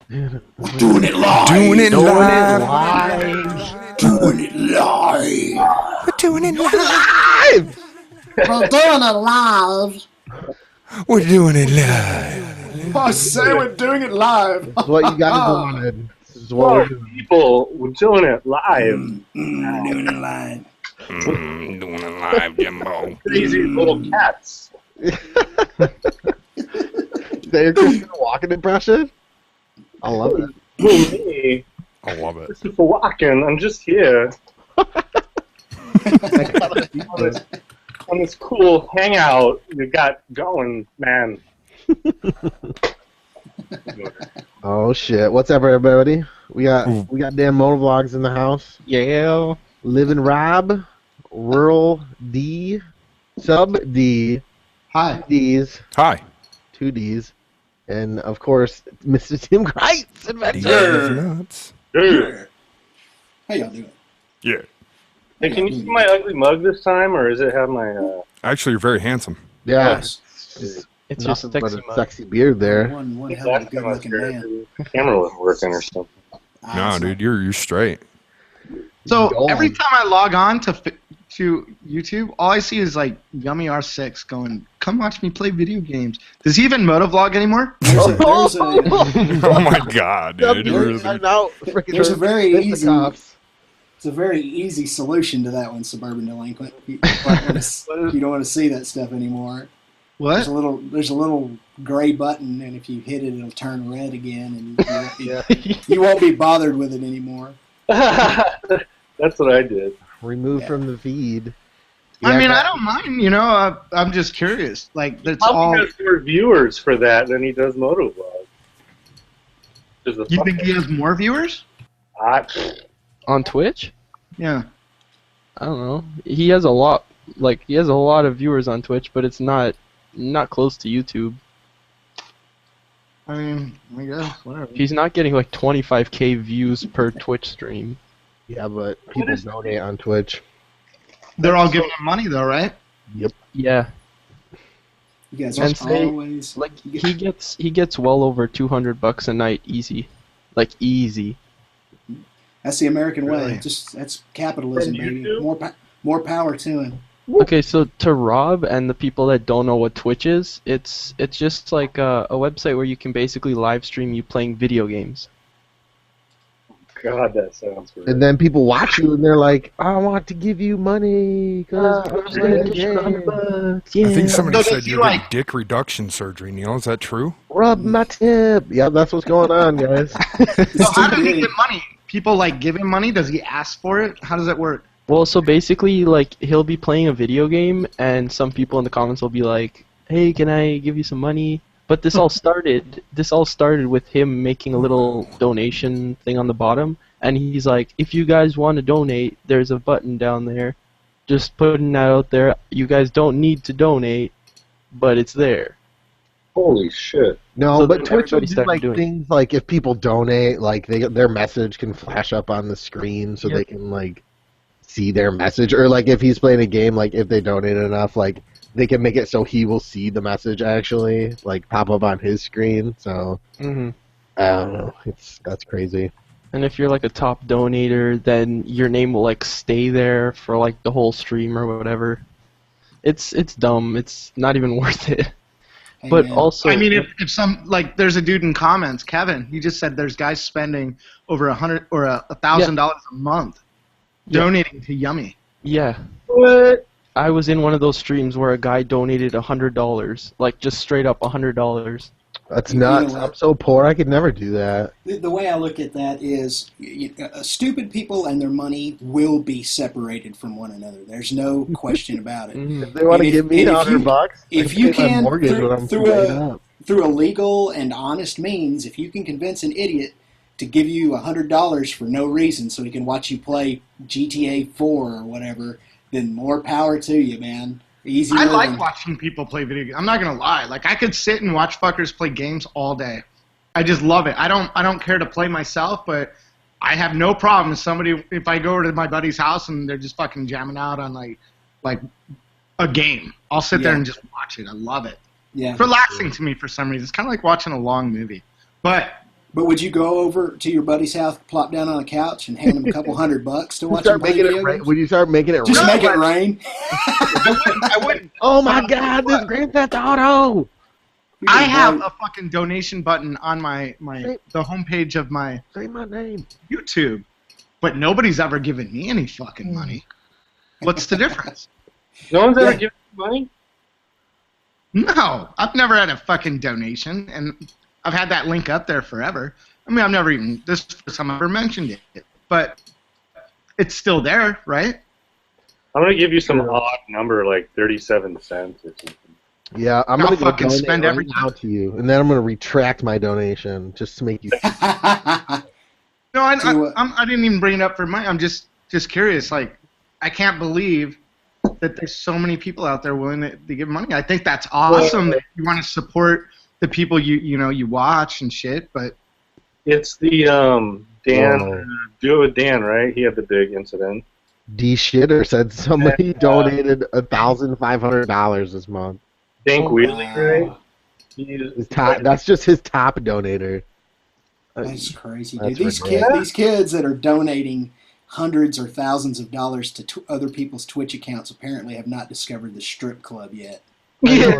We're doing it live. Doing it live. Doing it live. We're doing it live. We're doing it live. We're doing it live. I say we're doing it live. This is what you guys wanted. This is what Whoa, we're doing. people, we're doing it live. Doing it live. Doing it live, Jimbo. Crazy little cats. Is that your Christopher Walken impression? I love it. Who, me? I love it. Christopher Walken, I'm just here on this cool hangout we got going, man. Oh shit! What's up, everybody? We got damn motovlogs in the house. Yeah. Living Rob, Rural D, Sub D, Hi. D's, Hi. 2 D's, and of course Mr. Tim Kreitz Adventure. These nuts. Hey, How y'all doing? Yeah. can you see my ugly mug this time, or does it have my, Actually, you're very handsome. Yeah, Yes. It's nothing just but sexy a mug. sexy beard there. One hell of a last good time I was looking here, man. the camera wasn't working or something. No, dude, you're straight. So Go every on. time I log on to YouTube, all I see is like Yummy R6 going, "Come watch me play video games." Does he even motovlog anymore? There's a Oh my god, dude. There's There's a very easy- it's a very easy solution to that one, Suburban Delinquent. You don't want to see that stuff anymore. There's What? a little gray button, and if you hit it, it'll turn red again, and you won't be bothered with it anymore. That's what I did. Removed from the feed. I Yeah, mean, I don't mind. You know, I'm just curious. Like that's all. He has more viewers for that than he does motovlog. You think he has more viewers? On Twitch? Yeah. I don't know. He has a lot. Like he has a lot of viewers on Twitch, but it's not close to YouTube. I mean, I guess whatever. He's not getting like 25k views per Twitch stream. Yeah, but people donate on Twitch. They're all giving him money though, right? Yeah. You guys And are say, always like he gets well over $200 a night easy, like easy. that's the American Really? way. That's capitalism, From baby. YouTube? More power to him. Okay, so to Rob and the people that don't know what Twitch is, it's just like a website where you can basically live stream you playing video games. God, that sounds weird. And then people watch you and they're like, I want to give you money because I'm playing the game. I think somebody So said does he, you're getting like- dick reduction surgery, Neil. Is that true? Rub my tip. Yeah, that's what's going on, guys. So how does he get money? People like give him money? Does he ask for it? How does that work? Well, so basically, like, he'll be playing a video game, and some people in the comments will be like, hey, can I give you some money? But this all started with him making a little donation thing on the bottom, and he's like, if you guys want to donate, there's a button down there. Just putting that out there. You guys don't need to donate, but it's there. Holy shit. No, So but then Twitch will everybody do started like doing it. things like if people donate, like their message can flash up on the screen so Yep. they can like see their message, or like if he's playing a game, like if they donate enough, like they can make it so he will see the message actually like pop up on his screen. So hmm I don't know, that's crazy. And if you're like a top donator, then your name will like stay there for like the whole stream or whatever. It's dumb. It's not even worth it. Hey, But man. also, I mean, if some like there's a dude in comments, Kevin, he just said there's guys spending over $100 or $1,000 a month donating to Yummy. yeah, What? I was in one of those streams where a guy donated $100, like just straight up $100. That's You know nuts. what? I'm so poor, I could never do that. The way I look at that is, stupid people and their money will be separated from one another. There's no question about it. Mhm. If they want to And if- give me and if you- $100, if I you pay my can, mortgage through- when I'm through paid a- up. Through a legal and honest means, if you can convince an idiot to give you $100 for no reason so he can watch you play GTA 4 or whatever, then more power to you, man. Easy I living. like watching people play video games. I'm not gonna lie. Like I could sit and watch fuckers play games all day. I just love it. I don't care to play myself, but I have no problem if I go over to my buddy's house and they're just fucking jamming out on like a game. I'll sit there Yeah. and just watch it. I love it. Yeah. It's relaxing to me for some reason. It's kind of like watching a long movie. But But would you go over to your buddy's house, plop down on a couch, and hand him a couple $100 to watch him Start play making it video rain. games? Would you start making it Just rain? make it rain. I wouldn't. Oh my God! This Grand Theft Auto. I have a fucking donation button on the homepage of my Say my name. YouTube, but nobody's ever given me any fucking money. What's the difference? No one's ever Yeah. given you money? No, I've never had a fucking donation, and I've had that link up there forever. I mean, I've never even, this is the first time I've ever mentioned it, but it's still there, right? I'm going to give you some odd number, like 37 cents or something. Yeah, I'm I'll gonna go fucking donate spend right every now to you, and then I'm gonna retract my donation just to make you. No, I didn't even bring it up for money. I'm just curious. Like, I can't believe that there's so many people out there willing to give money. I think that's awesome that you want to support the people you watch and shit. But It's the Dan, do it with Dan, right? He had the big incident. D shitter said somebody donated $1,500 this month. Dank Wheelie, right? Wow. His top, that's just his top donator. That's crazy, That's dude. These kids that are donating hundreds or thousands of dollars to other people's Twitch accounts apparently have not discovered the strip club yet. Yeah,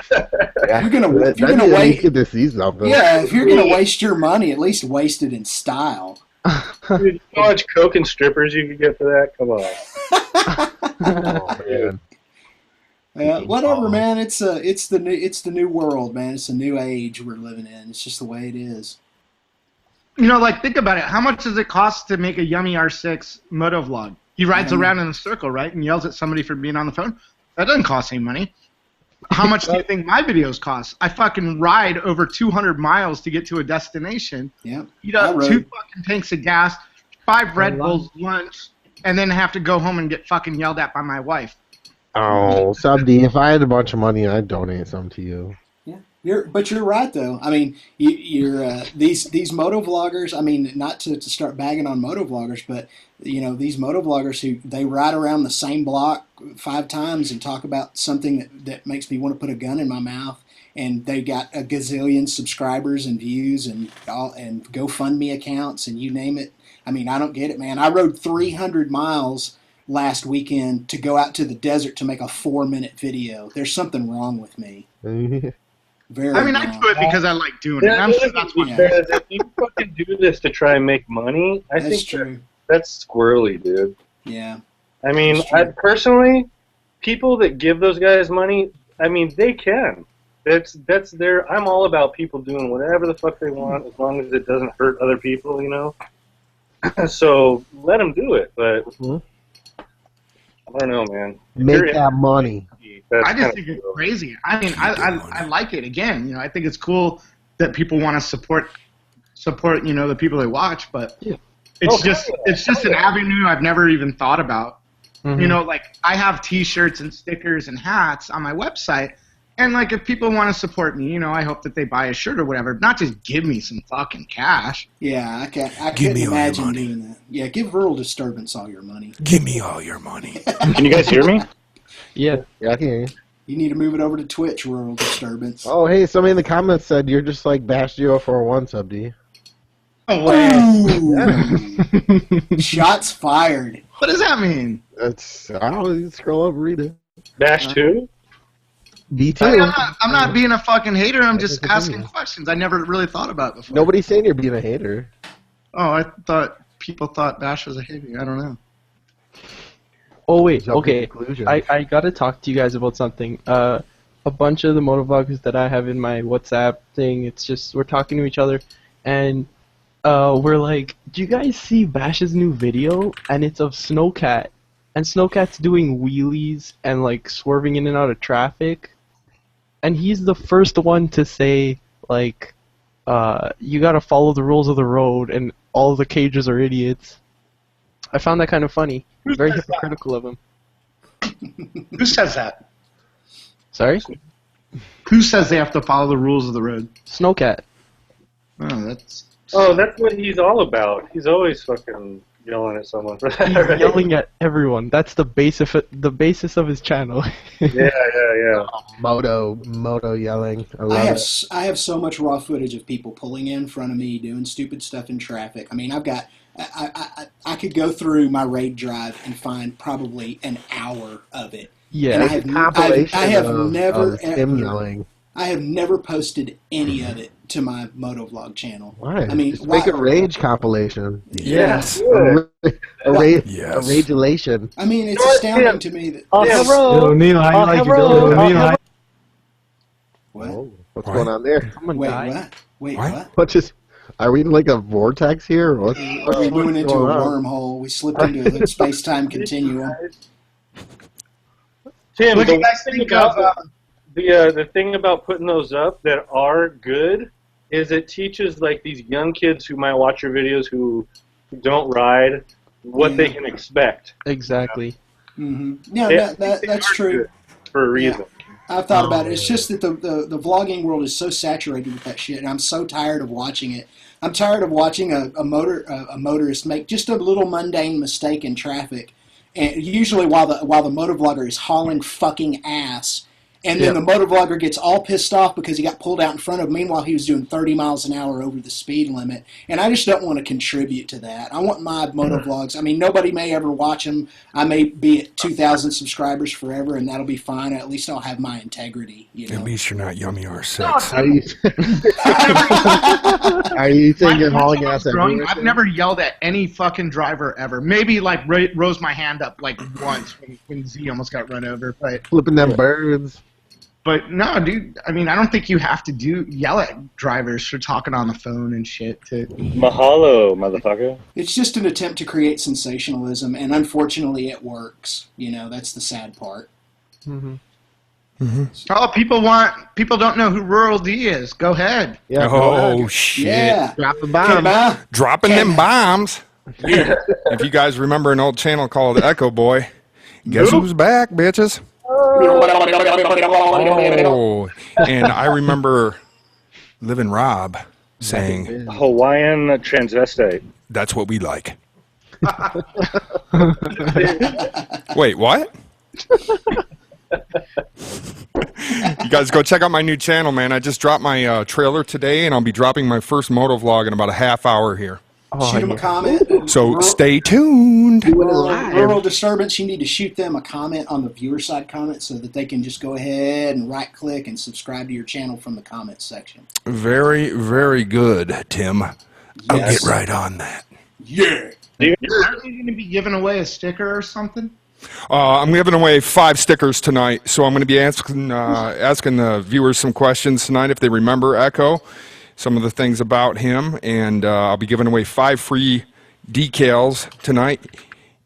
If you're gonna wait to see something. Yeah, if you're gonna waste your money, at least waste it in style. Dude, you know how much coke and strippers you could get for that? Come on. Oh, man. Whatever, man. It's the new world, man. It's a new age we're living in. It's just the way it is. like, think about it. How much does it cost to make a Yummy R6 moto vlog? He rides around in a circle, right, and yells at somebody for being on the phone. That doesn't cost any money. How much do you think my videos cost? I fucking ride over 200 miles to get to a destination. Yeah. Eat up 2 fucking tanks of gas, 5 Red Bulls, lunch, and then have to go home and get fucking yelled at by my wife. Oh, Sub D, if I had a bunch of money, I'd donate some to you. Yeah, but you're right though. I mean, you're these moto vloggers. I mean, not to start bagging on moto vloggers, but these moto vloggers who they ride around the same block 5 times and talk about something that makes me want to put a gun in my mouth. And they got a gazillion subscribers and views and GoFundMe accounts and you name it. I mean, I don't get it, man. I rode 300 miles last weekend to go out to the desert to make a 4-minute video. There's something wrong with me. Very I mean, I wrong. do it because I like doing it. Yeah, I'm sure that's what because if you fucking do this to try and make money, I That's think true. that's squirrely, dude. Yeah. I mean, That's true. I personally, people that give those guys money, I mean, they can. That's their. I'm all about people doing whatever the fuck they want as long as it doesn't hurt other people, So let them do it, but I don't know, man. Make that money. I just think it's crazy. I mean, I like it. Again, I think it's cool that people want to support, the people they watch. But it's just an avenue I've never even thought about. Mhm. Like I have T-shirts and stickers and hats on my website, and like if people want to support me, I hope that they buy a shirt or whatever. Not just give me some fucking cash. Yeah, I Give couldn't me all your imagine money. doing that. Yeah, give Rural Disturbance all your money. Give me all your money. Can you guys hear me? Yeah. Yeah, I can hear you. You need to move it over to Twitch, Rural Disturbance. Oh, hey, somebody in the comments said you're just like Bash 041, Sub D. Oh, wait. Ooh. Shots fired. What does that mean? That's, I don't know, you can scroll up and read it. Bash 2? B2. I'm not being a fucking hater. I'm just asking questions. I never really thought about it before. Nobody's saying you're being a hater. Oh, I thought people thought Bash was a hater. I don't know. Oh wait, Jump to okay. conclusions. I gotta talk to you guys about something. A bunch of the motovloggers that I have in my WhatsApp thing, it's just we're talking to each other, and we're like, "Do you guys see Bash's new video?" And it's of Snowcat, and Snowcat's doing wheelies and like swerving in and out of traffic, and he's the first one to say like, "You gotta follow the rules of the road," and all the cages are idiots. I found that kind of funny. Very hypocritical of him. Who says that? Sorry? Who says they have to follow the rules of the road? Snowcat. Oh, that's. Oh, that's what he's all about. He's always fucking yelling at someone. He's Right? yelling at everyone. That's the basis of his channel. Yeah. Moto yelling. I love I have it. I have so much raw footage of people pulling in front of me doing stupid stuff in traffic. I mean, I could go through my raid drive and find probably an hour of it. Yeah. And Compilation I have of never him yelling. I have never posted any of it to my motovlog channel. Why? I mean, Just make a why- rage compilation. Yes. A Yes. rageulation. I mean, it's astounding to me that Yo, Neil, how you like your hello. building? Neil, how- what? Oh, what's What? going on there? Someone Wait, died. what? Wait, What? what? What just? Are we in like a vortex here? Or what's We went into a going on? wormhole. We slipped into the space-time continuum. Tim, What do the you guys thing think about of? the thing about putting those up that are good is it teaches like these young kids who might watch your videos who don't ride what they can expect. Exactly. Hmm. Yeah, They- that's they are true. good for a reason. I've thought about it. It's just that the vlogging world is so saturated with that shit, and I'm so tired of watching it. I'm tired of watching a motorist make just a little mundane mistake in traffic, and usually while the motovlogger is hauling fucking ass, and then the motovlogger gets all pissed off because he got pulled out in front of him. Meanwhile, he was doing 30 miles an hour over the speed limit, and I just don't want to contribute to that. I want my motovlogs. I mean, nobody may ever watch them. I may be at 2,000 subscribers forever, and that'll be fine. At least I'll have my integrity. You know. At least you're not Yummy R6. Are you, are you thinking hauling ass Growing, everywhere? I've never yelled at any fucking driver ever. Maybe like rose my hand up like once when Z almost got run over, Flipping them birds. but no, dude. I mean, I don't think you have to yell at drivers for talking on the phone and shit. Mahalo, motherfucker. It's just an attempt to create sensationalism, and unfortunately, it works. You know, that's the sad part. Hmm. Oh, people don't know who Rural D is. Go ahead. Yeah. Oh, shit. Yeah. Drop the Can bomb. I? Dropping them bombs. If you guys remember an old channel called Echo Boy, guess who's back, bitches? Oh, and I remember Living Rob saying, Hawaiian transvestite. that's what we like. Wait, what? You guys go check out my new channel, man. I just dropped my trailer today, and I'll be dropping my first moto vlog in about a half hour here. Shoot them a comment. So stay tuned. Rural Disturbance, you need to shoot them a comment on the viewer side comment so that they can just go ahead and right click and subscribe to your channel from the comments section. Very, very good, Tim. I'll get right on that. Yeah. Aren't you going to be giving away a sticker or something? I'm giving away 5 stickers tonight, so I'm going to be asking the viewers some questions tonight if they remember Echo, some of the things about him, and I'll be giving away 5 free decals tonight,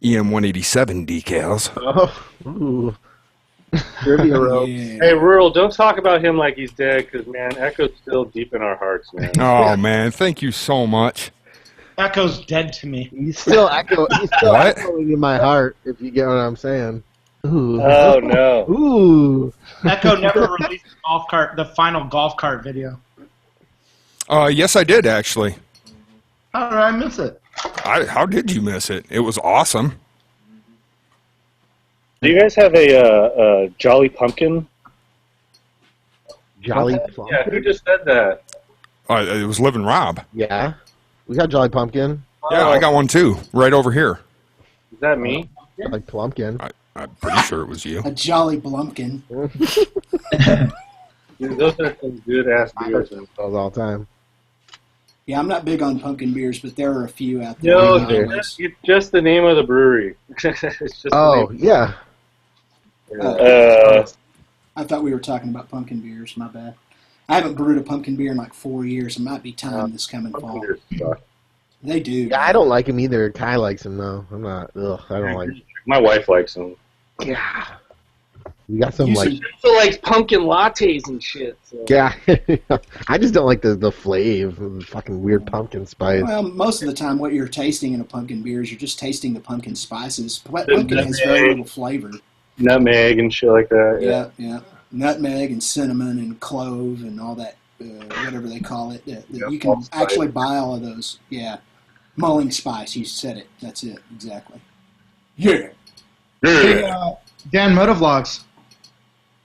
EN187 decals. Oh, ooh. Trivia rope. Yeah. Hey, Rural, don't talk about him like he's dead, because, man, Echo's still deep in our hearts, man. Oh, man, thank you so much. Echo's dead to me. He's still What? echoing in my heart, if you get what I'm saying. Ooh. Oh, no. Ooh. Echo never released the final golf cart video. Yes, I did, actually. How did I miss it? How did you miss it? It was awesome. Do you guys have a Jolly Pumpkin? Jolly Plum. Yeah, who just said that? It was Living Rob. Yeah. We got Jolly Pumpkin. Yeah, I got one too, right over here. Is that me? Jolly Plumpkin. I'm pretty sure it was you. A jolly blumpkin. Dude, those are some good-ass beers. Those all the time. Yeah, I'm not big on pumpkin beers, but there are a few out there. No, Anyways. it's just the name of the brewery. It's just the Oh, name. yeah. I thought we were talking about pumpkin beers. My bad. I haven't brewed a pumpkin beer in like 4 years. It might be time this coming fall. Pumpkin beers suck. They do. Yeah, I don't like him either. Kai likes him, though. I'm not. Ugh, I don't like. My wife likes them. Yeah. You got some You like. see- Also likes pumpkin lattes and shit. So. Yeah. I just don't like the flavor, the fucking weird pumpkin spice. Well, most of the time, what you're tasting in a pumpkin beer is you're just tasting the pumpkin spices. Pumpkin has very little flavor. Nutmeg and shit like that. Yeah. Nutmeg and cinnamon and clove and all that, whatever they call it. That you can allspice. actually buy all of those. Yeah. Mulling spice. You said it. That's it. Exactly. Yeah. Hey, Dan, Motovlogs.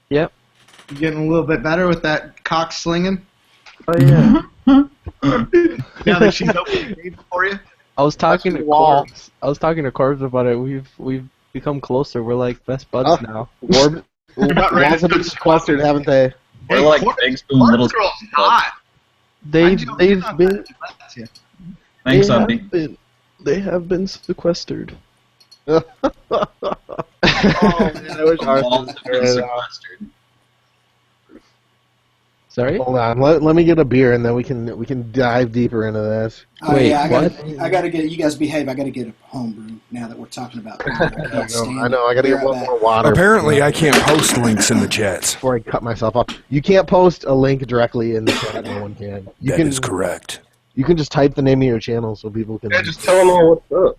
Yep. You getting a little bit better with that cock slinging? Oh yeah. Now that she's open the gate for you? I was talking to the wall. Corbs. I was talking to Corbs about it. We've become closer. We're like best buds Oh. now. Walls have been sequestered, haven't they? We're like Court- big spoon, Court little girl's spoon. hot. They've How'd you they've get on been that? Bless you. Thanks, they Abby. have been they have been sequestered. Oh man, I wish ours Walls was have been there. sequestered. Sorry. Hold on, let me get a beer and then we can dive deeper into this. Oh, Wait, yeah, what? I gotta get. You guys behave. I gotta get a homebrew now that we're talking about. I can't stand I know. I gotta it. get one more water. Apparently, I can't post links in the chats. before I cut myself off. You can't post a link directly in the chat. No one can. You That can is correct. You can just type the name of your channel so people can. Yeah, just tell them all what's up.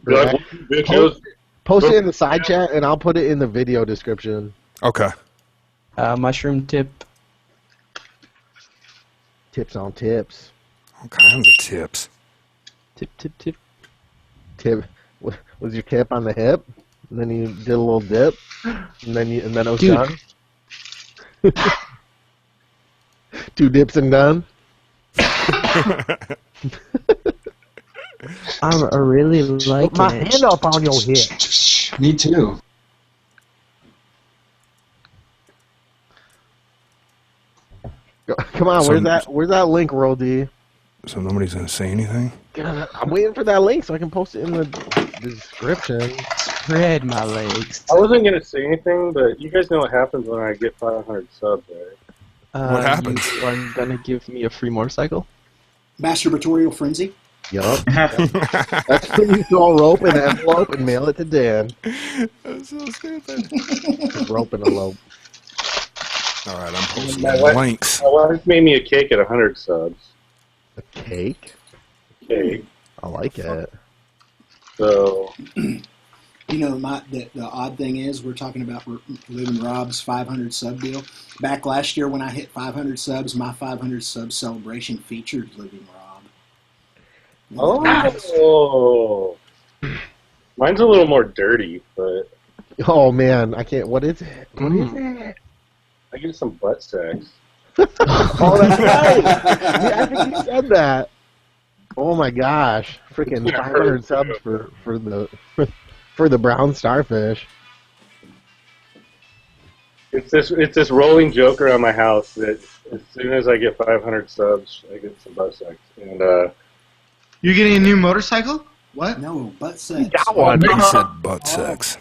Be like, bitches. Post it in the side chat and I'll put it in the video description. Okay. Mushroom tip. Tips on tips. All kinds of tips. Tip tip tip. Tip. Was your tip on the hip? And then you did a little dip, and then it was Dude. done. 2 dips and done. I'm really liking Put my it. hand up on your hip. Me too. Come on, So- where's that link, Roll D? So nobody's gonna say anything. God, I'm waiting for that link so I can post it in the description. Spread my legs. I wasn't gonna say anything, but you guys know what happens when I get 500 subs, right? What happens? You are gonna give me a free motorcycle? Masturbatorial frenzy. Yup. That's when you throw a rope in an envelope and mail it to Dan. That's so stupid. Rope and a lope. All right, I'm posting My wife- links. My wife made me a cake at 100 subs. A cake? Cake. I like it. So You know, the odd thing is we're talking about Living Rob's 500 sub deal. Back last year when I hit 500 subs, my 500 sub celebration featured Living Rob. oh, mine's a little more dirty, but Oh man, I can't. What is it? What is it? I get some butt sex. Oh, that's right. Yeah, I think you said that. Oh my gosh, freaking 500 subs for the brown starfish. It's this rolling joke around my house that as soon as I get 500 subs, I get some butt sex. And You getting a new motorcycle? What? No, butt sex. Got one. They said butt sex.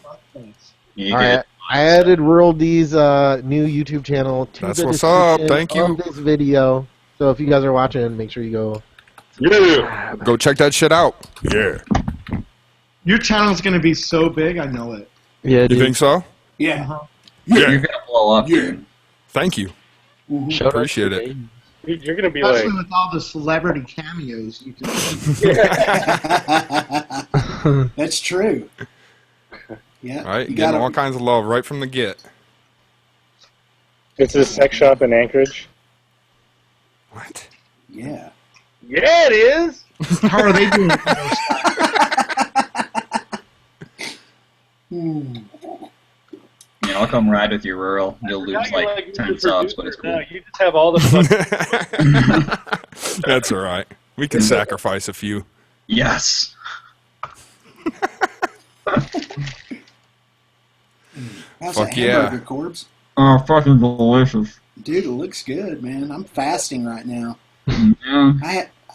You All get right, I added Rural D's new YouTube channel to That's the what's up. description Thank you. of this video. So if you guys are watching, make sure you go. yeah, Go check that shit out. Yeah. Your channel's gonna be so big, I know it. Yeah, You dude. think so? Yeah. you're gonna blow up, Yeah. dude. Thank you. Shout out Appreciate to it. Dave. dude, you're gonna be like, Especially with all the celebrity cameos you can see. That's true. Yeah. All right, You getting gotta, all kinds of love right from the get. it's a sex shop in Anchorage. What? yeah. Yeah, it is. How are they doing? Yeah, I'll come ride with you, rural. You'll Now lose you're like 10 you're subs, but producer it's now. cool. You just have all the fucking. That's all right. We can sacrifice a few. Yes. How's Fuck that yeah. hamburger, Corbs? Oh, fucking delicious. Dude, it looks good, man. I'm fasting right now. Yeah.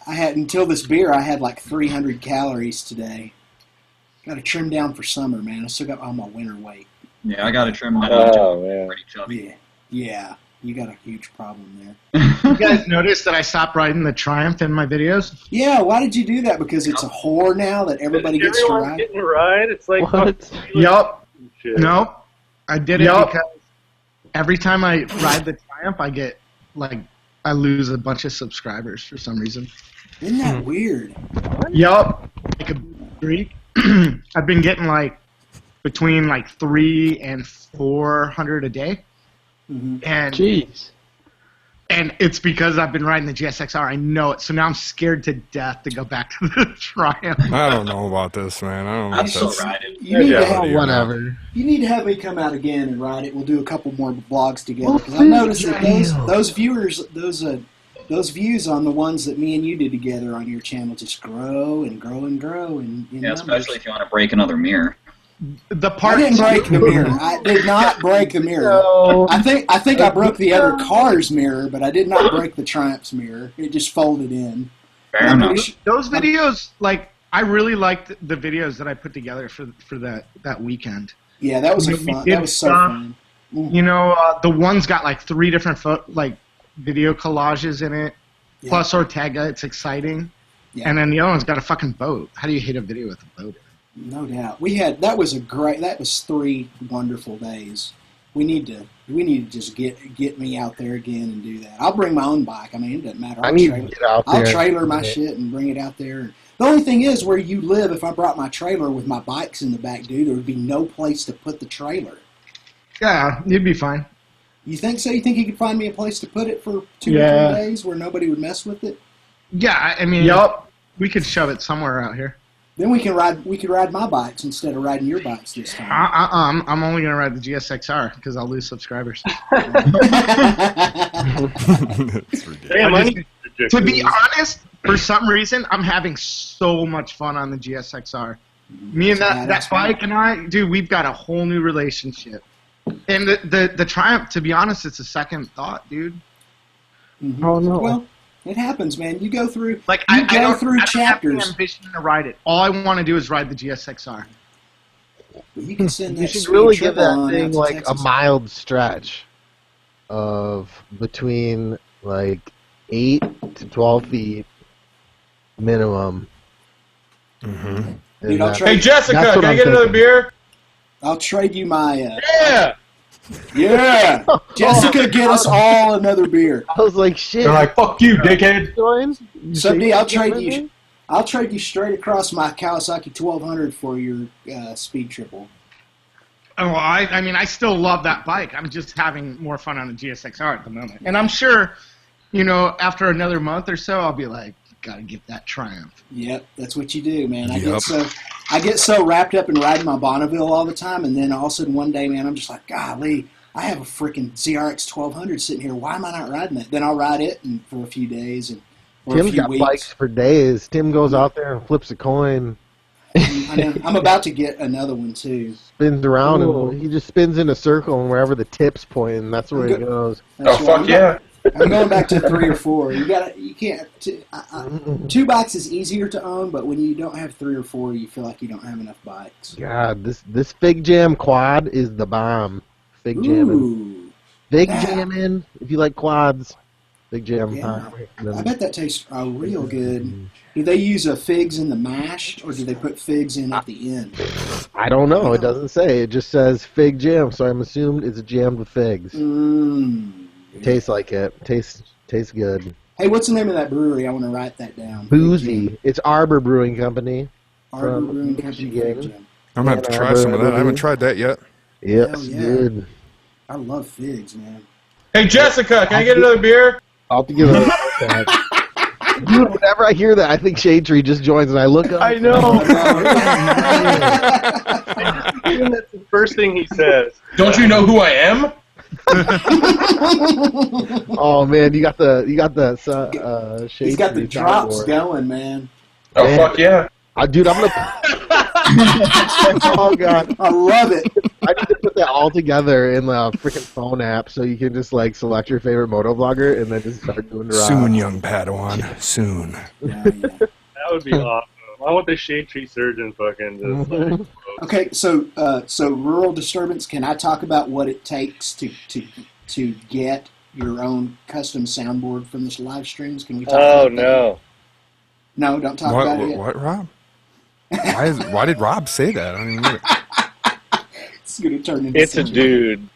I had until this beer. I had like 300 calories today. Got to trim down for summer, man. I still got all my winter weight. Yeah, I gotta trim that Oh man. pretty chubby. Yeah, yeah. You got a huge problem there. You guys noticed that I stopped riding the Triumph in my videos? Yeah, why did you do that? Because it's a whore now that everybody gets to Everyone's ride. getting a ride. It's like What? Yup. shit. No, I did it Yup. because every time I ride the Triumph, I lose a bunch of subscribers for some reason. Isn't that weird? Yup. Like a streak. I've been getting like between like 300 and 400 a day, Hmm. and Jeez. And it's because I've been riding the GSXR. I know it. So now I'm scared to death to go back to the Triumph. I don't know about this, man. I don't know. I'm if still that's- riding. You need, to have, Whatever. you need to have me come out again and ride it. We'll do a couple more vlogs together because I noticed that those viewers, those views on the ones that me and you did together on your channel just grow and grow and grow. And Yeah, especially if you want to break another mirror. The I part didn't break the mirror. I did not break the mirror. I think I broke the other car's mirror, but I did not break the Triumph's mirror. It just folded in. Fair enough. Those videos, like, I really liked the videos that I put together for that weekend. Yeah, that was We fun. did That was so stuff. fun. You know, the one's got like 3 different video collages in it, Yeah. plus Ortega. It's exciting. Yeah. And then the other one's got a fucking boat. How do you hate a video with a boat? No doubt. That was 3 wonderful days. We need to just get me out there again and do that. I'll bring my own bike. I mean, it doesn't matter. I need to get out there. I'll trailer my shit and bring it out there. The only thing is, where you live, if I brought my trailer with my bikes in the back, dude, there would be no place to put the trailer. Yeah, you'd be fine. You think so? You think you could find me a place to put it for 2 Yeah. or 3 days where nobody would mess with it? Yeah, I mean, we could shove it somewhere out here. Then we could ride my bikes instead of riding your bikes this time. I'm only going to ride the GSXR because I'll lose subscribers. It's ridiculous. Damn, I need To be honest, for some reason, I'm having so much fun on the GSXR. Me and that bike and I, dude, we've got a whole new relationship. And the Triumph, to be honest, it's a second thought, dude. Mhm. Oh, no. Well, it happens, man. You go through Like you I go don't, through I don't have chapters. the ambition to ride it. All I want to do is ride the GSXR. You can send that You should sweet really give triple that on thing out to like a Texas. mild stretch of between like 8 to 12 feet minimum. Mm-hmm. Dude, I'll And trade- Hey, Jessica, That's what can I I'm get another thinking. beer? I'll trade you my Yeah. yeah. Jessica, get us all another beer. I was like, shit. They're like, fuck you, dickhead. join? Someday I'll trade you. I'll trade you straight across my Kawasaki 1200 for your speed triple. Oh, I mean, I still love that bike. I'm just having more fun on the GSXR at the moment. And I'm sure, you know, after another month or so, I'll be like, gotta get that Triumph. Yep, that's what you do, man. I Yep. get so wrapped up in riding my Bonneville all the time, and then all of a sudden one day, man, I'm just like, golly, I have a freaking ZRX 1200 sitting here. Why am I not riding that? Then I'll ride it and for a few days and or a Tim's few got weeks. bikes for days. Tim goes out there and flips a coin, I know. I'm about to get another one too. spins around, Ooh. and he just spins in a circle, and wherever the tip's pointing, that's where he Good. goes. That's Oh, why fuck yeah. I'm going back to 3 or 4. You can't. 2 bikes is easier to own, but when you don't have 3 or 4, you feel like you don't have enough bikes. God, this Fig Jam quad is the bomb. Fig jamming. Ooh, Fig Yeah. jamming. If you like quads, Fig Jam. Yeah. I bet that tastes real good. Do they use figs in the mash, or do they put figs in at the end? I don't know. It doesn't say. It just says Fig Jam, so I'm assuming it's jammed with figs. Mmm. It tastes like it. Tastes good. Hey, what's the name of that brewery? I want to write that down. Boozy. It's Arbor Brewing Company. Arbor from Brewing Company. Michigan. Fig Jam. I'm gonna have to try some of that. I haven't tried that yet. Yep, Hell it's yeah. good. I love figs, man. Hey, Jessica, can I get another beer? I'll have to give it a Dude, whenever I hear that, I think Shade Tree just joins, and I look up. I know. That's the first thing he says. Don't you know who I am? Oh man, you got the Shade He's got the Tree drops soundboard. going, man. Oh, Man. fuck yeah. Dude, I'm gonna. Oh god, I love it. I need to put that all together in the freaking phone app, so you can just like select your favorite moto vlogger and then just start doing the drops. Soon, young Padawan. Soon. Yeah, yeah. That would be awesome. I want the shade tree surgeon fucking just like, Okay, so rural disturbance. Can I talk about what it takes to get your own custom soundboard from this live streams? Can we talk? oh about that? no. No, don't talk about it yet. What, Rob? Why did Rob say that? I don't even get it. It's gonna turn into It's a something. dude.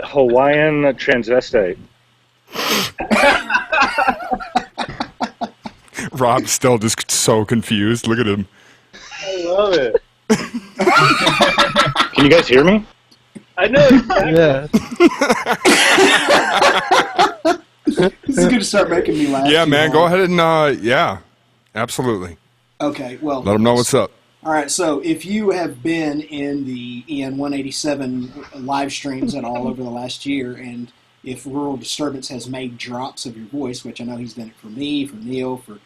Hawaiian transvestite. Rob's still just so confused. Look at him. I love it. Can you guys hear me? I know. Exactly. Yeah. This is going to start making me laugh. Yeah, too man, long. go ahead and, yeah, absolutely. Okay, well. Let them know what's up. All right, so if you have been in the EN187 live streams at all over the last year, and if Rural Disturbance has made drops of your voice, which I know he's done it for me, for Neil, for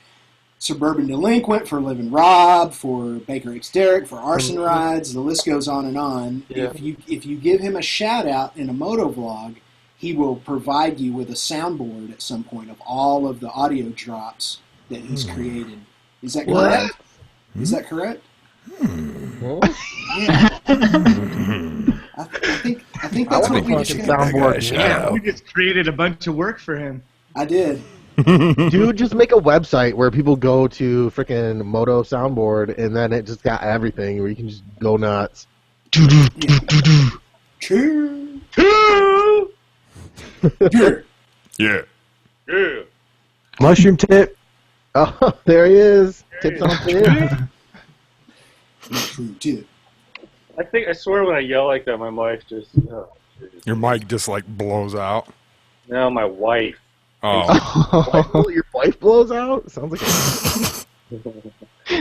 Suburban Delinquent, for Living Rob, for Baker X Derek, for Arson Rides, the list goes on and on. Yeah. If you give him a shout out in a moto vlog, he will provide you with a soundboard at some point of all of the audio drops that he's created. Is that correct? Is that correct? Yeah. I think that's what we just soundboard. Yeah, we just created a bunch of work for him. I did. Dude, just make a website where people go to freaking Moto Soundboard, and then it just got everything where you can just go nuts. True. Yeah. Yeah. Mushroom tip. Oh, there he is. Tips on tip. True too. I swear when I yell like that, my wife just. Your mic just, like, blows out. No, my wife. Oh. Your wife blows out? Sounds like a...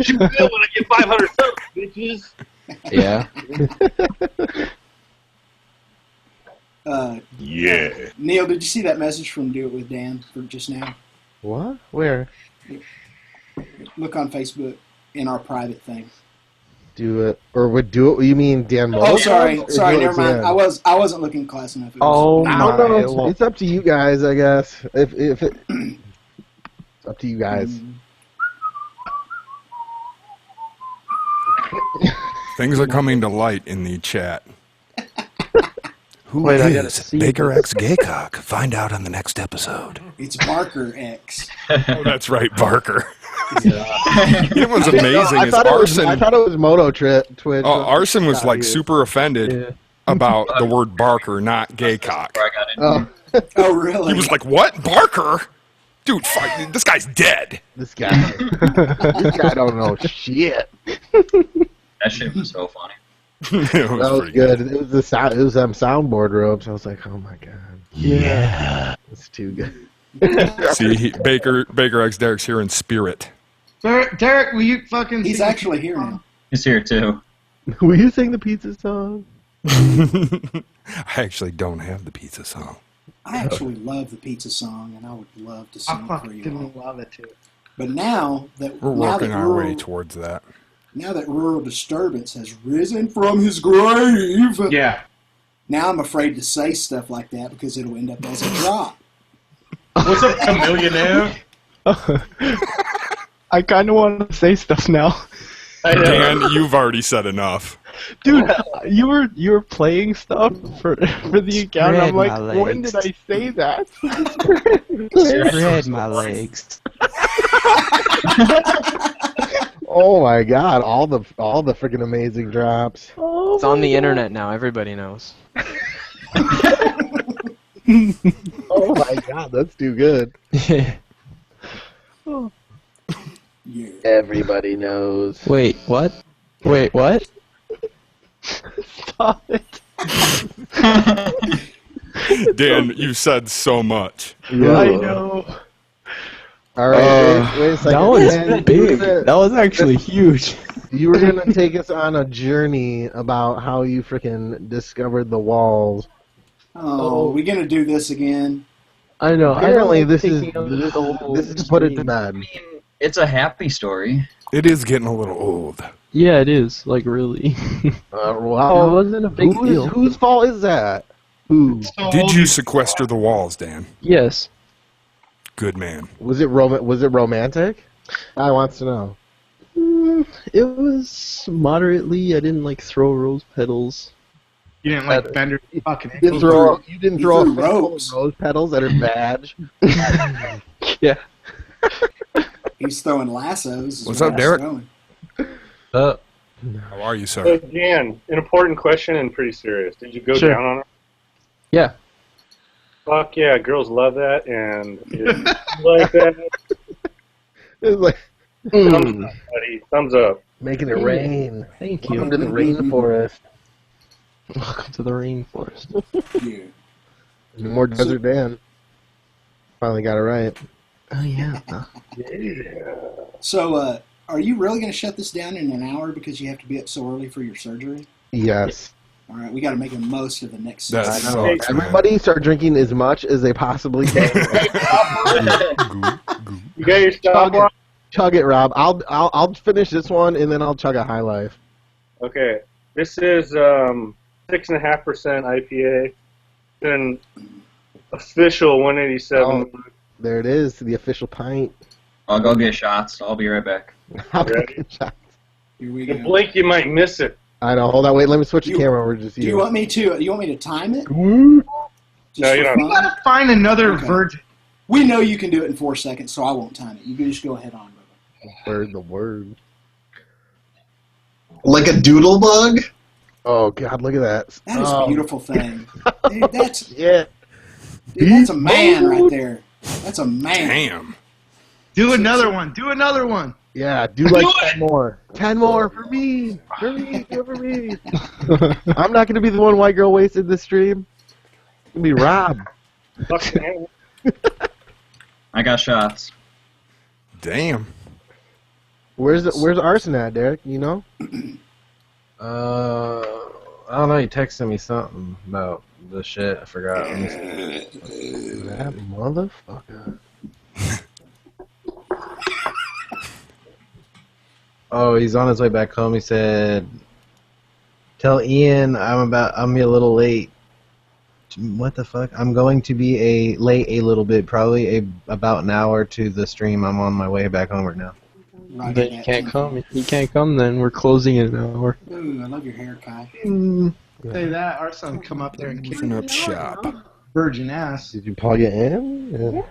She will when I get 500 subs, bitches. Yeah. Yeah. Neil, did you see that message from Do It With Dan for just now? What? Where? Look on Facebook in our private thing. Do it. Or would do it? You mean Dan Moto? Oh, sorry, Or sorry, Do It never mind. Dan? I wasn't looking class enough. It was- Oh I don't know. my. It's up to you guys, I guess. If it, it's up to you guys. Things are coming to light in the chat. Who Wait, I gotta is see Baker X Gaycock? Find out on the next episode. It's Barker X. Oh, that's right, Barker. It was amazing. I Is thought Arson? it was Moto Twitch. Oh, Arson was like Out here. super offended Yeah. about the word Barker, not Gaycock. Where I got into. Oh, Oh, really? He was like, "What, Barker? Dude, fuck, this guy's dead." this guy. This guy don't know shit. That shit was so funny. It was That was pretty good. It was the sound. It was them soundboard ropes. I was like, oh my god, Yeah. it's too good. See, Baker X Derek's here in spirit. Derek, will you fucking... He's actually here now. He's here too. Will you sing the pizza song? I actually don't have the pizza song. I actually love the pizza song, and I would love to sing I it for you. fucking all. love it too. But now that We're now working that our way rural, towards that. now that Rural Disturbance has risen from his grave, Yeah. now I'm afraid to say stuff like that because it'll end up as a drop. What's up, Chameleonaire? I kind of want to say stuff now. Dan, you've already said enough. Dude, you were playing stuff for the account. And I'm like, Spread my when did I say that? Spread my legs. Oh my god! All the freaking amazing drops. Oh It's on the my internet now. Everybody knows. Oh my god, that's too good. Yeah. Everybody knows. Wait, what? Wait, what? Stop it. Dan, you said so much. Yeah. I know. All right, wait a second. That was Dan, big. That was actually huge. You were gonna take us on a journey about how you freaking discovered the walls. Oh, we gonna do this again? I know. Apparently, I don't like this is taking on this, the whole this is to put it to stream. bed. It's a happy story. It is getting a little old. Yeah, it is. Like, really. Wow. It wasn't a big deal. Whose fault is that? Who? Did you sequester the walls, Dan? Yes. Good man. Was it romantic? I wants to know. It was moderately. I didn't like throw rose petals. You didn't like Bender fucking You didn't throw He a threw fistful ropes. of rose petals at her badge. Yeah. He's throwing lassos. is What's what up, he's Derek? throwing. How are you, sir? So, Dan, an important question and pretty serious. Did you go Sure. down on her? Yeah. Fuck yeah, girls love that, and if you like that, It's like thumbs up, buddy. Thumbs up. making it rain. Thank Welcome you. to the rainforest. Welcome to the rainforest. Yeah. No more Desert Dan. Finally got it right. Oh yeah. So, are you really going to shut this down in an hour because you have to be up so early for your surgery? Yes. All right, we got to make the most of the next. That I 6 know. sucks, man. Everybody start drinking as much as they possibly can. You got your chug, stopwatch? chug it, Rob. I'll finish this one and then I'll chug a High Life. Okay. This is 6.5% IPA. An official 187. Oh. There it is, the official pint. I'll go get shots. I'll be right back. Ready? Here we You go. blink, you might miss it. I know. Hold on. Wait. Let me switch the You- camera over to Do you want me to? You want me to time it? No, Just you for don't. We fun? gotta find another Okay. virgin. We know you can do it in 4 seconds, so I won't time it. You can just go ahead on, brother. The word. Like a doodle bug? Oh God! Look at that. That is Oh. a beautiful thing. Dude, that's Yeah. a man right there. That's a man. Damn. Do another one. Do another one. Yeah. Do like 10 more. 10 more for me. For me. Do it for me. I'm not gonna be the one white girl wasted this stream. It's gonna be Rob. Fucking hell. I got shots. Damn. Where's Arson at, Derek? You know? I don't know. He texted me something about the shit. I forgot. Let me see. That motherfucker. Oh, he's on his way back home. He said, "Tell Ian I'm be a little late." What the fuck? I'm going to be late a little bit, probably about an hour to the stream. I'm on my way back home right now. Roger Then you that. can't come. If you can't come, then we're closing in an hour. Ooh, I love your hair, Kai. Say that. Our son come up there and kick Open up shop. virgin ass. Did you plug it in? Yeah.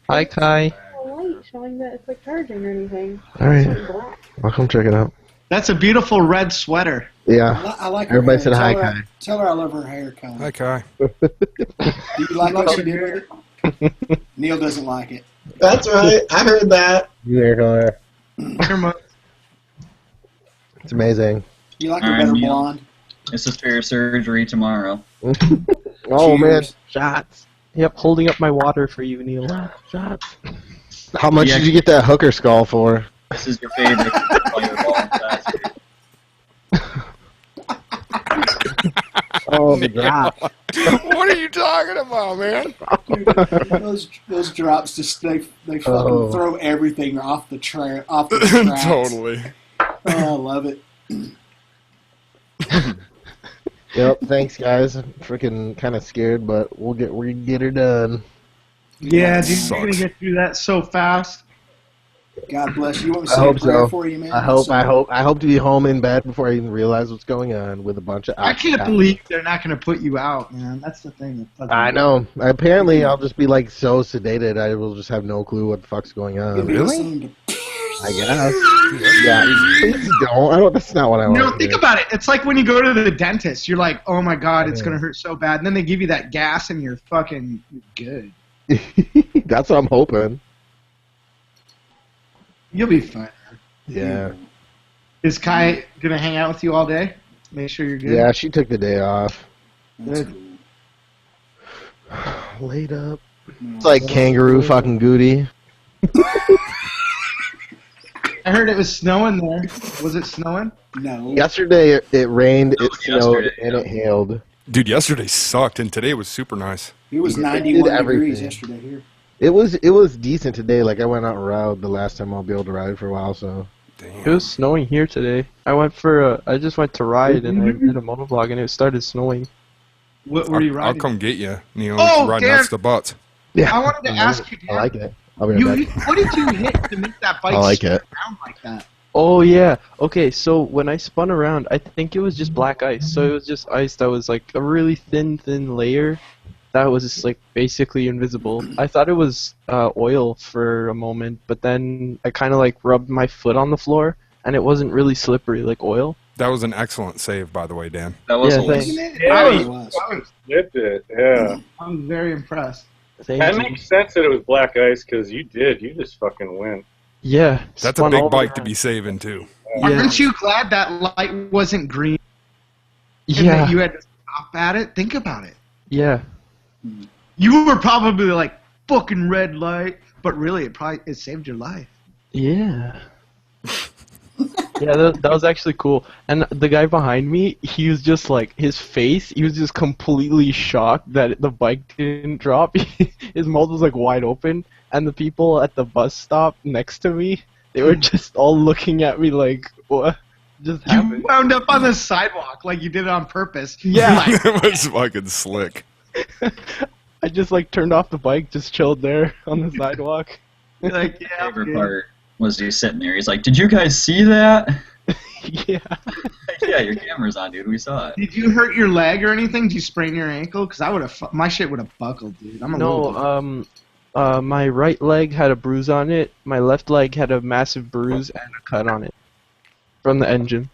Hi, Kai. Light showing that it's like charging or anything. All right. It's black. I'll come check it out. That's a beautiful red sweater. Yeah. I like her Everybody hair. said hi, Tell her- Kai. Tell her I love her hair color. Hi, Kai. Do you like what she did with it? Neil doesn't like it. That's right. I heard that. There, color. Come It's amazing. You like All her right, better Neil. blonde? This is for your surgery tomorrow. Oh man, Cheers. shots. Yep, holding up my water for you, Neil. Shots. How much Yeah. did you get that hooker skull for? This is your favorite fireball. Oh, the drop. What are you talking about, man? Those drops just they fucking Oh. throw everything off the off the tracks. Totally. Oh, I love it. Yep. Thanks, guys. I'm freaking kind of scared, but we get her done. Yeah, dude, you're Sucks. gonna get through that so fast. God bless you. You want me to I say a hope prayer so. for you, man? I hope So- I hope to be home in bed before I even realize what's going on with a bunch of. I can't believe they're not gonna put you out, man. That's the thing. That I know. Apparently, I'll just be like so sedated, I will just have no clue what the fuck's going on. You'll be Really? listening to- I guess. Yeah. Please don't. I don't. That's not what I want. No, to think hear. about it. It's like when you go to the dentist. You're like, oh my god, it's gonna hurt so bad, and then they give you that gas, and you're fucking good. That's what I'm hoping. You'll be fine. Yeah. Is Kai gonna hang out with you all day? Make sure you're good. Yeah, she took the day off. That's Good. cool. Laid up. It's like kangaroo fucking Goody. I heard it was snowing there. Was it snowing? No. Yesterday it rained, it snowed, Yesterday, and it hailed. Dude, yesterday sucked, and today was super nice. It was It did 91 degrees everything. yesterday here. It was decent today. Like I went out and rode the last time I'll be able to ride for a while. So It was snowing here today. I just went to ride and I did a motovlog and it started snowing. What were you I'll riding? come get you, Neil. Oh, riding Dan. us the butts. yeah, I wanted to ask you, I Dan. like it. I'll be right back. What did you hit to make that bike I like spin it. around like that? Oh yeah. Okay, so when I spun around, I think it was just black ice. So it was just ice that was like a really thin layer that was just like basically invisible. I thought it was oil for a moment, but then I kind of like rubbed my foot on the floor and it wasn't really slippery like oil. That was an excellent save, by the way, Dan. That was Yeah, a thanks. Yeah, It you was. slipped it. Yeah. I'm very impressed. Thank That you. makes sense that it was black ice because you did. You just fucking went. Yeah. That's a spun all big the bike to way. be saving, too. Yeah. Aren't you glad that light wasn't green? And Yeah. that you had to stop at it, think about it. Yeah. You were probably like, fucking red light, but really it saved your life. Yeah. Yeah, that was actually cool. And the guy behind me, he was just like, his face, he was just completely shocked that the bike didn't drop. His mouth was like wide open. And the people at the bus stop next to me, they were just all looking at me like, what just happened? You wound up on the sidewalk like you did it on purpose. Yeah. Like, It was fucking slick. I just like turned off the bike, just chilled there on the sidewalk. you're like, yeah, Favorite dude. part was he sitting there. He's like, "Did you guys see that?" Yeah. Yeah, your camera's on, dude. We saw it. Did you hurt your leg or anything? Did you sprain your ankle? Because I would have, my shit would have buckled, dude. I'm a little. My right leg had a bruise on it. My left leg had a massive bruise and a cut on it from the engine.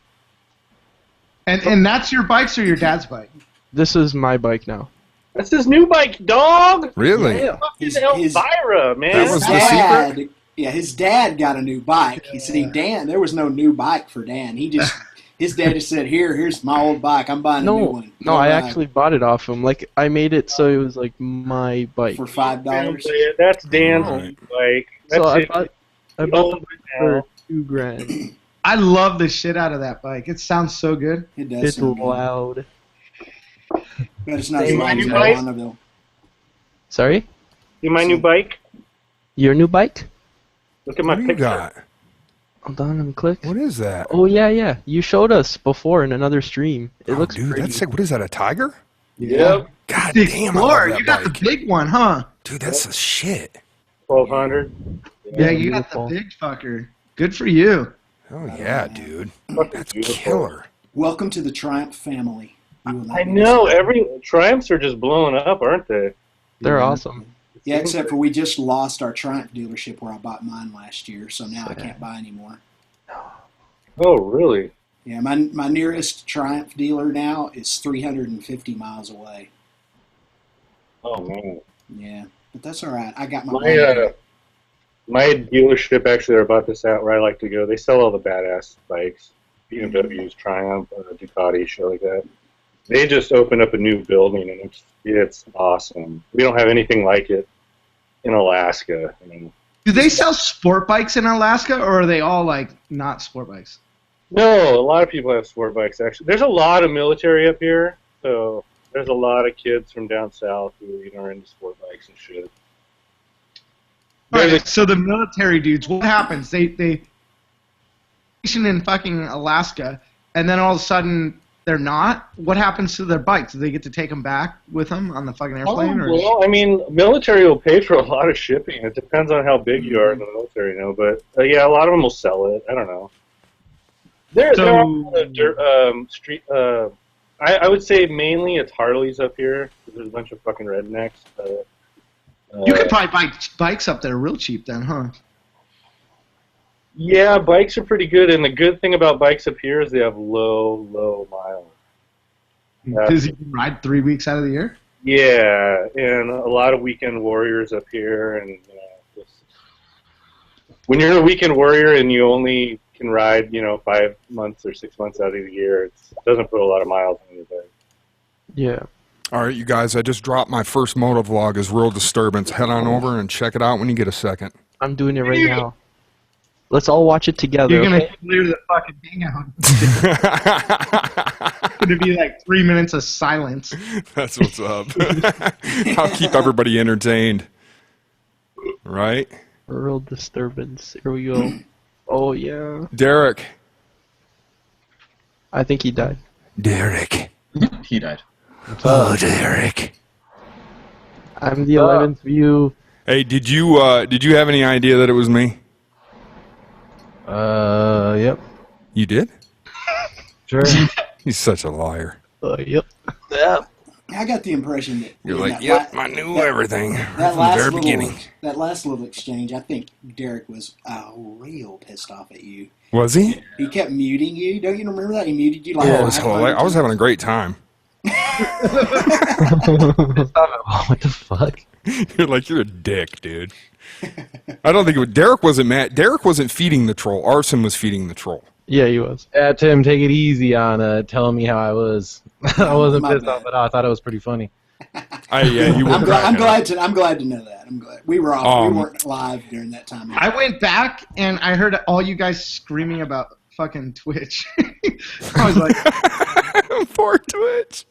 And that's your bike's or your dad's bike? This is my bike now. That's his new bike, dog. Really? Yeah, fucking Elvira, man. That was the Dad, secret? yeah, his dad got a new bike. You see, Dan, there was no new bike for Dan. His dad just said, here's my old bike. I'm buying a new one. No, I actually bought it off him. Like, I made it so it was like my bike. For $5. That's Dan's bike. That's So I it. bought He the owns bike it for now. $2,000. I love the shit out of that bike. It sounds so good. It does. It's sound good. loud. But it's not as See loud my as new I bike? want though. Sorry? See my new bike? Your new bike? Look at my What do you picture. got? Hold on, let me click. What is that? Oh, yeah. You showed us before in another stream. It looks dude, pretty. that's sick. What is that, a Tiger? Yep. God The damn, I love Explorer, that you got bike. the big one, huh? Dude, that's the shit. 1200. Yeah, you got the beautiful. big fucker. Good for you. Oh, yeah, dude. Fucking That's beautiful. killer. Welcome to the Triumph family. You will not I be know. disappointed. Every Triumphs are just blowing up, aren't they? They're awesome. Yeah, except for we just lost our Triumph dealership where I bought mine last year, so now I can't buy anymore. Oh, really? Yeah, my nearest Triumph dealer now is 350 miles away. Oh, man. Yeah, but that's all right. I got my My dealership, actually, they're about this out where I like to go. They sell all the badass bikes. BMWs, Triumph, Ducati, shit like that. They just opened up a new building, and it's awesome. We don't have anything like it in Alaska. I mean, Do they sell sport bikes in Alaska, or are they all like not sport bikes? no, a lot of people have sport bikes, actually. There's a lot of military up here, so there's a lot of kids from down south who are into sport bikes and shit. All right, so the military dudes, what happens? They station in fucking Alaska, and then all of a sudden they're not. What happens to their bikes? Do they get to take them back with them on the fucking airplane? Or Well, I mean, military will pay for a lot of shipping. It depends on how big you are in the military, you know. But yeah, a lot of them will sell it. I don't know. There are a lot of street. I would say mainly it's Harleys up here. There's a bunch of fucking rednecks. you could probably buy bikes up there real cheap then, huh? Yeah, bikes are pretty good, and the good thing about bikes up here is they have low miles. Because you can ride 3 weeks out of the year? Yeah, and a lot of weekend warriors up here, and when you're a weekend warrior and you only can ride, 5 months or 6 months out of the year, it doesn't put a lot of miles on your bike. Yeah. All right, you guys, I just dropped my first moto vlog as Rural Disturbance. Head on over and check it out when you get a second. I'm doing it right now. Let's all watch it together. You're going okay? to clear the fucking hangout. It's going to be like 3 minutes of silence. That's what's up. I'll keep everybody entertained. Right? Rural disturbance. Here we go. Oh, yeah. Derek. I think he died. Derek. He died. Oh, Derek. I'm the 11th view. Hey, did you have any idea that it was me? Yep. You did? Sure. He's such a liar. Yep. I got the impression that You're like, yep, I knew everything right that from the very beginning. That last little exchange, I think Derek was real pissed off at you. Was he? He kept muting you. Don't you remember that? He muted you like Yeah, it was 500 hilarious. I was having a great time. What the fuck? You're like, you're a dick, dude. I don't think it was. Derek wasn't mad. Derek wasn't feeding the troll. Arson was feeding the troll. Yeah, he was. Yeah, Tim, take it easy on telling me how I was. I wasn't My pissed bad. off at all. I thought it was pretty funny. You were I'm cracking up. glad to know that. I'm glad we were off. We weren't live during that time. I went back and I heard all you guys screaming about fucking Twitch. I was like, poor Twitch.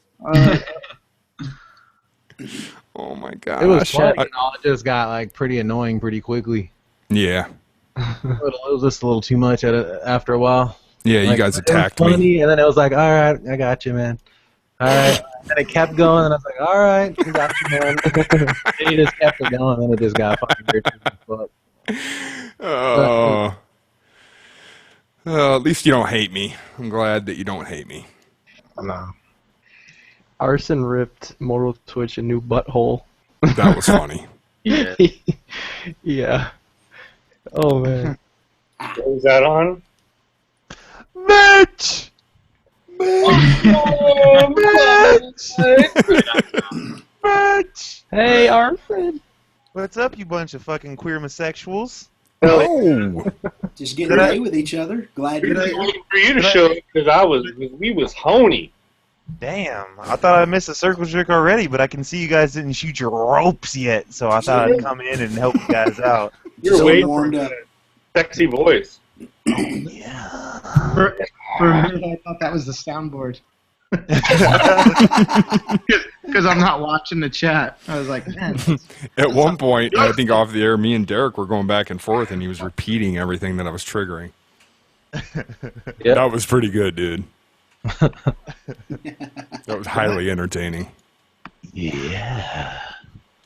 Oh my god. It was funny. And all it just got like pretty annoying pretty quickly. Yeah. It was just a little too much after a while. Yeah, like, you guys it was attacked funny, me. And then it was like, all right, I got you, man. All right. And it kept going, and I was like, all right, I got you, man. And he just kept it going, and it just got fucking weird. At least you don't hate me. I'm glad that you don't hate me. No. Arson ripped Mortal Twitch a new butthole. That was funny. Yeah. Yeah. Oh, man. What was that on? Mitch! Mitch! Hey, Arson. What's up, you bunch of fucking queer homosexuals? Oh! Just getting away with each other. Glad you're Waiting here. for you to show up because we was honey. Damn, I thought I missed a circle jerk already, but I can see you guys didn't shoot your ropes yet, so I thought I'd come in and help you guys out. You're So waiting warmed for up. that sexy voice. for a minute, I thought that was the soundboard. Because I'm not watching the chat. I was like, man. At one point, I think off the air, me and Derek were going back and forth, and he was repeating everything that I was triggering. Yep. That was pretty good, dude. That was highly entertaining. Yeah.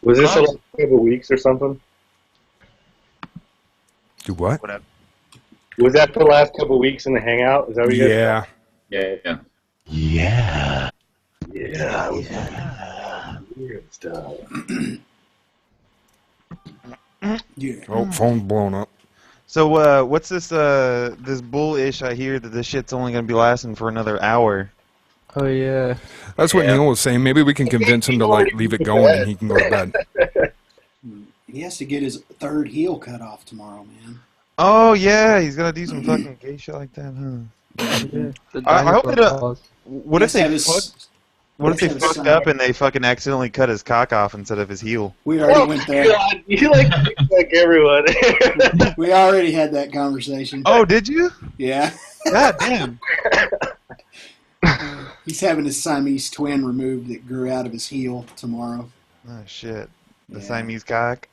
Was this the last couple of weeks or something? Do what? Was that the last couple of weeks in the hangout? Is that what you guys? Yeah. Yeah. Weird stuff. Yeah. Oh, phone's blown up. So, what's this bullish I hear that this shit's only gonna be lasting for another hour? Oh, yeah. That's what Neil was saying. Maybe we can convince him to like leave it going and he can go to bed. He has to get his third heel cut off tomorrow, man. Oh, yeah, he's gonna do some fucking gay shit like that, huh? I hope they don't. What if they fucked up and they fucking accidentally cut his cock off instead of his heel? We already went there. God, you like everyone. We already had that conversation. Oh, did you? Yeah. God damn. He's having his Siamese twin removed that grew out of his heel tomorrow. Oh, shit. The Yeah. Siamese cock?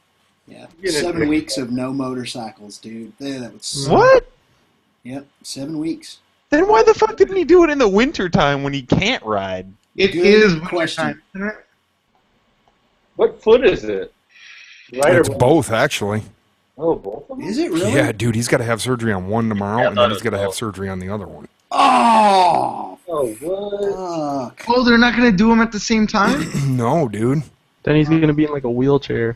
Yeah. 7 weeks of no motorcycles, dude. That would suck. What? Yep. 7 weeks. Then why the fuck didn't he do it in the wintertime when he can't ride? It Good is question. wintertime, isn't it? What foot is it? Right It's or left? both, actually. Oh, both of them? Is it really? Yeah, dude, he's got to have surgery on one tomorrow, Yeah, I and thought then it he's got to was have both. surgery on the other one. Oh, Oh, what? fuck. Oh, they're not going to do them at the same time? No, dude. Then he's going to be in like a wheelchair.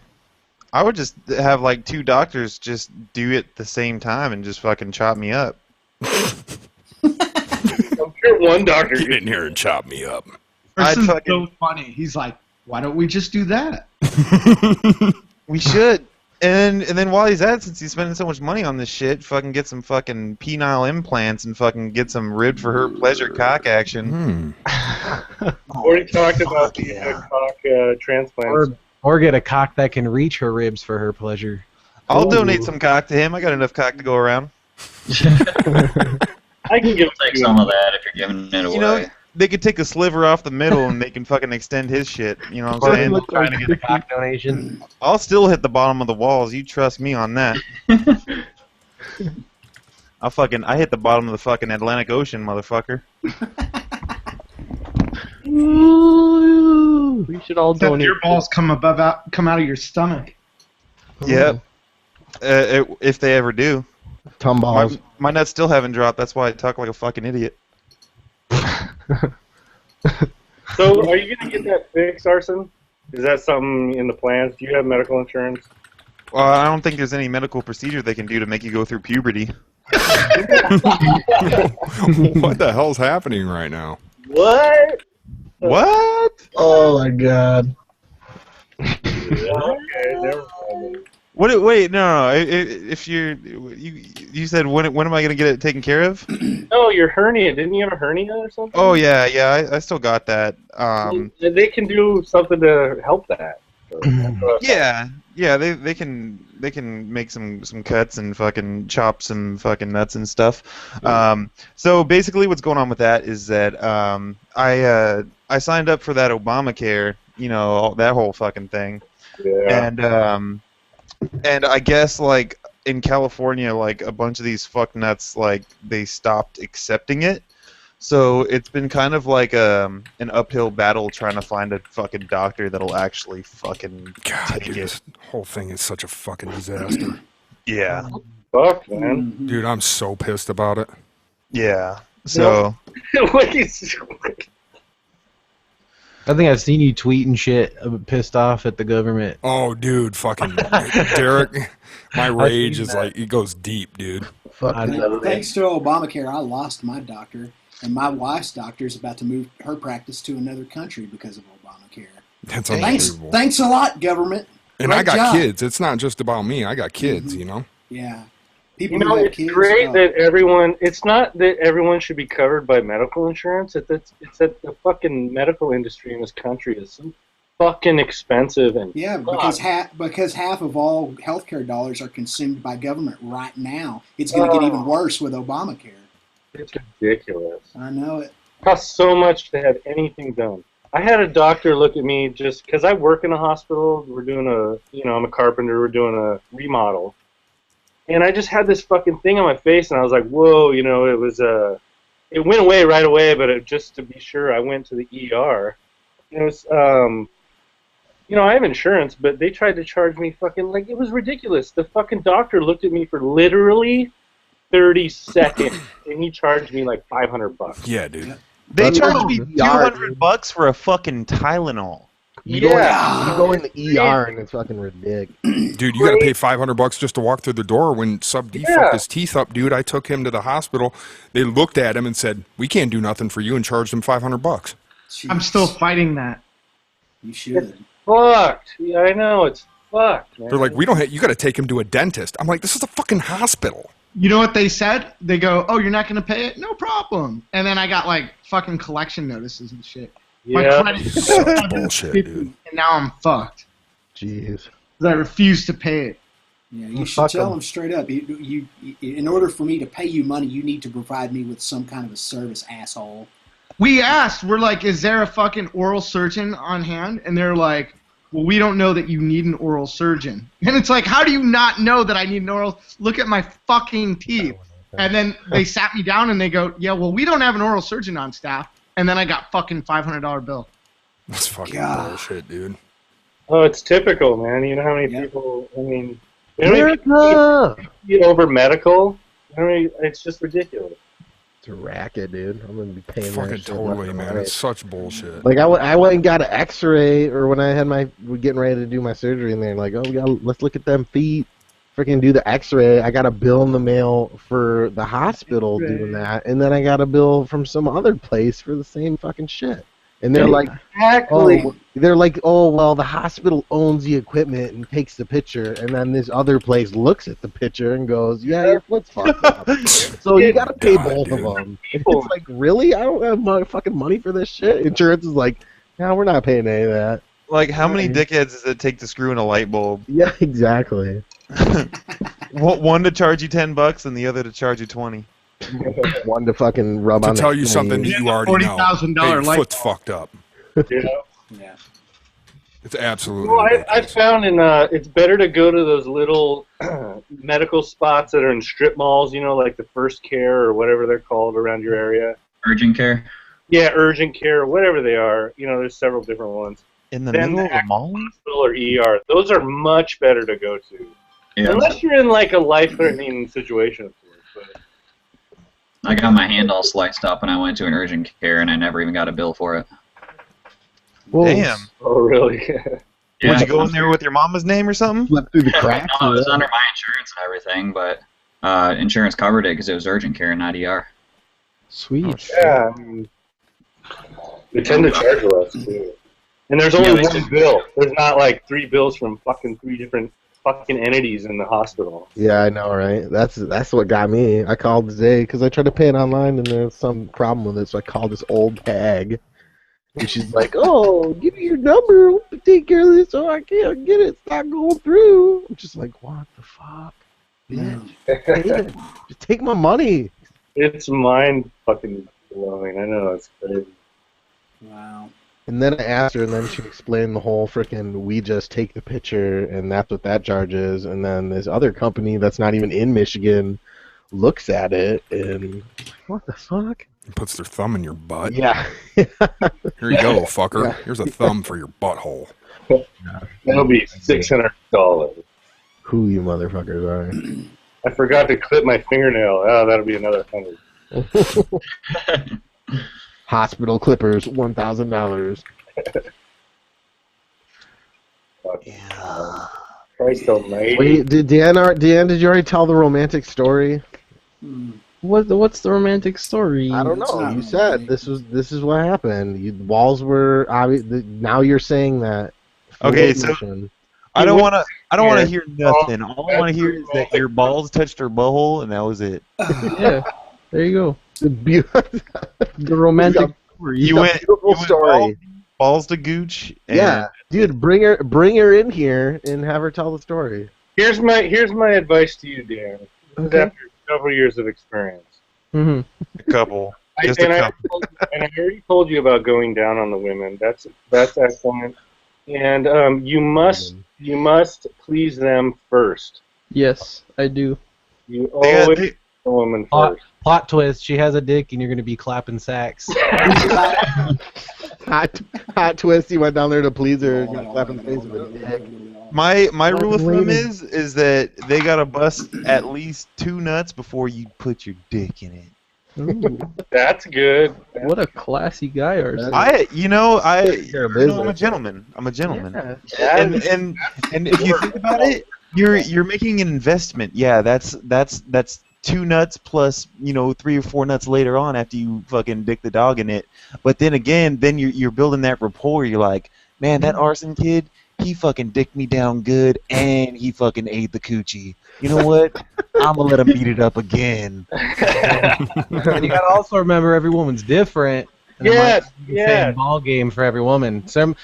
I would just have like 2 doctors just do it at the same time and just fucking chop me up. I'm sure one doctor. Get in here and chop me up. I'd Person's fucking- so funny. He's like, why don't we just do that? We should. And then while he's at it, since he's spending so much money on this shit, fucking get some fucking penile implants and fucking get some ribbed for her pleasure cock action. Already talked about the cock transplants. Or get a cock that can reach her ribs for her pleasure. I'll donate some cock to him. I got enough cock to go around. I can give Take some of that if you're giving it away. You know, they could take a sliver off the middle and they can fucking extend his shit. You know what I'm saying? Trying to get a cock donation. I'll still hit the bottom of the walls. You trust me on that. I hit the bottom of the fucking Atlantic Ocean, motherfucker. We should all Except donate. your balls come out of your stomach. Yep. If they ever do. Tumballs. My nuts still haven't dropped. That's why I talk like a fucking idiot. So, are you going to get that fixed, Arson? Is that something in the plans? Do you have medical insurance? Well, I don't think there's any medical procedure they can do to make you go through puberty. What the hell's happening right now? What? What? Oh my god. Okay, never mind. Wait, no. If you said when am I gonna get it taken care of? Oh, your hernia. Didn't you have a hernia or something? Oh yeah. I still got that. They can do something to help that. Yeah. They can make some cuts and fucking chop some fucking nuts and stuff. So basically, what's going on with that is that I signed up for that Obamacare. That whole fucking thing. Yeah. And I guess like in California, like a bunch of these fucknuts, like they stopped accepting it. So it's been kind of like an uphill battle trying to find a fucking doctor that'll actually fucking take dude, it. this whole thing is such a fucking disaster. Yeah. Fuck, man. Dude, I'm so pissed about it. Yeah. So. I think I've seen you tweeting shit pissed off at the government. Oh, dude, fucking Derek, my rage is like, it goes deep, dude. Thanks to Obamacare, I lost my doctor, and my wife's doctor is about to move her practice to another country because of Obamacare. That's unbelievable. Thanks a lot, government. And Great I got job. kids. It's not just about me. I got kids, Yeah. It's great that everyone. It's not that everyone should be covered by medical insurance. It's that the fucking medical industry in this country is so fucking expensive and because half of all healthcare dollars are consumed by government right now. It's going to get even worse with Obamacare. It's ridiculous. I know it. Costs so much to have anything done. I had a doctor look at me just because I work in a hospital. We're doing I'm a carpenter. We're doing a remodel. And I just had this fucking thing on my face, and I was like, whoa, it was, it went away right away, but just to be sure, I went to the ER. And it was, I have insurance, but they tried to charge me fucking, it was ridiculous. The fucking doctor looked at me for literally 30 seconds, and he charged me like $500. Yeah, dude. They charged me $200 for a fucking Tylenol. You go in the ER and it's fucking ridiculous. Dude, you got to pay $500 just to walk through the door. When Sub D fucked his teeth up, dude, I took him to the hospital. They looked at him and said, "We can't do nothing for you," and charged him $500. I'm still fighting that. You should. It's fucked. Yeah, I know, it's fucked, man. They're like, "We don't. You got to take him to a dentist." I'm like, "This is a fucking hospital." You know what they said? They go, "Oh, you're not going to pay it? No problem." And then I got like fucking collection notices and shit. Yeah. My credit bullshit, dude. And now I'm fucked. Jeez. Because I refuse to pay it. Yeah, you should tell them straight up. You, in order for me to pay you money, you need to provide me with some kind of a service, asshole. We asked, we're like, is there a fucking oral surgeon on hand? And they're like, well, we don't know that you need an oral surgeon. And it's like, how do you not know that I need an oral? Look at my fucking teeth. And then they sat me down and they go, yeah, well, we don't have an oral surgeon on staff. And then I got fucking $500 bill. That's fucking bullshit, dude. Oh, it's typical, man. You know how many people, I mean, America! get over medical? I mean, it's just ridiculous. It's a racket, dude. I'm gonna be paying that Fucking shit totally, left man. and right. It's such bullshit. Like I went and got an X-ray, or when I had we're getting ready to do my surgery, and they're like, "Oh, let's look at them feet." Freaking do the X-ray. I got a bill in the mail for the hospital doing that, and then I got a bill from some other place for the same fucking shit. And they're like, "Oh, well, the hospital owns the equipment and takes the picture, and then this other place looks at the picture and goes, yeah, your foot's fucked up. So you got to pay both of them." It's like, really? I don't have fucking money for this shit. Insurance is like, no, we're not paying any of that. Like, how many dickheads does it take to screw in a light bulb? Yeah, exactly. One to charge you $10 and the other to charge you 20. One to fucking rub To on. tell you something that you already know. $40,000 Hey, your light foot's fucked up. Yeah. It's absolutely. Well, I found it's better to go to those little medical spots that are in strip malls, like the First Care or whatever they're called around your area. Urgent care? Yeah, urgent care, or whatever they are. There's several different ones. In the middle of the mall? Hospital or ER. Those are much better to go to. Yeah. Unless you're in like a life-threatening situation, of course. But I got my hand all sliced up and I went to an urgent care and I never even got a bill for it. Whoa. Damn. Oh, really? Would you go in there with your mama's name or something? Flip through the cracks. No, it was under my insurance and everything, but insurance covered it because it was urgent care, not ER. Sweet. Yeah, I mean, they tend to charge less, too. And there's only one bill. There's not like 3 bills from fucking 3 different fucking entities in the hospital. Yeah, I know, right? That's what got me. I called today because I tried to pay it online and there's some problem with it, so I called this old hag. And she's like, "Oh, give me your number. We'll take care of this so I can't get it. It's not going through." I'm just like, "What the fuck? Bitch, take it. Just take my money." It's mind fucking blowing. I know, it's crazy. Wow. And then I asked her, and then she explained the whole frickin' we just take the picture, and that's what that charge is. And then this other company that's not even in Michigan looks at it, and what the fuck? Puts their thumb in your butt. Yeah. Here you go, fucker. Yeah. Here's a thumb for your butthole. That'll be $600. Who you motherfuckers are. I forgot to clip my fingernail. Oh, that'll be another $100. Hospital clippers, $1,000. Christ almighty. Wait, Deanne, did you already tell the romantic story? What's the romantic story? I don't know. You said this is what happened. Walls were now you're saying that. Okay, so I don't want to hear nothing. All I want to hear is that your balls touched her butthole, and that was it. Yeah, there you go. The romantic story. You went beautiful story. Balls to gooch. And Yeah, dude, bring her in here and have her tell the story. Here's my advice to you, Dan. Okay. After several years of experience. Mm-hmm. A couple. Just and a couple. I already told you about going down on the women. That's excellent. And you must please them first. Yes, I do. You always put the woman first. Plot twist: she has a dick, and you're gonna be clapping sax. Hot twist. He went down there to please her and got slapped in the face with a dick. My rule of thumb is that they gotta bust at least 2 nuts before you put your dick in it. Ooh, That's good. what a classy guy, Arson. I'm a gentleman. I'm a gentleman. Yeah. And if you think about it, you're making an investment. Yeah, that's 2 nuts plus 3 or 4 nuts later on after you fucking dick the dog in it. But then again, you're building that rapport. You're like, man, that Arson kid, he fucking dicked me down good and he fucking ate the coochie. You know what? I'm gonna let him beat it up again. And you gotta also remember every woman's different. And Yes, Same ball game for every woman. Some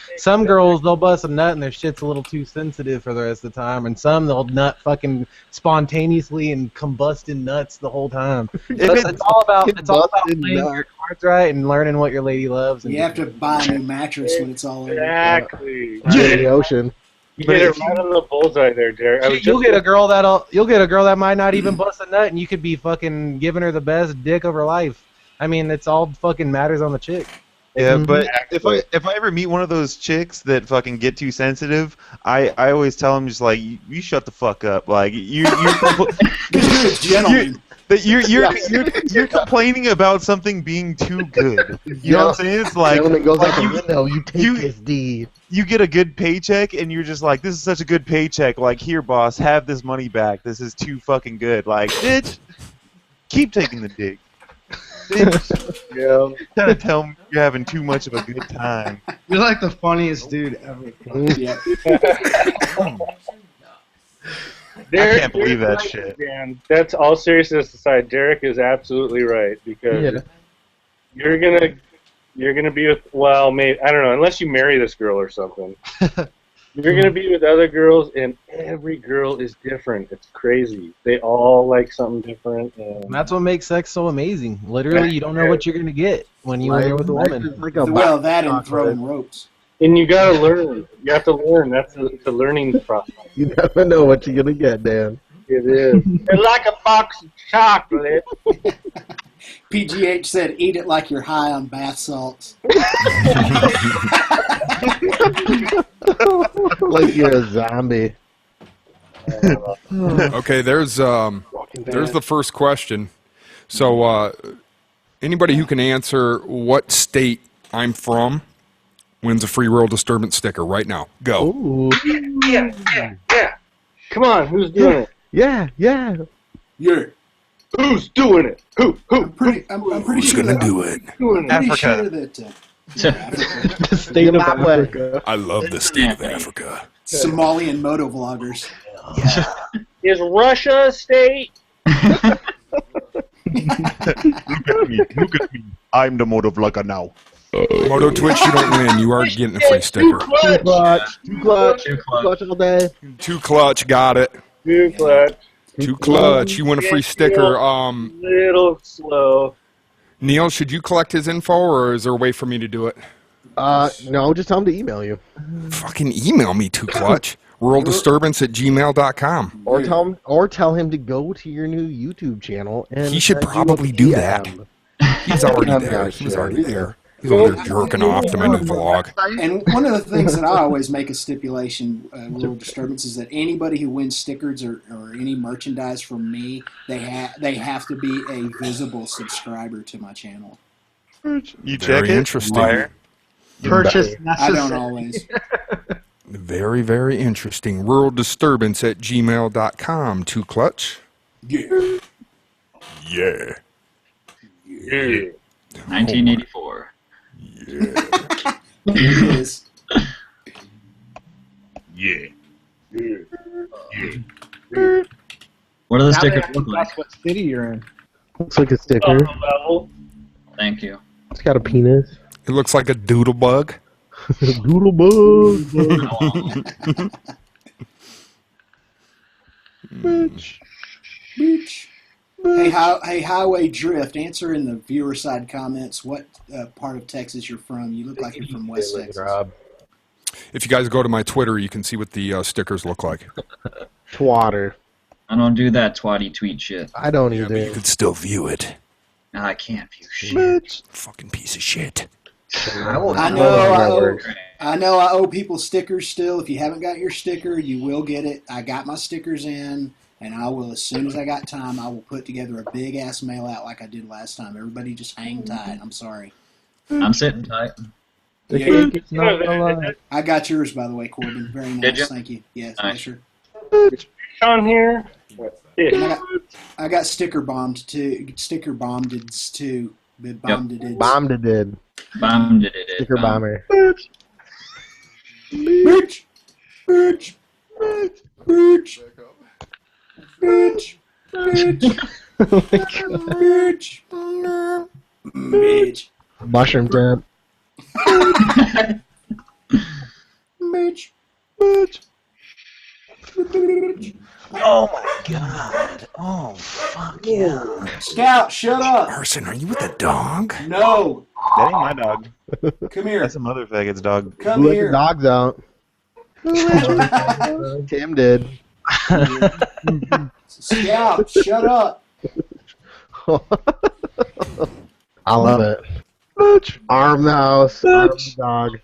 girls, they'll bust a nut and their shit's a little too sensitive for the rest of the time, and some they'll nut fucking spontaneously and combust in nuts the whole time. It's all about playing your cards right and learning what your lady loves. And You have to buy a new mattress when it's all over. Exactly. In the ocean. You get it right on the bullseye there, Derek. You'll get a girl that might not even bust a nut, and you could be fucking giving her the best dick of her life. I mean, it's all fucking matters on the chick. Yeah, but if I ever meet one of those chicks that fucking get too sensitive, I always tell them just like you shut the fuck up. Like you're complaining about something being too good. You know what I'm saying? It's like Gentleman goes out the window. You take this D. You get a good paycheck and you're just like, this is such a good paycheck. Like, here, boss, have this money back. This is too fucking good. Like, bitch, keep taking the dick. Yeah. Trying to tell me you're having too much of a good time. You're like the funniest dude ever. Yeah. I can't believe that shit. Dan, that's all seriousness aside. Derek is absolutely right because you're gonna be with maybe I don't know unless you marry this girl or something. You're gonna be with other girls, and every girl is different. It's crazy. They all like something different. And that's what makes sex so amazing. Literally, you don't know what you're gonna get when you're with a woman. Well, that and throwing ropes. And you gotta learn. You have to learn. That's the learning process. You never know what you're gonna get, Dan. It is. It's like a box of chocolate. PGH said, "Eat it like you're high on bath salts." Like you're a zombie. Okay, there's the first question. So anybody who can answer what state I'm from wins a free roll disturbance sticker right now. Go. Ooh. Yeah. Come on, who's doing it? Yeah. You're. Who's doing it? Who? I'm pretty Who's sure. gonna do it? I'm pretty sure that. The state of Africa. I love the state of Africa. Somalian moto vloggers. Is Russia a state? Look at me. I'm the Motovlogger now. Moto Twitch, you don't win. You are getting a free sticker. Too clutch all day. Too clutch, got it. Too clutch. Too clutch. You want a free sticker. Little slow. Neil, should you collect his info, or is there a way for me to do it? No, just tell him to email you. Fucking email me, Too Clutch. RuralDisturbance@gmail.com. Or tell him to go to your new YouTube channel and he should probably do that. He's already there. He's already there. He's over there jerking off to my new vlog. And one of the things that I always make a stipulation, Rural Disturbance, is that anybody who wins stickers or any merchandise from me, they have to be a visible subscriber to my channel. You check Very it? interesting. Purchase I don't necessary. always. Very, very interesting. RuralDisturbance@gmail.com. Too Clutch. Yeah. Yeah. Yeah. 1984. Yeah. It is. Yeah. What do the Now they stickers have to look like? guess what city you're in. Looks like a sticker. Level. Thank you. It's got a penis. It looks like a doodle bug. Doodle bug. Bitch. Hey, Highway Drift, answer in the viewer side comments what part of Texas you're from. You look like you're from West Texas. If you guys go to my Twitter, you can see what the stickers look like. Twatter. I don't do that twatty tweet shit. I don't Yeah, either. but you can still view it. No, I can't view shit. Fucking piece of shit. I know I owe people stickers still. If you haven't got your sticker, you will get it. I got my stickers in, and I will, as soon as I got time, I will put together a big-ass mail out like I did last time. Everybody just hang tight. I'm sorry. I'm sitting tight. The Yeah. cake is not alive. I got yours, by the way, Corbin. Very nice. Did you? Thank you. Yes, Nice. yes, sir. On here. I got sticker bombed too. Sticker bombed too. Bombed it. Bombed it did. Bombed it. Sticker bomber. Bitch. Bitch. Bitch. Bitch. Bitch. Bitch. Bitch. Bitch. Mushroom temp. Bitch. Bitch. Bitch. Oh my god. Oh fuck yeah. Scout, shut up. Arson, are you with the dog? No. That ain't my dog. Come here. That's a mother faggot's dog. Come Let the here. dogs out. Tim did. Scout, shut up. I love it. Bitch. Arm the house. Arm the dog.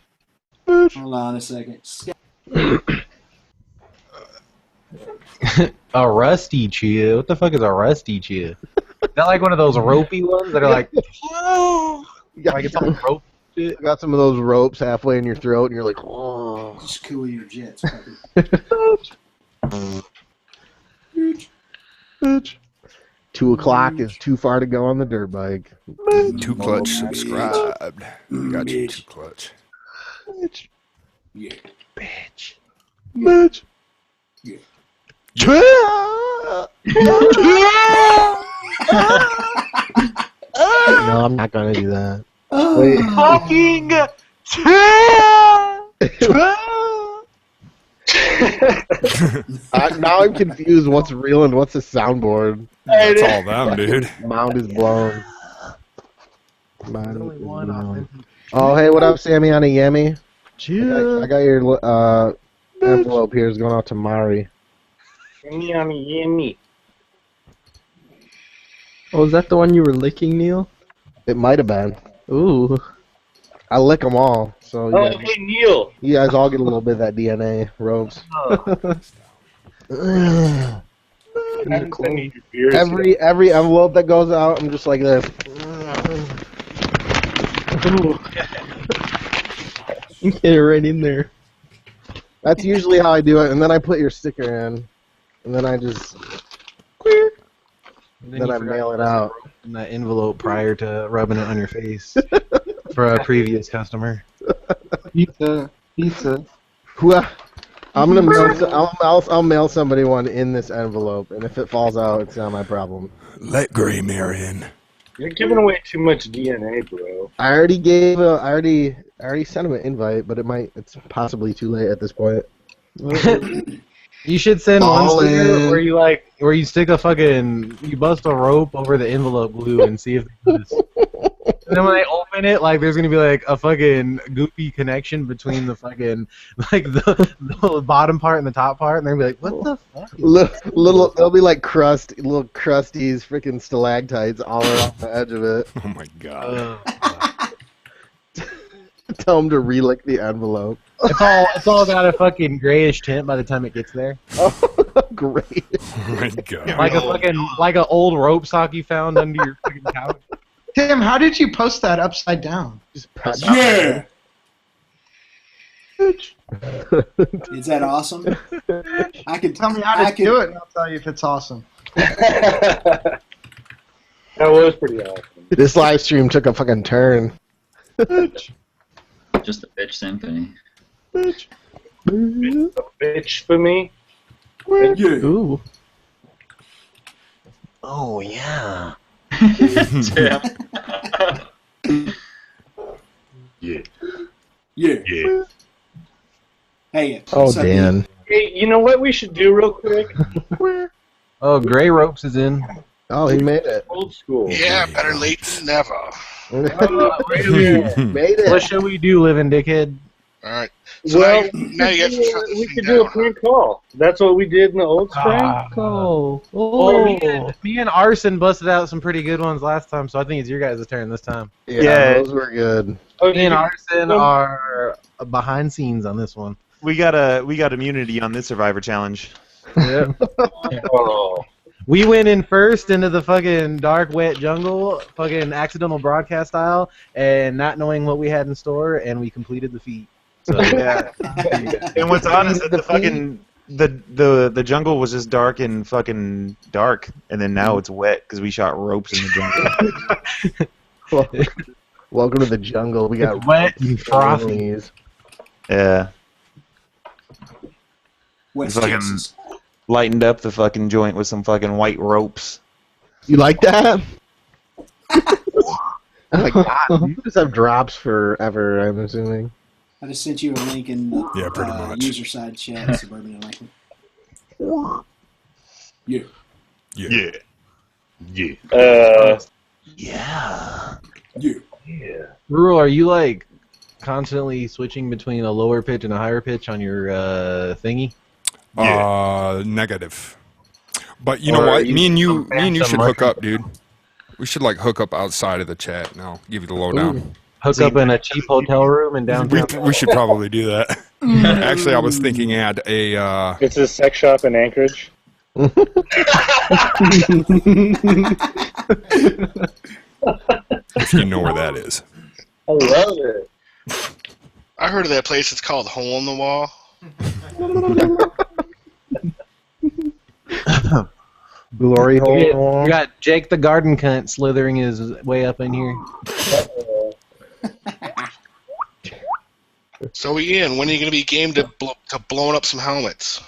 Hold on a second. Scout. A rusty chew? What the fuck is a rusty chew? Is that like one of those ropey ones that are like, like it's on rope? You got some of those ropes halfway in your throat, and you're like, oh. Just cool your jets, puppy. Bitch. 2 o'clock is too far to go on the dirt bike. Too Clutch subscribed. Got you, Too Clutch. Bitch. Yeah. Bitch. Bitch. Yeah. No, I'm not gonna do that. Wait. Fucking Now I'm confused. What's real and what's a soundboard? That's all them, dude. Mound is blown. Mound is blown. Oh, hey, what up, Sammy on a Yemi? I got your envelope here. It's going out to Mari. Yummy. Oh, is that the one you were licking, Neil? It might have been. Ooh. I lick them all. So Oh, hey, Neil. you guys all get a little bit of that DNA, Robes. Every envelope that goes out, I'm just like this. Get it right in there. That's usually how I do it, and then I put your sticker in, and then I just then I mail it out. In that envelope prior to rubbing it on your face for a previous customer. Pizza. Whoa. I'm gonna mail. I'll mail somebody one in this envelope, and if it falls out, it's not my problem. Let Gray Mare in. You're giving away too much DNA, bro. I already sent him an invite, but it's possibly too late at this point. You should send one All sticker in. where you stick you bust a rope over the envelope glue and see if they notice. And then when they open it, like there's gonna be like a fucking goofy connection between the fucking the bottom part and the top part, and they'll be like, "What the fuck?" Little, they'll be like little crusties, freaking stalactites all around the edge of it. Oh my god. Tell them to relick the envelope. It's all got a fucking grayish tint by the time it gets there. Oh, great! Oh my god. Like an old rope sock you found under your fucking couch. Tim, how did you post that upside down? Yeah. Is that awesome? I can Tell me how to do it, and I'll tell you if it's awesome. That was pretty awesome. This live stream took a fucking turn. Just a bitch symphony. It's a bitch for me. Yeah. Ooh. Oh yeah. Yeah. Yeah. Yeah. Hey. Oh, what's up, Dan. Hey, you know what we should do real quick? Oh, Gray Ropes is in. Oh, he made it. Old school. Yeah, better late than never. Made it. What should we do, living dickhead? All right. So Well, now you got to shut we this could thing do a down. prank call. That's what we did in the old spring. Me and Arson busted out some pretty good ones last time, so I think it's your guys' turn this time. Yeah, those were good. Oh, Me and Arson are behind scenes on this one. We got immunity on this Survivor Challenge. Yeah. Oh. We went in first into the fucking dark, wet jungle, fucking accidental broadcast style, and not knowing what we had in store, and we completed the feat. So Yeah. And what's odd is that the fucking the jungle was just dark and fucking dark, and then now it's wet because we shot ropes in the jungle. Welcome to the jungle. We got It's wet and frothy. families. Yeah. West Fucking Texas. lightened up the fucking joint with some fucking white ropes. You like that? Oh my god, you just have drops forever, I'm assuming. I just sent you a link in the Yeah, pretty much. user side chat, Suburban Lincoln. Yeah. Yeah. Yeah. Yeah. Yeah. Rural, are you like constantly switching between a lower pitch and a higher pitch on your thingy? Negative. But you know Or what? you Me and you some should hook mushroom- up, dude. We should like hook up outside of the chat, and I'll give you the lowdown. Hook up in a cheap hotel room in downtown. We should probably do that. Actually, I was thinking add a. It's a sex shop in Anchorage. If you know where that is. I love it. I heard of that place. It's called Hole in the Wall. Glory hole. in the wall. We got Jake the garden cunt slithering his way up in here. So Ian, when are you going to be game to blowing up some helmets?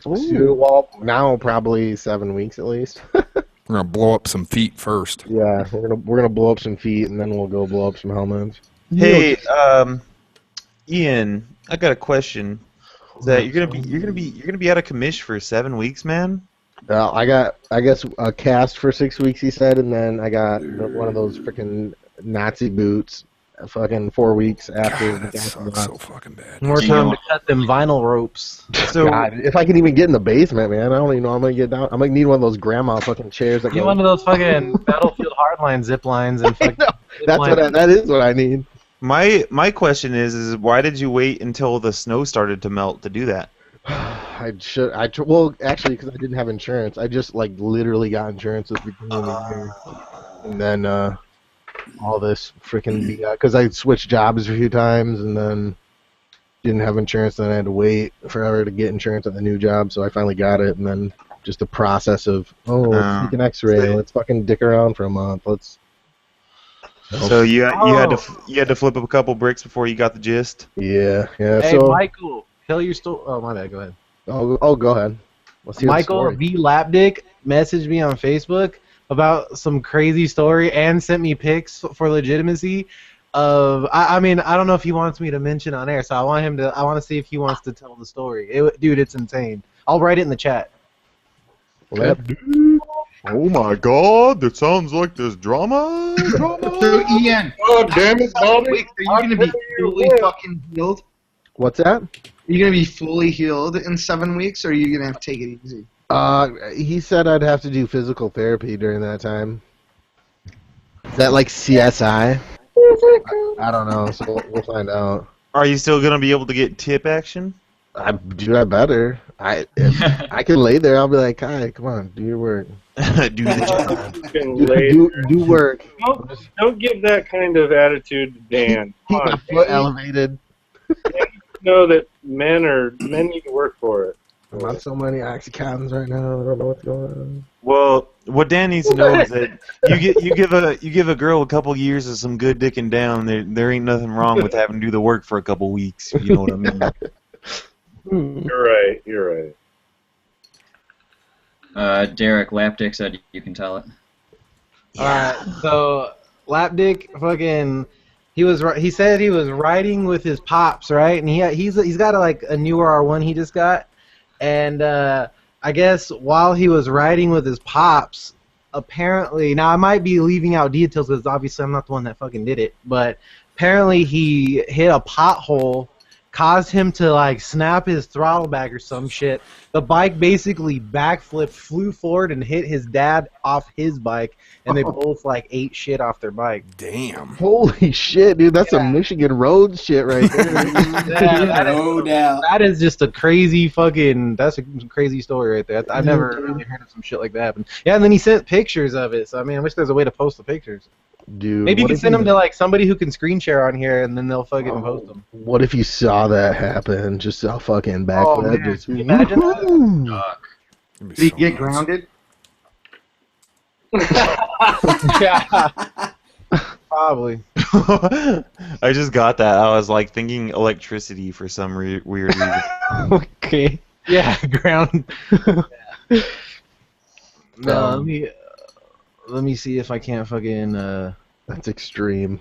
Well, now probably 7 weeks at least. We're gonna blow up some feet first. Yeah, we're gonna blow up some feet and then we'll go blow up some helmets. Hey, Ian, I got a question. Is that you're gonna be out of commission for 7 weeks, man? I guess a cast for 6 weeks, he said, and then I got one of those freaking Nazi boots. Fucking 4 weeks after. God, that sucks so fucking bad. More time to cut them vinyl ropes. So God, if I can even get in the basement, man, I don't even know how I'm gonna get down. I'm gonna need one of those grandma fucking chairs that Get go. one of those fucking Battlefield Hardline zip lines and fucking. That is what I need. my question is why did you wait until the snow started to melt to do that? Well, actually, because I didn't have insurance. I just like literally got insurance at the beginning of the year, and then all this freaking because I switched jobs a few times and then didn't have insurance. Then I had to wait forever to get insurance at the new job, so I finally got it. And then just the process of let's take an X-ray, let's fucking dick around for a month. Let's. So you had to flip up a couple bricks before you got the gist. Yeah. Hey, So Michael, tell your story. Oh, my bad. Go ahead. Oh, go ahead. Let's hear the Michael story. V. Lapdick messaged me on Facebook about some crazy story and sent me pics for legitimacy of. I mean, I don't know if he wants me to mention on air, so I want to see if he wants to tell the story. Dude, it's insane. I'll write it in the chat. Oh my God! That sounds like there's drama. So Ian, God damn it, Bobby! wait, are you gonna be fully fucking healed? What's that? Are you gonna be fully healed in 7 weeks, or are you gonna have to take it easy? He said I'd have to do physical therapy during that time. Is that like CSI? I don't know, so we'll find out. Are you still gonna be able to get tip action? I better. If I can lay there. I'll be like, "Hi, come on, do your work. Do the job. You can lay Do work. Don't give that kind of attitude to Dan. Come Keep my on, foot Dan. elevated. Know that men need to work for it. I'm on so many oxycontins right now. I don't know what's going on. Well, what Dan needs to know is that you give a girl a couple years of some good dicking down. There ain't nothing wrong with having to do the work for a couple weeks. If you know what I mean. You're right. Derek Lapdick said you can tell it. Alright, so Lapdick fucking he said he was riding with his pops, right? And he's got a newer R1 he just got, and I guess while he was riding with his pops, apparently, now I might be leaving out details because obviously I'm not the one that fucking did it, but apparently he hit a pothole, caused him to snap his throttle back or some shit. The bike basically backflipped, flew forward, and hit his dad off his bike, and they both ate shit off their bike. Damn. Holy shit, dude! That's some Michigan road shit right there. No doubt. That is just a crazy fucking. That's a crazy story right there. I've never really heard of some shit like that happen. Yeah, and then he sent pictures of it. So I mean, I wish there's a way to post the pictures. Dude, maybe you can send them to somebody who can screen share on here, and then they'll fucking post them. What if you saw that happen? Just a fucking backflip. man. Just Imagine that. Did he get grounded? Yeah, probably. I just got that. I was thinking electricity for some weird reason. Okay. Yeah, ground. No, let me see if I can't fucking. That's extreme.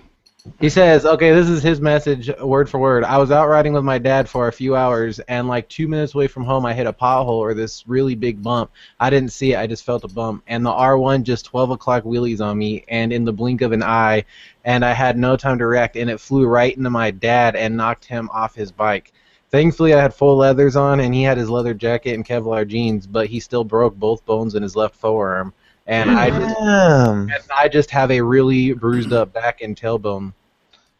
He says, okay, this is his message, word for word. I was out riding with my dad for a few hours, and 2 minutes away from home, I hit a pothole or this really big bump. I didn't see it, I just felt a bump. And the R1 just 12 o'clock wheelies on me, and in the blink of an eye, and I had no time to react, and it flew right into my dad and knocked him off his bike. Thankfully, I had full leathers on, and he had his leather jacket and Kevlar jeans, but he still broke both bones in his left forearm. And I just have a really bruised up back and tailbone.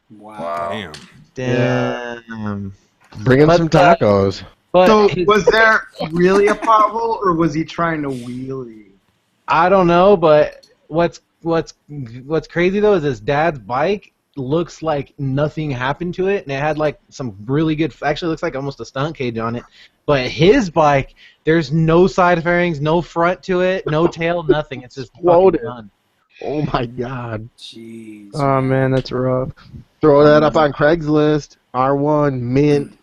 Wow. Damn. Bring him some tacos. So was there really a pothole, or was he trying to wheelie? I don't know, but what's crazy though is his dad's bike looks like nothing happened to it, and it had some really good. Actually, looks like almost a stunt cage on it. But his bike, there's no side fairings, no front to it, no tail, nothing. It's just Exploded. done. Oh my god. Jeez. Oh man, that's rough. Throw that up on Craigslist. R1 mint.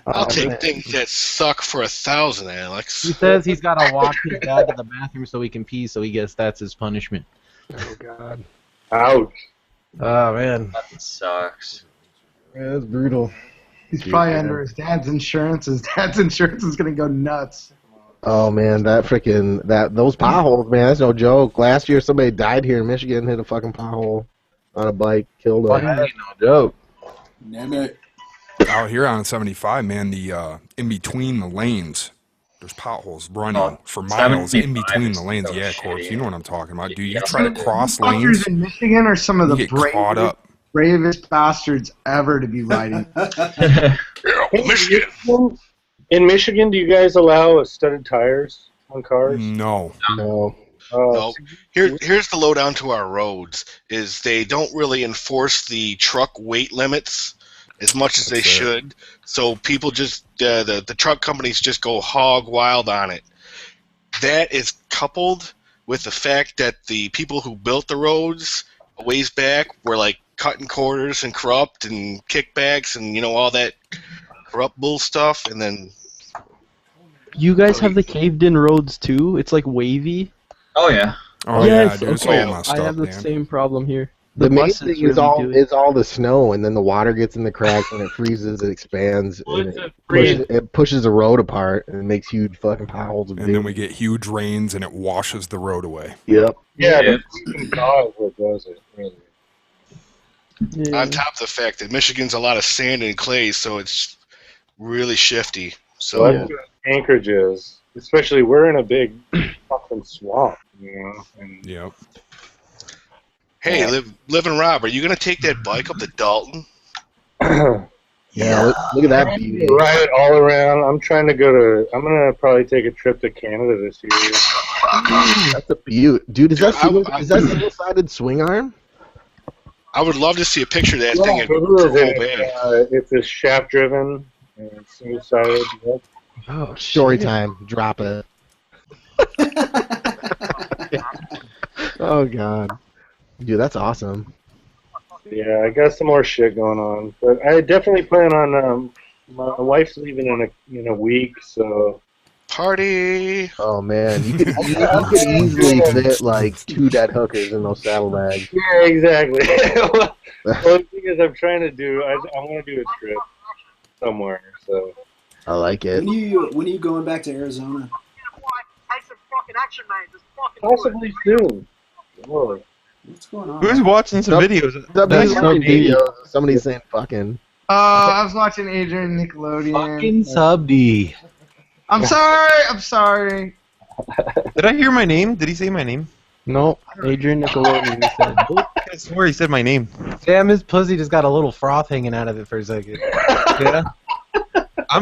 I'll take things that suck for 1,000, Alex. He says he's got to walk his dad to the bathroom so he can pee, so he guess that's his punishment. Oh god. Ouch. Oh man, That sucks. Yeah, that's brutal. He's probably under his dad's insurance. His dad's insurance is gonna go nuts. Oh man, those potholes, man, that's no joke. Last year somebody died here in Michigan, hit a fucking pothole on a bike, killed him. that ain't no joke. Damn it. Out here on 75, man, the in between the lanes, there's potholes running for miles in between the lanes. Yeah, of course, you know what I'm talking about, dude. You try to cross lanes, Fuckers in Michigan are some of you the get caught up. bravest bastards ever to be riding. Michigan. In Michigan, do you guys allow studded tires on cars? No. No. No. Here's the lowdown to our roads: is they don't really enforce the truck weight limits as much as they should. So people just the truck companies just go hog wild on it. That is coupled with the fact that the people who built the roads a ways back were cutting quarters and corrupt and kickbacks and all that corrupt bull stuff, and then. You guys have the caved-in roads too? It's like wavy. Oh yeah. Oh yes, yeah, dude, it's okay. all messed I have up, the man. same problem here. The main buses thing is really all do it. is all the snow, and then the water gets in the cracks, and it freezes, it expands, and it pushes the road apart, and it makes huge fucking potholes. And then we get huge rains, and it washes the road away. Yep. Yeah, the freezing thaw is what does it, really. Yeah. On top of the fact that Michigan's a lot of sand and clay, so it's really shifty. So So that's what Anchorage is. Especially, we're in a big fucking swamp, And, Yep. hey, Live and Rob, are you gonna take that bike up to Dalton? Yeah, look at that beauty. Ride it all around. I'm trying to go to. I'm gonna probably take a trip to Canada this year. That's a beaut, dude. Is that single-sided swing arm? I would love to see a picture of that thing. It is. It's a shaft driven and single-sided. Yep. Oh, story time. Drop it. Oh god, dude, that's awesome. Yeah, I got some more shit going on, but I definitely plan on. My wife's leaving in a week, so. Party! Oh man, you could easily fit like 2 dead hookers in those saddlebags. Yeah, exactly. Well, the thing is, I'm trying to do. I want to do a trip somewhere, so. I like it. When are you going back to Arizona? Possibly soon. Really. What's going on? Who's watching some videos? Somebody's That's watching so deep. videos. Somebody's saying fucking. I was watching Adrian Nickelodeon. Fucking sub D. I'm sorry. Did I hear my name? Did he say my name? No, Adrian Nickelodeon said. I swear he said my name. Damn, his pussy just got a little froth hanging out of it for a second. Yeah.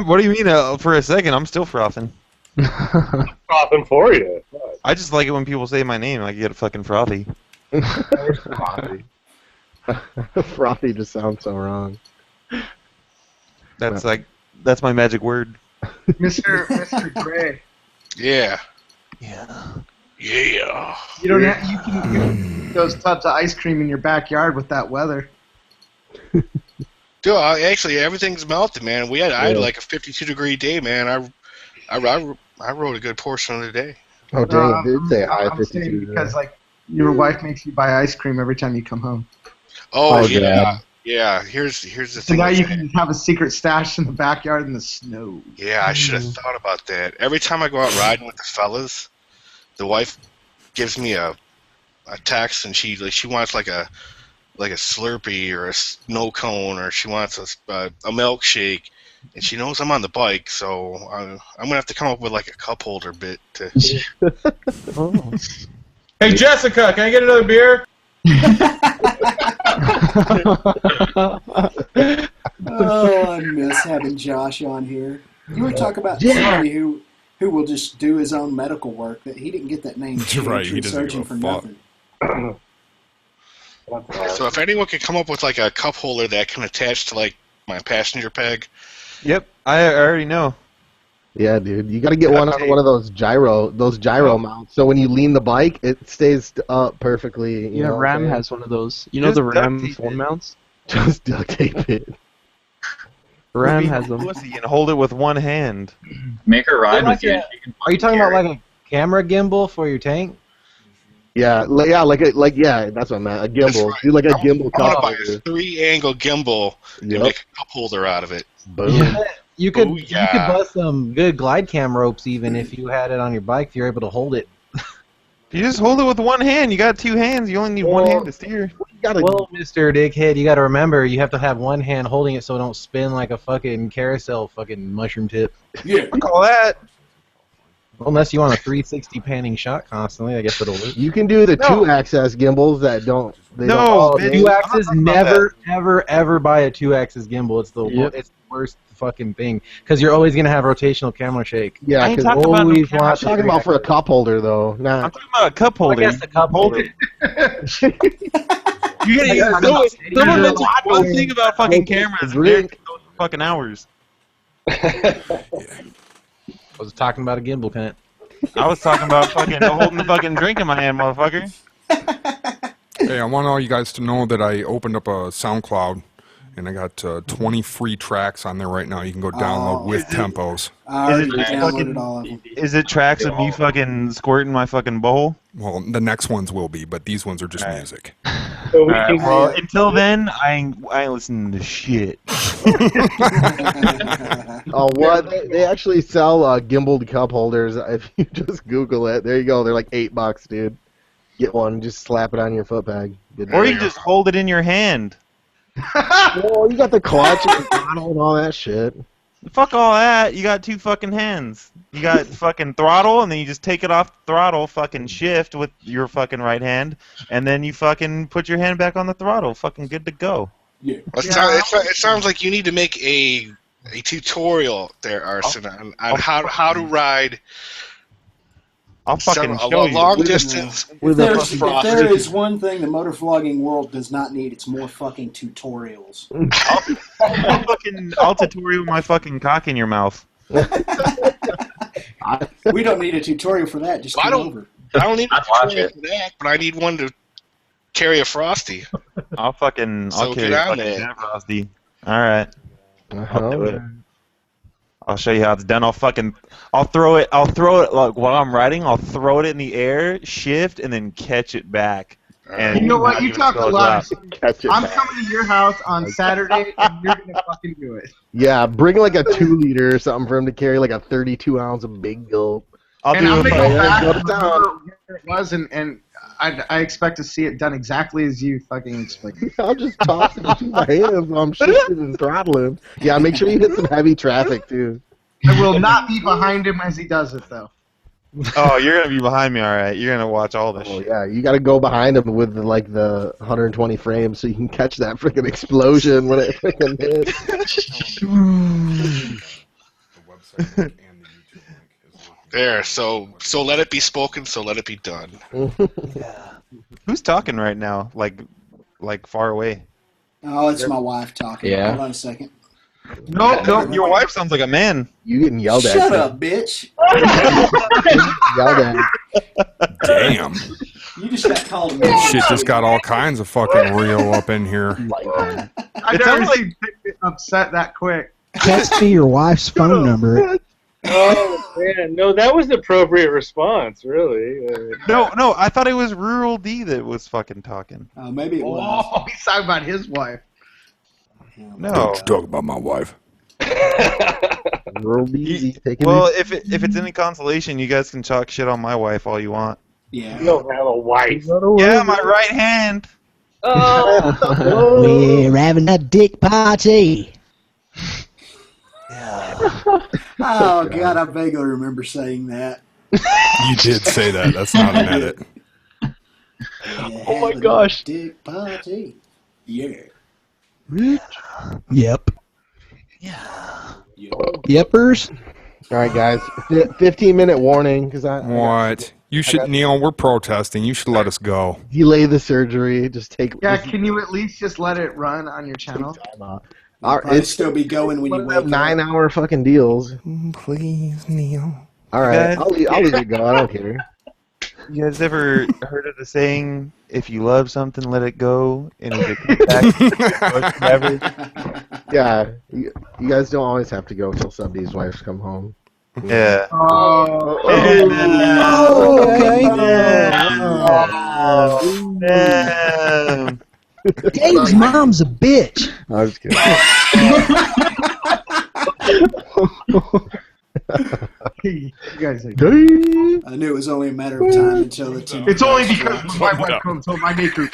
What do you mean? For a second, I'm still frothing. Frothing for you. I just like it when people say my name. I get fucking frothy. Frothy. Frothy just sounds so wrong. That's my magic word. Mr. Gray. Yeah. Yeah. Yeah. You don't have. You can get those tubs of ice cream in your backyard with that weather. Dude, actually, everything's melted, man. I had like a 52-degree day, man. I rode a good portion of the day. Oh dang, it did say high I'm 52. saying because like your wife makes you buy ice cream every time you come home. Oh yeah. God. Yeah. Here's the So thing. now you can have a secret stash in the backyard in the snow. Yeah, I should have thought about that. Every time I go out riding with the fellas, the wife gives me a text, and she wants like a Slurpee or a snow cone, or she wants a milkshake, and she knows I'm on the bike, so I'm gonna have to come up with like a cup holder bit to. Oh. Hey Jessica, can I get another beer? Oh, I miss having Josh on here. You were talking about somebody who will just do his own medical work. That he didn't get that name. Right, he doesn't surgeon give a for fuck. nothing. So if anyone could come up with like a cup holder that can attach to like my passenger peg. Yep, I already know. Yeah, dude, you gotta get one of those gyro mounts. So when you lean the bike, it stays up perfectly. Yeah, Ram has one of those. You know the Ram phone mounts? Just duct tape it. Ram has them. Pussy and hold it with one hand. Make her ride with you. Are you talking about like a camera gimbal for your tank? Yeah, that's what I meant. A gimbal. Do like a gimbal I want cup to buy a holder. 3-angle gimbal and Yep. make a cup holder out of it. Boom. You could Ooh, you yeah. could bust some good glide cam ropes even if you had it on your bike if you're able to hold it. You just hold it with one hand. You got 2 hands. You only need one hand to steer. Well, Mr. Dickhead, you got to remember you have to have one hand holding it so it don't spin like a fucking carousel fucking mushroom tip. Yeah. Fuck all that. Unless you want a 360 panning shot constantly, I guess it'll work. You can do the 2-axis gimbals that don't. They No, don't bitch. 2-axis, I'm not talking never, ever buy a 2-axis gimbal. It's the it's the worst fucking thing because you're always gonna have rotational camera shake. Yeah, I ain't because talking about no always camera want. I'm talking about for a cup holder though. Nah. I'm talking about a cup holder. I guess a cup holder. You gotta someone mentioned one thing about fucking Drink. cameras. And they're for fucking hours. I was talking about a gimbal, cunt. I was talking about fucking holding the fucking drink in my hand, motherfucker. Hey, I want all you guys to know that I opened up a SoundCloud, and I got 20 free tracks on there right now. You can go download with tempos. I already downloaded all of them. Is it tracks of me fucking squirting my fucking bowl? Well, the next ones will be, but these ones are just music. So we Alright, can well, until then, I ain't listening to shit. Oh, what? They actually sell gimbaled cup holders. If you just Google it, there you go. They're like $8, dude. Get one, just slap it on your foot bag. Or you can just hold it in your hand. Well, you got the clutch and the bottle and all that shit. Fuck all that. You got 2 fucking hands. You got fucking throttle, and then you just take it off the throttle, fucking shift with your fucking right hand, and then you fucking put your hand back on the throttle. Fucking good to go. Yeah. It sounds like you need to make a tutorial there, Arson, on how to ride. I'll fucking a show you. long distance. If there is one thing the motor vlogging world does not need, it's more fucking tutorials. I'll tutorial my fucking cock in your mouth. We don't need a tutorial for that. Just come over. I don't need a tutorial for that, but I need one to carry a Frosty. I'll carry get on fucking there. Frosty. All right. I'll do it. I'll show you how it's done. I'll throw it like while I'm riding. I'll throw it in the air, shift, and then catch it back. And You know what? You talk a lot. Catch it I'm back. coming to your house on Saturday, and you're gonna fucking do it. Yeah, bring like a 2-liter or something for him to carry, like a 32-ounce of big gulp. I'm gonna go back Go to and town. remember where it was, and I expect to see it done exactly as you fucking explained. I'll just toss it between my hands while I'm shifting and throttling. Yeah, make sure you hit some heavy traffic, too. I will not be behind him as he does it, though. Oh, you're gonna be behind me, all right. You're gonna watch all this shit. Yeah, you got to go behind him with the 120 frames so you can catch that freaking explosion when it freaking hits. There, so let it be spoken, so let it be done. Who's talking right now? Like far away. Oh, it's my wife talking. Yeah. Hold on a second. No, your wife sounds like a man. You getting yelled at. Shut up, bitch. Yelled at. Damn. You just got called a bitch. Shit just got all kinds of fucking real up in here. I've never seen Pickett upset that quick. Text me your wife's phone number. Oh man, no, that was the appropriate response, really. No, I thought it was Rural D that was fucking talking. Maybe it was. Oh, he's talking about his wife. No. Don't you talk about my wife. Rural D, taking Well, it. if it's any consolation, you guys can talk shit on my wife all you want. Yeah. You don't have a wife. Yeah, my right hand. Oh. We're having a dick party. Oh, God, I vaguely remember saying that. You did say that. That's not an edit. Oh my gosh. Dick party. Yeah. Yep. Yepers. All right, guys. 15-minute warning because What? You should, Neil, we're protesting. You should let us go. delay the surgery. Just take. Yeah, can you at least just let it run on your channel? Probably still be going when you wake up. 9-hour fucking deals. Please, Neil. All right, guys- I'll leave it go. I don't care. You guys ever heard of the saying, if you love something, let it go, and if it comes back, forever? Yeah, you guys don't always have to go till somebody's wives come home. Yeah. Oh. Okay. Damn. Dave's mom's a bitch. I was kidding. You guys are I knew it was only a matter of time until the 10. It's only because my wife comes home, I make her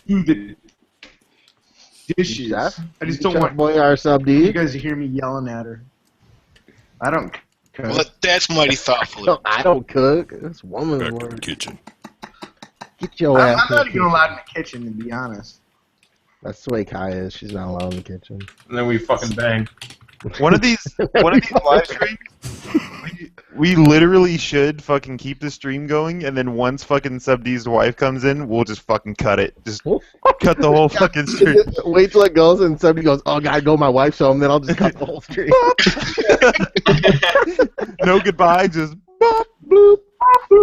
do the dishes. Chef? I just don't want Boy, our sub you D. guys to hear me yelling at her. I don't cook. Well, that's mighty thoughtful. No, I don't cook. That's woman's Back to the work. kitchen. Get your I'm ass. not in the even allowed in the kitchen, to be honest. That's the way Kai is. She's not allowed in the kitchen. And then we fucking bang. One of these live streams, we literally should fucking keep the stream going, and then once fucking Sub D's wife comes in, we'll just fucking cut it. Just cut the whole fucking stream. Wait till it goes and somebody goes, oh, God, go, my wife's home. Then I'll just cut the whole stream. No goodbye, just Boop, bloop.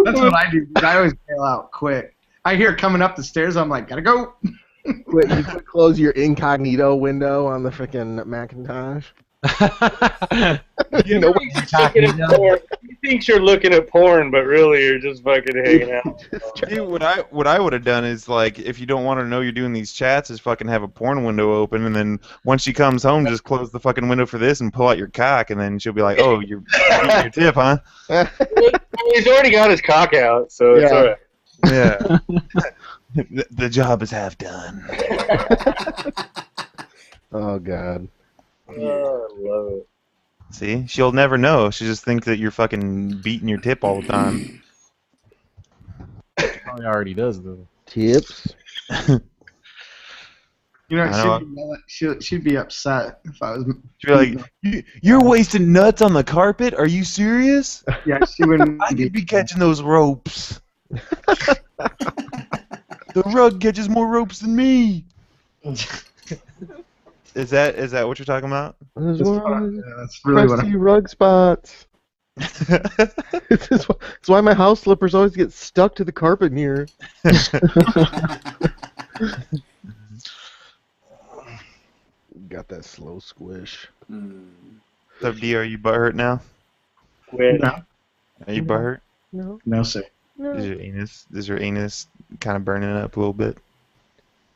That's what I do. I always bail out quick. I hear it coming up the stairs. I'm like, gotta go. Wait, you could close your incognito window on the freaking Macintosh. You know, he thinks you're looking at porn, but really you're just fucking hanging out. See, what I would have done is, like, if you don't want her to know you're doing these chats, is fucking have a porn window open, and then once she comes home, just close the fucking window for this and pull out your cock, and then she'll be like, "Oh, you're eating your tip, huh?" He's already got his cock out, so it's alright. Yeah. The job is half done. Oh God. Oh, I love it. See, she'll never know. She'll just think that you're fucking beating your tip all the time. Probably already does though. Tips. You know, I know. she'd be upset if I was. She'd be like, "You're wasting nuts on the carpet? Are you serious?" Yeah, she wouldn't. I could be catching those ropes. The rug catches more ropes than me. Is that what you're talking about? That's really what Crusty rug spots. It's why my house slippers always get stuck to the carpet in here. Got that slow squish. So, D, are you butthurt now? No. Are you butthurt? No. No, sir. Is your anus kind of burning up a little bit?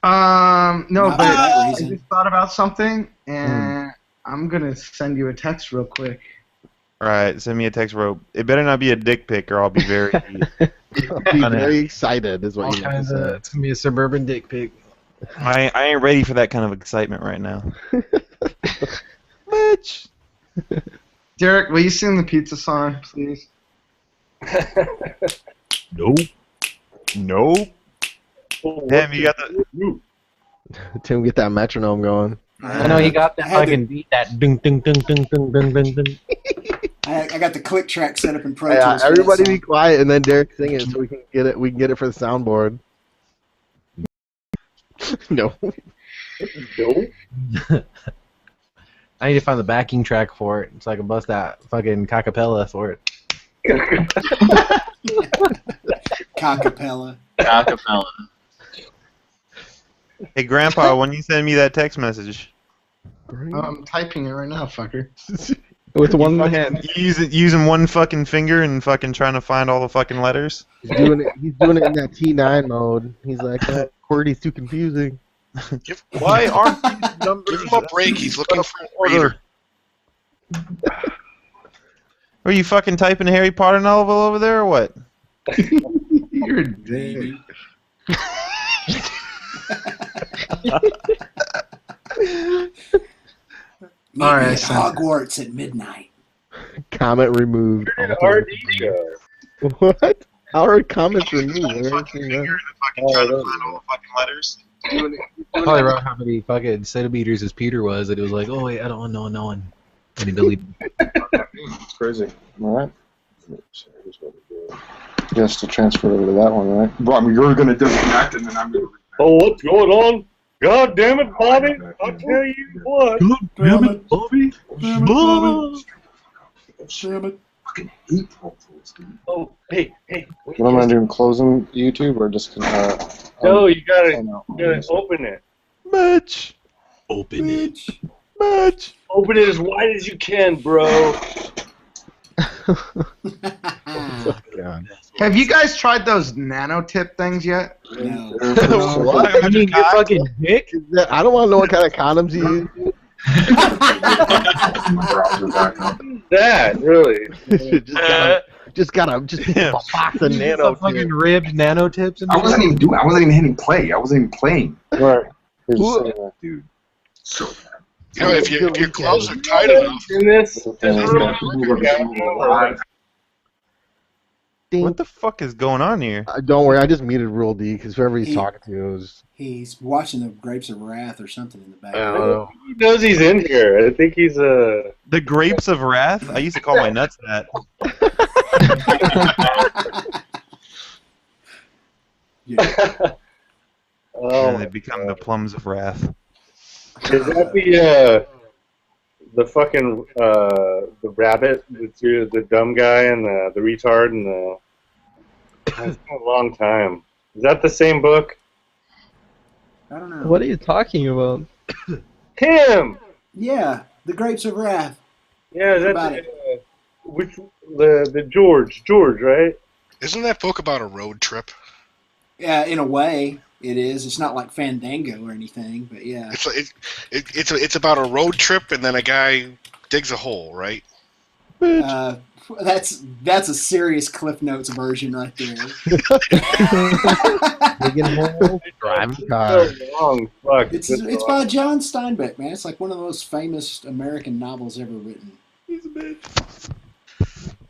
No, Not but for that I reason. just thought about something, and I'm gonna send you a text real quick. All right, send me a text rope. It better not be a dick pic, or I'll be very. I'll be very excited, is what All you meant to kinds say. of. It's gonna be a suburban dick pic. I ain't ready for that kind of excitement right now. Bitch. Derek, will you sing the pizza song, please? Nope. Nope. Damn, you got the. Tim, get that metronome going. I know he got that fucking beat, that ding ding ding ding ding ding ding ding. I got the click track set up in Pro Yeah, Tools. for that everybody song. be quiet and then Derek sing it so we can get it. We can get it for the soundboard. No. I need to find the backing track for it so I can bust that fucking cacappella for it. Cockapella. Acapella. Hey, Grandpa, when you send me that text message, I'm typing it right now, fucker. With one hand. Using one fucking finger and fucking trying to find all the fucking letters. He's doing it in that T9 mode. He's like, oh, QWERTY's too confusing. Why aren't these numbers? Give him a break. He's looking for a reader. Are you fucking typing a Harry Potter novel over there or what? You're a dick. Meet All me right, at Hogwarts at midnight. Comment removed. RD show. What? How are comments removed? I never Fucking seen finger that. and fucking trying to find all the fucking letters. Probably wrote how many fucking centimeters his Peter was, and it was like, oh wait, I don't know no one. And he deleted. It's crazy. All right. Yes, to transfer over to that one, right? Well, I mean, you're going to disconnect, and then I'm going to. Oh, what's going on? God damn it, Bobby! I'll tell you what. God damn it, Bobby! Damn it. Oh, hey. What am I doing? Closing YouTube or just? No, you gotta open it. Mitch. Open it. Mitch. Open it as wide as you can, bro. God. Have you guys tried those nanotip things yet? No. What? You mean your fucking dick? I don't want to know what kind of condoms you use. That really? just gotta pick up a box of nano. Fucking ribbed nanotips. I wasn't even hitting play. I wasn't even playing. Right. Dude. So You know, if your clothes are tight enough. In this? What the fuck is going on here? Don't worry, I just muted Rule D because whoever he's talking to is. He's watching the Grapes of Wrath or something in the I don't background. know. He knows he's in here. I think he's The Grapes of Wrath? I used to call my nuts that. And they become the Plums of Wrath. Is that the fucking the rabbit, the dumb guy and the retard and the? It's been a long time. Is that the same book? I don't know. What are you talking about? Him! Yeah, The Grapes of Wrath. Yeah, What that's about it? the George, right? Isn't that book about a road trip? Yeah, in a way, it is. It's not like Fandango or anything, but yeah. It's about a road trip, and then a guy digs a hole, right? That's a serious Cliff Notes version right there. Digging holes, driving cars. Fuck. It's by John Steinbeck, man. It's like one of the most famous American novels ever written. He's a bitch.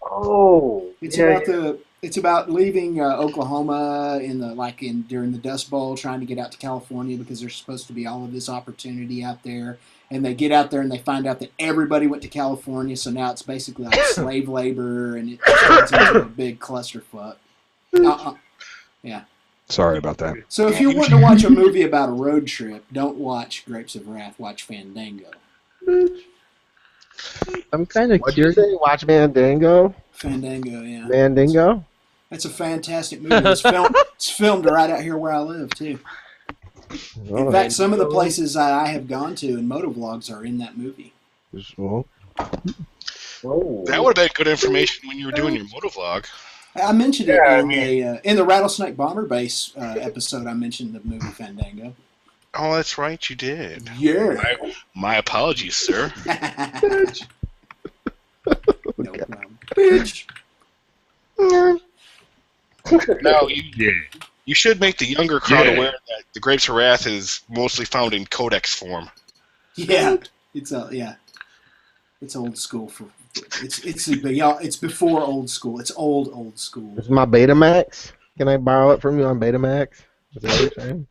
Oh, It's about leaving Oklahoma during the Dust Bowl, trying to get out to California because there's supposed to be all of this opportunity out there. And they get out there and they find out that everybody went to California, so now it's basically like slave labor, and it turns into a big clusterfuck. Yeah. Sorry about that. So if you want to watch a movie about a road trip, don't watch Grapes of Wrath. Watch Fandango. I'm kind of What'd you curious. say? Watch Fandango? Fandango, yeah. Mandingo? That's a fantastic movie. It's filmed right out here where I live, too. In fact, some of the places I have gone to in motovlogs are in that movie. Oh. That would have been good information when you were doing your motovlog. I mentioned it in the Rattlesnake Bomber Base episode. I mentioned the movie Fandango. Oh, that's right, you did. Yeah. My apologies, sir. No problem. Bitch. No, you should make the younger crowd aware that the Grapes of Wrath is mostly found in codex form. Yeah, it's old school it's before old school. It's old school. It's my Betamax. Can I borrow it from you on Betamax? Is that what you're saying?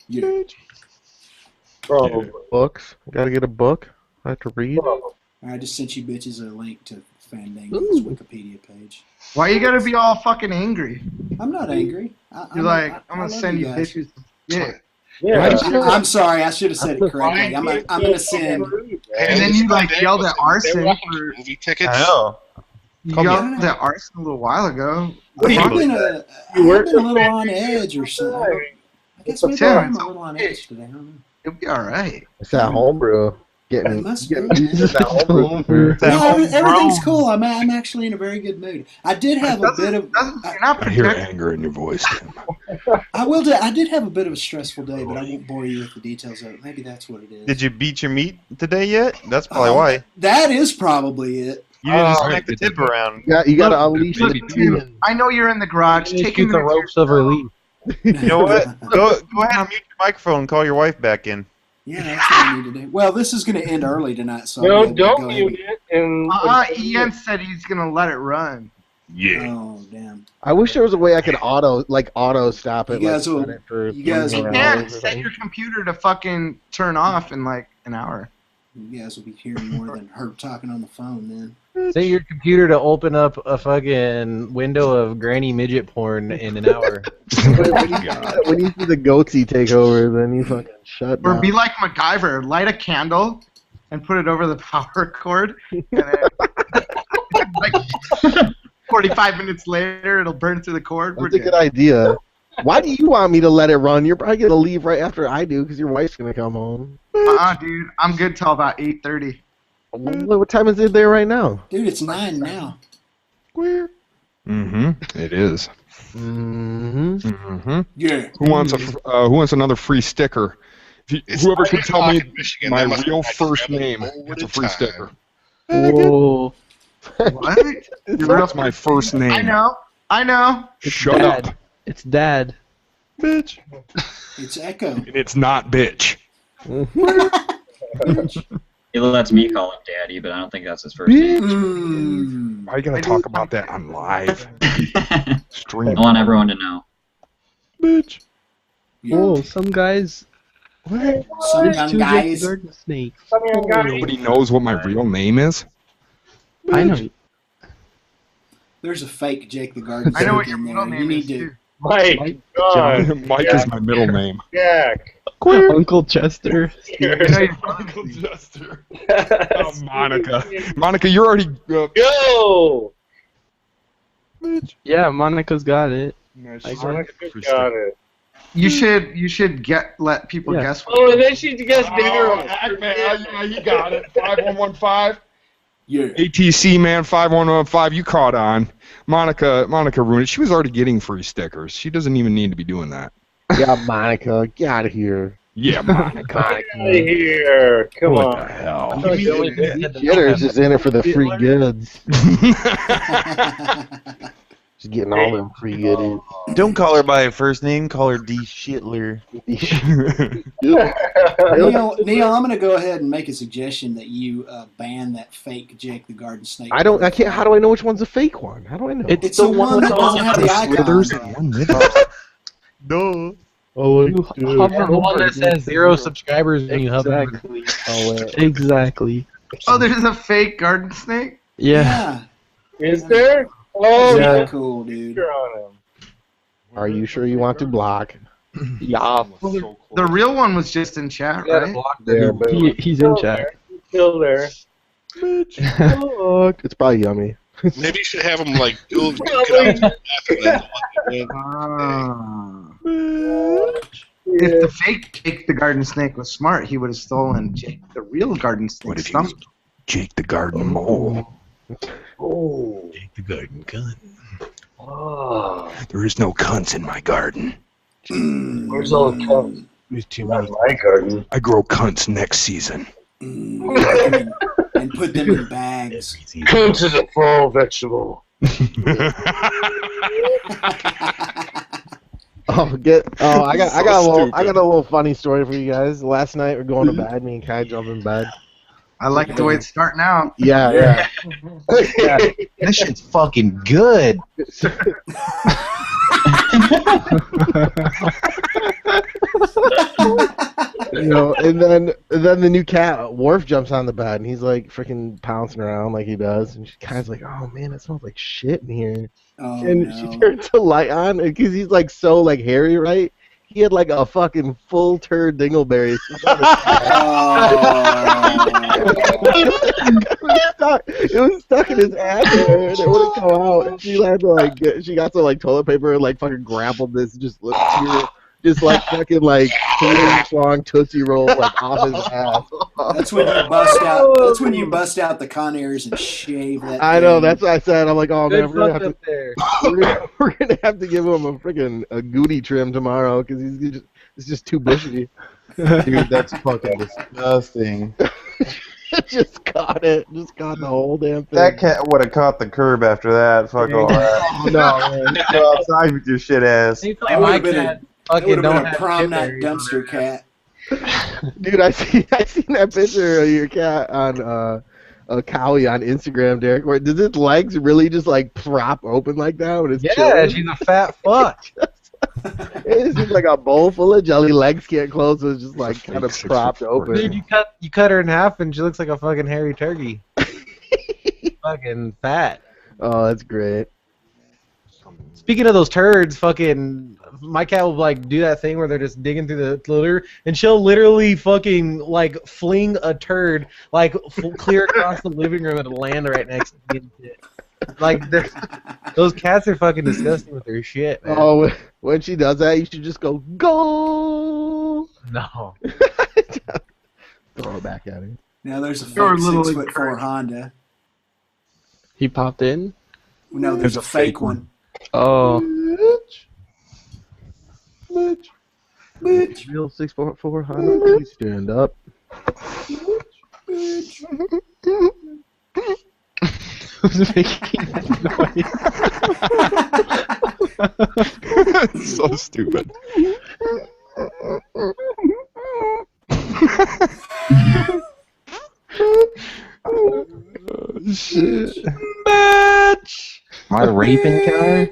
Yeah. Books. Gotta get a book. I have to read. I just sent you bitches a link to Fandango's Wikipedia page. Why you gotta be all fucking angry? I'm not angry. You're like, I'm gonna send you guys. bitches. Yeah. I'm sorry. I should have said it correctly. I'm gonna send. And then you like yelled at Arson for movie tickets. I know. You yelled at Arson a little while ago. I've been a little on edge or something. I guess maybe I'm a little on edge today. I don't know. You'll be all right. It's that homebrew. It must be. It's that homebrew. Everything's cool. I'm actually in a very good mood. I did have a bit of. I hear anger in your voice, Tim. I did have a bit of a stressful day, but I won't bore you with the details of it. Maybe that's what it is. Did you beat your meat today yet? That's probably why. That is probably it. You didn't smack the tip around. You gotta unleash the demon. I know you're in the garage. Take him the ropes of relief. You know what? Go ahead and mute your microphone and call your wife back in. Yeah, that's what I need to do. Well, this is going to end early tonight, so No, I'll be able to don't go ahead mute it. And Ian said he's gonna let it run. Yeah. Oh damn! I wish there was a way I could auto stop it. You guys like, will- set it for you guys 24 will- hours Yeah, or set something. your computer to fucking turn off in like an hour. You guys will be hearing more than her talking on the phone then. Set your computer to open up a fucking window of granny midget porn in an hour. When you see the goatsy take over, then you fucking shut Or down. be like MacGyver, light a candle and put it over the power cord, and then like 45 minutes later it'll burn through the cord. We're That's a good idea. Why do you want me to let it run? You're probably gonna leave right after I do because your wife's gonna come home. Dude, I'm good till about 8:30. What time is it there right now? Dude, it's 9 now. Where? Mm-hmm. It is. Mm-hmm. Mm-hmm. Yeah. Who wants another free sticker? Whoever can tell me Michigan, my that must real be first like name over gets a the free time. sticker. Whoa. What? That's my first name. I know. Shut Dad. up, It's Dad. bitch. It's Echo. And it's not bitch. He lets me call him Daddy, but I don't think that's his first name. Mm. Why you gotta talk about that on live stream? I want everyone to know. Bitch. Whoa, some guys. Some There's young two guys. garden snakes. Nobody knows what my real name is. I know. There's a fake Jake the Garden I know what Snake your in middle there. name You is need to. too. Mike, John, Mike is my middle name. Jack. Uncle Chester. Uncle Chester. Oh, Monica. Monica, you're already. Go! Yeah, Monica's got it. Monica got it. You should let people guess. Oh, and then she guessed dinner. Yeah, you got it. 5115. Yeah. ATC man 5115. You caught on. Monica ruined it. She was already getting free stickers. She doesn't even need to be doing that. Yeah, Monica, get out of here. Yeah, Monica. Get out of here. Come what on. the hell? Jitter's just in it for the free goods. She's getting all them free goodies. Don't call her by her first name. Call her D. Shitler. Neil, I'm going to go ahead and make a suggestion that you ban that fake Jake the Garden Snake. I can't. How do I know which one's a fake one? How do I know? It's the one that doesn't have the icon. No. Oh, You hover the one that says 0 subscribers and you hover. Exactly. Oh, there's a fake garden snake? Yeah. Is there? Oh, Yeah. yeah. Cool, dude. You're on him. Are you sure you want to block? Yeah. The real one was just in chat, right? There, but He's in chat. Still there. it's probably yummy. Maybe you should have him like duke it out after that. If the fake Jake the Garden Snake was smart, he would have stolen Jake the real Garden Snake. What if he was Jake the Garden Mole? Oh. Jake the Garden Cunt. Oh. There is no cunts in my garden. Where's all the cunts? There's too Not my garden. I grow cunts next season. And put them in bags. Cunt is a fall vegetable. I got a little funny story for you guys. Last night we're going to bed. Me and Kai jump in bed. I like the way it's starting out. Yeah. This shit's fucking good. And then the new cat Worf jumps on the bed and he's like freaking pouncing around like he does, and she Kai's like, "Oh man, it smells like shit in here." She turns the light on because he's like so like hairy, right? He had like a fucking full turd dingleberry. It was stuck in his ass hair, and it wouldn't come out. And she had to she got some like toilet paper and like fucking grappled this, and just looked just like fucking like 3-inch long Tootsie Roll like off his ass. That's when you bust out. That's when you bust out the Conaires and shave that. I know. That's what I said. I'm like, oh man, Good fuck up there. we're gonna have to give him a goody trim tomorrow because it's just too bushy. Dude, that's fucking disgusting. Just caught it. Just caught the whole damn thing. That cat would have caught the curb after that. Fuck all that. No, man. Go outside with your shit ass. That would have been a prom night dumpster cat. Dude, I seen that picture of your cat on Cowie on Instagram, Derek. Where does its legs really just like prop open like that when it's chilling? She's a fat fuck. It's just like a bowl full of jelly. Legs can't close, so it's just like kind of propped open. Dude, you cut her in half and she looks like a fucking hairy turkey. Fucking fat. Oh, that's great. Speaking of those turds, fucking my cat will like do that thing where they're just digging through the litter, and she'll literally fucking like fling a turd like clear across the living room and land right next to me. Like those cats are fucking disgusting with their shit, man. Oh, when she does that, you should just go No. Throw it back at her. Now there's a You're fake a little 6'4" Honda. He popped in? No, there's a fake one. Oh. Bitch. Real 6'4" Honda. Please stand up. Who's making that noise? So stupid. Shit. Bitch. My rape encounter?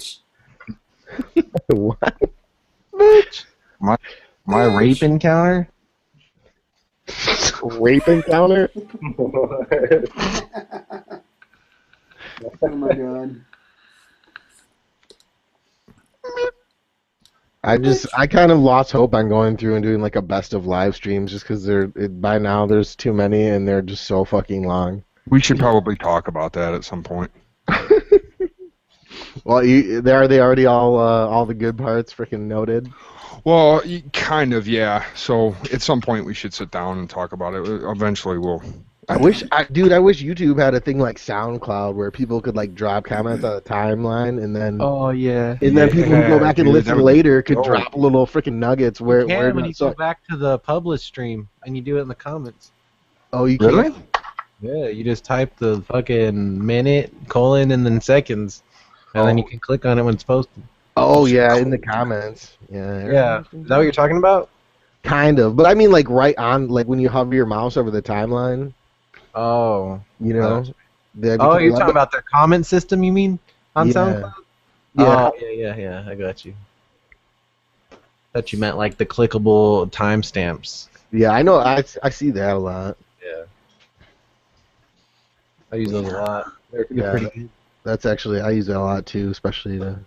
What? Bitch. My rape encounter? Rape encounter? Oh my god. I kind of lost hope on going through and doing like a best of live streams just because by now there's too many and they're just so fucking long. We should probably talk about that at some point. Well, are they already all the good parts freaking noted? Well, kind of, yeah. So at some point we should sit down and talk about it. Eventually we'll. I wish YouTube had a thing like SoundCloud where people could like drop comments on a timeline and then. Oh yeah. And then people who go back and listen later could drop little freaking nuggets where when you go back to the published stream and you do it in the comments. Oh, you really? can? Yeah, you just type the fucking minute, colon, and then seconds, and then you can click on it when it's posted. Oh yeah, in the comments. Yeah. Yeah. Is that what you're talking about? Kind of, but I mean like right on, like when you hover your mouse over the timeline. Oh. You know. Oh, you're talking about their comment system, you mean, on SoundCloud? Yeah. Oh, yeah. I got you. Thought you meant like the clickable timestamps. Yeah, I know. I see that a lot. Yeah. I use those a lot. They're pretty good. That's actually, I use that a lot too, especially to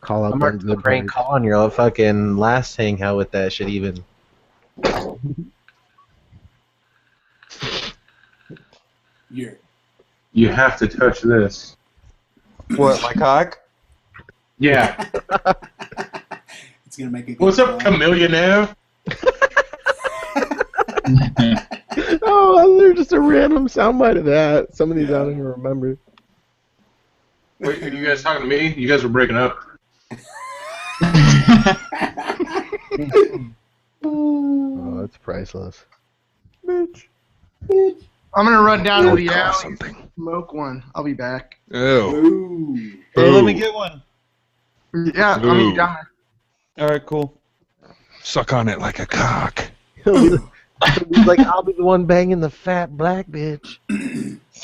call out. I'm marking the prank call on your fucking last hangout with that shit even. You have to touch this. What, my cock? Yeah. It's gonna make a good What's up, Chameleonaire? Oh, they're just a random soundbite of that. Some of these I don't even remember. Wait, are you guys talking to me? You guys were breaking up. Oh, that's priceless. Bitch. I'm gonna run down to the alley and smoke one. I'll be back. Ew. Hey, let me get one. Yeah, I'll meet you down there. All right, cool. Suck on it like a cock. He's like, I'll be the one banging the fat black bitch.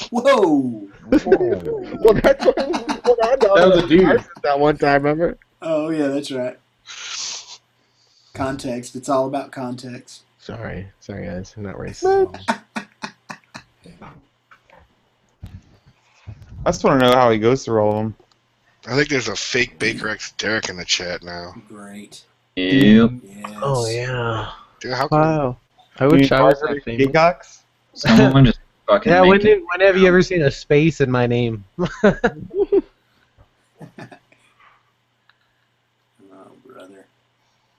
Whoa! Well, that's what I got. That was a dude. That one time, remember? Oh yeah, that's right. Context. It's all about context. Sorry guys, I'm not racist. I just want to know how he goes through all of them. I think there's a fake Baker X Derek in the chat now. Great. Yep. Yes. Oh yeah. Dude, how Wow. I wish I was that famous. Peacocks? Someone just fucking Yeah, make it. when have you ever seen a space in my name? Oh brother.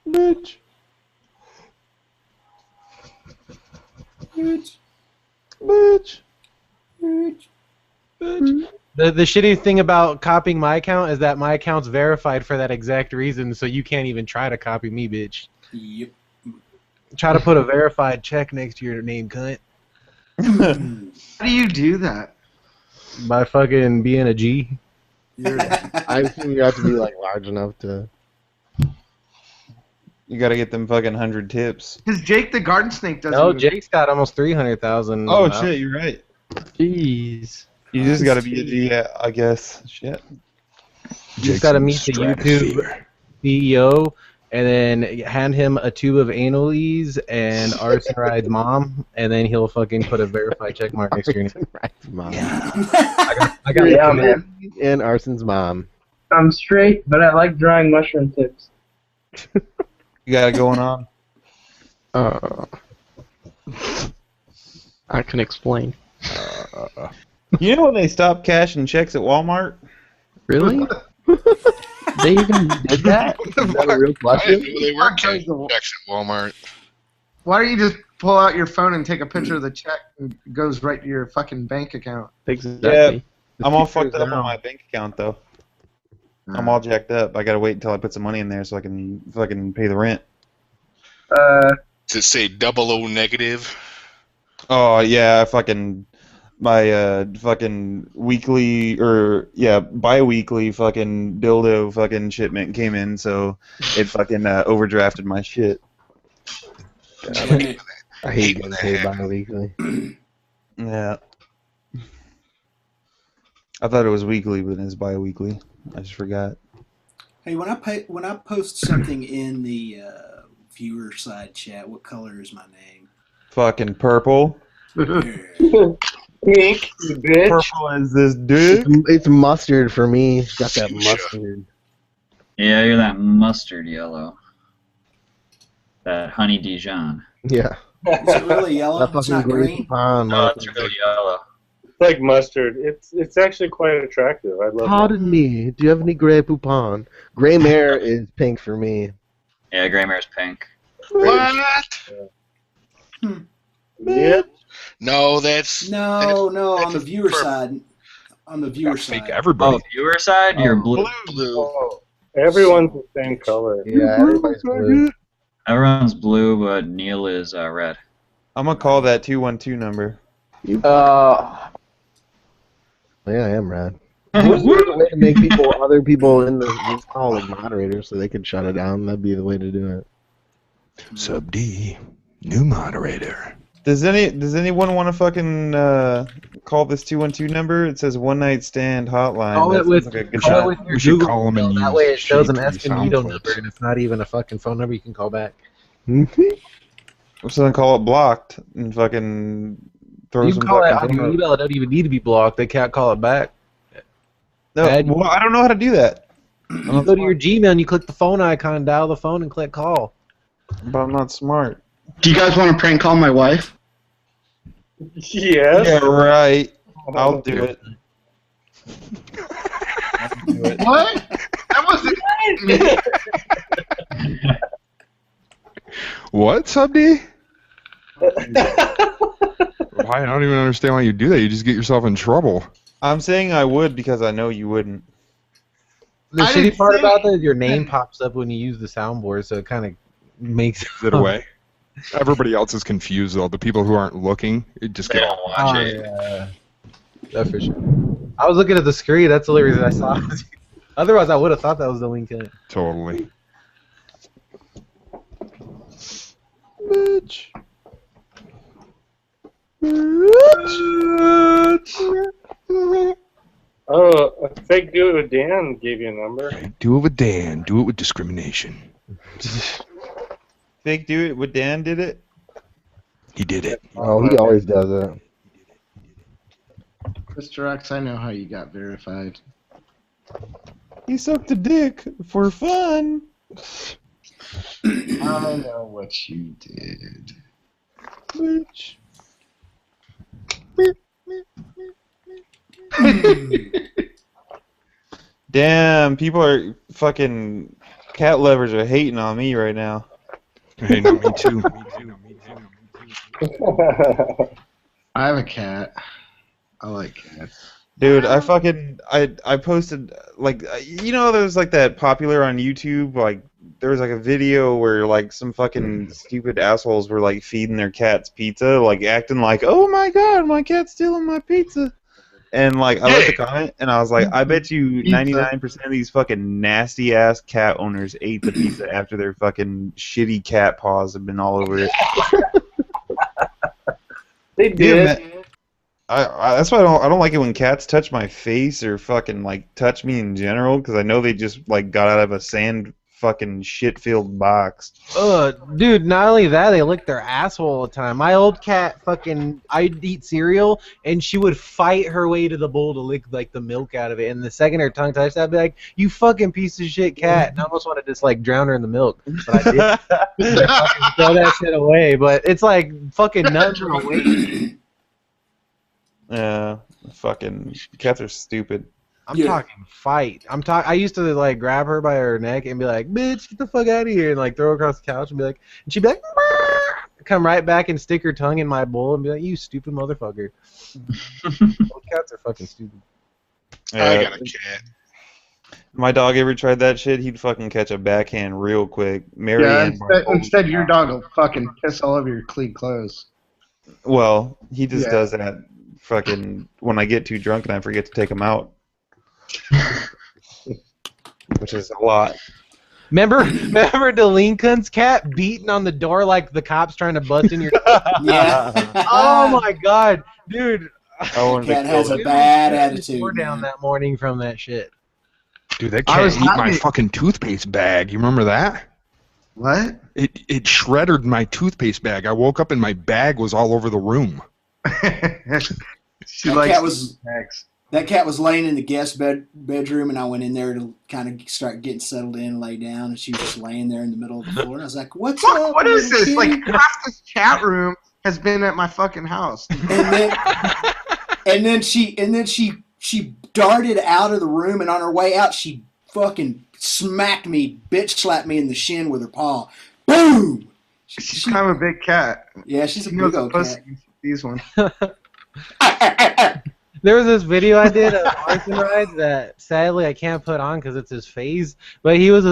Bitch. Bitch. Bitch. Bitch. Bitch. The shitty thing about copying my account is that my account's verified for that exact reason, so you can't even try to copy me, bitch. Yep. Try to put a verified check next to your name, cunt. How do you do that? By fucking being a G. I assume you have to be like large enough to. You gotta get them fucking 100 tips. Because Jake the Garden Snake doesn't. No, even- Jake's got almost 300,000. Oh shit, you're right. Jeez. You just gotta be a G, I guess. Shit. You just gotta meet the YouTube CEO and then hand him a tube of anal-ease and Arson Ride's mom, and then he'll fucking put a verified check mark next to your name. Ride's mom. I got Yeah, man. And Arson's mom. I'm straight, but I like drawing mushroom tips. You got it going on. I can explain. You know when they stopped cashing checks at Walmart? Really? They even did that? Is that a real I question? didn't know they were catching checks at Walmart. Why don't you just pull out your phone and take a picture of the check and it goes right to your fucking bank account? Exactly. Yeah, I'm all fucked up on my bank account though. I'm all jacked up. I gotta wait until I put some money in there so I can fucking pay the rent. Does it say 00 negative? Oh yeah, my fucking weekly or bi-weekly fucking dildo fucking shipment came in, so it fucking overdrafted my shit. I hate getting paid bi-weekly. Yeah. I thought it was weekly, but it's bi-weekly. I just forgot. Hey, when I post something in the viewer side chat, what color is my name? Fucking purple. Pink, you bitch. Purple as this dude. It's mustard for me. It's got that mustard. Yeah, you're that mustard yellow. That honey Dijon. Yeah. Is it really yellow? That It's fucking not green green? pond, No, it's really yellow. like mustard. It's actually quite attractive. I love Pardon me. Do you have any Grey Poupon? Grey Mare is pink for me. Yeah, Grey Mare's pink. What? Yeah. No, that's No, that's on the a viewer purple. side. On the viewer Fake side. everybody. Oh, viewer side, you're blue. Blue. Everyone's the same color. Yeah, everybody's blue. Everyone's blue, but Neil is red. I'm gonna call that 212 number. Yeah, I am rad. There's a way to make other people in this call like moderators so they can shut it down. That'd be the way to do it. Sub D, new moderator. Does anyone want to fucking call this 212 number? It says one night stand hotline. Call it with, like a good call shot. it with your We should Google call 'em and email. That use way it shows an shade tree sound Escondido clips. number, and it's not even a fucking phone number you can call back. So then call it blocked and fucking throw You some can call it fucking on your email. It don't even need to be blocked. They can't call it back. No, well, I don't know how to do that. You go to your Gmail and you click the phone icon, dial the phone, and click call. But I'm not smart. Do you guys want to prank call my wife? Yes. Yeah, right. I'll do it. What? That wasn't me. What, Sub D? I don't even understand why you do that. You just get yourself in trouble. I'm saying I would because I know you wouldn't. The I shitty didn't part say- about that is your name pops up when you use the soundboard, so it kind of makes It away. Everybody else is confused though. The people who aren't looking, it just They get. don't watch it. Yeah, that's for sure. I was looking at the screen. That's the only reason I saw it. Otherwise, I would have thought that was the link in it. Totally. Bitch. Oh, Fake Do It With Dan gave you a number. Do it with Dan. Do it with discrimination. Fake do it with Dan did it? He did it. Oh, he always does it. Mr. X, I know how you got verified. He sucked a dick for fun. I know what you did. Bitch. Damn, people are fucking cat lovers are hating on me right now. Hey, no, me too. Me too. Me too. I have a cat. I like cats. Dude, I posted like there's like that popular on YouTube like there was like a video where like some fucking stupid assholes were like feeding their cats pizza, like acting like, "Oh my god, my cat's stealing my pizza." And like I read the comment and I was like, I bet you 99% of these fucking nasty ass cat owners ate the pizza after their fucking shitty cat paws have been all over it. They did. Yeah, that's why I don't like it when cats touch my face or fucking like touch me in general because I know they just like got out of a sand fucking shit-filled box. Dude, not only that, they lick their asshole all the time. My old cat I'd eat cereal, and she would fight her way to the bowl to lick, like, the milk out of it. And the second her tongue touched that, I'd be like, you fucking piece of shit cat. And I almost wanted to just, like, drown her in the milk. But I did. Fucking throw that shit away. But it's like fucking nuts are away. Yeah, fucking cats are stupid. I'm talking fight. I used to like grab her by her neck and be like, "Bitch, get the fuck out of here!" and like throw her across the couch and be like, and she'd be like, "Brr!" Come right back and stick her tongue in my bowl and be like, "You stupid motherfucker." Old cats are fucking stupid. Yeah, I got a cat. My dog ever tried that shit? He'd fucking catch a backhand real quick. Instead your dog will fucking piss all over your clean clothes. Well, he just does that fucking when I get too drunk and I forget to take him out. Which is a lot. Remember the Lincoln's cat beating on the door like the cops trying to bust in your Yeah. Oh my god, dude. Cat has a bad attitude. Tore down that morning from that shit. Dude, that cat ate my fucking toothpaste bag. You remember that? What? It shredded my toothpaste bag. I woke up and my bag was all over the room. That cat was laying in the guest bedroom, and I went in there to kind of start getting settled in and lay down, and she was just laying there in the middle of the floor. And I was like, "What's up? What is this? Kitty?" Like half this chat room has been at my fucking house. And then And then she darted out of the room, and on her way out, she fucking smacked me, bitch slapped me in the shin with her paw. Boom! She's kind of a big cat. Yeah, she's a She big knows old the pussy. cat. These ones. There was this video I did of Arson rides that sadly I can't put on because it's his face, but he was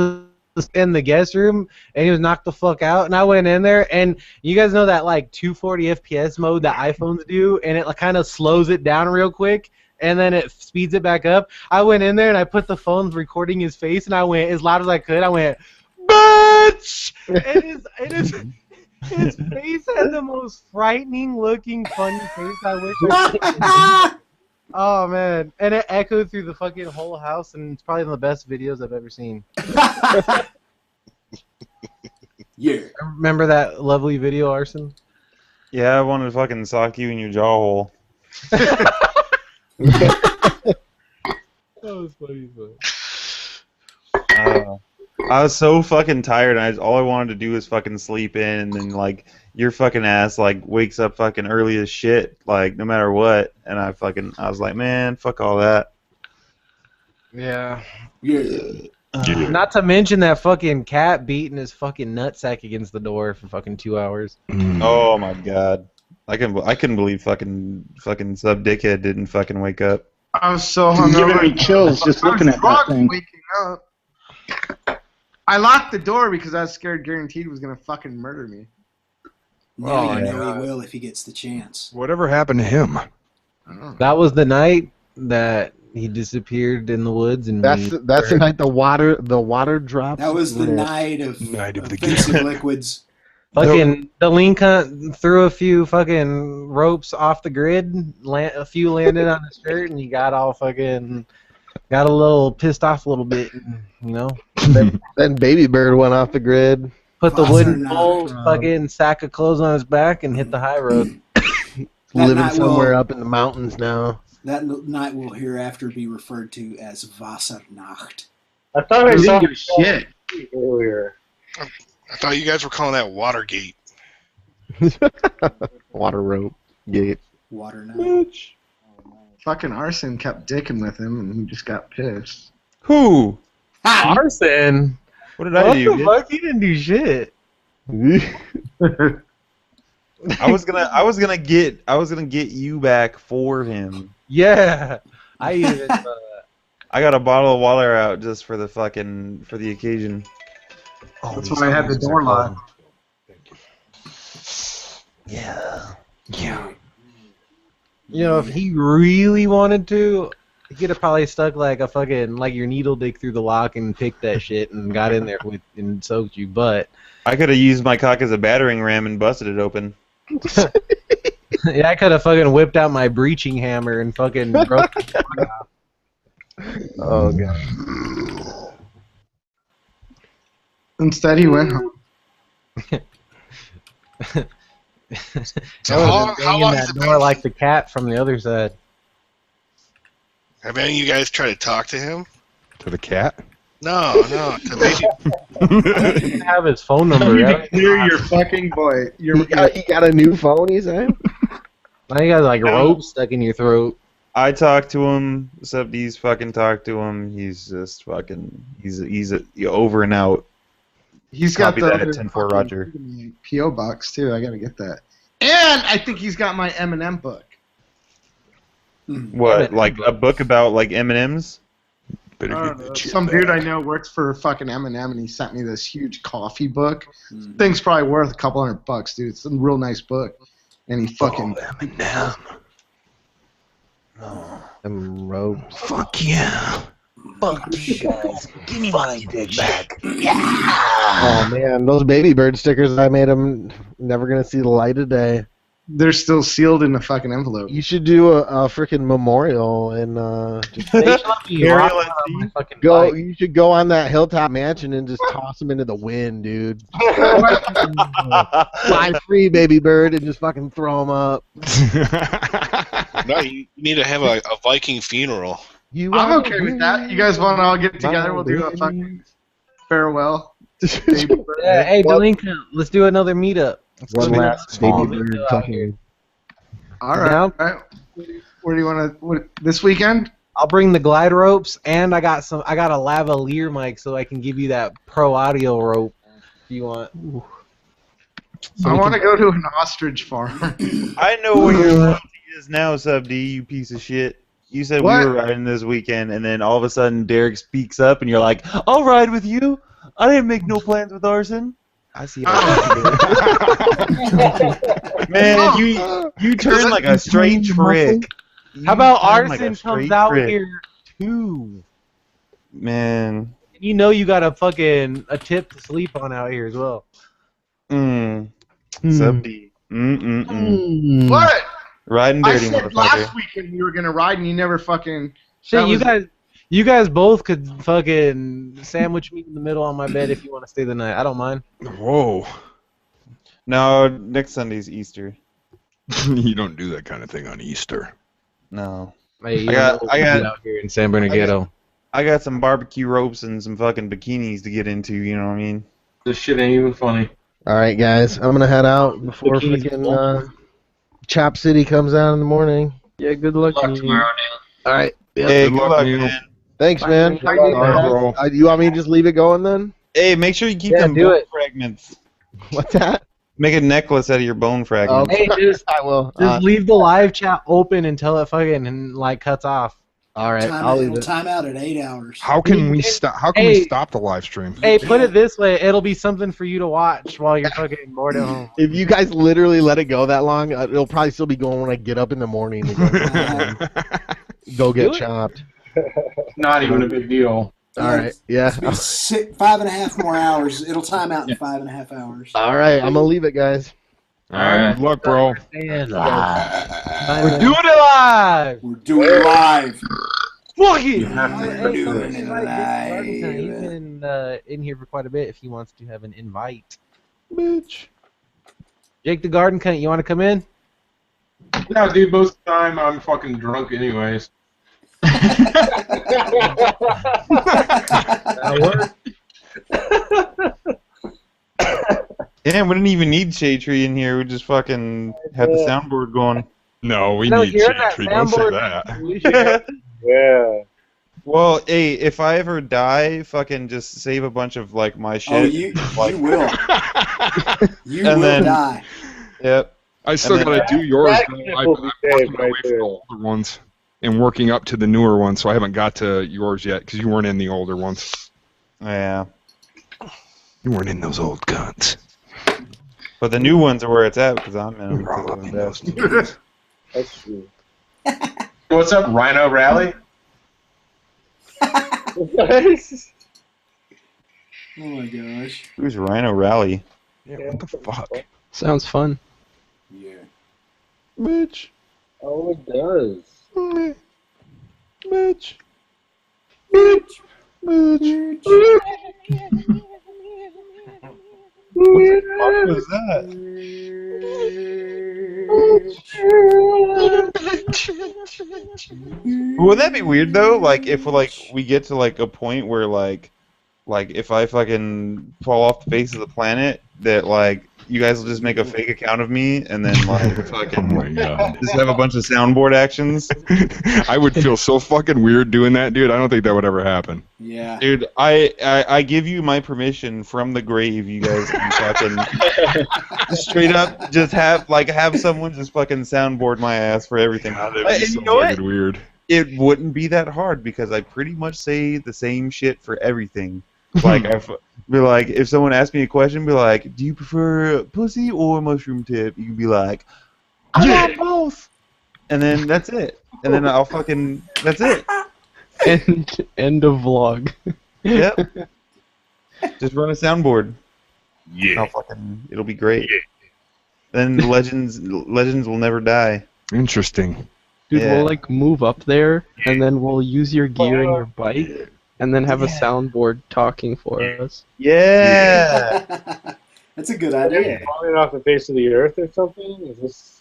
in the guest room and he was knocked the fuck out, and I went in there, and you guys know that like 240 FPS mode that iPhones do, and it kind of slows it down real quick and then it speeds it back up. I went in there and I put the phone recording his face, and I went as loud as I could. I went, bitch! And his face had the most frightening looking funny face. I wish I could. Oh man, and it echoed through the fucking whole house, and it's probably one of the best videos I've ever seen. Yeah. Remember that lovely video, Arson? Yeah, I wanted to fucking sock you in your jaw hole. That was funny, I was so fucking tired, and all I wanted to do was fucking sleep in, and then like your fucking ass like wakes up fucking early as shit, like no matter what, and I was like, man, fuck all that. Yeah. Yeah. Not to mention that fucking cat beating his fucking nutsack against the door for fucking 2 hours. Oh my god, I couldn't believe fucking sub dickhead didn't fucking wake up. I was so It's hungover. giving me chills just looking at that thing. Waking up. I locked the door because I was scared Guaranteed was gonna fucking murder me. Now you know he will if he gets the chance. Whatever happened to him? That was the night that he disappeared in the woods, and That's the night the water dropped. That was the night of offensive liquids. Fucking the lean cunt threw a few fucking ropes off the grid. A few landed on his shirt, and he got all fucking got a little pissed off a little bit. You know. Then Baby Bird went off the grid. Put the wooden pole, fucking sack of clothes on his back, and hit the high road. Living somewhere up in the mountains now. That night will hereafter be referred to as Wassernacht. I thought I saw shit earlier. I thought you guys were calling that Watergate. Water rope gate. Water night. Fucking Arson kept dicking with him, and he just got pissed. Who? Arson. What did I do? What the fuck? He didn't do shit. I was gonna get you back for him. Yeah, I even. I got a bottle of water out just for the occasion. Oh, that's why I had the door locked. Yeah. You know, if he really wanted to, he could have probably stuck like a fucking your needle dick through the lock and picked that shit and got in there and soaked you. But I could have used my cock as a battering ram and busted it open. yeah, I could have fucking whipped out my breaching hammer and fucking broke the fuck off. Oh god. Instead, he went home. So how long that has it door been? like the cat from the other side. Have any of you guys tried to talk to him? To the cat? No, to maybe. I didn't have his phone number. You're your fucking boy. You got a new phone, he said? Now you got like rope stuck in your throat. I talked to him, except he's fucking talked to him. He's just fucking. He's over and out. He's Copy got that the at 10-4 Roger. PO box too. I gotta get that. And I think he's got my Eminem book. What? Like a book about like M&Ms? Some dude I know works for fucking Eminem, and he sent me this huge coffee book. Thing's probably worth a couple $100, dude. It's a real nice book. And he fucking Eminem. Them ropes. Fuck yeah. Fuck you guys. Give me my dick back. Oh man, those Baby Bird stickers I made them never gonna see the light of day. They're still sealed in the fucking envelope. You should do a freaking memorial and just go. You should go on that hilltop mansion and just toss them into the wind, dude. Fly free, Baby Bird, and just fucking throw them up. No, you need to have a Viking funeral. I'm okay with that. You guys want to all get together? We'll do a fucking farewell. Yeah, hey, Delinka, let's do another meetup. One last Baby Bird fucking. All right. Where do you want to? This weekend? I'll bring the glide ropes, and I got a lavalier mic, so I can give you that pro audio rope if you want. I want to go to an ostrich farm. I know where your loyalty is now, Sub D, you piece of shit. You said What? we were riding this weekend, and then all of a sudden Derek speaks up, and you're like, I'll ride with you. I didn't make no plans with Arson. I see how Man, you turn like a straight trick. How about Arson comes out here too? Man. You know you got a tip to sleep on out here as well. Sub D. What? Riding I dirty, said motherfucker. last weekend you were gonna ride, and you never fucking. Shit, you guys both could fucking sandwich me in the middle on my bed if you want to stay the night. I don't mind. Whoa. No, next Sunday's Easter. You don't do that kind of thing on Easter. No. Hey, I got out here in San Bernardino. I got some barbecue ropes and some fucking bikinis to get into, you know what I mean? This shit ain't even funny. All right, guys, I'm gonna head out before Bikini's freaking Chop City comes out in the morning. Yeah, good luck Tomorrow, Neil. All right. Hey, Good luck, Neil. man. Thanks, man. All right, bro. You want me to just leave it going then? Hey, make sure you keep Yeah, them do bone it. fragments. What's that? Make a necklace out of your bone fragments. Hey, I will. just leave the live chat open until it fucking cuts off. All right, I'll leave It'll it. time out at 8 hours. How can we stop? How can we stop the live stream? Hey, put it this way: it'll be something for you to watch while you're fucking bored at home. If you guys literally let it go that long, it'll probably still be going when I get up in the morning to go get chopped. Not even a big deal. All right, yeah. It's been 5.5 more hours. It'll time out in 5.5 hours. All right, I'm gonna leave it, guys. All right. Good luck, bro. We're doing it live. We're doing it live. Fuck it. We're doing it live. He's been in here for quite a bit. If he wants to have an invite, Bitch. Jake the Garden Cunt, you want to come in? No, dude, most of the time I'm fucking drunk anyways. Damn, we didn't even need Shade Tree in here. We just fucking had the soundboard going. No, we No, need you're Shade that Tree. Don't say soundboard. that. Yeah. Well, hey, if I ever die, fucking just save a bunch of like my shit. Oh, you will. You And will then- die. Yep. I still And then- gotta do yours. That Though. clip I'm will be working saved my way right from the there. older ones and working up to the newer ones, so I haven't got to yours yet because you weren't in the older ones. Yeah. You weren't in those old cunts. But the new ones are where it's at because I'm in them. You're all because up I'm in the those best. new ones. That's true. What's up, Rhino Rally? Oh my gosh. Who's Rhino Rally? Yeah, what the fuck? Sounds fun. Yeah. Bitch. Oh, it does. Bitch. Bitch. Bitch. What the fuck was that? Would that be weird though? Like if we get to like a point where like if I fucking fall off the face of the planet, that like you guys will just make a fake account of me and then like fucking Oh my god. just have a bunch of soundboard actions. I would feel so fucking weird doing that, dude. I don't think that would ever happen. Yeah. Dude, I give you my permission from the grave, you guys can fucking straight up just have someone just fucking soundboard my ass for everything. That'd And be you so know what? fucking weird. It wouldn't be that hard because I pretty much say the same shit for everything. Like if someone asks me a question, be like, "Do you prefer pussy or mushroom tip?" You can be like, "I want both," and then that's it. And then I'll fucking that's it. End of vlog. Yep. Just run a soundboard. Yeah. It'll be great. Then the legends will never die. Interesting. Dude, Yeah. we'll like move up there, and then we'll use your gear and your bike, and then have a soundboard talking for us. Yeah. That's a good idea. Falling off the face of the earth or something? Is this?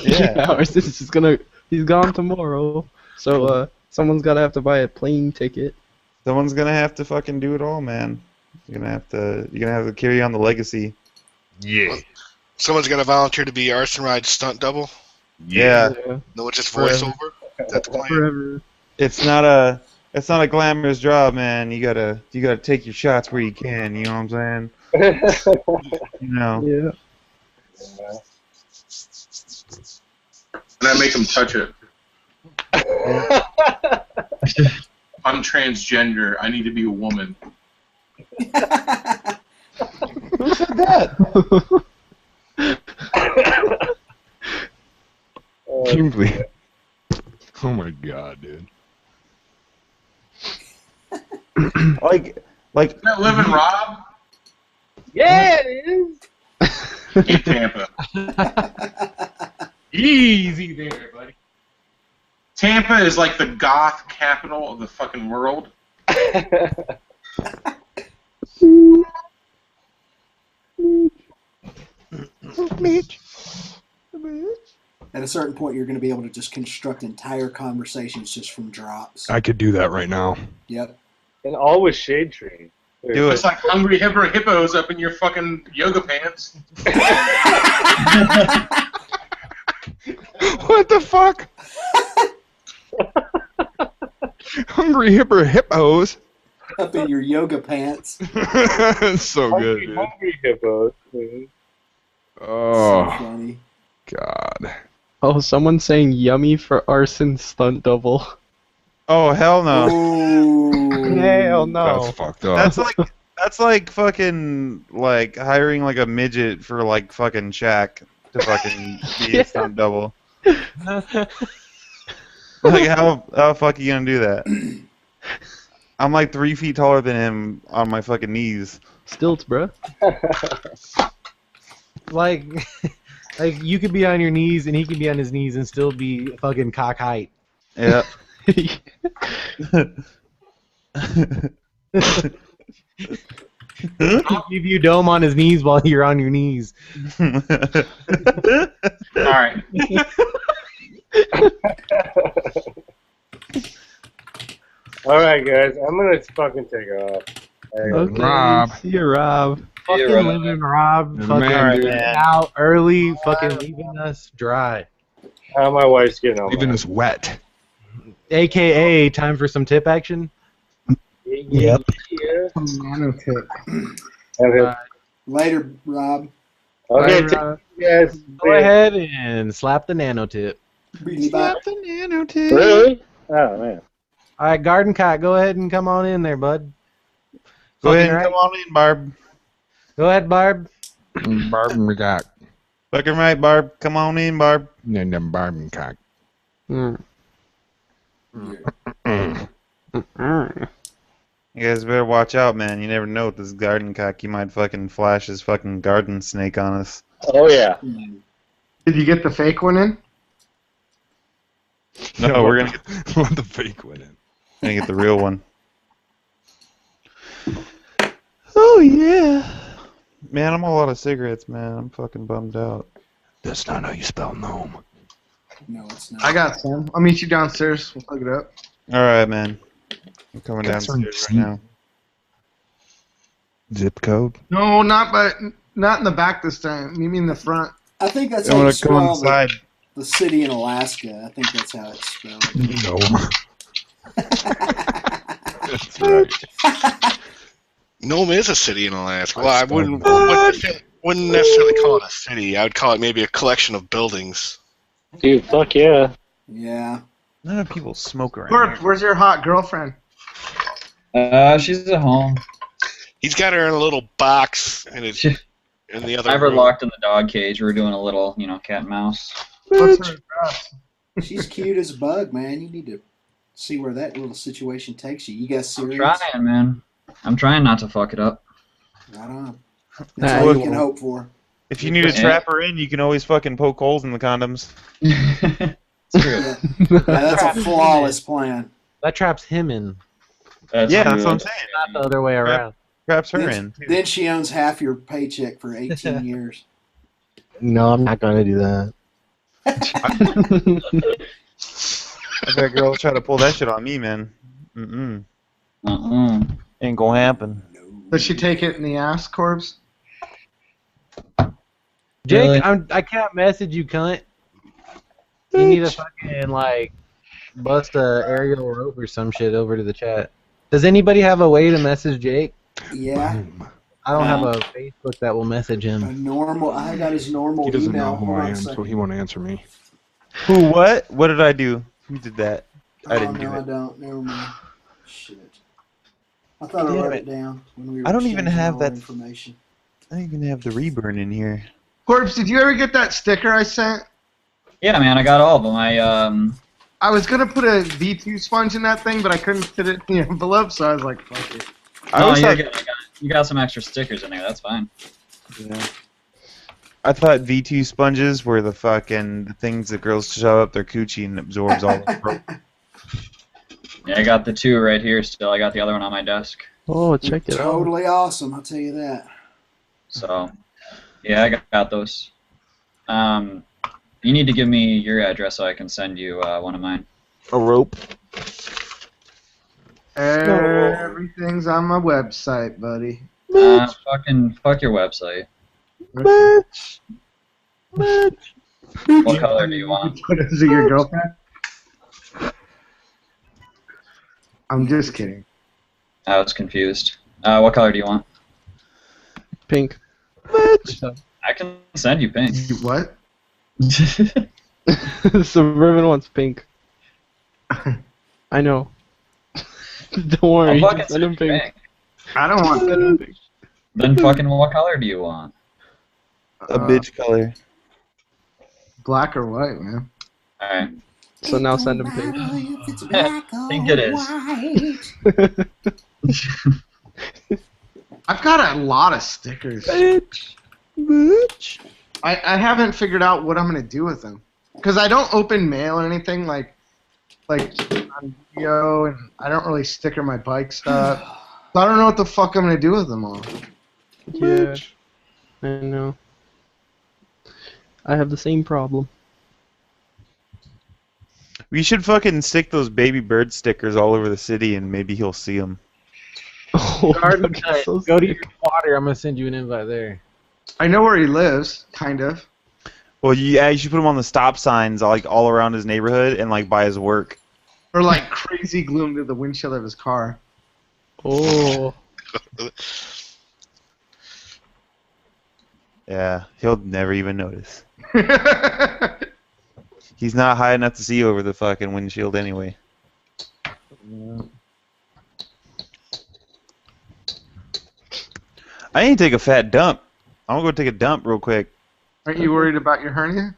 Yeah, ours is just gonna. He's gone tomorrow, so someone's gotta have to buy a plane ticket. Someone's gonna have to fucking do it all, man. You're gonna have to carry on the legacy. Yeah. Someone's got to volunteer to be Arson Ride's stunt double. Yeah. No, it's just voiceover. That's the plan. Forever. It's not a glamorous job, man. You gotta take your shots where you can. You know what I'm saying? You know. Yeah. And I make them touch it. I'm transgender. I need to be a woman. Who said that? Kingsley. Oh my god, dude. like Isn't that Living Rob? Yeah, it is. In Tampa. Easy there, buddy. Tampa is like the goth capital of the fucking world. At a certain point, you're going to be able to just construct entire conversations just from drops. I could do that right now. Yep. And all with Shade Tree. Do It's like hungry hippos up in your fucking yoga pants. What the fuck? Hungry hippos. Up in your yoga pants. It's so good, dude. Hungry hippos. Oh, So funny. God. Oh, someone's saying yummy for arson stunt double. Oh hell no. Ooh. Hell no. That's fucked up. That's like fucking like hiring like a midget for like fucking Shaq to fucking be a stunt double. Like how the fuck are you gonna do that? I'm like 3 feet taller than him on my fucking knees. Stilts, bro. Like you could be on your knees and he could be on his knees and still be fucking cock height. Yeah. He'll give you dome on his knees while you're on your knees. Alright. Alright, guys, I'm gonna fucking take off. Okay. Rob. See you, Rob. Fucking living Rob, You're the fucking man, dude. getting out early, fucking leaving us dry. How my wife's getting on. Even us wet. AKA, time for some tip action. Yep. Nano tip. Okay, Later, Rob. okay, Bye, take Rob. you guys. Go ahead and slap the nano tip. Slap the nano tip. Really? Oh, man. All right, Garden Cock, go ahead and come on in there, bud. Go ahead and Fucking come on in, Barb. Go ahead, Barb. Barb and cock. Fucking right, Barb. Come on in, Barb. And then Barb and cock. You guys better watch out, man. You never know with this garden cock. You might fucking flash his fucking garden snake on us. Oh, yeah. Did you get the fake one in? No, we're gonna Let the fake one in. get the real one. Oh yeah. Man, I'm all out of cigarettes, man. I'm fucking bummed out. That's not how you spell gnome. No, it's not. I got some. I'll meet you downstairs. We'll plug it up. Alright, man. I'm coming Got some downstairs right now. Zip code? No, not in the back this time. You mean the front? I think that's I'm how you gonna come spell inside. the city in Alaska. I think that's how it's spelled. Gnome. That's right. Nome is a city in Alaska. Well, I wouldn't necessarily call it a city. I would call it maybe a collection of buildings. Dude, fuck yeah. Yeah. None of people smoke around Bert, here. where's your hot girlfriend? She's at home. He's got her in a little box in the other I have her room. locked in the dog cage. We're doing a little, cat and mouse. What's her address? She's cute as a bug, man. You need to see where that little situation takes you. You guys I'm serious? trying, man. I'm trying not to fuck it up. Right on. Nah, That's all you you can hope for. If you need to trap her in, you can always fucking poke holes in the condoms. It's true. Yeah, that's a flawless plan. That traps him in, That's Yeah, true. that's what I'm saying. not the other way around. Traps her Then, in. then she owns half your paycheck for 18 years. No, I'm not gonna do that. If that girl try to pull that shit on me, man. Ain't gonna happen. Does she take it in the ass, Corbs? Jake, Really? I can't message you, cunt. You need to fucking like bust a aerial rope or some shit over to the chat. Does anybody have a way to message Jake? Yeah. I don't have a Facebook that will message him. I got his normal He doesn't email. know who Hold I on a am, so second. he won't answer me. Who? What? What did I do? Who did that? I Oh, didn't do no, it. I don't. Never mind. Shit. I thought I Damn wrote it. it down when we were I don't even exchanging have all that. information. I don't even have the reburn in here. Corpse, did you ever get that sticker I sent? Yeah, man, I got all of them. I was gonna put a V2 sponge in that thing, but I couldn't fit it in the envelope, so I was like, fuck it. No, you're good. You got some extra stickers in there. That's fine. Yeah. I thought V2 sponges were the things that girls shove up their coochie and absorbs all the Yeah, I got the 2 right here still. I got the other one on my desk. Oh, check it out. Totally awesome, I'll tell you that. So, yeah, I got those. You need to give me your address so I can send you one of mine. A rope. Everything's on my website, buddy. Fuck your website. Bitch. What color do you want? Is it your girlfriend? I'm just kidding. I was confused. What color do you want? Pink. I can send you pink. What? Suburban wants pink. I know. Don't worry. I'll fucking Send him pink. I don't want pink. Then fucking what color do you want? A bitch color. Black or white, man. Alright. So now send him pink. Pink it is. I've got a lot of stickers. Bitch. I haven't figured out what I'm gonna do with them, because I don't open mail or anything like on video, and I don't really sticker my bike stuff. So I don't know what the fuck I'm gonna do with them all. Yeah. I know. I have the same problem. We should fucking stick those baby bird stickers all over the city, and maybe he'll see them. Oh, Garden Cut. Go to your water. I'm gonna send you an invite there. I know where he lives, kind of. Well, you should put them on the stop signs, like all around his neighborhood, and like by his work. Or like crazy gloom to the windshield of his car. Oh. Yeah, he'll never even notice. He's not high enough to see over the fucking windshield anyway. Yeah. I need to take a fat dump. I'm gonna go take a dump real quick. Aren't you worried about your hernia?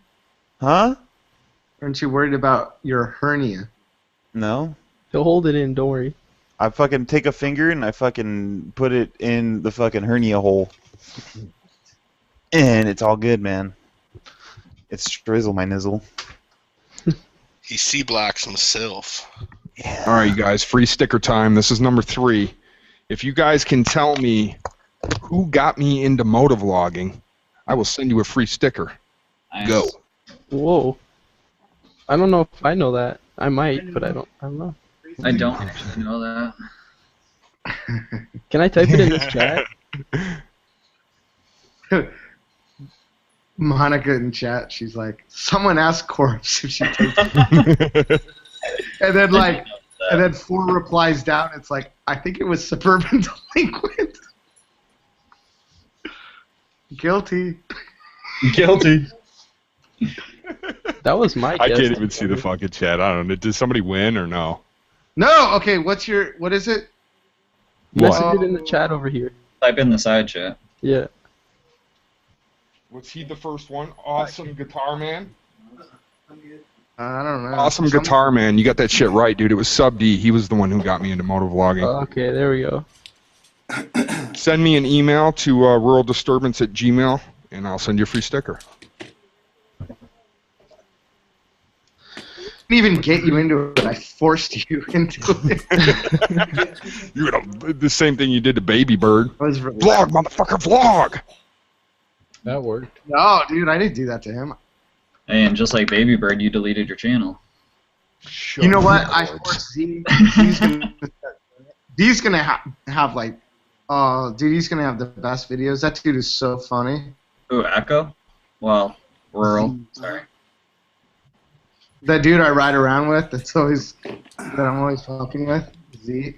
Huh? Aren't you worried about your hernia? No. He'll hold it in, don't worry. I fucking take a finger and I fucking put it in the fucking hernia hole. And it's all good, man. It's strizzle my nizzle. He C-blocks himself. Yeah. All right, you guys, free sticker time. This is number 3. If you guys can tell me who got me into motovlogging, I will send you a free sticker. Nice. Go. Whoa. I don't know if I know that. I might, but I don't know. I don't actually know that. Can I type it in this chat? Monica in chat, she's like, someone asked Corpse if she takes it. And then 4 replies down, it's like, I think it was Suburban Delinquent. Guilty. Guilty. That was my I guess. can't even see the fucking chat. I don't know. Did somebody win or no? No, okay, what is it? Message it in the chat over here. Type in the side chat. Yeah. Was he the first one? Awesome Guitar Man? I don't know. Awesome Guitar Man. You got that shit right, dude. It was Sub D. He was the one who got me into motovlogging. Okay, there we go. Send me an email to ruraldisturbance@gmail, and I'll send you a free sticker. I didn't even get you into it. I forced you into it. You're gonna the same thing you did to Baby Bird. Vlog, motherfucker, vlog. That worked. No, dude, I didn't do that to him. And just like Baby Bird, you deleted your channel. You know what? I forced Z. D's gonna have like, dude, he's gonna have the best videos. That dude is so funny. Ooh, Echo? Well, Rural. Sorry. that dude I ride around with, that I'm always fucking with, Z.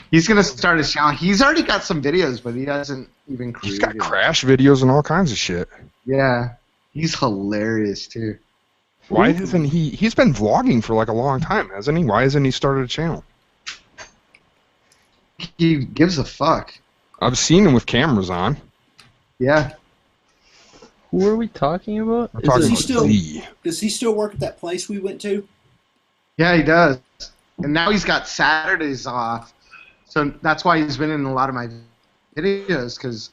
He's gonna start his channel. He's already got some videos, but he hasn't even created. He's got crash videos and all kinds of shit. Yeah, he's hilarious too. Why doesn't he? He's been vlogging for like a long time, hasn't he? Why hasn't he started a channel? He gives a fuck. I've seen him with cameras on. Yeah. Who are we talking about? Does he still work at that place we went to? Yeah, he does. And now he's got Saturdays off. So that's why he's been in a lot of my videos, because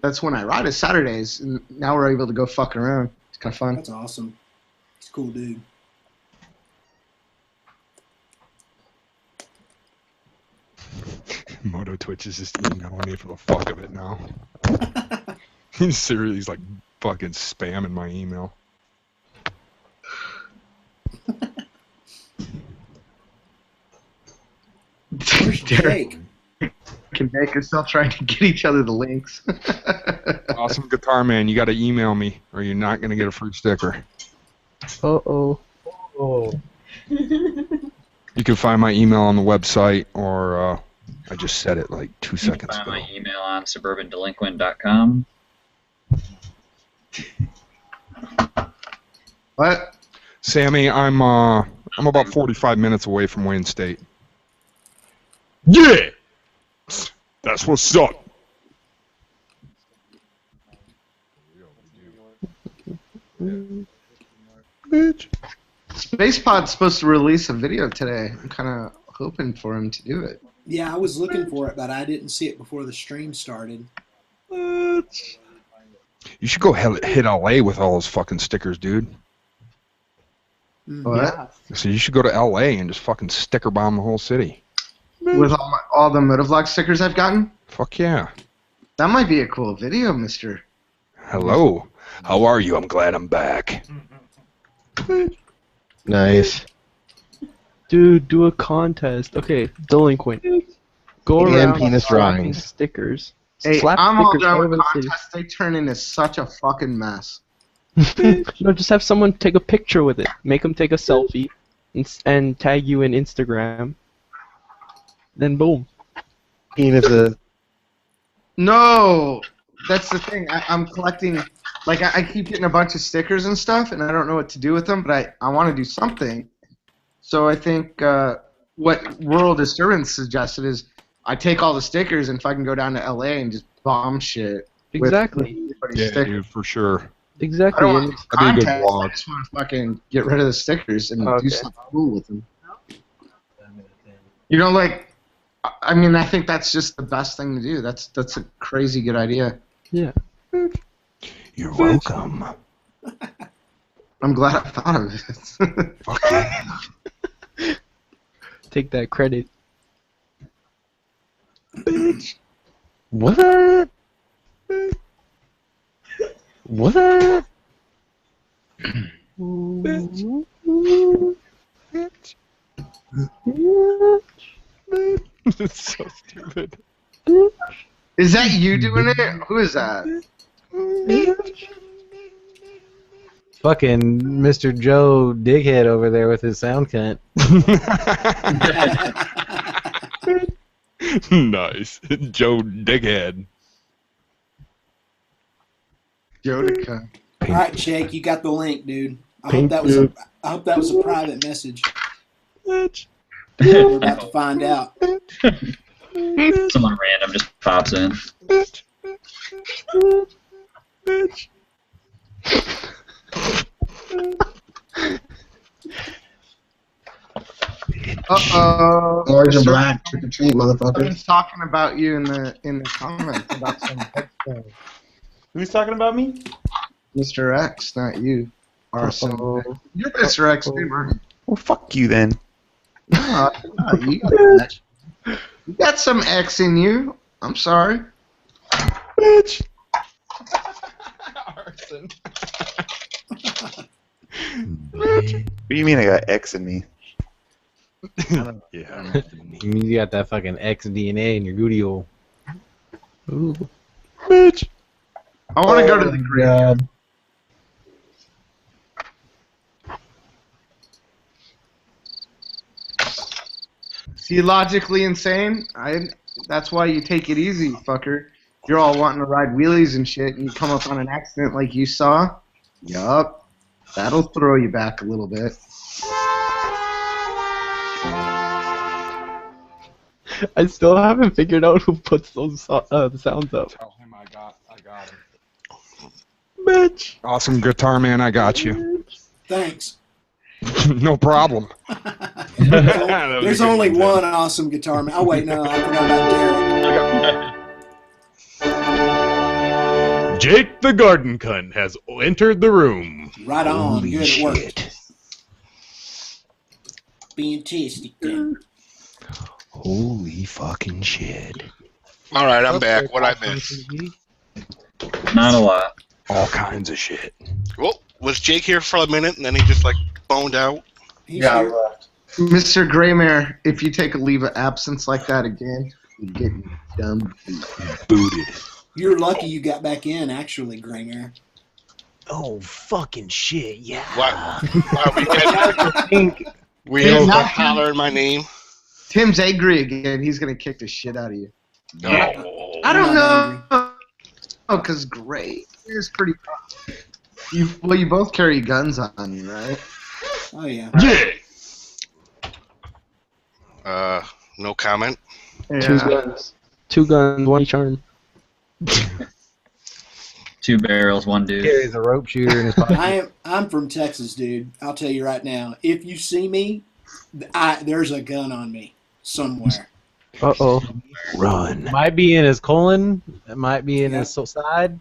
that's when I ride is Saturdays. And now we're able to go fucking around. It's kind of fun. That's awesome. He's a cool dude. Moto Twitch is just emailing me for the fuck of it now. He's seriously, he's like fucking spamming my email. Derek and Nick are still trying to get each other the links. Awesome Guitar Man, you got to email me or you're not going to get a free sticker. Uh-oh. Oh. You can find my email on the website, or I just said it like 2 seconds Find ago. my email on suburbandelinquent.com. What? Sammy, I'm about 45 minutes away from Wayne State. Yeah! That's what's up. Bitch. SpacePod's supposed to release a video today. I'm kind of hoping for him to do it. Yeah, I was looking for it, but I didn't see it before the stream started. You should go hit LA with all those fucking stickers, dude. What? So you should go to LA and just fucking sticker bomb the whole city. With all the Motovlog stickers I've gotten? Fuck yeah. That might be a cool video, mister. Hello. How are you? I'm glad I'm back. Nice. Dude, do a contest. Okay, delinquent. Go And around penis slapping drawings. stickers. Hey, Slap I'm all stickers done all with over the city. contests. They turn into such a fucking mess. No, just have someone take a picture with it. Make them take a selfie and tag you in Instagram. Then boom. Penises. No! That's the thing. I'm collecting... Like, I keep getting a bunch of stickers and stuff, and I don't know what to do with them, but I want to do something. So I think what Rural Disturbance suggested is I take all the stickers and fucking go down to LA and just bomb shit. Exactly. Yeah, dude, for sure. Exactly. I don't want That'd be a good contests. vlog. I just want to fucking get rid of the stickers and do something cool with them. You know, like, I mean, I think that's just the best thing to do. That's a crazy good idea. Yeah. You're welcome. I'm glad I thought of it. Fuck yeah. Take that credit. Bitch. What? What? Bitch. It's so stupid. Is that you doing it? Who is that? Fucking Mr. Joe Dighead over there with his sound cunt. Nice. Joe Dighead. Jodica. All right, Jake, you got the link, dude. I hope that was a private message. We're about to find out. Someone random just pops in. Uh-oh. Orange and black, trick or treat, motherfucker. Someone's talking about you in the comments about some headstones. Who's talking about me? Mr. X, not you. Arson. You're Mr. X, too, Marty. Well, fuck you then. No, you got some X in you. I'm sorry. Bitch. Arson. What do you mean I got X in me? Yeah. You got that fucking X DNA in your goody hole. Ooh. Bitch. I want to go to the graveyard. See, logically insane. That's why you take it easy, fucker. You're all wanting to ride wheelies and shit, and you come up on an accident like you saw. Yup. That'll throw you back a little bit. I still haven't figured out who puts those the sounds up. Tell him I got him. Bitch. Awesome guitar man, I got you. Thanks. No problem. There's only one awesome guitar man. Oh wait, no, I forgot about Derek. Jake the Garden Cunt has entered the room. Right on. Holy Good at shit. work. Fantastic. Then. Holy fucking shit. All right, I'm back. What I miss? Not a lot. All kinds of shit. Well, was Jake here for a minute and then he just like boned out? Yeah, I left. Mr. Greymare, if you take a leave of absence like that again, you get dumb booted. You're lucky you got back in, actually, Graymare. Oh, fucking shit, yeah. Why we guys were you not hollering my name? Tim's angry again. He's gonna kick the shit out of you. No. I don't know. Oh, because Gray is pretty. You both carry guns on you, right? Oh yeah. No comment. Yeah. Two guns, one each arm. 2 barrels, 1 dude. Carries a rope shooter in his pocket. I'm from Texas, dude. I'll tell you right now. If you see me, there's a gun on me somewhere. Uh-oh. Run. Might be in his colon. It might be in his side.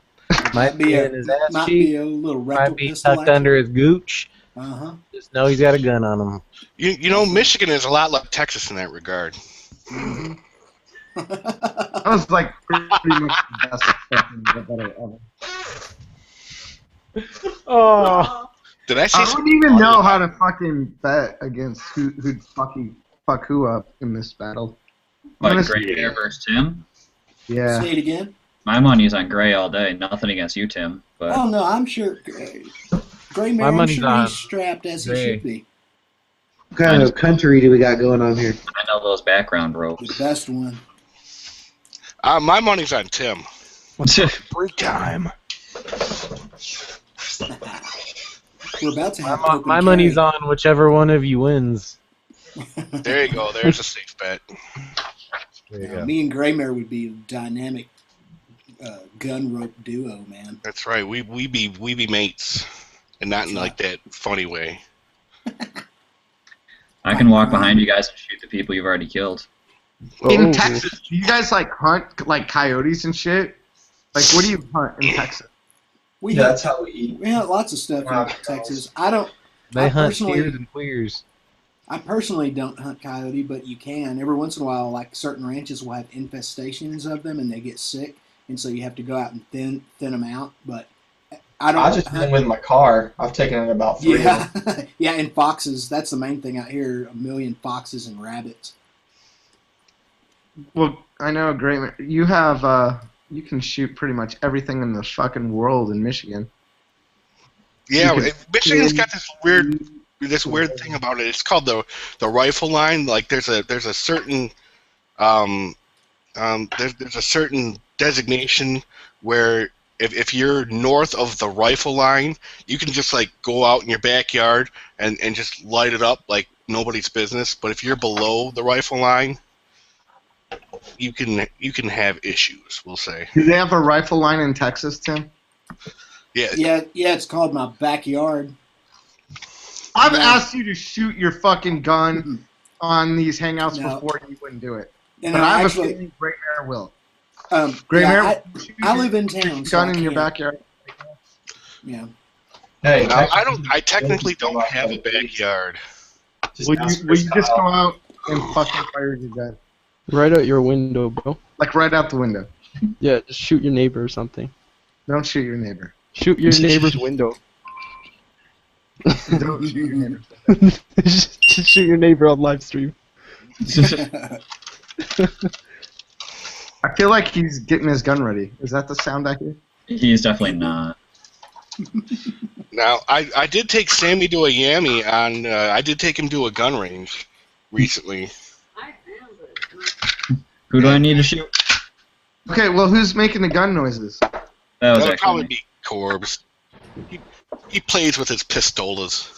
Might be in his ass might cheek. be a little rectal Might be pistol tucked action. under his gooch. Uh-huh. Just know he's got a gun on him. You know, Michigan is a lot like Texas in that regard. Mm-hmm. That was like pretty much the best fucking battle ever. Oh. Did I say I wouldn't even know how to fucking bet against who'd fucking fuck who up in this battle. Like Honestly, Gray Hair versus Tim? Yeah. Say it again. My money's on Gray all day. Nothing against you, Tim. But Oh no, I'm sure Graymare, My I'm money's sure on he's strapped as he Gray. should be. What kind of country do we got going on here? I know those background ropes. The best one. My money's on Tim. Break time. We're about to have My money's on whichever one of you wins. There you go. There's a safe bet. There you Now, go. me and Graymare would be a dynamic gun rope duo, man. That's right. We be mates, and not in like that funny way. I can walk behind you guys and shoot the people you've already killed. In Texas, do you guys like hunt like coyotes and shit? Like, what do you hunt in Texas? That's how we eat. We hunt lots of stuff in Texas. They hunt personally- steers and queers. I personally don't hunt coyote, but you can. Every once in a while, like certain ranches will have infestations of them, and they get sick, and so you have to go out and thin them out. But I don't. I just went with my car. I've taken in about 3 of them. Yeah, yeah, and foxes. That's the main thing out here. 1 million foxes and rabbits. Well, I know, great. You have you can shoot pretty much everything in the fucking world in Michigan. Yeah, You can- Michigan's got this weird thing about it. It's called the rifle line. Like there's a certain there's a certain designation where if you're north of the rifle line, you can just like go out in your backyard and just light it up like nobody's business. But if you're below the rifle line, you can have issues, we'll say. Do they have a rifle line in Texas, Tim? Yeah. It's called my backyard. I've asked you to shoot your fucking gun on these hangouts No. before, and you wouldn't do it. And But I have actually- a feeling Great Mare will. Great Mare, I live in town. So gun I in your can't. backyard. Yeah. Hey, Now, I technically don't have a backyard. Will you just go out and fucking fire your gun? Right out your window, bro. Like right out the window. Yeah, just shoot your neighbor or something. Don't shoot your neighbor. Shoot your neighbor's window. Don't shoot your neighbor. Just shoot your neighbor on live stream. I feel like he's getting his gun ready. Is that the sound I hear? He's definitely not. Now, I did take Sammy to a Yammy on. I did take him to a gun range recently. Who do I need to shoot? Okay, well, who's making the gun noises? That was would actually probably me. be Corbs. He plays with his pistolas.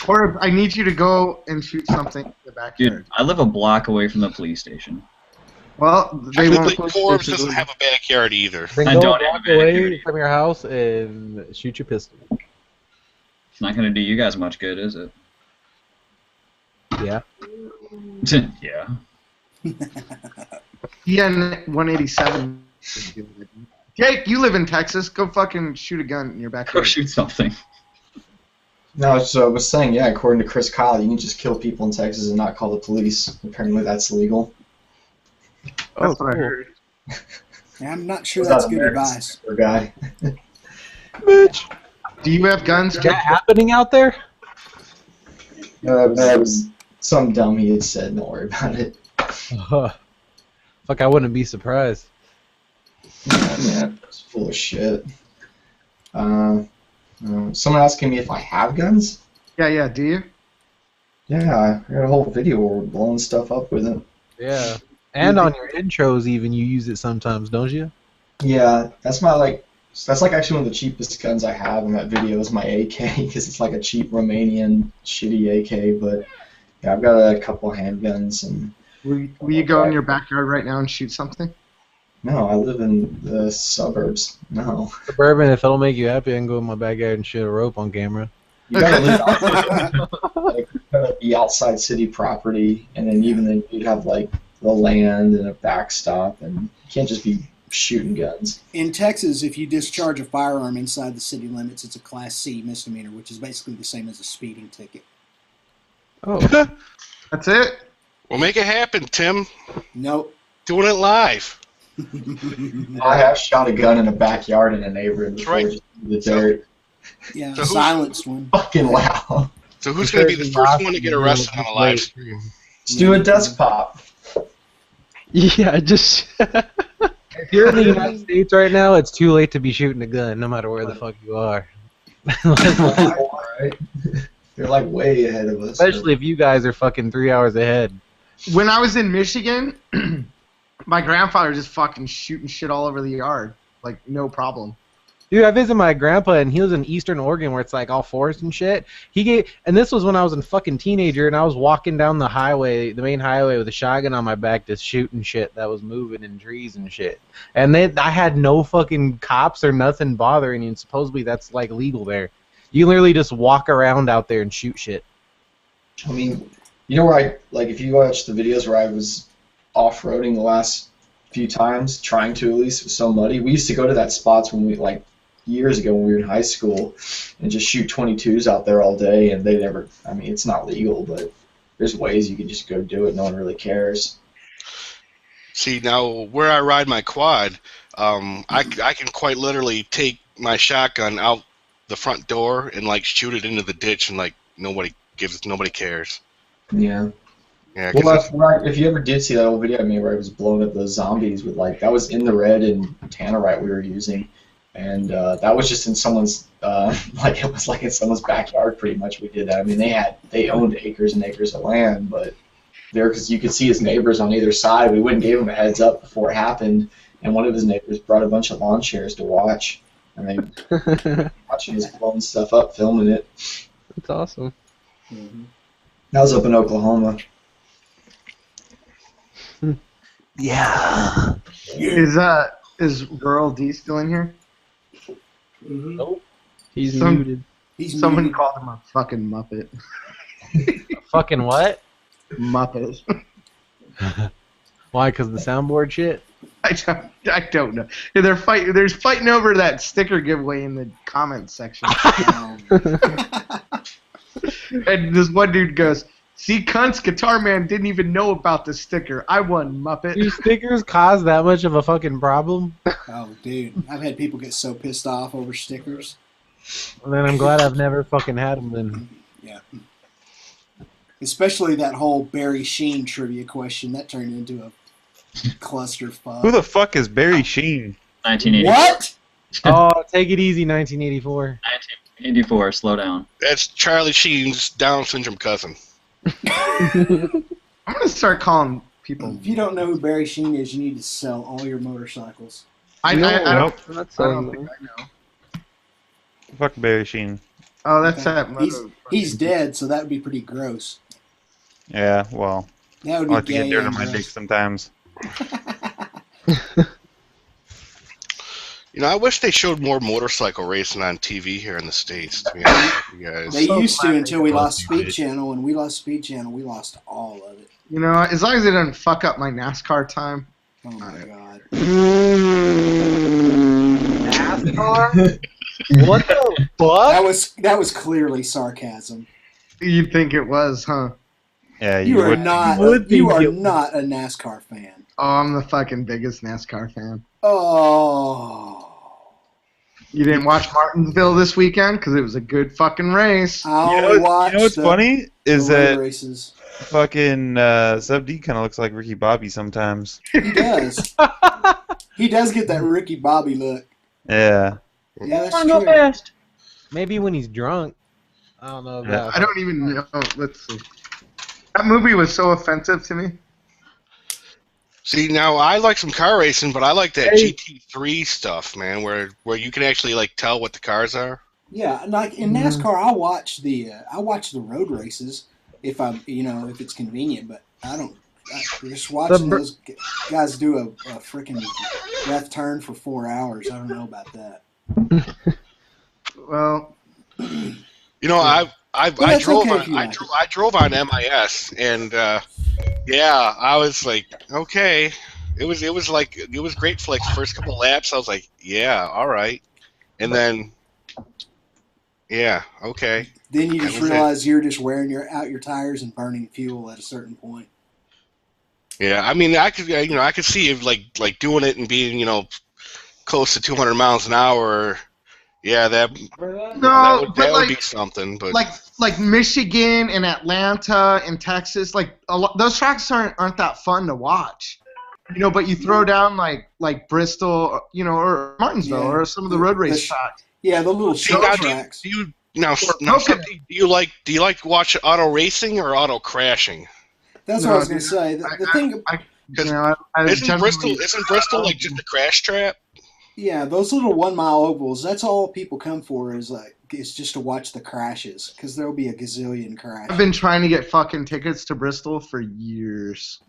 Corb, I need you to go and shoot something in the backyard. Dude, I live a block away from the police station. Well, they won't. Technically, Corbs doesn't have a backyard either. Then I go don't walk have a backyard away from your house and shoot your pistol. It's not going to do you guys much good, is it? Yeah. Yeah. EN187. Jake, you live in Texas. Go fucking shoot a gun in your Go backyard. shoot something. No, so I was saying, yeah, according to Chris Kyle, you can just kill people in Texas and not call the police. Apparently that's legal. That's what I heard. Yeah, I'm not sure Was that's that good American advice. Super guy. Bitch. Do you have guns? Is that happening out there? That was some dumb he had said. Don't worry about it. Fuck, I wouldn't be surprised. Yeah, it's full of shit. Someone asking me if I have guns? Yeah, do you? Yeah, I got a whole video where we're blowing stuff up with it. Yeah. And on your intros even, you use it sometimes, don't you? Yeah, that's actually one of the cheapest guns I have in that video is my AK, because it's like a cheap Romanian shitty AK, but yeah, I've got a couple handguns and... Will you go in your backyard right now and shoot something? No, I live in the suburbs. No. Suburban, if it'll make you happy, I can go in my backyard and shoot a rope on camera. You gotta live outside, like, you gotta be outside city property, and then even then you'd have like the land and a backstop, and you can't just be shooting guns. In Texas, if you discharge a firearm inside the city limits, it's a Class C misdemeanor, which is basically the same as a speeding ticket. Oh. That's it? Well, make it happen, Tim. Nope. Doing it live. I have shot a gun in a backyard in a neighborhood before, right. just in the dirt. Yeah, So who's- silenced one. Fucking loud. So who's going to be the first one to get arrested on a live stream? Let's do a desk pop. Yeah, just. If you're in the United States right now, it's too late to be shooting a gun, no matter where the fuck you are. Right? They're like way ahead of us. Especially if you guys are fucking 3 hours ahead. When I was in Michigan, my grandfather just fucking shooting shit all over the yard. Like, no problem. Dude, I visited my grandpa, and he was in Eastern Oregon, where it's like all forest and shit. And this was when I was a fucking teenager, and I was walking down the highway, the main highway, with a shotgun on my back, just shooting shit that was moving in trees and shit. And I had no fucking cops or nothing bothering me, and supposedly that's like legal there. You literally just walk around out there and shoot shit. I mean, you know where if you watch the videos where I was off-roading the last few times, trying to at least, it was so muddy. We used to go to that spots when we, years ago when we were in high school and just shoot 22s out there all day, and they never, I mean, it's not legal, but there's ways you can just go do it. No one really cares. See, now where I ride my quad, I can quite literally take my shotgun out the front door and shoot it into the ditch, and nobody cares. Yeah. Yeah. Well, that's right. If you ever did see that old video I made where I was blowing up those zombies with that was in the red and tannerite we were using, and that was just in someone's it was in someone's backyard pretty much. We did that. I mean, they owned acres and acres of land, but because you could see his neighbors on either side. We wouldn't give him a heads up before it happened, and one of his neighbors brought a bunch of lawn chairs to watch. I mean, watching us blowing stuff up, filming it. That's awesome. Mm-hmm. That was up in Oklahoma. Yeah. Is Rural D still in here? Mm-hmm. Nope. He's Some- muted. Someone muted. called him a fucking Muppet. Fucking what? Muppet. Why? Because the soundboard shit? I don't know. Yeah, There's fighting over that sticker giveaway in the comments section. And this one dude goes, "See, cunts, Guitar Man didn't even know about the sticker. I won, Muppet." Do stickers cause that much of a fucking problem? Oh, dude. I've had people get so pissed off over stickers. Well, then I'm glad I've never fucking had them then. Yeah. Especially that whole Barry Sheen trivia question. That turned into a clusterfuck. Who the fuck is Barry Sheen? 1984. What? Oh, take it easy, 1984. 1984, slow down. That's Charlie Sheen's Down syndrome cousin. I'm gonna start calling people. If you don't know who Barry Sheen is, you need to sell all your motorcycles. I don't I'm not I selling don't think them. I know. Fuck Barry Sheen. Oh, that's that. He's dead, so that would be pretty gross. Yeah, well, That would I be like to get gay dirt and on my dick gross. sometimes. You know, I wish they showed more motorcycle racing on TV here in the States, to be honest with you guys. They used to until we lost Speed Right. Channel. When we lost Speed Channel, we lost all of it. You know, as long as it doesn't fuck up my NASCAR time. Oh my god. NASCAR? What the fuck? That was clearly sarcasm. You'd think it was, huh? Yeah, You are not a NASCAR fan. Oh, I'm the fucking biggest NASCAR fan. Oh. You didn't watch Martinsville this weekend because it was a good fucking race. You know what's funny is that fucking Sub D kind of looks like Ricky Bobby sometimes. He does. He does get that Ricky Bobby look. Yeah. Yeah, that's true. Maybe when he's drunk. I don't know about. I don't even know. Let's see. That movie was so offensive to me. See, now I like some car racing, but I like that GT3 stuff, man, where you can actually like tell what the cars are. Yeah, like in NASCAR, I watch the road races if if it's convenient, but I don't. Just watching those guys do a freaking left turn for 4 hours. I don't know about that. Well, you know, I drove on MIS, and yeah, I was like, okay, it was great for like the first couple laps. I was like, yeah, all right, and then yeah, okay. Then you just realize you're just wearing out your tires and burning fuel at a certain point. Yeah, I mean, I could see if like doing it and being close to 200 miles an hour. Yeah, that would be something. But like Michigan and Atlanta and Texas, like those tracks aren't that fun to watch. But you throw down like Bristol, or Martinsville, or some of the road race tracks. Yeah, the little show tracks. Do you like to watch auto racing or auto crashing? That's what I was going to say. The thing, isn't Bristol like just a crash trap? Yeah, those little 1 mile ovals. That's all people come for is just to watch the crashes because there'll be a gazillion crashes. I've been trying to get fucking tickets to Bristol for years.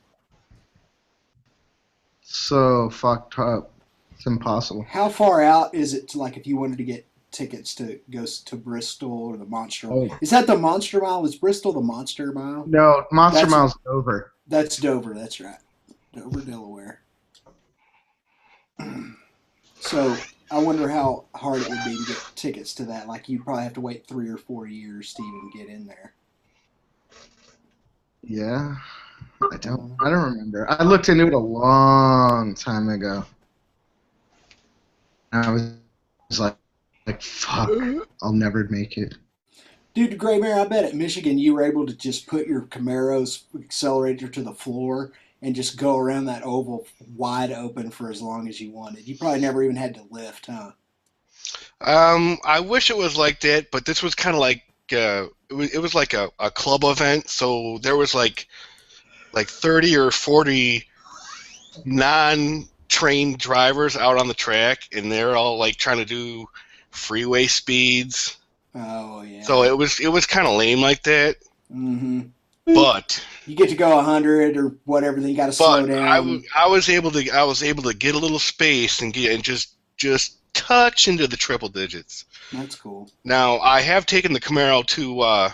So fucked up. It's impossible. How far out is it to, like, if you wanted to get tickets to go to Bristol or the Monster? Oh. Is that the Monster Mile? Is Bristol the Monster Mile? No, Monster Mile's Dover. That's Dover. That's right. Dover, Delaware. So I wonder how hard it would be to get tickets to that. Like you'd probably have to wait 3 or 4 years to even get in there. Yeah, I don't remember. I looked into it a long time ago. And I was like, fuck, I'll never make it. Dude, Gray Bear, I bet at Michigan you were able to just put your Camaro's accelerator to the floor and just go around that oval wide open for as long as you wanted. You probably never even had to lift, huh? I wish it was like that, but this was kind of like it was like a club event, so there was like 30 or 40 non-trained drivers out on the track, and they're all like trying to do freeway speeds. Oh yeah. So it was kind of lame like that. Mm-hmm. But you get to go 100 or whatever, then you got to slow down. I was able to get a little space and just touch into the triple digits. That's cool. Now I have taken the Camaro to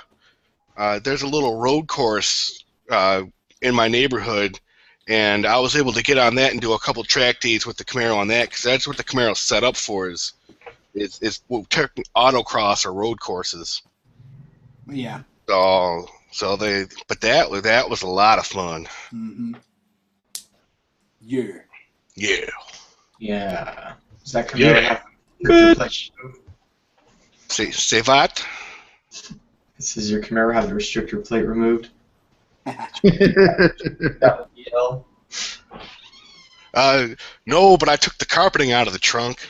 there's a little road course in my neighborhood, and I was able to get on that and do a couple track days with the Camaro on that because that's what the Camaro's set up for is autocross or road courses. Yeah. But that was a lot of fun. Mm-hmm. Yeah. Yeah. Yeah. Does that Camaro have restrictor plate? Say what? Does your Camaro have the restrictor plate removed? No, but I took the carpeting out of the trunk.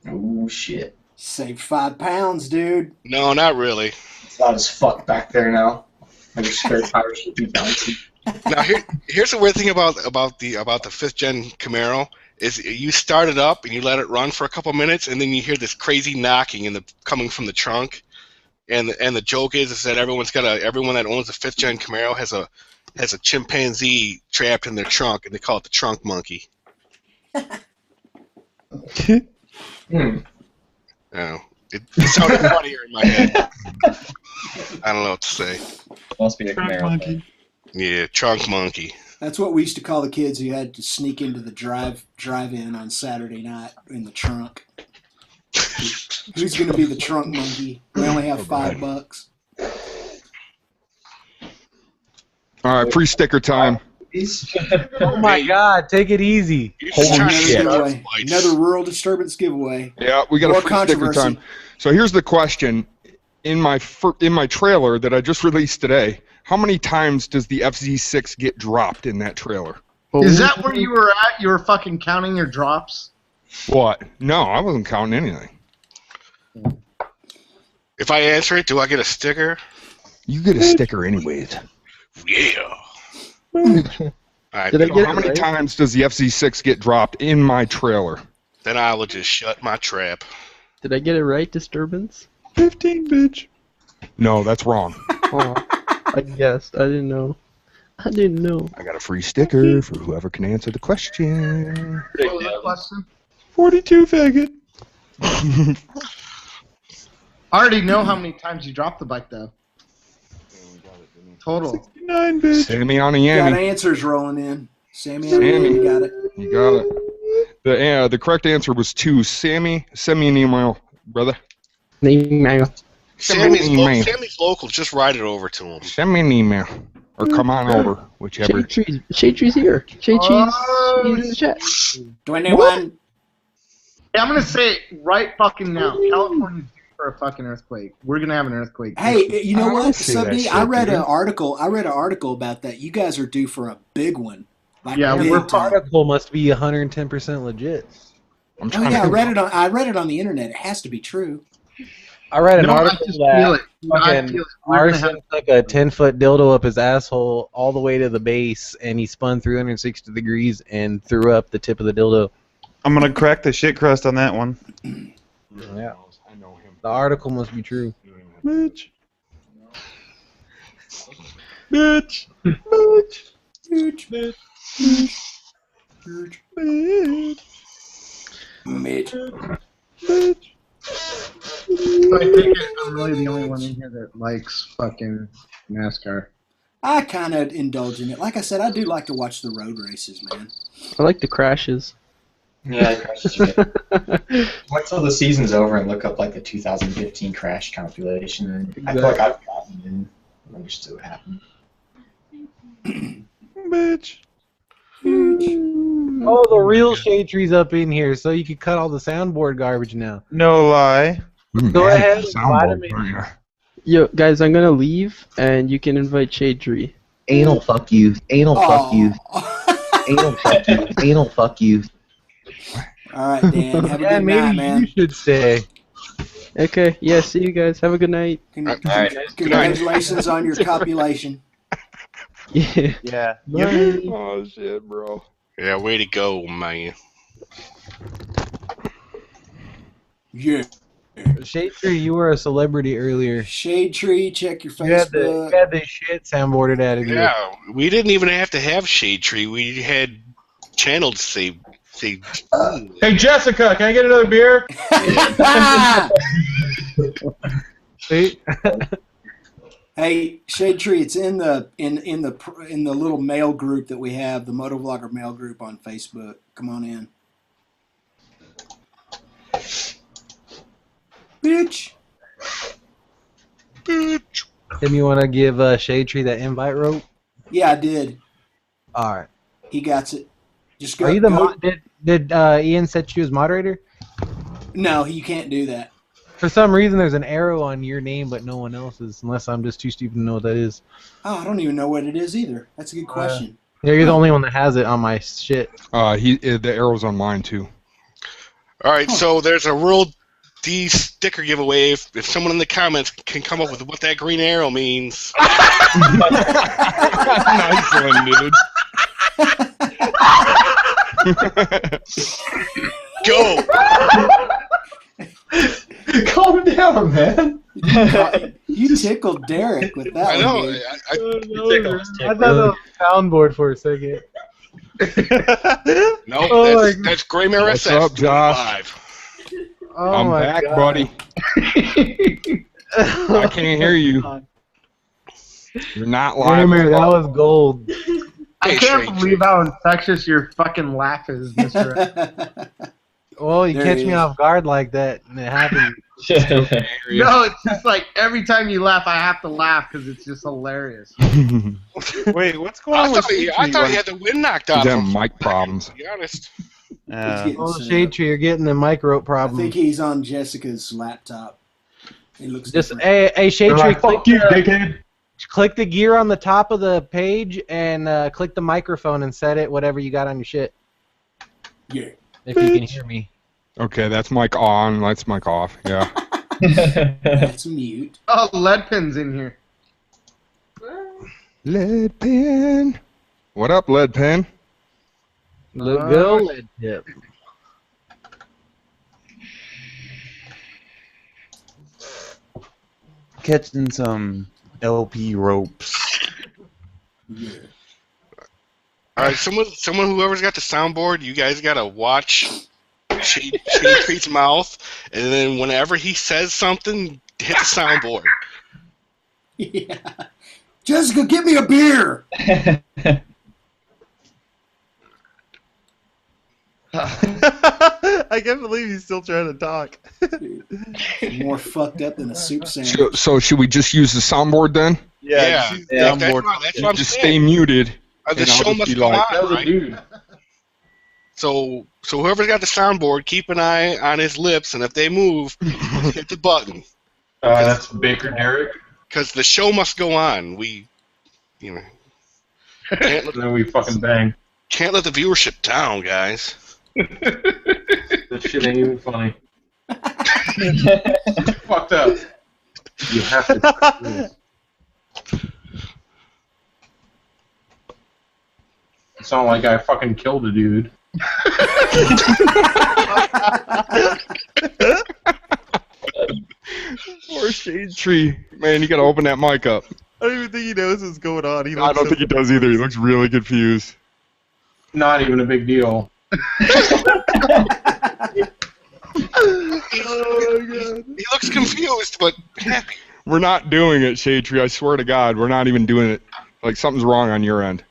Oh shit. Saved 5 pounds, dude. No, not really. It's loud as fuck back there now. Like your spare tires should be bouncing. Now here's the weird thing about the 5th gen Camaro is you start it up and you let it run for a couple minutes and then you hear this crazy knocking coming from the trunk, and the joke is that everyone that owns a 5th gen Camaro has a chimpanzee trapped in their trunk, and they call it the trunk monkey. Oh, it sounded funnier in my head. I don't know what to say. Must be a Camaro monkey. Yeah, trunk monkey. That's what we used to call the kids who had to sneak into the drive-in on Saturday night in the trunk. Who's going to be the trunk monkey? We only have $5. All right, free sticker time. Oh my God! Take it easy. Holy shit! Another rural disturbance giveaway. Yeah, we got More a free sticker time. So here's the question: in my trailer that I just released today, how many times does the FZ6 get dropped in that trailer? Is that where you were at? You were fucking counting your drops? What? No, I wasn't counting anything. If I answer it, do I get a sticker? You get a sticker anyways. Yeah. All right, How many times does the FZ6 get dropped in my trailer? Then I will just shut my trap. Did I get it right, disturbance? 15, bitch. No, that's wrong. Oh, I guessed. I didn't know. I didn't know. I got a free sticker for whoever can answer the question. What was the question? 42, faggot. I already know how many times you dropped the bike, though. Total. 69, bitch. Sammy on the Got Yanny. answers rolling in. Sammy on the Yanny, you got it. You got it. The correct answer was 2. Sammy, send me an email, brother. Email. Sammy's local. Just write it over to him. Send me an email. Or come on over, whichever. Shade Tree's here. Shade Tree's in the chat. Do I know one? Yeah, I'm gonna say it right fucking now. California's due for a fucking earthquake. We're gonna have an earthquake. Hey, you know what, see that Subby? shit, I read an dude. article. about that. You guys are due for a big one. Like Yeah, big your time. article must be 110% legit. I'm Oh yeah, I read it on the internet. It has to be true. I read an No, I article just feel it. that I fucking feel it. We're gonna Arson took a 10-foot dildo up his asshole all the way to the base, and he spun 360 degrees and threw up the tip of the dildo. I'm gonna crack the shit crust on that one. Yeah, I know him. The article must be true. Bitch. Bitch. Bitch. Bitch. Bitch. Bitch. Bitch. Bitch. I think I'm really the only one in here that likes fucking NASCAR. I kind of indulge in it. Like I said, I do like to watch the road races, man. I like the crashes. Yeah, the crashes are good. Wait till the season's over and look up like the 2015 crash calculation. And I feel like I've gotten and understood what happened. Bitch. Oh, the real shade tree's up in here, so you can cut all the soundboard garbage now. No lie. Go ahead, vitamin. Yo, guys, I'm gonna leave, and you can invite Shade Tree. Anal fuck you. Anal fuck you. Anal fuck you. Anal fuck you. All right, Dan. Have a Yeah, good maybe night, man. you should stay. Okay, yeah, see you guys. Have a good night. Congratulations on your copulation. Yeah. Yeah. Bye. Oh shit, bro. Yeah, way to go, man. Yeah. Shade Tree, you were a celebrity earlier. Shade Tree, check your You had Facebook. the shit soundboarded out of you. Yeah, we didn't even have to have Shade Tree. We had channels say. Hey Jessica, can I get another beer? See? Hey, Shade Tree, it's in the little mail group that we have, the Motovlogger mail group on Facebook. Come on in. Bitch. Bitch. Tim, you want to give Shade Tree that invite rope? Yeah, I did. All right. He got it. Just go. Are you the go- did Ian set you as moderator? No, you can't do that. For some reason, there's an arrow on your name, but no one else's, unless I'm just too stupid to know what that is. Oh, I don't even know what it is either. That's a good question. Yeah, you're the only one that has it on my shit. The arrow's on mine too. All right, so there's a real the sticker giveaway. If someone in the comments can come up with what that green arrow means. Nice one, dude. Go. Calm down, man. You tickled Derek with that. I know. One, dude. I thought that was a soundboard for a second. No, that's Gray Mare What's SF. up, Josh? Live. Oh I'm my back, God. buddy. I can't hear you. You're not live. Kramer, that was gold. I can't believe how infectious your fucking laugh is, Mr. Well, you There catch he me is. off guard like that, and it happens. No, it's just like every time you laugh, I have to laugh because it's just hilarious. Wait, what's going on with I thought he had the wind knocked out He's of having him. mic problems. To be honest. Oh, Shade Tree, you're getting the mic rope I problem. think he's on Jessica's laptop. It looks Just different. hey, Shade Tree, Fuck you, dickhead. click the gear on the top of the page and click the microphone and set it whatever you got on your shit. Yeah. If you can hear me. Okay, that's mic on. That's mic off. Yeah. That's mute. Oh, lead pin's in here. Lead pen. What up, lead pen? Look good, lead tip. Catching some LP ropes. Yeah. All right, someone, whoever's got the soundboard, you guys gotta watch Shade Tree's mouth, and then whenever he says something, hit the soundboard. Yeah. Jessica, get me a beer. I can't believe he's still trying to talk. More fucked up than a soup sandwich. So should we just use the soundboard then? Yeah, that's what I'm Just saying. stay muted. The and I'll show just must be go like, on, right? So whoever's got the soundboard, keep an eye on his lips, and if they move, hit the button. That's Baker Derek. Because the show must go on. We, can't let, Then we fucking bang. can't let the viewership down, guys. That shit ain't even funny. Fucked up. You have to. It sounded like I fucking killed a dude. Poor Shade Tree. Man, you gotta open that mic up. I don't even think he knows what's going on. I don't think he does either. He looks really confused. Not even a big deal. He looks confused, but happy. We're not doing it, Shade Tree. I swear to God, we're not even doing it. Like something's wrong on your end.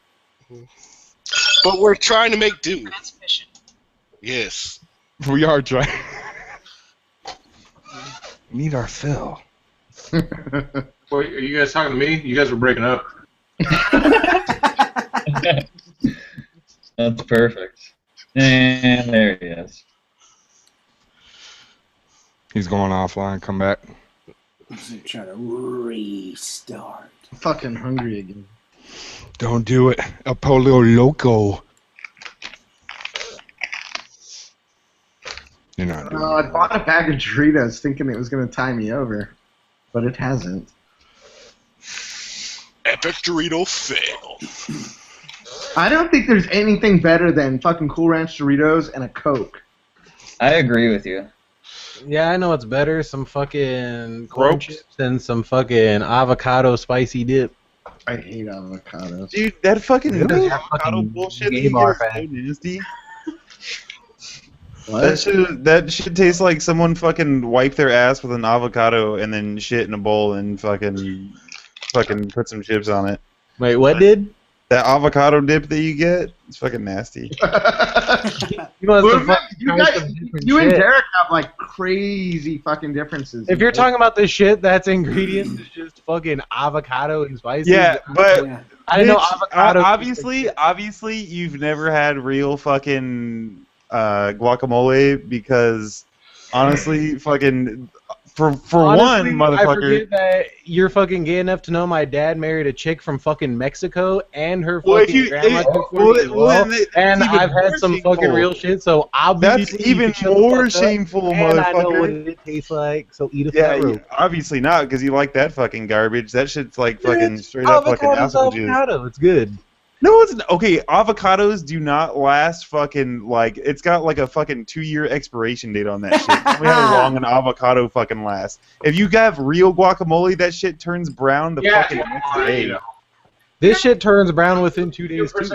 But we're trying to make do. Yes. We are trying. We need our fill. Wait, are you guys talking to me? You guys were breaking up. That's perfect. And there he is. He's going offline. Come back. He's trying to restart. I'm fucking hungry again. Don't do it. El Polio Loco. You're not doing I bought a bag of Doritos thinking it was going to tie me over, but it hasn't. Epic Dorito fail. I don't think there's anything better than fucking Cool Ranch Doritos and a Coke. I agree with you. Yeah, I know what's better. Some fucking corn chips and some fucking avocado spicy dip. I hate avocados. Dude, that fucking Really? avocado bullshit Gay that bar is so fat. nasty. What? That shit tastes like someone fucking wiped their ass with an avocado and then shit in a bowl and fucking put some chips on it. Wait, what did? That avocado dip that you get, it's fucking nasty. You must have Well, fucking you tried guys- some different you and shit. Derek have like crazy fucking differences. If you're talking about the shit that's ingredients, it's just fucking avocado and spices. Yeah, but I know bitch, avocado. obviously, you've never had real fucking guacamole because honestly, fucking For Honestly, one, I motherfucker. forget that you're fucking gay enough to know my dad married a chick from fucking Mexico, and her Well, if fucking you- grandma if- took well, 40 as well, well. then it's And even I've had more some fucking shameful. real shit, so That's obviously you even can shut the more fuck up, shameful, and I know what motherfucker. it tastes like, so eat a Yeah, fat rope. obviously not, because you like that fucking garbage. That shit's like fucking straight up fucking Avocado's asshole juice. avocado, it's good. No, it's okay. Avocados do not last fucking like. It's got like a fucking 2-year expiration date on that shit. Tell me how long an avocado fucking lasts. If you have real guacamole, that shit turns brown the fucking next day. This shit turns brown within 2 days too.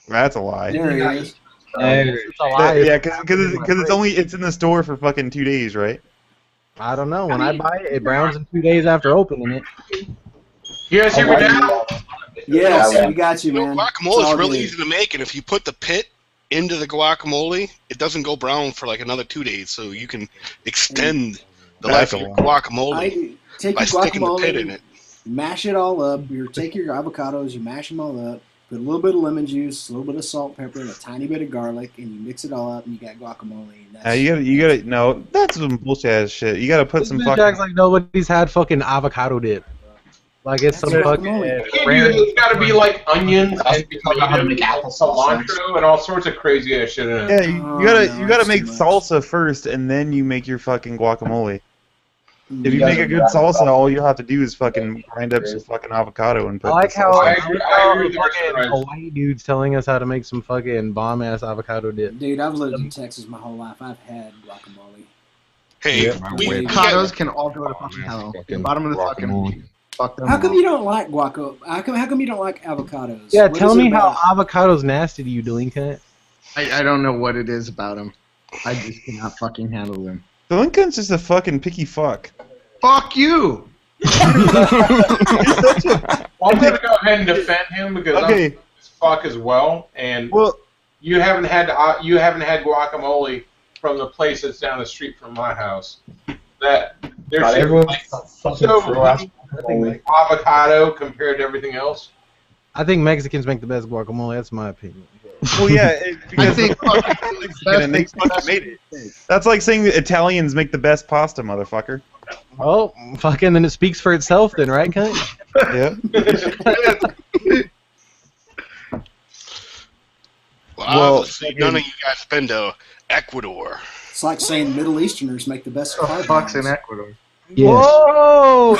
That's a lie. There he is. It's a lie. Yeah, because it's in the store for fucking 2 days, right? I don't know. When I buy it, it browns in 2 days after opening it. You guys hear me now? Yes, we got you, man. Guacamole It's is all really good. easy to make, and if you put the pit into the guacamole, it doesn't go brown for like another 2 days, so you can extend the life of your guacamole Take by your sticking the pit guacamole, in it. mash it all up. You take your avocados, you mash them all up. Put a little bit of lemon juice, a little bit of salt, pepper, and a tiny bit of garlic, and you mix it all up, and you got guacamole. And that's You gotta no. That's some bullshit ass shit. You gotta put some Bitch fucking. acts like nobody's had fucking avocado dip. Like it's some fucking rare. It's got to be like onions and apple salsa. cilantro and all sorts of crazy ass shit in it. Yeah, you gotta make salsa first, and then you make your fucking guacamole. If you make a good salsa, all you have to do is fucking grind up some fucking avocado and I put. like the how salsa. I agree with the fucking rest of the Hawaii dude's telling us how to make some fucking bomb ass avocado dip. Dude, I've lived in Texas my whole life. I've had guacamole. Hey, avocados can all go to fucking hell. The bottom of the fucking. Fuck them How come all. you don't like guaco? How come you don't like avocados? Yeah, What tell is it me how about- avocado's nasty to you, delinquent. I don't know what it is about them. I just cannot fucking handle them. The Lincoln's just a fucking picky fuck. Fuck you! I'm gonna go ahead and defend him because Okay. I'm as fuck as well. And Well, you haven't had guacamole from the place that's down the street from my house. That there's God, shit everyone's like fucking so throw out like avocado compared to everything else. I think Mexicans make the best guacamole. That's my opinion. Well, yeah, because think Mexican and they fucking made it. That's like saying that Italians make the best pasta, motherfucker. Oh, fucking, then it speaks for itself, then, right, cunt? Yeah. Well, obviously none of you guys been to Ecuador. It's like saying Middle Easterners make the best Fuck's in carbs. Ecuador. Whoa!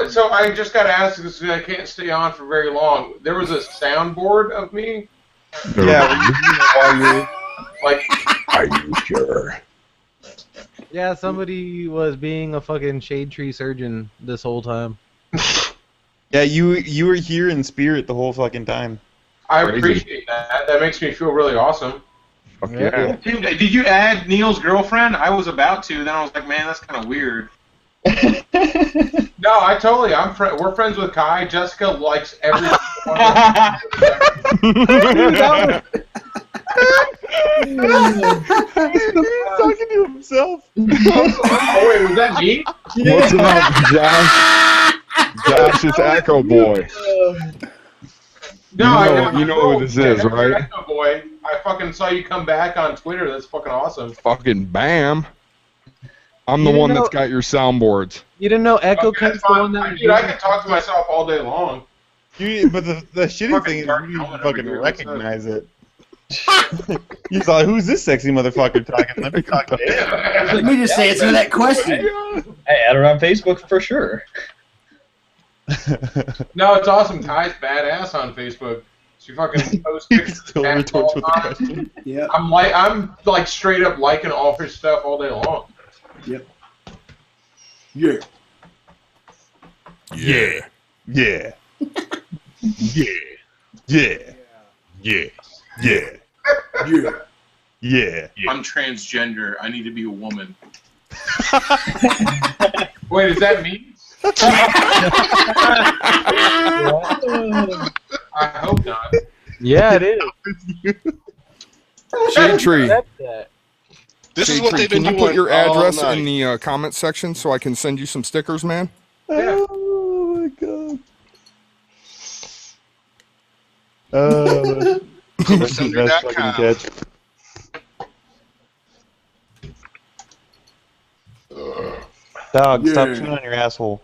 So I just got to ask this because I can't stay on for very long. There was a soundboard of me. Yeah. Like, are you sure? Yeah, somebody was being a fucking shade tree surgeon this whole time. Yeah, you were here in spirit the whole fucking time. I appreciate that. That makes me feel really awesome. Fuck yeah. Dude, did you add Neil's girlfriend? I was about to. Then I was like, man, that's kind of weird. No, I totally. We're friends with Kai. Jessica likes every. He's talking to himself. Oh wait, was that me? What's up, Josh? Josh is Echo Boy. No, you know who this is, right? Echo Boy. I fucking saw you come back on Twitter. That's fucking awesome. Fucking bam. I'm the You one know- that's got your soundboards. You didn't know Echo Okay, Cunt's the one that dude, I can talk to myself all day long. But the shitty thing is you didn't fucking recognize it. You thought, who's this sexy motherfucker talking? Let me talk to him. Let me just answer that question. I add her on Facebook for sure. No, it's awesome. Kai's badass on Facebook. She fucking posts pictures. Still retorts with the question. Yeah. I'm like straight up liking all her stuff all day long. Yep. Yeah. Yeah. Yeah. Yeah. Yeah. Yeah. Yeah. Yeah. Yeah. I'm transgender. I need to be a woman. Wait, is that me? I hope not. Yeah, it is. Shade Tree. This is Shade what Tree, they've been can you doing put your all address night. in the comment section so I can send you some stickers, man? Oh my god. That's the best fucking catch. Dog, stop Yeah. chewing on your asshole.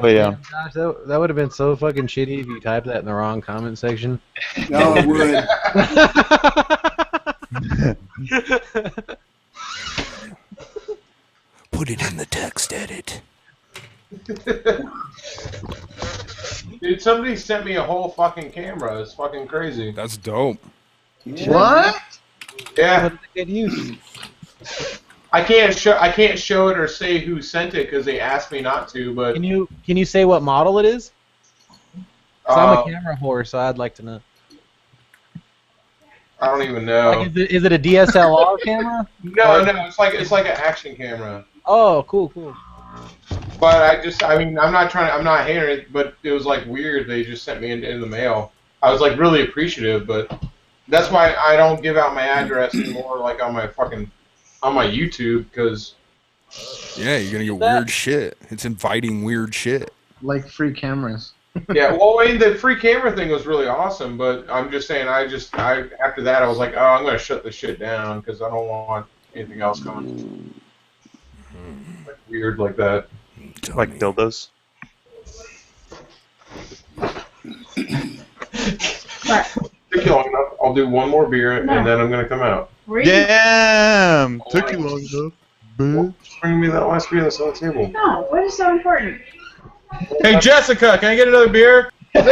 Oh yeah. Gosh, that would have been so fucking shitty if you typed that in the wrong comment section. No, it would. Put it in the text edit. Dude, somebody sent me a whole fucking camera. It's fucking crazy. That's dope. What? Yeah. Get used. I can't show it or say who sent it because they asked me not to. But Can you say what model it is? 'Cause I'm a camera whore, so I'd like to know. I don't even know. Like, is it a DSLR camera? No, it's like an action camera. Oh, cool. But I'm not hating it, but it was like weird. They just sent me in the mail. I was like really appreciative, but that's why I don't give out my address anymore, like on my YouTube, because Yeah, you're gonna get weird shit. It's inviting weird shit. Like free cameras. yeah. Well, I mean, the free camera thing was really awesome, but I'm just saying, after that I was like, oh, I'm gonna shut this shit down because I don't want anything else coming like weird like that. Like dildos. Took you long enough. I'll do one more beer and then I'm gonna come out. Damn! Took you long enough. Bring me that last beer that's on the table. No, what is so important? Hey Jessica, can I get another beer? No.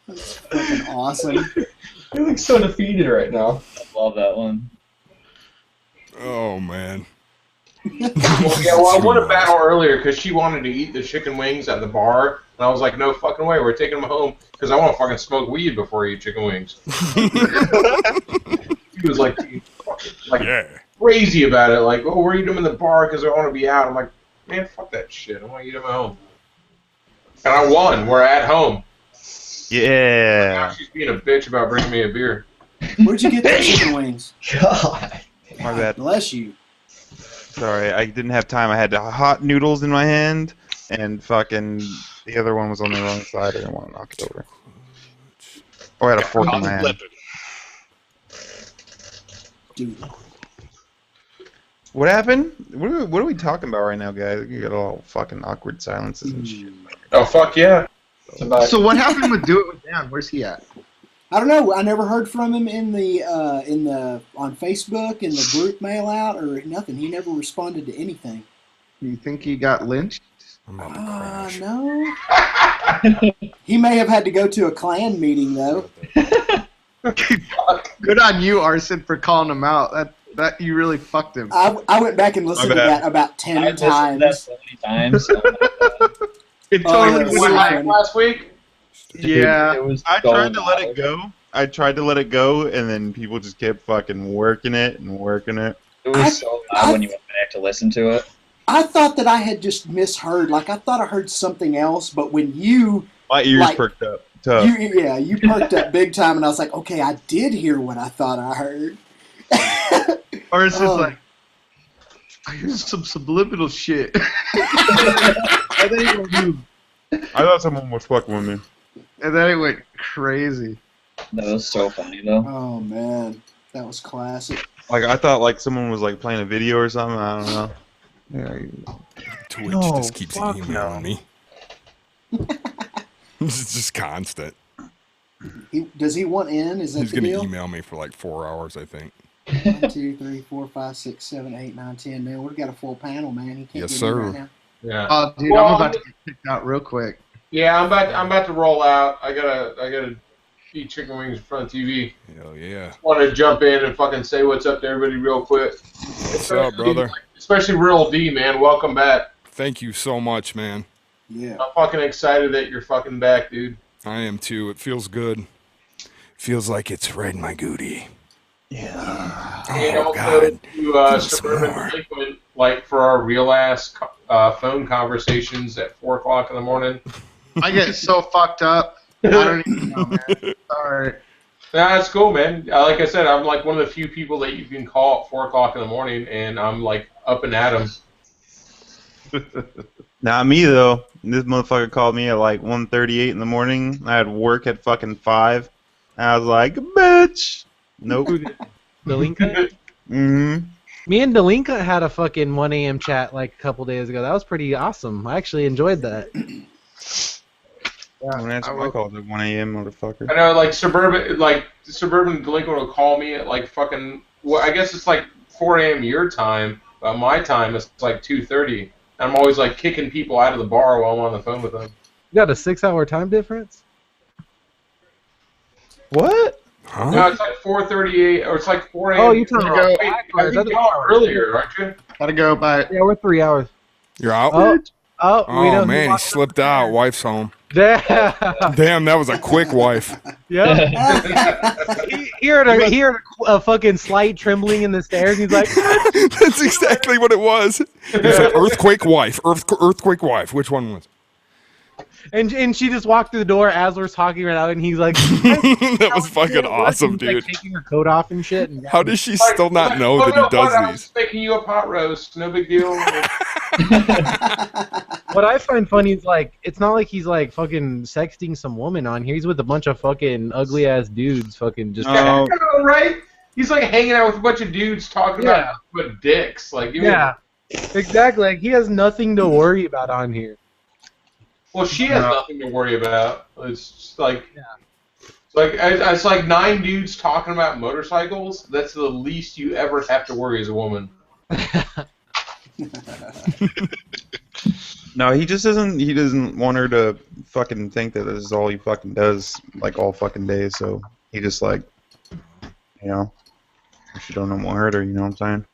That's fucking awesome. You look so defeated right now. I love that one. Oh man. Well, I won a battle earlier because she wanted to eat the chicken wings at the bar, and I was like, no fucking way, we're taking them home because I want to fucking smoke weed before I eat chicken wings. She was like crazy about it, like, oh, we're eating them in the bar because I want to be out. I'm like, man, fuck that shit. I want to eat them at home. And I won. We're at home. Yeah. Now she's being a bitch about bringing me a beer. Where'd you get the chicken wings? God. My bad. Bless you. Sorry, I didn't have time. I had hot noodles in my hand, and fucking the other one was on the wrong side. I didn't want to knock it over. Oh, I had a fork in my hand. Dude. What happened? What are we talking about right now, guys? You got all fucking awkward silences and shit. Oh, fuck yeah. So what happened with Do It With Dan? Where's he at? I don't know. I never heard from him in the on Facebook in the group mail out or nothing. He never responded to anything. You think he got lynched? No. He may have had to go to a Klan meeting though. Good on you, Arson, for calling him out. That you really fucked him. I went back and listened to that about 10 times. That so many times. It totally yeah, was Like last week? Yeah. I tried to let it go. I tried to let it go, and then people just kept fucking working it and working it. It was so loud when you went back to listen to it. I thought that I had just misheard. Like I thought I heard something else, but when you My ears perked up. Tough. you perked up big time, and I was like, okay, I did hear what I thought I heard. Or it's just like, I hear some subliminal shit. I thought someone was fucking with me. And then it went crazy. That was so funny though. Oh man, that was classic. Like I thought, like someone was like playing a video or something. I don't know. Yeah. Twitch No, just keeps fuck emailing me. It's just constant. Does he want in? Is that He's the gonna deal? email me for like 4 hours, I think. 1, 2, 3, 4, 5, 6, 7, 8, 9, 10. Man, we've got a full panel, man. He can't Yes, get in sir. right now. Yeah. Oh, dude, Well, I'm about to get kicked out real quick. Yeah, I'm about to roll out. I gotta eat chicken wings in front of TV. Hell yeah. Want to jump in and fucking say what's up to everybody real quick. What's up, brother? Especially Real D, man. Welcome back. Thank you so much, man. Yeah. I'm fucking excited that you're fucking back, dude. I am too. It feels good. Feels like it's right in my goodie. Yeah. And Oh, also God. to Suburban Delinquent, like for our real ass phone conversations at 4 o'clock in the morning. I get so fucked up. I don't even know, man. Sorry. Nah, that's cool, man. Like I said, I'm like one of the few people that you can call at 4 o'clock in the morning, and I'm like up and at 'em. Not me though. This motherfucker called me at like 1:38 in the morning. I had work at fucking 5. And I was like, bitch. Nope. Delinka? Mm-hmm. Me and Delinka had a fucking 1 a.m. chat like a couple days ago. That was pretty awesome. I actually enjoyed that. Don't answer my calls at 1 a.m., motherfucker. I know, like suburban delinquent will call me at like fucking. Well, I guess it's like 4 a.m. your time. But my time it's like 2:30. I'm always like kicking people out of the bar while I'm on the phone with them. You got a 6-hour time difference? What? Huh? No, it's like 4:38, or it's like 4 a.m. Oh, you're talking about Wait, back I hours. think you're on earlier, aren't you? Gotta go, bye. Yeah, we're 3 hours. You're out? Oh, we Oh, know man, he slipped out. Wife's home. Yeah. Damn, that was a quick wife. Yeah. he heard a fucking slight trembling in the stairs. He's like, That's exactly what it was. He said, earthquake wife. Earthquake wife. Which one was it? and she just walked through the door as we're talking right now, and he's like, That was fucking awesome, he's, like, dude. taking her coat off and shit. And How does she still not know that he I does was these? just making you a pot roast. No big deal. What I find funny is like it's not like he's like fucking sexting some woman on here. He's with a bunch of fucking ugly ass dudes, fucking just. Yeah, right? He's like hanging out with a bunch of dudes talking about dicks. Like, give me Yeah, exactly. Like he has nothing to worry about on here. Well, she has nothing to worry about. It's just like, it's like 9 dudes talking about motorcycles. That's the least you ever have to worry as a woman. No, he just doesn't. He doesn't want her to fucking think that this is all he fucking does, like all fucking days. So he just like, you know, if you don't want her, you know what I'm saying?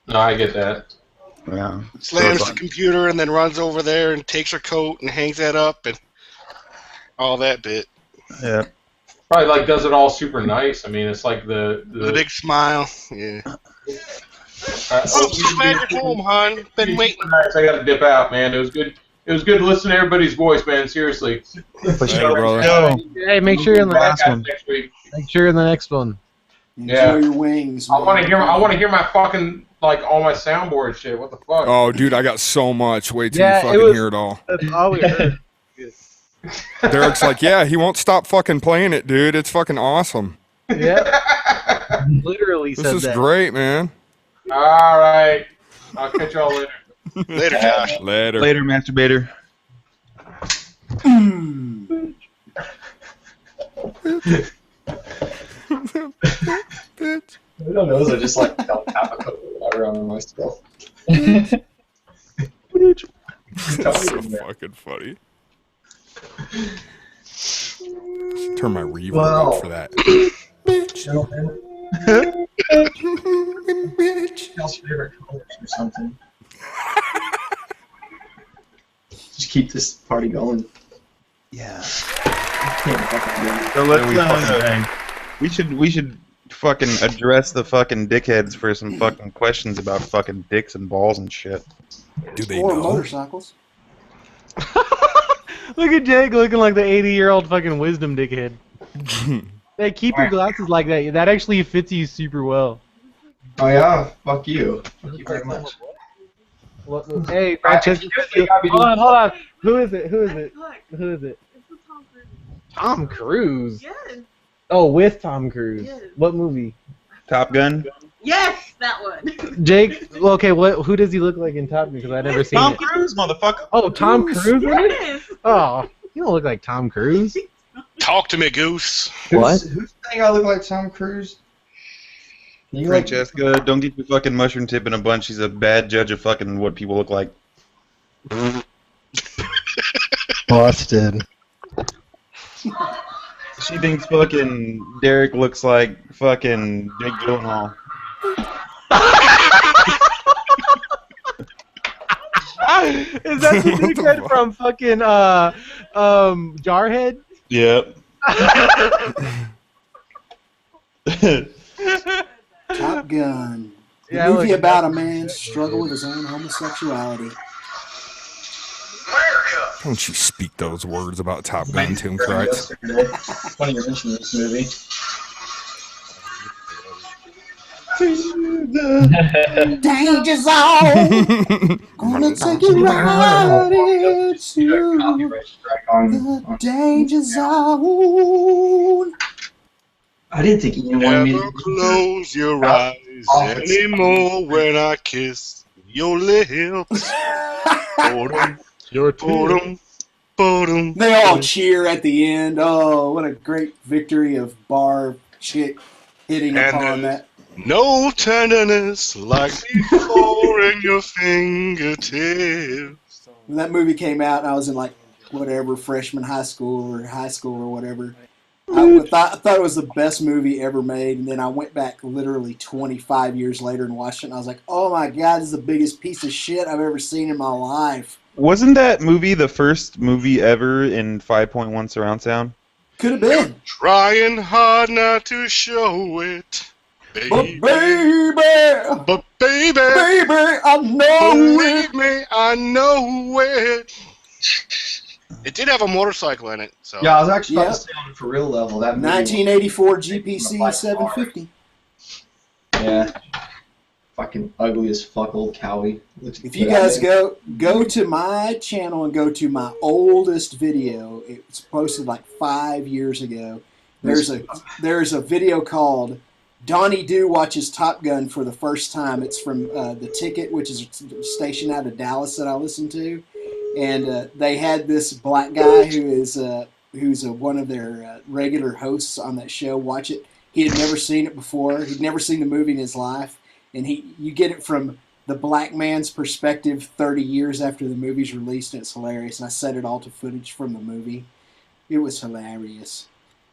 No, I get that. Yeah. Slams the computer and then runs over there and takes her coat and hangs that up and all that bit. Yeah. Probably like does it all super nice. I mean, it's like the big smile. Yeah. Oh, so glad you're home, hon. Been waiting. I gotta dip out, man. It was good. It was good to listen to everybody's voice, man. Seriously. Hey, make sure you're in the next one. Next week. Make sure you're in the next one. Yeah. Enjoy your wings. I want to hear. I want to hear my fucking all my soundboard shit. What the fuck? Oh, dude, I got so much. Wait till Yeah, you fucking hear it all. That's all we heard. Derek's like, yeah, he won't stop fucking playing it, dude. It's fucking awesome. Yeah. Literally This said is that. great, man. All right. I'll catch y'all later. Later, Josh. Later. Later, masturbator. I don't know, those are just like alpaca water on myself. That's so fucking funny. Turn my reverb up for that. Bitch. Y'all's favorite colors or something. Just keep this party going. Yeah. So let's, we should fucking address the fucking dickheads for some fucking questions about fucking dicks and balls and shit. Do they Or know? motorcycles. Look at Jake looking like the 80-year-old fucking wisdom dickhead. Hey, keep your glasses like that. That actually fits you super well. Oh yeah? Fuck you. Thank you very much. Hey, Francesca. Hold on. Who is it? Tom Cruise. Yes. Oh, with Tom Cruise. Yes. What movie? Top Gun? Yes, that one. Jake. Okay, who does he look like in Top Gun? Because I've never seen Tom it. Cruise, motherfucker. Oh, Tom Cruise in it? Yes. Oh, you don't look like Tom Cruise. Talk to me, Goose. Who's saying I look like Tom Cruise? You like Francesca, don't get your fucking mushroom tip in a bunch. She's a bad judge of fucking what people look like. Busted. She thinks fucking Derek looks like fucking Jake Gyllenhaal. Is that the dickhead from fucking Jarhead? Yep. Top Gun. A Yeah, movie look, about a man's struggle with his own homosexuality. Don't you speak those words about Top Gun to him, Christ. Funny you mentioned this movie. The danger zone. Gonna take you right into the danger zone. I didn't think Ian wanted me Never to close your eyes anymore when I kiss your lips. Bodum, your bodum, bodum. They all cheer at the end. Oh, what a great victory of Bar chick hitting And upon that. no tenderness like before in your fingertips. When that movie came out, and I was in like whatever freshman high school or whatever. I thought it was the best movie ever made, and then I went back literally 25 years later and watched it, and I was like, oh my god, this is the biggest piece of shit I've ever seen in my life. Wasn't that movie the first movie ever in 5.1 surround sound? Could have been. Trying hard not to show it. Baby. But baby, I know Believe me, I know it. It did have a motorcycle in it. So. Yeah, I was actually about to say on a for real level that movie 1984 GPC 750. Yeah. Fucking ugly as fuck old Cowie. If you guys go to my channel and go to my oldest video, it's posted like 5 years ago. There's a video called Donnie Doo Watches Top Gun for the First Time. It's from The Ticket, which is a station out of Dallas that I listen to. And they had this black guy who's one of their regular hosts on that show watch it. He had never seen it before. He'd never seen the movie in his life. And you get it from the black man's perspective 30 years after the movie's released, and it's hilarious. And I set it all to footage from the movie. It was hilarious.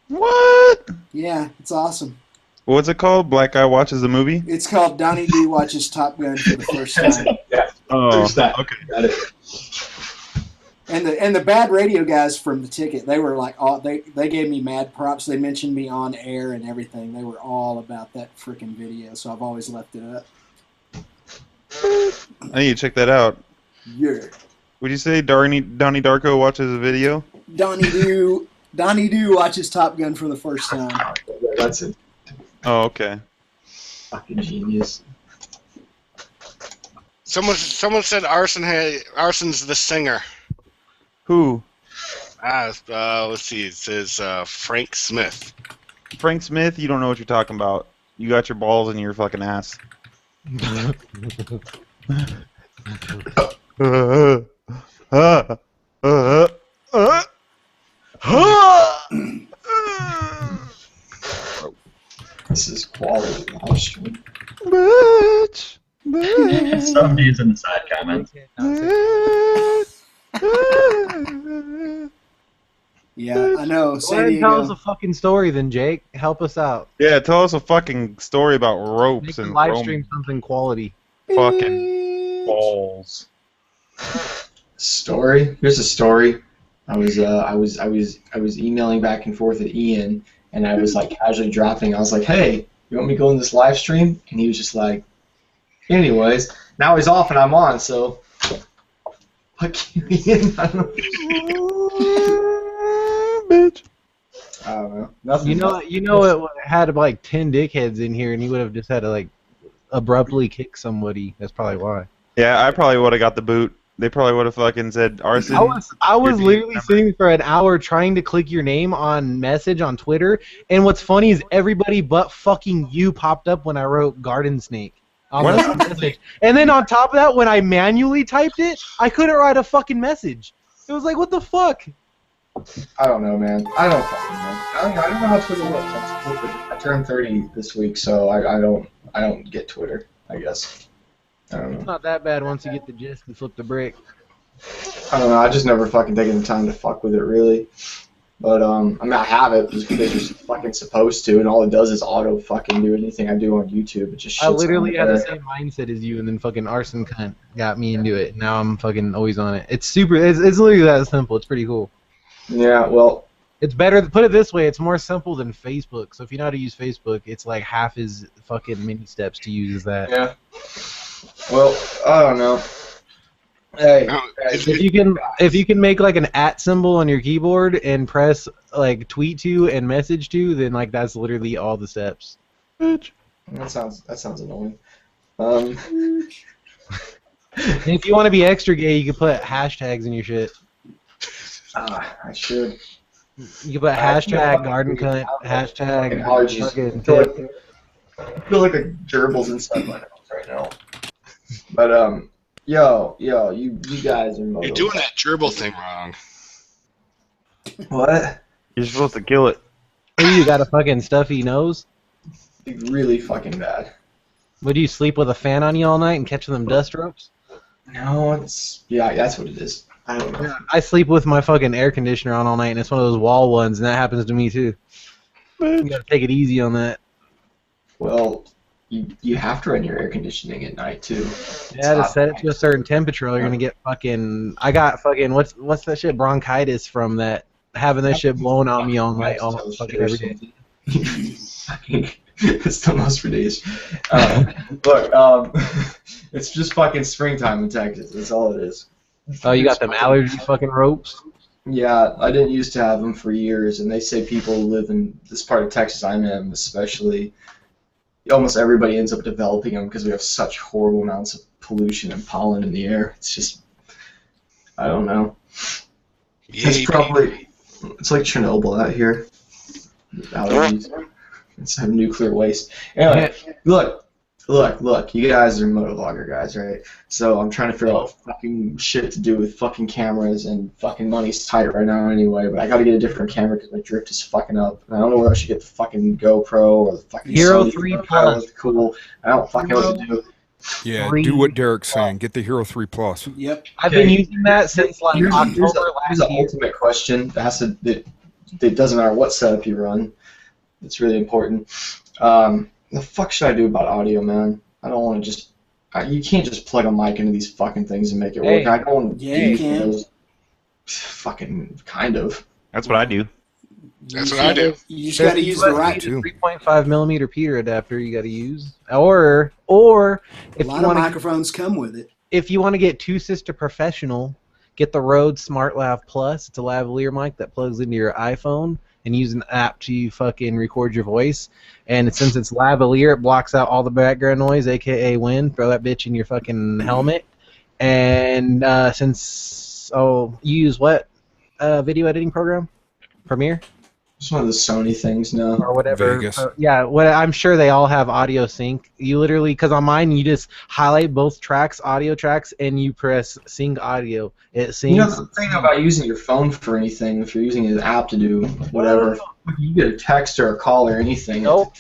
What? Yeah, it's awesome. What's it called? Black Guy Watches the Movie? It's called Donnie Doo Watches Top Gun for the First Time. Oh, okay. Got it. And the bad radio guys from The Ticket, they were like, they gave me mad props. They mentioned me on air and everything. They were all about that freaking video, so I've always left it up. I need to check that out. Yeah. Would you say Donnie Darko watches a video? Donnie Doo watches Top Gun for the first time. That's it. Oh, okay. Fucking genius. Someone said Arson's the singer. Who? Let's see. It says Frank Smith. Frank Smith? You don't know what you're talking about. You got your balls in your fucking ass. This is quality live stream. Bitch. Somebody's in the side comments. Yeah, I know. Go ahead and tell us a fucking story then, Jake. Help us out. Yeah, tell us a fucking story about ropes Make and the live stream something quality. fucking balls. Story? Here's a story. I was emailing back and forth with Ian, and I was like casually dropping. I was like, "Hey, you want me to go in this live stream?" And he was just like, "Anyways, now he's off and I'm on, so fuck you, Ian." I don't Bitch. I don't know. Nothing. You know, it had like 10 dickheads in here, and he would have just had to like abruptly kick somebody. That's probably why. Yeah, I probably would have got the boot. They probably would have fucking said arson. I was literally sitting for an hour trying to click your name on message on Twitter, and what's funny is everybody but fucking you popped up when I wrote garden snake on the message. And then on top of that, when I manually typed it, I couldn't write a fucking message. It was like, what the fuck? I don't know, man. I don't fucking know. I don't know how Twitter works. I turned 30 this week, so I don't get Twitter, I guess. I don't know. It's not that bad once you get the gist and flip the brick. I don't know. I just never fucking taken the time to fuck with it, really. But I mean, I have it just because you're fucking supposed to, and all it does is auto fucking do anything I do on YouTube. It just shits I literally on had there. the same mindset as you, and then fucking arson cunt got me into it. Now I'm fucking always on it. It's super. It's literally that simple. It's pretty cool. Yeah. Well. It's better. Put it this way. It's more simple than Facebook. So if you know how to use Facebook, it's like half as fucking many steps to use as that. Yeah. Well, I don't know. Hey, if you can make like an @ symbol on your keyboard and press like tweet to and message to, then like that's literally all the steps. That sounds annoying. If you want to be extra gay, you can put hashtags in your shit. I should. You can put hashtag garden cunt, hashtag allergies. fucking I feel like a gerbil's inside my nose right now. But yo, you guys are moto. You're doing that gerbil thing wrong. What? You're supposed to kill it. Hey, you got a fucking stuffy nose? Really fucking bad. Would you sleep with a fan on you all night and catch them dust ropes? No, that's what it is. I don't know. I sleep with my fucking air conditioner on all night, and it's one of those wall ones, and that happens to me too. You gotta take it easy on that. Well, you have to run your air conditioning at night too. Yeah, to set it to a certain temperature, or you're gonna get fucking. I got fucking what's that shit? Bronchitis from that having that shit blowing on me all night, all fucking every day. It's the most for days. Look, it's just fucking springtime in Texas. That's all it is. Oh, you got them allergy fucking ropes? Yeah, I didn't used to have them for years, and they say people who live in this part of Texas I'm in, especially, almost everybody ends up developing them because we have such horrible amounts of pollution and pollen in the air. It's just, I don't know. It's like Chernobyl out here. Allergies. It's have nuclear waste. Anyway, look, you guys are motovlogger guys, right? So I'm trying to figure out fucking shit to do with fucking cameras, and fucking money's tight right now anyway, but I gotta get a different camera because my drift is fucking up. And I don't know whether I should get the fucking GoPro or the fucking Hero Sony 3 GoPro. Plus. It's cool. I don't fucking know what to do. Yeah, do what Derek's saying. Get the Hero 3 Plus. Yep. I've been using that since like Here's October the last year. ultimate question that it doesn't matter what setup you run. It's really important. The fuck should I do about audio, man? I don't want to just. You can't just plug a mic into these fucking things and make it work. I don't want to you can. those. Fucking kind of. That's what I do. That's what I do. You just got to use the right. 3.5 millimeter Peter adapter you got to use, or if A you lot of want microphones come with it. if you want to get Two Sister Professional, get the Rode SmartLav Plus. It's a lavalier mic that plugs into your iPhone and use an app to fucking record your voice. And since it's lavalier, it blocks out all the background noise, aka wind. Throw that bitch in your fucking helmet. And you use what video editing program? Premiere? It's one of the Sony things now. Or whatever. Vegas. Yeah, I'm sure they all have audio sync. You literally, because on mine, you just highlight both tracks, audio tracks, and you press sync audio. It syncs. You know the thing about using your phone for anything, if you're using an app to do whatever, you get a text or a call or anything. Nope.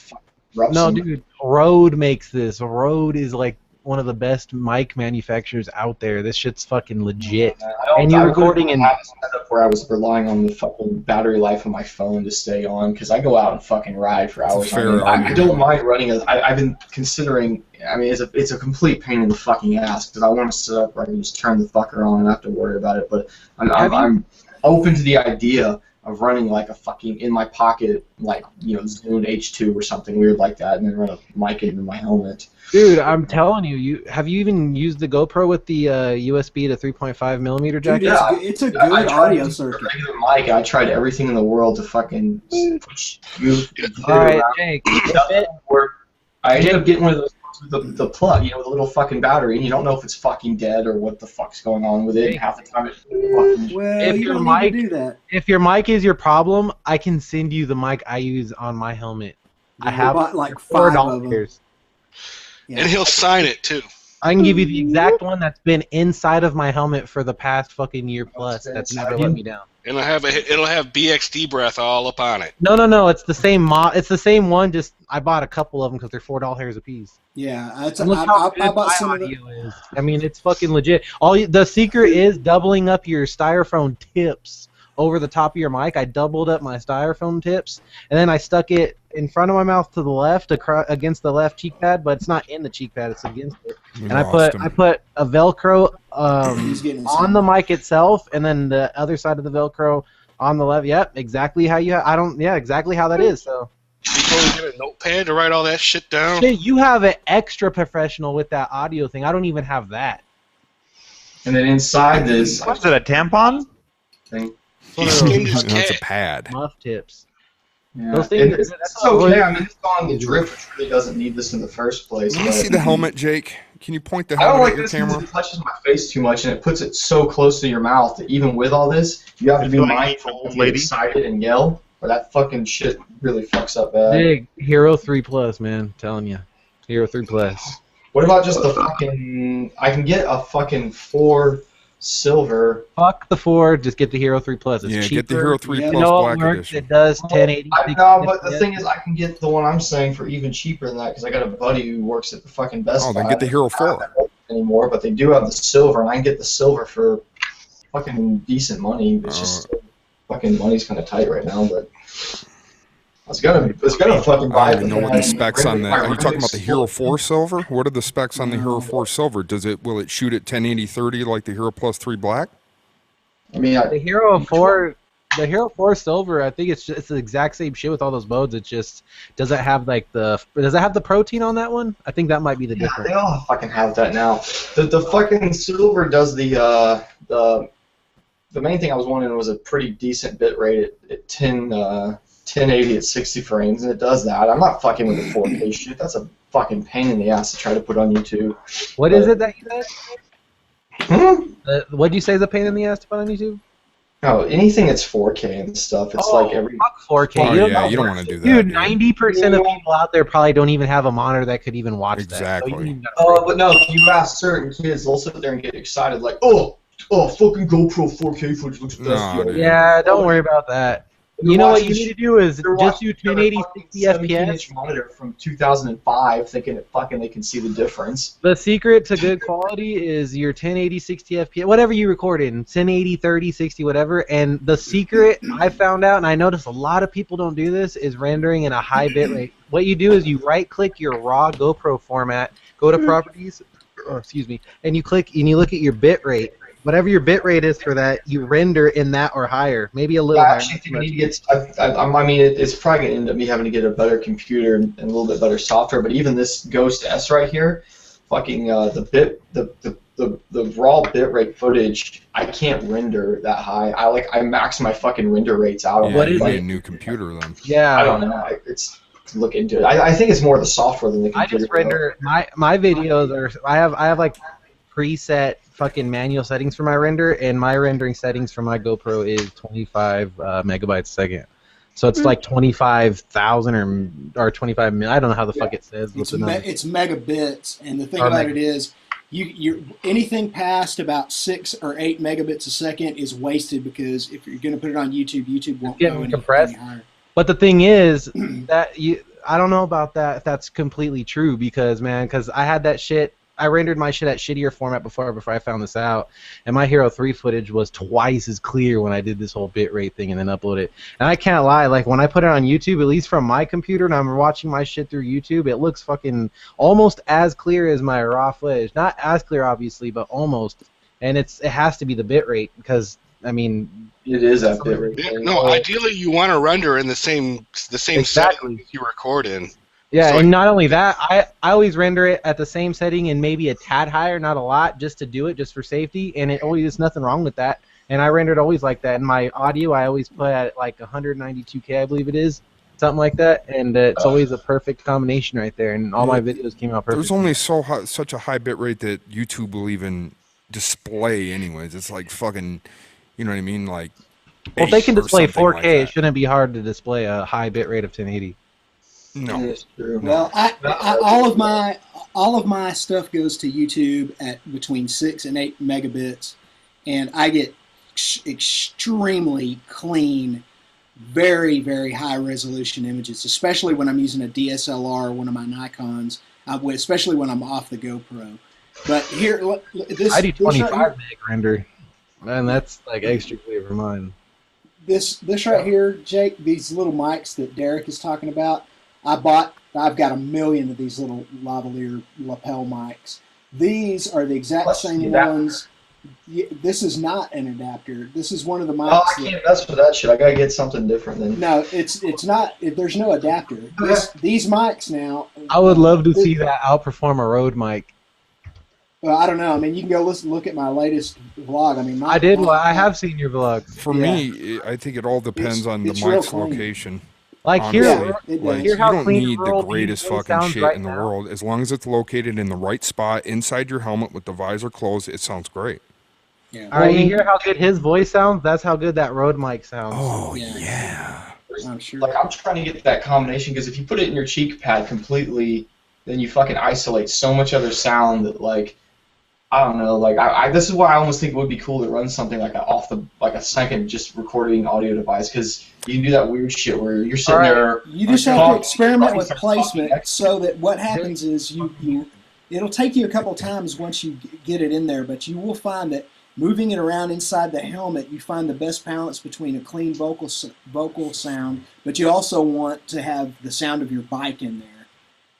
No, Dude. dude, Rode makes this. Rode is like one of the best mic manufacturers out there. This shit's fucking legit. And you're recording in. I had a setup where I was relying on the fucking battery life of my phone to stay on because I go out and fucking ride for hours. I don't mind running. I've been considering. I mean, it's a complete pain in the fucking ass because I want to set up where I can just turn the fucker on and not have to worry about it. But I'm open to the idea of running like a fucking in my pocket, like Zune H2 or something weird like that, and then run a mic into my helmet. Dude, I'm telling you, have you even used the GoPro with the USB to 3.5 millimeter jack? Dude, it's a good audio circuit. Regular mic, I tried everything in the world to fucking push you. Alright, Jake. I ended up getting one of those with the plug, the little fucking battery, and you don't know if it's fucking dead or what the fuck's going on with it. And half the time it's fucking. Well, if you your don't mic, need to do that. If your mic is your problem, I can send you the mic I use on my helmet. I have bought like 5 of them. And he'll sign it too. I can give you the exact one that's been inside of my helmet for the past fucking year plus. That's never let me down. It'll have BXD breath all up on it. No. It's the same It's the same one. Just I bought a couple of them because they're $4 a piece. Yeah, I bought some of them. I mean, it's fucking legit. The secret is doubling up your styrofoam tips over the top of your mic. I doubled up my styrofoam tips, and then I stuck it in front of my mouth to the left, against the left cheek pad, but it's not in the cheek pad; it's against it. And I put a Velcro on the mic itself, and then the other side of the Velcro on the left. Yep, exactly how exactly how that is. So. You totally get a notepad to write all that shit down. Shit, you have an extra professional with that audio thing. I don't even have that. And then inside this, what is it? A tampon? Thing. That's a pad. Muff tips. Yeah. Those things, It's okay. I mean, it's on the drift, which really doesn't need this in the first place. Let me see the helmet, Jake. Can you point the I don't helmet like at your this because camera? it touches my face too much and it puts it so close to your mouth that even with all this, you have to be mindful to get excited and yell, or that fucking shit really fucks up bad. Big Hero 3 Plus, man. Telling you, Hero 3 Plus. What about just the fucking? I can get a fucking 4 silver. Fuck the 4, just get the Hero 3 Plus. It's Yeah, cheaper. get the Hero 3 You Plus know Black what works? Edition. It does 1080. No, but the thing is, I can get the one I'm saying for even cheaper than that because I got a buddy who works at the fucking Best Buy. Oh, then get the Hero 4. Anymore, but they do have the silver, and I can get the silver for fucking decent money. It's just fucking money's kind of tight right now, but I was gonna fucking buy I it. don't even know what the specs on that. Are you talking about the Hero 4 Silver? What are the specs on the Hero 4 Silver? Will it shoot at 1080-30 like the Hero Plus 3 Black? I mean, the Hero 4 Silver, I think it's the exact same shit with all those modes. It just doesn't have like does it have the protein on that one? I think that might be the difference. They all fucking have that now. The fucking silver does the main thing I was wanting was a pretty decent bit rate at 1080 at 60 frames, and it does that. I'm not fucking with the 4K shit. That's a fucking pain in the ass to try to put on YouTube. What is it that you said? Hmm? What do you say is a pain in the ass to put on YouTube? No, anything that's 4K and stuff. It's like every fuck 4K. Oh, yeah, you don't want to do that. Dude, 90% of people out there probably don't even have a monitor that could even watch that. So but no, if you ask certain kids, they'll sit there and get excited, like, oh, fucking GoPro 4K footage looks best. Yeah, don't worry about that. You know what you need to do is just do 1080 60 FPS. Monitor from 2005, thinking they can see the difference. The secret to good quality is your 1080 60 FPS, whatever you record in, 1080 30 60 whatever. And the secret I found out, and I noticed a lot of people don't do this, is rendering in a high bit rate. What you do is you right click your raw GoPro format, go to properties, and you click and you look at your bit rate. Whatever your bit rate is for that, you render in that or higher, maybe a little I higher. actually think I need to get. I mean, it's probably gonna end up me having to get a better computer and a little bit better software. But even this Ghost S right here, fucking the raw bit rate footage, I can't render that high. I max my fucking render rates out. Yeah, What you is need it? a new computer then. Yeah. I don't know. It's look into it. I think it's more the software than the computer. I just render my videos are. I have like preset fucking manual settings for my render, and my rendering settings for my GoPro is 25 megabytes a second. So it's like 25,000 or 25 million. I don't know how the fuck it says. It's megabits, and the thing about it is, you anything past about 6 or 8 megabits a second is wasted because if you're going to put it on YouTube, YouTube won't go any higher. But the thing is that I don't know about that if that's completely true because I had that shit. I rendered my shit at shittier format before I found this out, and my Hero 3 footage was twice as clear when I did this whole bitrate thing and then upload it. And I can't lie, like when I put it on YouTube, at least from my computer, and I'm watching my shit through YouTube, it looks fucking almost as clear as my raw footage. Not as clear, obviously, but almost. And it has to be the bitrate because I mean, it is that bitrate. Yeah, no, ideally you want to render in the same setting you record in. Yeah, So and not only that, I always render it at the same setting and maybe a tad higher, not a lot, just to do it, just for safety, and there's nothing wrong with that. And I rendered always like that. And my audio, I always put at like 192K, I believe it is, something like that, and it's always a perfect combination right there, and all my videos came out perfect. There's only such a high bit rate that YouTube will even display anyways. It's like fucking, you know what I mean? Like, well, if they can 8 or display something 4K, like it that. shouldn't be hard to display a high bit rate of 1080. No. That's true. Well, all of my stuff goes to YouTube at between 6 and 8 megabits, and I get extremely clean, very, very high resolution images, especially when I'm using a DSLR or one of my Nikons, especially when I'm off the GoPro. But here, I do 25 meg render, and that's like extra clear for mine. This right here, Jake, these little mics that Derek is talking about, I've got 1 million of these little lavalier lapel mics. These are the exact same ones. This is not an adapter. This is one of the mics. Oh, I can't mess with that shit. I gotta get something different then. No, it's not. There's no adapter. These mics now. I would love to see that outperform a Rode mic. Well, I don't know. I mean, you can go look at my latest vlog. I mean, I have seen your vlog. For me, I think it all depends on the it's real mic's clean. location. Like Honestly, here, like, hear you how don't clean need the rural greatest DJ fucking sounds shit right in the now. world. As long as it's located in the right spot inside your helmet with the visor closed, it sounds great. Yeah. All right, you hear how good his voice sounds? That's how good that Rode mic sounds. Oh yeah. I'm sure. Like, I'm trying to get that combination because if you put it in your cheek pad completely, then you fucking isolate so much other sound that, like, I don't know, like, this is why I almost think it would be cool to run something like a second just recording audio device, because you can do that weird shit where you're sitting there. You just have to experiment with placement so that what happens is it'll take you a couple times once you get it in there, but you will find that moving it around inside the helmet, you find the best balance between a clean vocal sound, but you also want to have the sound of your bike in there.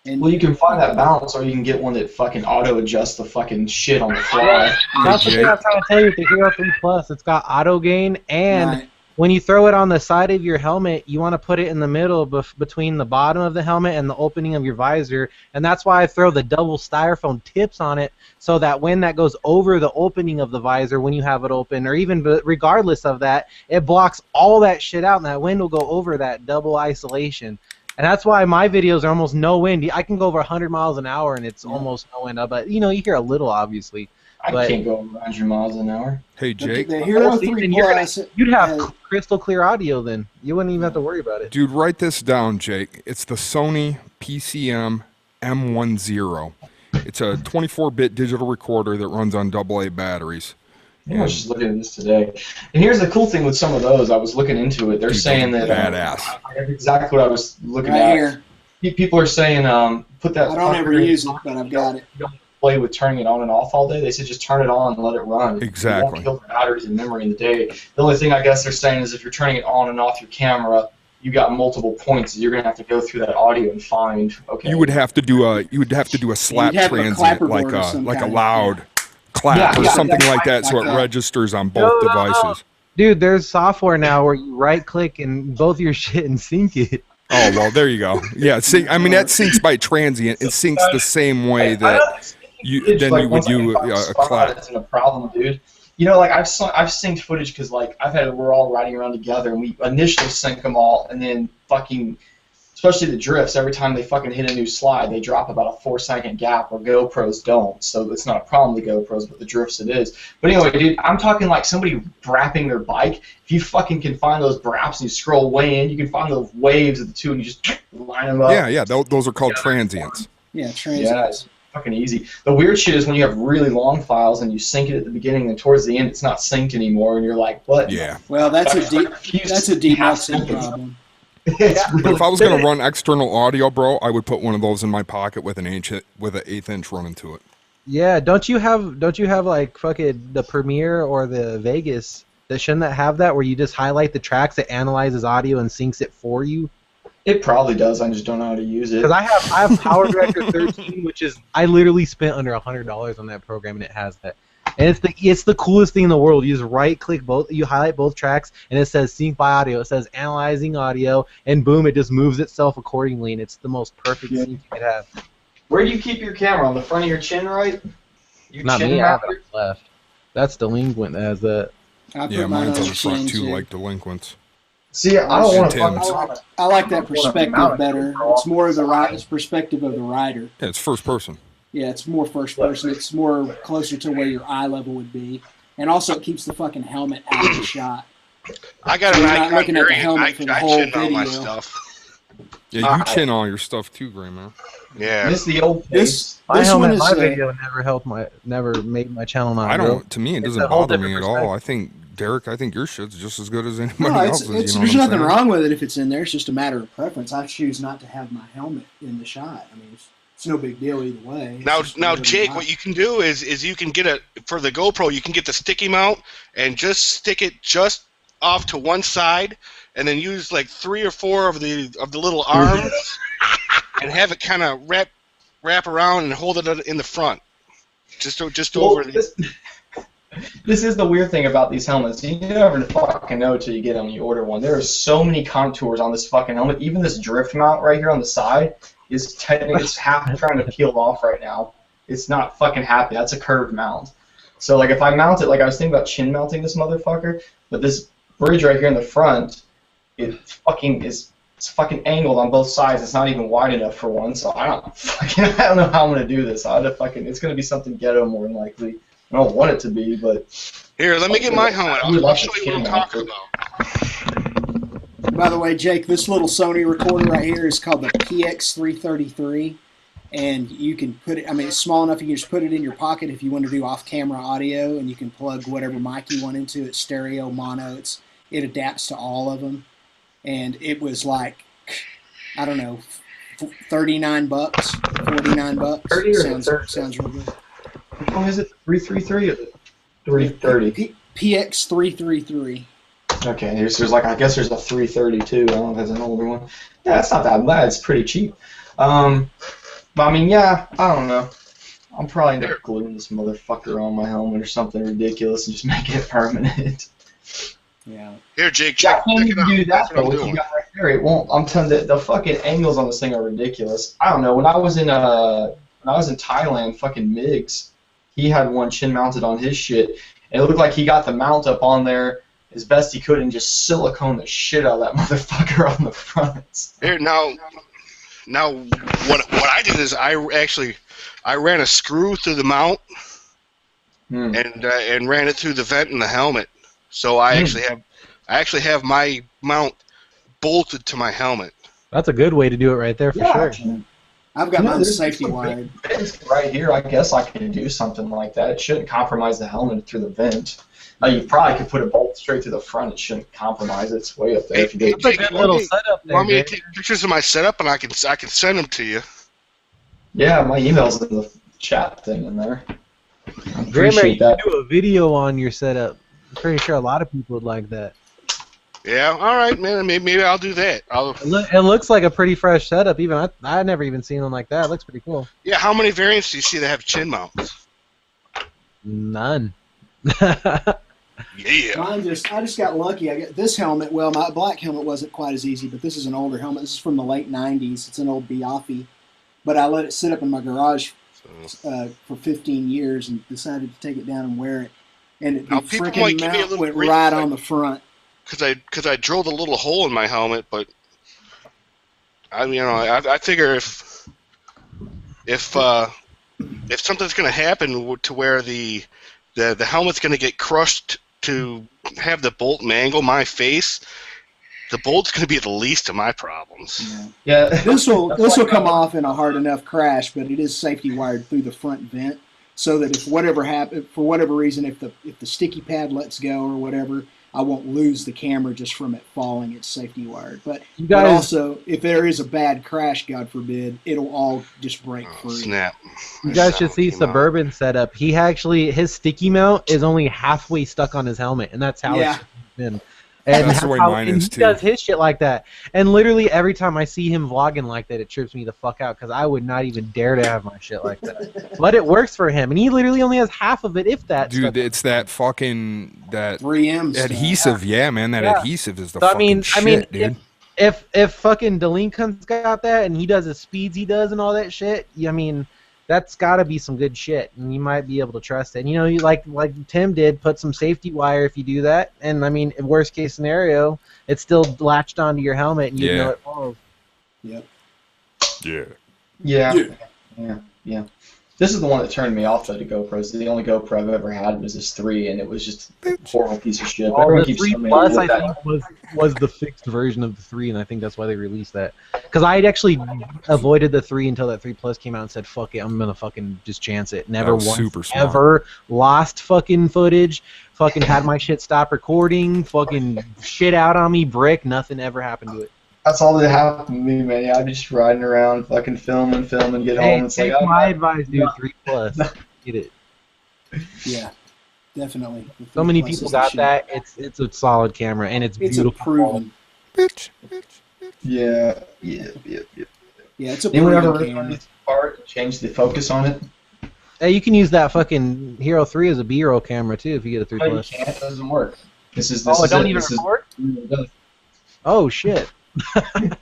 And Well, you can find that balance, or you can get one that fucking auto-adjusts the fucking shit on the fly. That's the thing I'm trying to tell you with the Hero 3 Plus. It's got auto gain, and Right. when you throw it on the side of your helmet, you want to put it in the middle between the bottom of the helmet and the opening of your visor, and that's why I throw the double styrofoam tips on it, so that when that goes over the opening of the visor when you have it open, or even regardless of that, it blocks all that shit out, and that wind will go over that double isolation. And that's why my videos are almost no wind. I can go over 100 miles an hour and it's almost no wind. But, you know, you hear a little, obviously. I can't go over 100 miles an hour. Hey, Jake. The Hero 3 Plus, you'd have crystal clear audio then. You wouldn't even have to worry about it. Dude, write this down, Jake. It's the Sony PCM M10. It's a 24-bit digital recorder that runs on AA batteries. I was just looking at this today. And here's the cool thing with some of those. I was looking into it. They're saying that... Badass. Exactly what I was looking Right at. here. People are saying, put that... I don't ever use it, but I've got it. Play with turning it on and off all day. They said just turn it on and let it run. Exactly. It won't kill the batteries and memory in the day. The only thing I guess they're saying is if you're turning it on and off your camera, you got multiple points. You're gonna have to go through that audio and find. Okay. You would have to do a slap You'd have a transient, clapperboard like of some a kind. loud clap or something like that, so it registers on both devices. Dude, there's software now where you right-click and both your shit and sync it. Oh well, there you go. Yeah, I mean that syncs by transient. It syncs the same way that you would do a clap. It's a problem, dude. You know, like I've synced footage because like we're all riding around together and we initially sync them all and then fucking, especially the drifts. Every time they fucking hit a new slide, they drop about a 4-second gap where GoPros don't. So it's not a problem with the GoPros, but the drifts it is. But anyway, dude, I'm talking like somebody brapping their bike. If you fucking can find those braps and you scroll way in, you can find those waves of the two and you just line them up. Yeah, those are called transients. Yeah, transients. Yeah, it's fucking easy. The weird shit is when you have really long files and you sync it at the beginning and towards the end it's not synced anymore and you're like, what? Yeah. Well, that's a deep mixing problem. But if I was going to run external audio, bro, I would put one of those in my pocket with an 1/8 inch running to it. Yeah, don't you have like fucking the Premiere or the Vegas? Shouldn't that have that where you just highlight the tracks, it analyzes audio and syncs it for you? It probably does. I just don't know how to use it. Because I have Power Director 13, which is I literally spent under $100 on that program, and it has that. And it's the coolest thing in the world. You just right-click both, you highlight both tracks, and it says sync by audio. It says analyzing audio, and boom, it just moves itself accordingly, and it's the most perfect sync you could have. Where do you keep your camera? On the front of your chin, right? Not me. I have it on the left. That's Delinquent that has that. Yeah, mine's on the front too, like Delinquents. See, I don't want to. I like that perspective better. It's more of the perspective of the rider. Yeah, it's first person. Yeah, it's more first person. It's more closer to where your eye level would be, and also it keeps the fucking helmet out of the shot. I got so an you're not icon looking at the variant. helmet for the whole chin all my video. stuff. Yeah, you chin all your stuff too, Gray Man. Yeah. This is the old case. My this helmet, one is my video never made my channel not I grow. don't. To me, it It's doesn't a whole bother me different at all. perspective. I think Derek, your shit's just as good as anybody No, else's. You know there's what I'm nothing saying? wrong with it if it's in there. It's just a matter of preference. I choose not to have my helmet in the shot. I mean, it's no big deal either way. It's Now, just now, whatever Jake, you what like. you can do is you can get for the GoPro, you can get the sticky mount and just stick it just off to one side, and then use like 3 or 4 of the little arms, and have it kind of wrap around and hold it in the front, just over the. This is the weird thing about these helmets. You never fucking know until you get them and you order one. There are so many contours on this fucking helmet. Even this drift mount right here on the side is technically it's half trying to peel off right now. It's not fucking happy. That's a curved mount. So like if I mount it, like I was thinking about chin mounting this motherfucker, but this bridge right here in the front, it fucking is it's fucking angled on both sides. It's not even wide enough for one, so I don't know how I'm gonna do this. It's gonna be something ghetto more than likely. I don't want it to be, but Here, let me get my helmet. I'll show you what I'm talking about. By the way, Jake, this little Sony recorder right here is called the PX333, and you can put it. I mean, it's small enough you can just put it in your pocket if you want to do off-camera audio, and you can plug whatever mic you want into it, stereo, mono. It adapts to all of them. And it was like, I don't know, $39, $49. Sounds real good. Which one is it? 333 or 330? PX333. Okay, there's like, I guess there's a 332. I don't know if that's an older one. Yeah, it's not that bad. It's pretty cheap. But I mean, yeah, I don't know. I'm probably end up gluing this motherfucker on my helmet or something ridiculous and just make it permanent. Yeah. Here, Jake, check it out. Do that, though, what you got right there, it won't. I'm telling you, the fucking angles on this thing are ridiculous. I don't know. When I was in Thailand, fucking Migs, he had one chin mounted on his shit, and it looked like he got the mount up on there as best he could and just silicone the shit out of that motherfucker on the front. Here, now, what I did is I ran a screw through the mount and ran it through the vent in the helmet. So I actually have my mount bolted to my helmet. That's a good way to do it right there for sure. I've got mine safety wired. Right here, I guess I can do something like that. It shouldn't compromise the helmet through the vent. You probably could put a bolt straight through the front. It shouldn't compromise it. It's way up there. Hey, that's a good little setup there. Want me to take pictures of my setup and I can send them to you? Yeah, my email's in the chat thing in there. Grammer, you can do a video on your setup. I'm pretty sure a lot of people would like that. Yeah, all right, man. Maybe I'll do that. It looks like a pretty fresh setup. Even I never even seen one like that. It looks pretty cool. Yeah, how many variants do you see that have chin mounts? None. Yeah. I just got lucky. I got this helmet. Well, my black helmet wasn't quite as easy, but this is an older helmet. This is from the late '90s. It's an old Biaffi, but I let it sit up in my garage for 15 years and decided to take it down and wear it. And the freaking mount went right on the front. Because I drilled a little hole in my helmet, but I figure if something's going to happen to where the helmet's going to get crushed to have the bolt mangle my face, the bolt's going to be the least of my problems. Yeah. This will come off in a hard enough crash, but it is safety wired through the front vent, so that if whatever happens, for whatever reason, if the sticky pad lets go or whatever, I won't lose the camera just from it falling. It's safety wired. But also, if there is a bad crash, God forbid, it'll all just break free. Snap. You guys should see Suburban setup. His sticky mount is only halfway stuck on his helmet, and that's how it's been. And that's the way mine is too. He does his shit like that. And literally every time I see him vlogging like that, it trips me the fuck out because I would not even dare to have my shit like that. But it works for him, and he literally only has half of it, if that. Dude, it's that fucking 3M adhesive. Yeah, man, that adhesive is the fucking shit, dude. If fucking Delinquent's got that and he does the speeds he does and all that shit, I mean, that's got to be some good shit, and you might be able to trust it. And, you like Tim did, put some safety wire if you do that. And I mean, worst case scenario, it's still latched onto your helmet, and you know it falls. Yep. Yeah. This is the one that turned me off of the GoPros. The only GoPro I've ever had was this 3, and it was just a horrible piece of shit. The 3 Plus, I think, was the fixed version of the 3, and I think that's why they released that. Because I had actually avoided the 3 until that 3 Plus came out and said, fuck it, I'm going to fucking just chance it. Never once ever lost fucking footage, fucking had my shit stop recording, fucking shit out on me, brick, nothing ever happened to it. That's all that happened to me, man. Yeah, I'm just riding around, fucking filming, get home. It's take my advice, dude. 3 Plus, get it. Yeah, definitely. So many people got that. It's a solid camera, and it's beautiful. Proven. Bitch. Yeah, it's a Anyone ever proven camera. Part change the focus on it? Hey, you can use that fucking Hero 3 as a B-roll camera too if you get a 3 Plus. You can't. It doesn't work. This is it don't even record? Oh shit. I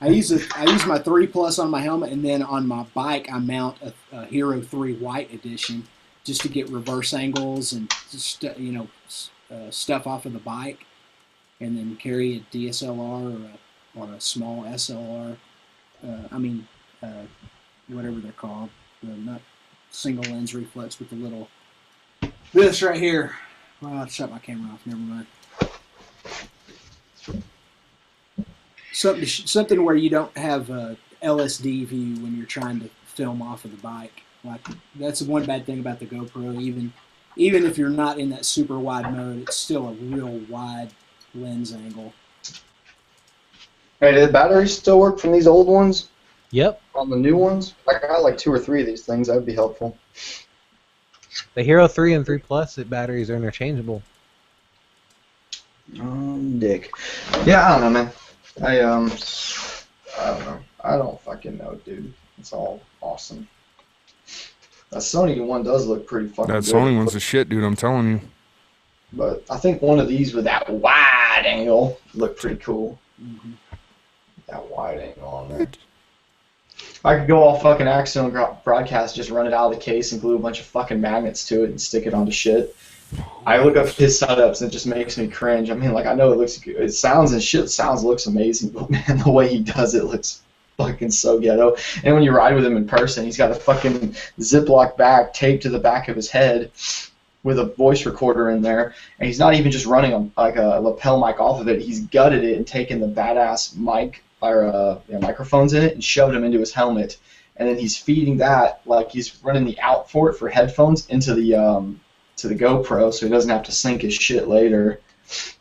use my 3 Plus on my helmet, and then on my bike I mount a Hero 3 White Edition just to get reverse angles and just stuff off of the bike. and then carry a DSLR or a small SLR. Whatever they're called, not single lens reflex with the little. This right here. Well, I shut my camera off. Never mind. Something where you don't have a LSD view when you're trying to film off of the bike. Like that's the one bad thing about the GoPro. Even if you're not in that super wide mode, it's still a real wide lens angle. Hey, do the batteries still work from these old ones? Yep. On the new ones? I got like 2 or 3 of these things. That would be helpful. The Hero 3 and 3 Plus batteries are interchangeable. Dick. Yeah, I don't know, man. I don't know. I don't fucking know, dude. It's all awesome. That Sony one does look pretty fucking That good. Sony one's a shit, dude. I'm telling you. But I think one of these with that wide angle looked pretty cool. Mm-hmm. That wide angle on there. I could go all fucking accidental broadcast, just run it out of the case and glue a bunch of fucking magnets to it and stick it onto shit. I look up his setups and it just makes me cringe. I mean, like, I know it looks good. It sounds and shit looks amazing, but man, the way he does it looks fucking so ghetto. And when you ride with him in person, he's got a fucking Ziploc bag taped to the back of his head with a voice recorder in there, and he's not even just running like a lapel mic off of it. He's gutted it and taken the badass mic or microphones in it and shoved them into his helmet, and then he's feeding that like he's running the out for it for headphones into the GoPro, so he doesn't have to sync his shit later.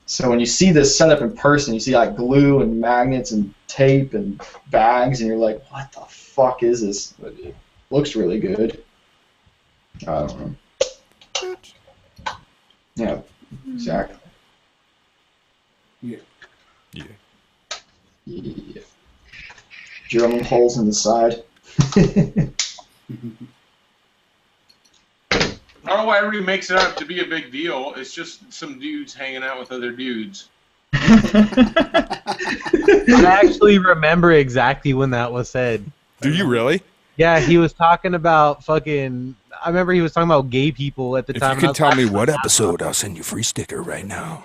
So when you see this setup in person, you see like glue and magnets and tape and bags, and you're like, what the fuck is this? But it looks really good. I don't know. Yeah, exactly. Yeah. Yeah. Yeah. Drilling holes in the side. I don't know why everybody makes it out to be a big deal. It's just some dudes hanging out with other dudes. I actually remember exactly when that was said. Do you really? Yeah, he was talking about fucking. I remember he was talking about gay people at the time. If you can tell me what episode, I'll send you a free sticker right now.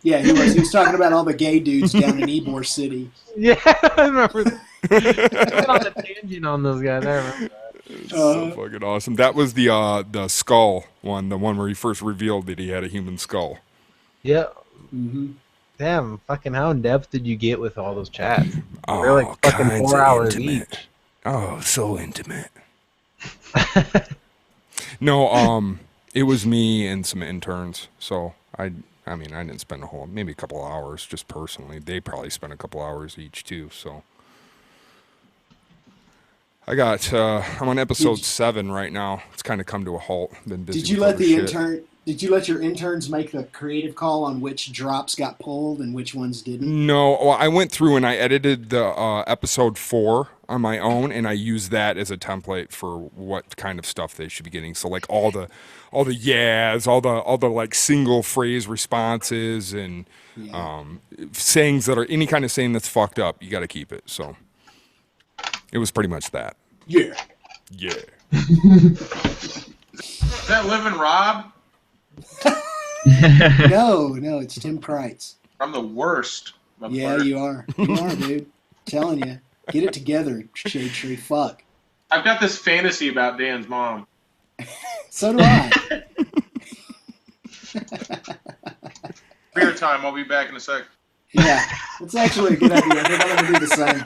Yeah, he was talking about all the gay dudes down in Ybor City. Yeah, I remember that. Went on a tangent on those guys. I remember that. It's so fucking awesome. That was the skull one, the one where he first revealed that he had a human skull. Yeah. Mm-hmm. Damn, fucking how in depth did you get with all those chats? Oh, They're like fucking 4 hours intimate. each. Oh, so intimate. No, it was me and some interns. So I didn't spend maybe a couple of hours just personally. They probably spent a couple hours each too. So I'm on episode 7 right now. It's kind of come to a halt. Been busy. Did you let Did you let your interns make the creative call on which drops got pulled and which ones didn't? No, well, I went through and I edited the episode 4 on my own, and I used that as a template for what kind of stuff they should be getting. So like all the yeahs, all the like single phrase responses and sayings that are any kind of saying that's fucked up, you got to keep it. So it was pretty much that. Yeah. Yeah. Is that Living Rob? No, it's Tim Kreitz. I'm the worst. Yeah, you are. You are, dude. Telling you. Get it together, Shade Tree. Fuck. I've got this fantasy about Dan's mom. So do I. Beer time. I'll be back in a sec. Yeah, it's actually a good idea. I think I'm going to do the same.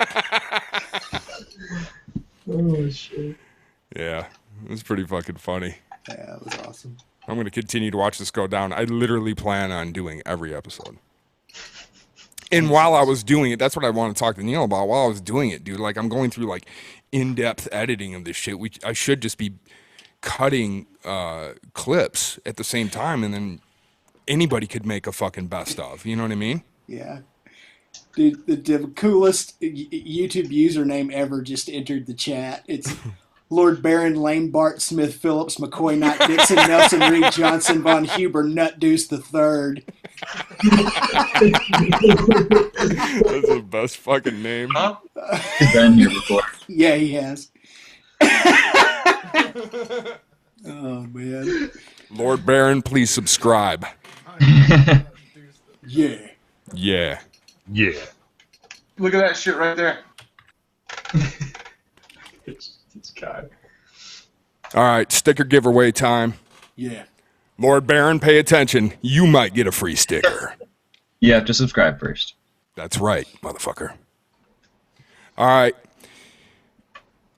Oh, shit. Yeah, it was pretty fucking funny. Yeah, it was awesome. I'm going to continue to watch this go down. I literally plan on doing every episode. And while I was doing it, that's what I want to talk to Neil about. While I was doing it, dude, like I'm going through like in-depth editing of this shit. I should just be cutting clips at the same time, and then anybody could make a fucking best of. You know what I mean? Yeah. Dude, the coolest YouTube username ever just entered the chat. It's Lord Baron, Lane, Bart, Smith, Phillips, McCoy, Knight, Dixon, Nelson, Reed, Johnson, Von Huber, Nut Deuce the Third. That's the best fucking name. Huh? He's been here before. Yeah, he has. Oh, man. Lord Baron, please subscribe. Yeah. Yeah. Yeah. Look at that shit right there. It's God. All right, sticker giveaway time. Yeah. Lord Baron, pay attention. You might get a free sticker. You have to subscribe first. That's right, motherfucker. All right.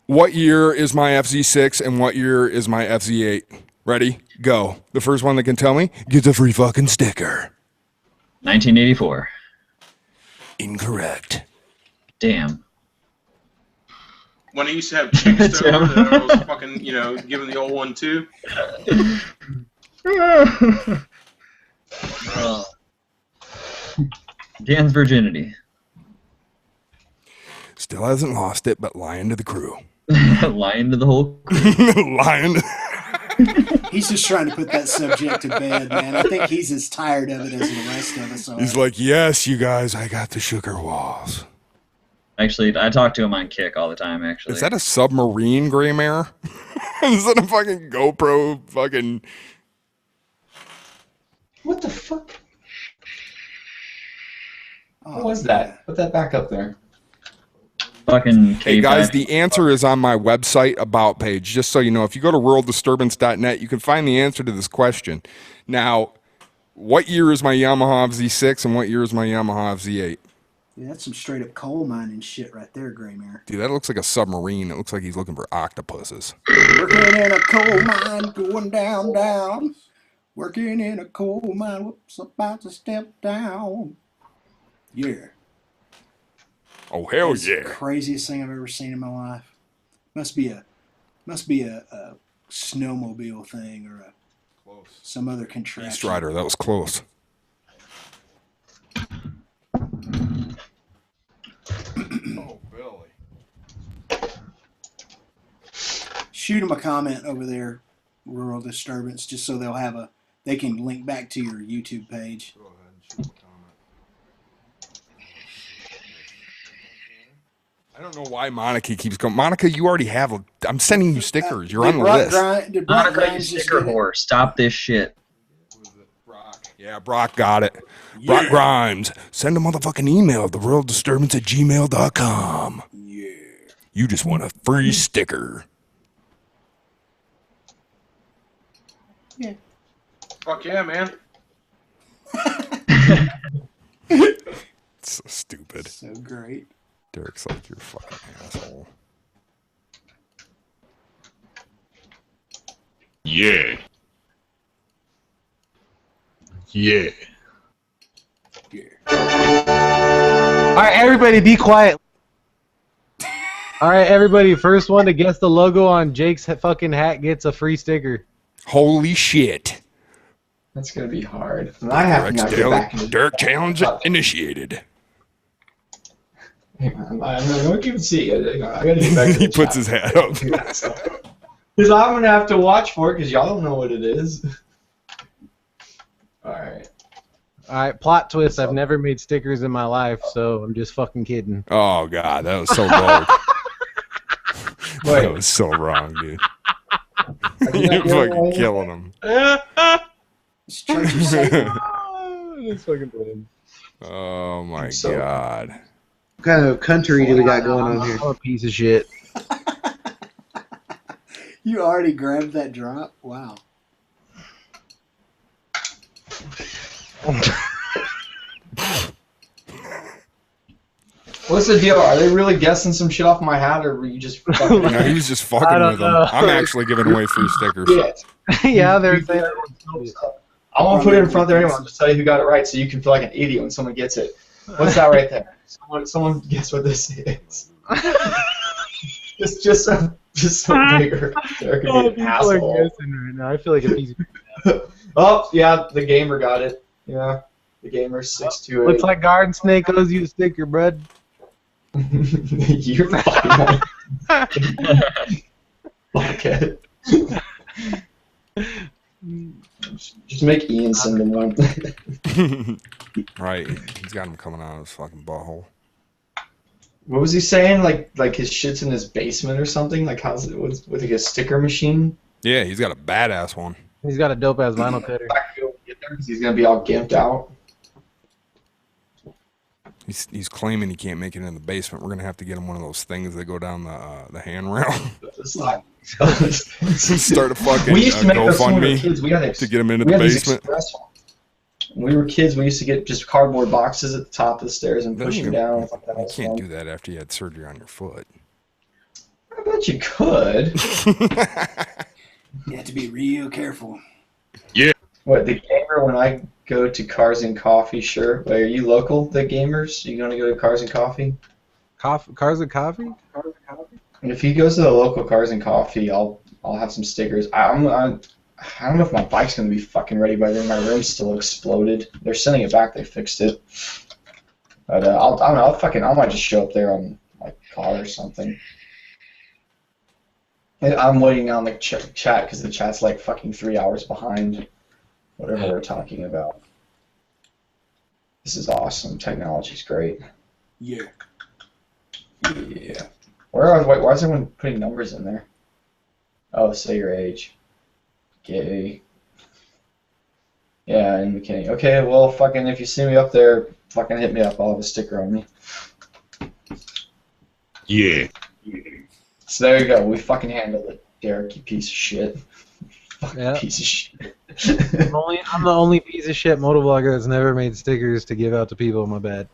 What year is my FZ6 and what year is my FZ8? Ready? Go. The first one that can tell me gets a free fucking sticker. 1984. Incorrect. Damn. When I used to have chicks over that I was fucking, giving the old one too. Dan's virginity. Still hasn't lost it, but lying to the crew. Lying to the whole crew. Lying. He's just trying to put that subject to bed, man. I think he's as tired of it as the rest of us are. He's like, yes, you guys, I got the sugar walls. Actually, I talk to him on Kick all the time, actually. Is that a submarine, Gray Mare? Is that a fucking GoPro fucking... What the fuck? What was that? Put that back up there. Fucking Hey guys, the answer is on my website about page. Just so you know, if you go to worlddisturbance.net, you can find the answer to this question. Now, what year is my Yamaha FZ6 and what year is my Yamaha FZ8? Yeah, that's some straight up coal mining shit right there, Gray Mare. Dude, that looks like a submarine. It looks like he's looking for octopuses. Working in a coal mine, going down, down. Working in a coal mine, whoops, about to step down. Yeah. Oh hell That's yeah! the craziest thing I've ever seen in my life. Must be a snowmobile thing or some other contraption. East Rider, that was close. Oh, Billy. Shoot them a comment over there, Rural Disturbance, just so they can link back to your YouTube page. Go ahead and shoot a comment. I don't know why Monica keeps going. Monica, you already have I'm sending you stickers. You're on the list. Monica, you sticker whore. Stop this shit. Yeah, Brock got it. Yeah. Brock Grimes. Send a motherfucking email to worlddisturbance@gmail.com. Yeah. You just want a free sticker. Yeah. Fuck yeah, man. It's so stupid. So great. Derek's like, you're a fucking asshole. Yeah. Yeah. All right, everybody, be quiet. All right, everybody, first one to guess the logo on Jake's fucking hat gets a free sticker. Holy shit. That's gonna be hard. And I have to not get back into Derek challenge initiated. Hey man, I don't even see it. I gotta get back to He puts his hat up. Because I'm gonna have to watch for it because y'all don't know what it is. Alright. Alright, plot twist, I've never made stickers in my life, so I'm just fucking kidding. Oh god, that was so low. That was so wrong, dude. You're fucking killing him. It's church of Satan. That's fucking brilliant. Oh my god. What kind of country do we got going on here? I'm a piece of shit. You already grabbed that drop? Wow. What's the deal? Are they really guessing some shit off my hat, or were you just fucking No, he was just fucking with them. I'm actually giving away free stickers. Yeah, they're saying I won't put it in front of there anymore. I'll just tell you who got it right so you can feel like an idiot when someone gets it. What's that right there? Someone guess what this is. It's just so bigger. They're gonna be an asshole. Right now. I feel like a piece of Oh, yeah, the gamer got it. Yeah, the gamer 628. Looks like Garden Snake owes you a sticker, bud. You're fucking fuckhead. Just make Ian send him one. Right, he's got him coming out of his fucking butthole. What was he saying? Like his shit's in his basement or something? Like how's it with like a sticker machine? Yeah, he's got a badass one. He's got a dope ass vinyl cutter. I can go get because he's gonna be all gimped out. He's claiming he can't make it in the basement. We're gonna have to get him one of those things that go down the handrail. Start a fucking we used to make those when we were GoFundMe kids. We had to get him into we the had these basement. express ones. When we were kids, we used to get just cardboard boxes at the top of the stairs and push them down. I thought that You was can't fun. do that after you had surgery on your foot. I bet you could. You have to be real careful. What, the gamer, when I go to Cars and Coffee, sure. Wait, are you local, the gamers? You gonna go to Cars and Coffee? Cars and Coffee? And if he goes to the local Cars and Coffee, I'll have some stickers. I don't know if my bike's gonna be fucking ready by then. My rim's still exploded. They're sending it back. They fixed it. But I don't know. I might just show up there on like car or something. And I'm waiting on the chat because the chat's like fucking 3 hours behind whatever we're talking about. This is awesome. Technology's great. Yeah. Yeah. Why is everyone putting numbers in there? Oh, say your age. Gay. Yeah, in bikini. Okay, well, fucking, if you see me up there, fucking hit me up. I'll have a sticker on me. Yeah. So there you go. We fucking handled it, Derek, you piece of shit. Fucking Yeah. piece of shit. I'm the only piece of shit motovlogger that's never made stickers to give out to people. My bad.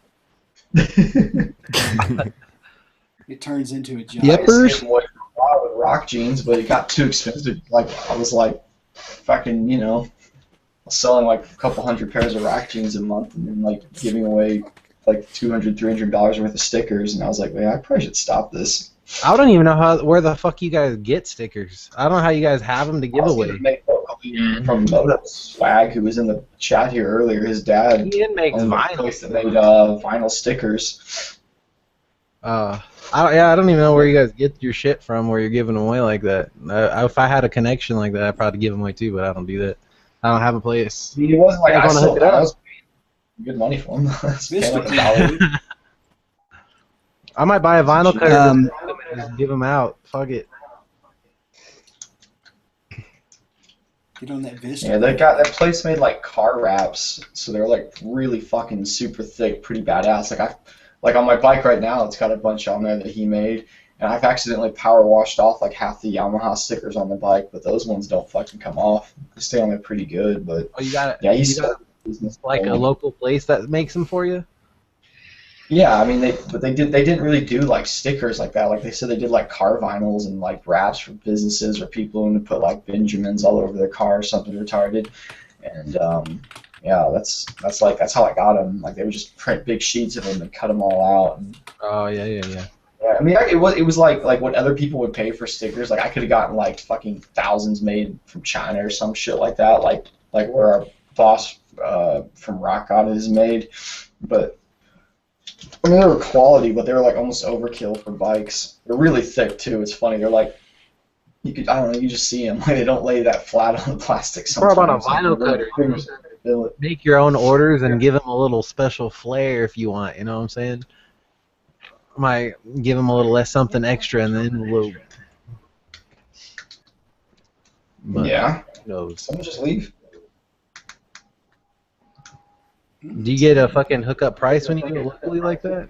It turns into a job. I saved him away for a while with rock jeans, but it got too expensive. Like, I was like, fucking, selling like a couple hundred pairs of rock jeans a month and then like giving away like $200, $300 worth of stickers. And I was like, man, I probably should stop this. I don't even know where the fuck you guys get stickers. I don't know how you guys have them to give away. From Moto Swag, who was in the chat here earlier, his dad Ian makes owned a vinyl. place that made vinyl stickers. I don't even know where you guys get your shit from where you're giving them away like that. If I had a connection like that, I'd probably give them away too, but I don't do that. I don't have a place. It wasn't like I I wanna hook sold it up. I was paying good money for them. Paying like $1. I might buy a vinyl cutter and just give them out. Fuck it. Get on that Vista. Yeah, that place made like car wraps, so they're like really fucking super thick, pretty badass. Like on my bike right now, it's got a bunch on there that he made, and I've accidentally power washed off like half the Yamaha stickers on the bike, but those ones don't fucking come off. They stay on there pretty good, but Oh, you got it. yeah, You got like a local place that makes them for you. Yeah, I mean they didn't really do like stickers like that. Like they said they did like car vinyls and like wraps for businesses or people who put like Benjamins all over their car or something retarded. And yeah, that's how I got them. Like they would just print big sheets of them and cut them all out. And, Oh yeah. yeah, I mean it was like what other people would pay for stickers. Like I could have gotten like fucking thousands made from China or some shit like that. Like where our boss from Rock God is made, but. I mean, they were quality, but they were like almost overkill for bikes. They're really thick too. It's funny. They're like, I don't know. You just see them. Like they don't lay that flat on the plastic. What Sometimes. about a vinyl cutter? Feel it. Make your own orders and give them a little special flair if you want. You know what I'm saying? Might give them a little less something extra in the envelope. But, Yeah. who knows? Someone just leave. Do you get a fucking hookup price when you do it locally like that?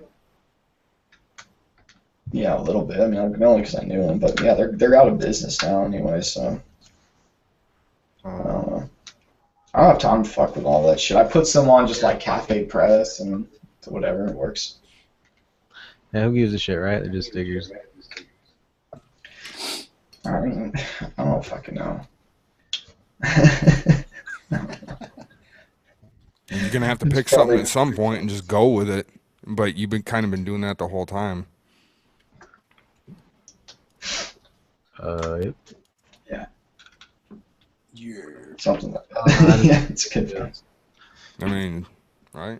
Yeah, a little bit. I mean, only because I knew them, but yeah, they're out of business now anyway. So I don't know. I don't have time to fuck with all that shit. I put some on just like Cafe Press and whatever, it works. Yeah, who gives a shit, right? They're just stickers. I mean, I don't fucking know. You're gonna have to pick something at some point and just go with it. But you've been doing that the whole time. Yep. Yeah. Yeah. Something like that. Yeah, it's good. Yeah. I mean, right?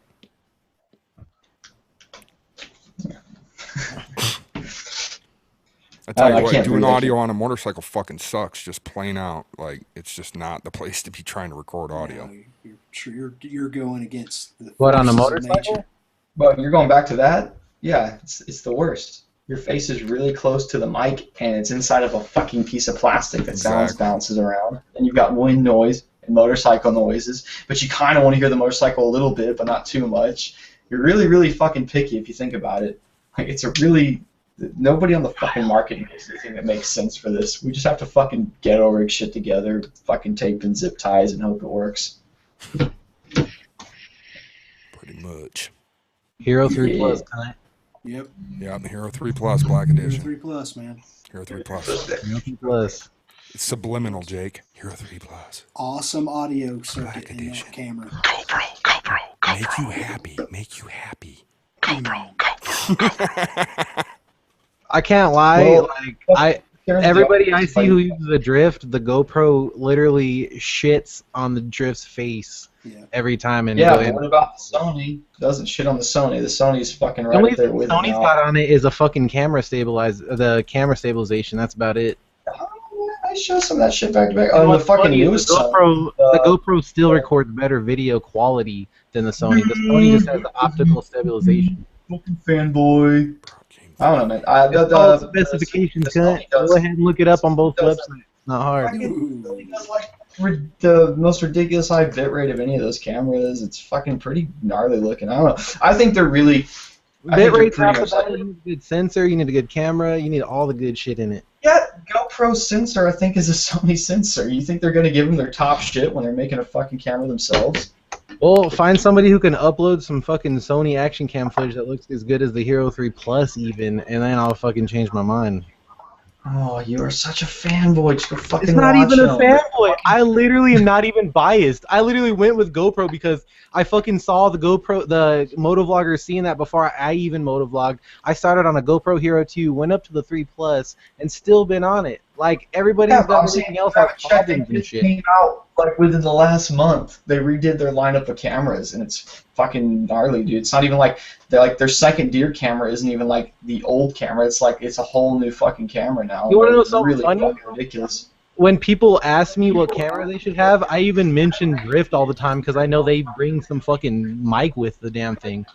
I tell you what, doing audio on a motorcycle fucking sucks. Just plain out, like it's just not the place to be trying to record audio. You're going against the What, on a forces of motorcycle? nature. But you're going back to that? Yeah, it's the worst. Your face is really close to the mic, and it's inside of a fucking piece of plastic that sounds bounces around, and you've got wind noise, and motorcycle noises, but you kind of want to hear the motorcycle a little bit, but not too much. You're really, really fucking picky if you think about it. Like, it's a really... Nobody on the fucking market makes anything that makes sense for this. We just have to fucking get our shit together, fucking tape and zip ties, and hope it works. Pretty much. Hero 3 Plus, kind. Yep. Yep, Hero 3 Plus, Black Edition. Hero 3 Plus, man. Hero 3 Plus. Hero 3 Plus. It's subliminal, Jake. Hero 3 Plus. Awesome audio circuit in that camera. GoPro. Make you happy. Make you happy. GoPro. I can't lie. Well, Everybody I see who uses a drift, the GoPro literally shits on the drift's face every time. And but what about the Sony? Doesn't shit on the Sony. The Sony's fucking right there with it. The only thing Sony's got on it is a fucking camera stabilization. That's about it. I show some of that shit back to back. Oh, the fucking newest the GoPro still records better video quality than the Sony. The Sony just has the optical stabilization. Fucking fanboy. I don't know, man. The specifications, cunt. Go ahead and look it up on both websites. Not hard. The most ridiculous high bitrate of any of those cameras. It's fucking pretty gnarly looking. I don't know. I think they're really... Bitrate's half the battle. You need a good sensor, you need a good camera, you need all the good shit in it. Yeah, GoPro sensor, I think, is a Sony sensor. You think they're going to give them their top shit when they're making a fucking camera themselves? Well, find somebody who can upload some fucking Sony action cam footage that looks as good as the Hero 3 Plus even, and then I'll fucking change my mind. Oh, you are such a fanboy. Just go fucking It's not watch even a them. fanboy. I literally am not even biased. I literally went with GoPro because I fucking saw the motovloggers seeing that before I even motovlogged. I started on a GoPro Hero 2, went up to the 3 Plus, and still been on it. Like, everybody who's got everything else has problems and shit. Came out like within the last month. They redid their lineup of cameras, and it's fucking gnarly, dude. It's not even like their second deer camera isn't even like the old camera. It's like it's a whole new fucking camera now. You want to know something really funny? Fucking ridiculous. When people ask me what camera they should have, I even mention Drift all the time because I know they bring some fucking mic with the damn thing.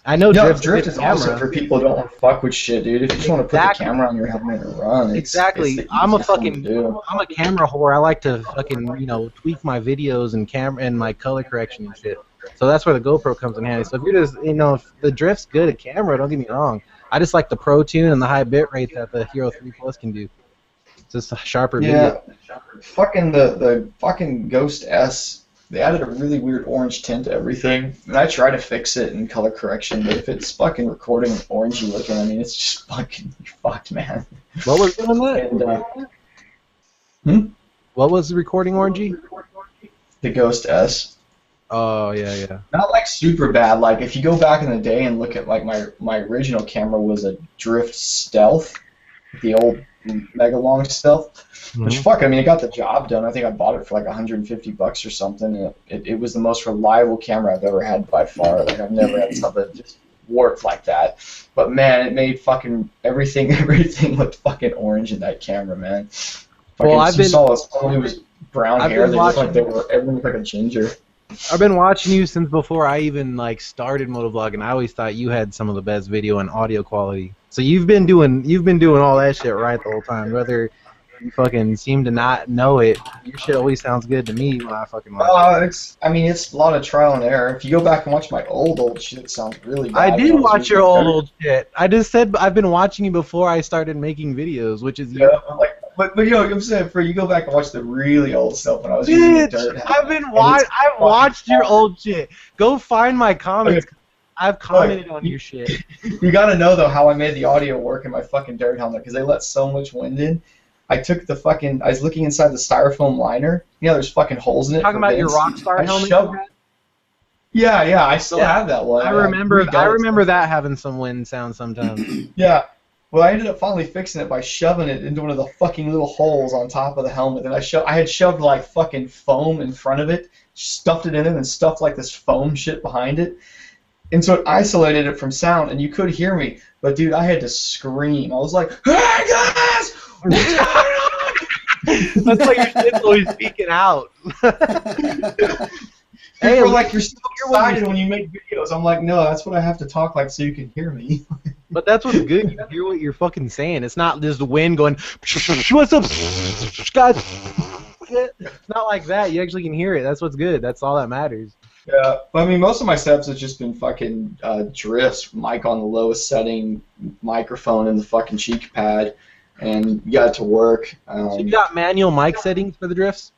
I know Drift is also for people who don't want to fuck with shit, dude. If you just want to put the camera on your helmet and run, exactly. I'm a camera whore. I like to fucking tweak my videos and camera and my color correction and shit. So that's where the GoPro comes in handy. So if you're just if the Drift's good at camera, don't get me wrong. I just like the Pro Tune and the high bit rate that the Hero 3 Plus can do. It's just a sharper video. Fucking the fucking Ghost S. They added a really weird orange tint to everything, and I try to fix it in color correction, but if it's fucking recording orangey looking, I mean, it's just fucking fucked, man. What was doing that? What was the recording orangey? The Ghost S. Oh, yeah. Not like super bad. Like, if you go back in the day and look at, like, my original camera was a Drift Stealth, the old Mega Long Stealth. Which, fuck, I mean, it got the job done. I think I bought it for like $150 or something. It was the most reliable camera I've ever had by far. Like, I've never had something that just worked like that. But, man, it made fucking everything looked fucking orange in that camera, man. Fucking, well, it was brown hair. They looked like everyone looked like a ginger. I've been watching you since before I even started motovlogging. I always thought you had some of the best video and audio quality. So you've been doing all that shit right the whole time. Whether you fucking seem to not know it, your shit always sounds good to me when I fucking watch it. It's a lot of trial and error. If you go back and watch my old shit, it sounds really bad. I did watch your old shit. I just said I've been watching you before I started making videos, which is But I'm saying, you go back and watch the really old stuff when I was using Dirt. I've watched your old shit. Go find my comments. Okay. I've commented on your shit. You gotta know though how I made the audio work in my fucking Dirt helmet because they let so much wind in. I was looking inside the styrofoam liner. There's fucking holes in it. Talking about your Rockstar helmet? Yeah, I still have that one. I remember that having some wind sound sometimes. Yeah. Well, I ended up finally fixing it by shoving it into one of the fucking little holes on top of the helmet. And I had shoved like fucking foam in front of it, stuffed it in it, and stuffed like this foam shit behind it. And so it isolated it from sound, and you could hear me. But dude, I had to scream. I was like, "Hey guys!" That's like your shit's always speaking out. Hey, you're so excited when you make videos. I'm like, no, that's what I have to talk like so you can hear me. But that's what's good. You hear what you're fucking saying. It's not just the wind going, "What's up, guys? It's not like that. You actually can hear it. That's what's good. That's all that matters. Yeah, I mean, most of my setups have just been fucking drifts, mic on the lowest setting, microphone in the fucking cheek pad, and you got it to work. So you got manual mic settings for the drifts?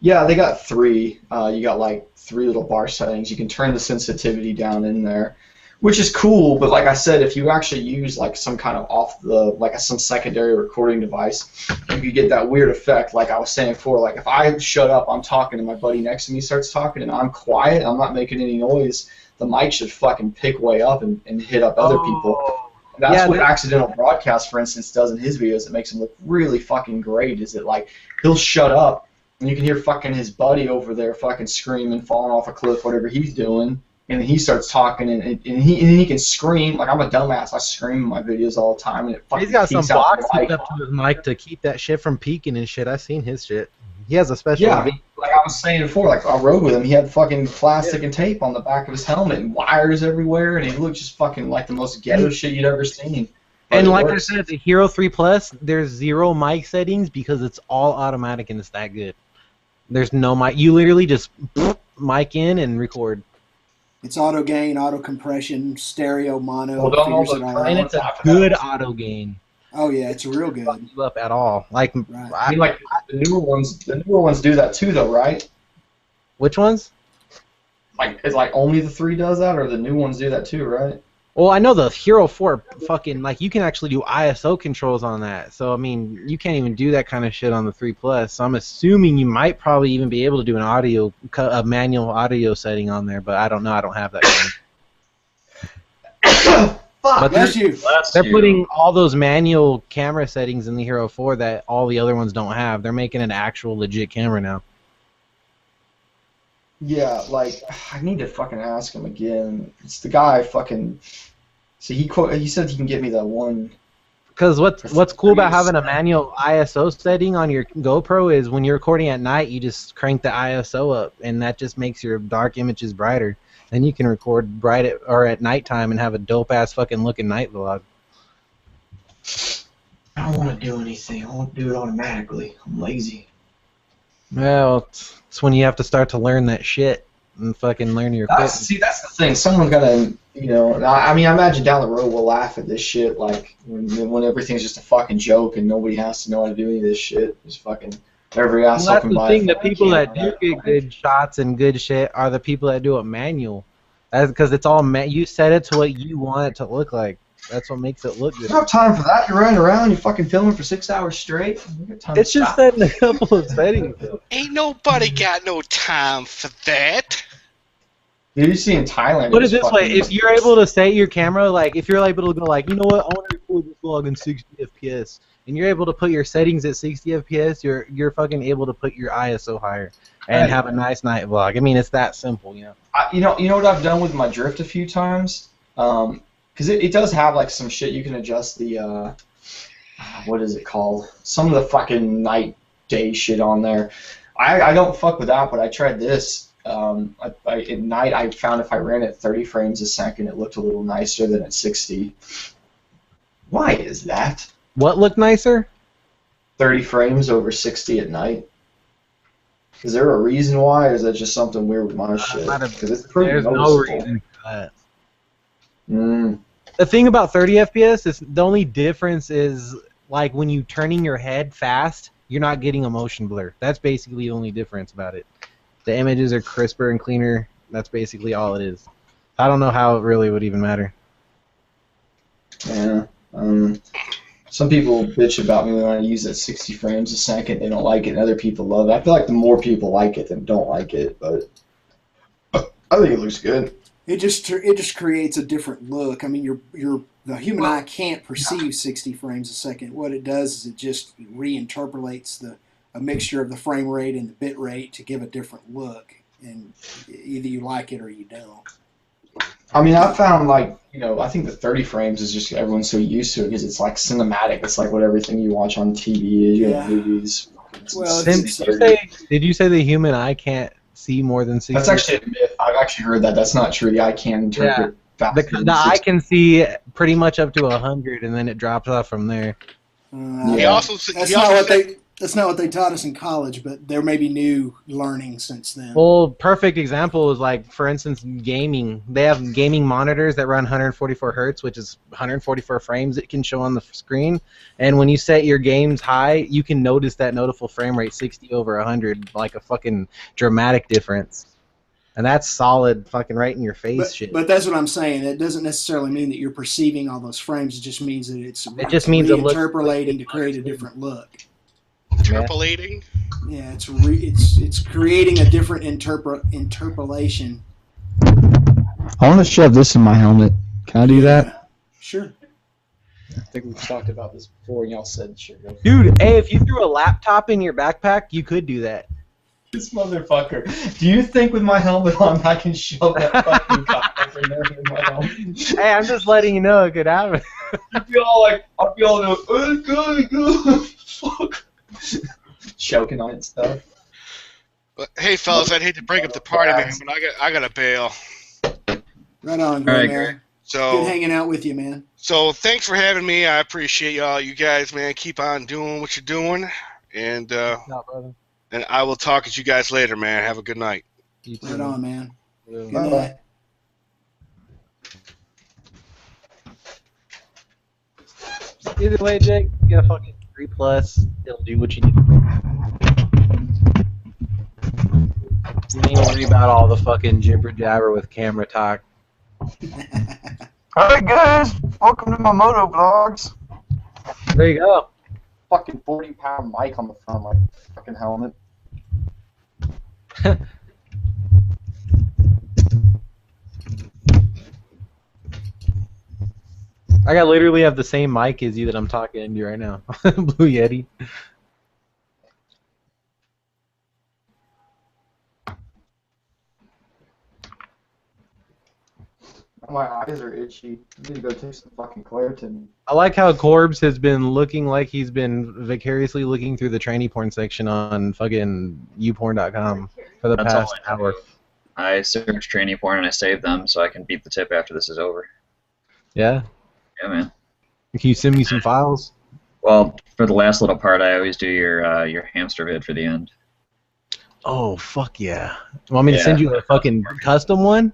Yeah, they got 3. You got like 3 little bar settings. You can turn the sensitivity down in there, which is cool. But like I said, if you actually use like some kind of some secondary recording device, you could get that weird effect. Like I was saying before, like if I shut up, I'm talking, and my buddy next to me starts talking, and I'm quiet, I'm not making any noise, the mic should fucking pick way up and hit up other people. That's what Accidental Broadcast, for instance, does in his videos. It makes him look really fucking great. Is that like he'll shut up, and you can hear fucking his buddy over there fucking screaming, falling off a cliff, whatever he's doing, and then he starts talking, and he can scream. Like I'm a dumbass, I scream in my videos all the time, and it fucking He's got some peaks out blocks the hooked mic. up to his mic to keep that shit from peaking and shit. I've seen his shit. He has a special. Yeah, like I was saying before, like I rode with him, he had fucking plastic and tape on the back of his helmet and wires everywhere, and he looked just fucking like the most ghetto shit you'd ever seen. But And it like I works. said, the Hero 3 Plus, there's 0 mic settings because it's all automatic and it's that good. There's no mic. You literally just mic in and record. It's auto gain, auto compression, stereo, mono. Well, don't figures all it the all And out. it's a good auto gain. Oh yeah, it's real good. You up at all? Like, I mean, like the newer ones do that too, though, right? Which ones? Like, it's like only the 3 does that, or the new ones do that too, right? Well, I know the Hero 4 fucking, like, you can actually do ISO controls on that. So, I mean, you can't even do that kind of shit on the 3 Plus. So I'm assuming you might probably even be able to do a manual audio setting on there, but I don't know. I don't have that kind. But they're putting all those manual camera settings in the Hero 4 that all the other ones don't have. They're making an actual legit camera now. Yeah, like I need to fucking ask him again. It's the guy fucking. So he said he can get me that one. Because what's cool about having a manual ISO setting on your GoPro is when you're recording at night, you just crank the ISO up, and that just makes your dark images brighter. Then you can record at nighttime and have a dope ass fucking looking night vlog. I don't want to do anything. I want to do it automatically. I'm lazy. Well, it's when you have to start to learn that shit and fucking learn your equipment. See, that's the thing. Someone's gotta, I mean, I imagine down the road we'll laugh at this shit, like when everything's just a fucking joke and nobody has to know how to do any of this shit. Just fucking every asshole Well, that's can the buy thing. a The fucking people that camera. do get good shots and good shit are the people that do it manual. That's because it's all you set it to what you want it to look like. That's what makes it look good. You don't have time for that. You're running around, you're fucking filming for 6 hours straight. You got time It's to just stop. setting a couple of settings. Ain't nobody got no time for that. Dude, you see in Thailand. Put it it's this way: fucking- if you're able to set your camera, like if you're able to go, like, you know what, I want to record this vlog in 60 FPS, and you're able to put your settings at 60 FPS, you're fucking able to put your ISO higher and Right. have a nice night vlog. I mean, it's that simple, you know. You know what I've done with my drift a few times? Because it does have like some shit you can adjust the what is it called? Some of the fucking night day shit on there. I don't fuck with that, but I tried this. At night I found if I ran at 30 frames a second, it looked a little nicer than at 60. Why is that? What looked nicer? 30 frames over 60 at night. Is there a reason why, or is that just something weird with my shit? Because it's pretty There's no noticeable. reason for that. Mm. The thing about 30 FPS is the only difference is like when you turning your head fast, you're not getting a motion blur. That's basically the only difference about it. The images are crisper and cleaner. That's basically all it is. I don't know how it really would even matter. Yeah. Some people bitch about me when I use it 60 frames a second. They don't like it, and other people love it. I feel like the more people like it than don't like it, but I think it looks good. It just creates a different look. I mean, the human eye can't perceive 60 frames a second. What it does is it just reinterpolates a mixture of the frame rate and the bit rate to give a different look, and either you like it or you don't. I mean, I found like, I think the 30 frames is just everyone's so used to it because it's like cinematic. It's like what everything you watch on TV is, Yeah. movies. Well, Did you say the human eye can't see more than 60? That's actually a myth. I've actually heard that. That's not true. The eye can interpret faster than The eye 60. can see pretty much up to 100, and then it drops off from there. That's not what That's not what they taught us in college, but there may be new learning since then. Well, perfect example is like, for instance, gaming. They have gaming monitors that run 144 hertz, which is 144 frames it can show on the screen. And when you set your games high, you can notice that notable frame rate 60 over 100, like a fucking dramatic difference. And that's solid fucking right in your face shit. But that's what I'm saying. It doesn't necessarily mean that you're perceiving all those frames. It just means that it's reinterpolating to create a different look. Interpolating? Yeah, it's creating a different interpolation. I want to shove this in my helmet. Can I do that? Sure. I think we've talked about this before, and y'all said sure. Go. Dude, hey, if you threw a laptop in your backpack, you could do that. This motherfucker. Do you think with my helmet on I can shove that fucking cock in there in my helmet? Hey, I'm just letting you know it could happen. I'll be all fuck. Choking on it and stuff. But, hey, fellas, I'd hate to break up the party, man, but I gotta bail. Right on, Right, man. So Good hanging out with you, man. So thanks for having me. I appreciate y'all. You guys, man, keep on doing what you're doing, and I will talk at you guys later, man. Have a good night. Right on, man. Good Bye-bye. night. Either way, Jake, you got a fucking 3+. It'll do what you need. You ain't worry about all the fucking jibber jabber with camera talk. Alright, guys, welcome to my moto vlogs. There you go. Fucking 40-pound mic on the front of my fucking helmet. I got literally have the same mic as you that I'm talking to you right now. Blue Yeti. My eyes are itchy. I need to go take some fucking Claritin. I like how Corbs has been looking like he's been vicariously looking through the tranny porn section on fucking youporn.com for the That's past all I know. hour. I search tranny porn and I save them so I can beat the tip after this is over. Yeah? Yeah, man. Can you send me some files? Well, for the last little part, I always do your hamster vid for the end. Oh, fuck yeah. Want me to send you a fucking custom one?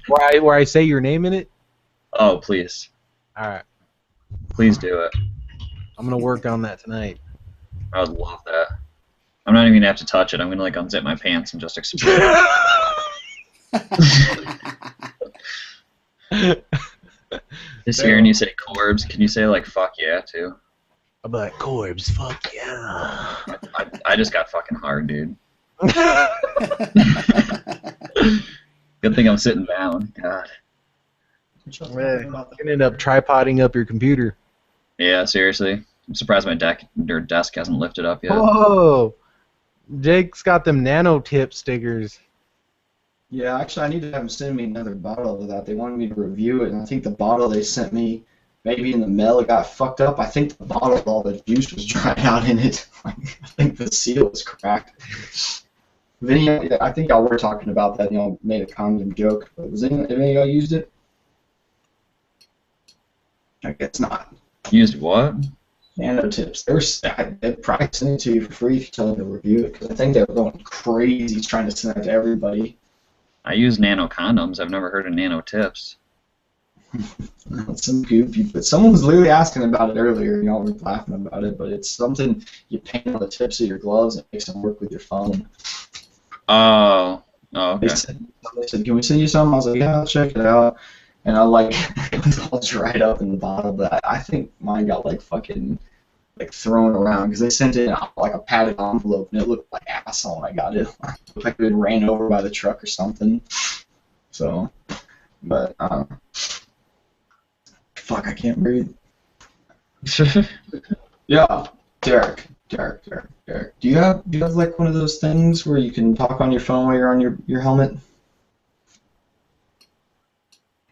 where I say your name in it? Oh, please. Alright. Please do it. I'm gonna work on that tonight. I would love that. I'm not even gonna have to touch it. I'm gonna like unzip my pants and just explode. Just hearing you say Corbs, can you say like fuck yeah too? I'll be like, Corbs, fuck yeah. I just got fucking hard, dude. Good thing I'm sitting down. God. Man, you're gonna end up tripoding up your computer. Yeah, seriously. I'm surprised my desk hasn't lifted up yet. Whoa! Jake's got them nano tip stickers. Yeah, actually, I need to have them send me another bottle of that. They wanted me to review it, and I think the bottle they sent me, maybe in the mail, it got fucked up. I think the bottle, all the juice was dried out in it. I think the seal was cracked. Vinny, I think y'all were talking about that. Y'all made a condom joke. But was any of y'all used it? I guess not. Used what? Nano tips. They'd probably send it to you for free if you tell them to review it, because I think they were going crazy trying to send it to everybody. I use nano condoms. I've never heard of nano tips. Some goofy, but someone was literally asking about it earlier, and y'all were laughing about it. But it's something you paint on the tips of your gloves and it makes them work with your phone. Oh, okay. They said, "Can we send you some?" I was like, "Yeah, I'll check it out." And I it was all dried up in the bottle, but I think mine got like fucking thrown around because they sent it in like a padded envelope and it looked like asshole when I got it. It looked like it had ran over by the truck or something. So, but fuck, I can't breathe. Yeah, Derek. Do you have like one of those things where you can talk on your phone while you're on your helmet?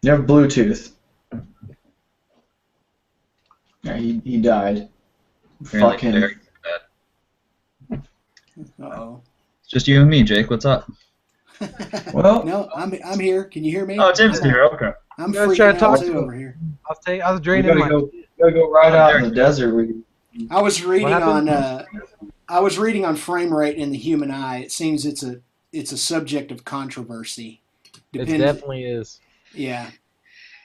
You have Bluetooth. Yeah, he died. Fucking. Uh-oh. It's just you and me, Jake. What's up? Well, no, I'm here. Can you hear me? Oh, Tim's here. Okay. I'm You guys freaking trying to out talk too to over here. I was draining my. You gotta go right out in the desert where you I was reading on frame rate in the human eye. It seems it's a subject of controversy. It definitely is. Yeah.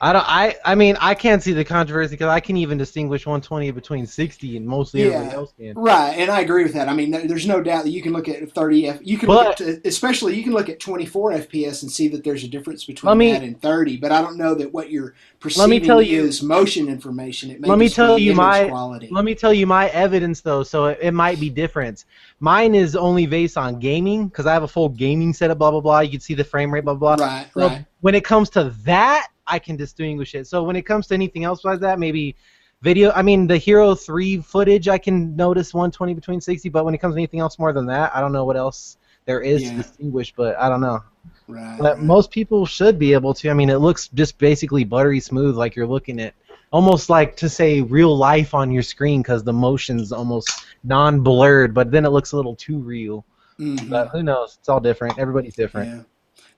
I mean, I can't see the controversy because I can even distinguish 120 between 60 and mostly everybody else can. Right, and I agree with that. I mean, there's no doubt that you can look at 30 F. You can especially you can look at 24 FPS and see that there's a difference between that and 30. But I don't know that what you're perceiving is motion information. It may let me just tell be you image quality. Let me tell you my evidence though, so it might be different. Mine is only based on gaming because I have a full gaming setup. Blah blah blah. You can see the frame rate. Blah blah. Right, so right. When it comes to that, I can distinguish it. So when it comes to anything else like that, maybe video. I mean, the Hero 3 footage, I can notice 120 between 60. But when it comes to anything else more than that, I don't know what else there is to distinguish. But I don't know. Right. But most people should be able to. I mean, it looks just basically buttery smooth, like you're looking at almost like to say real life on your screen because the motion's almost non-blurred. But then it looks a little too real. Mm-hmm. But who knows? It's all different. Everybody's different. Yeah.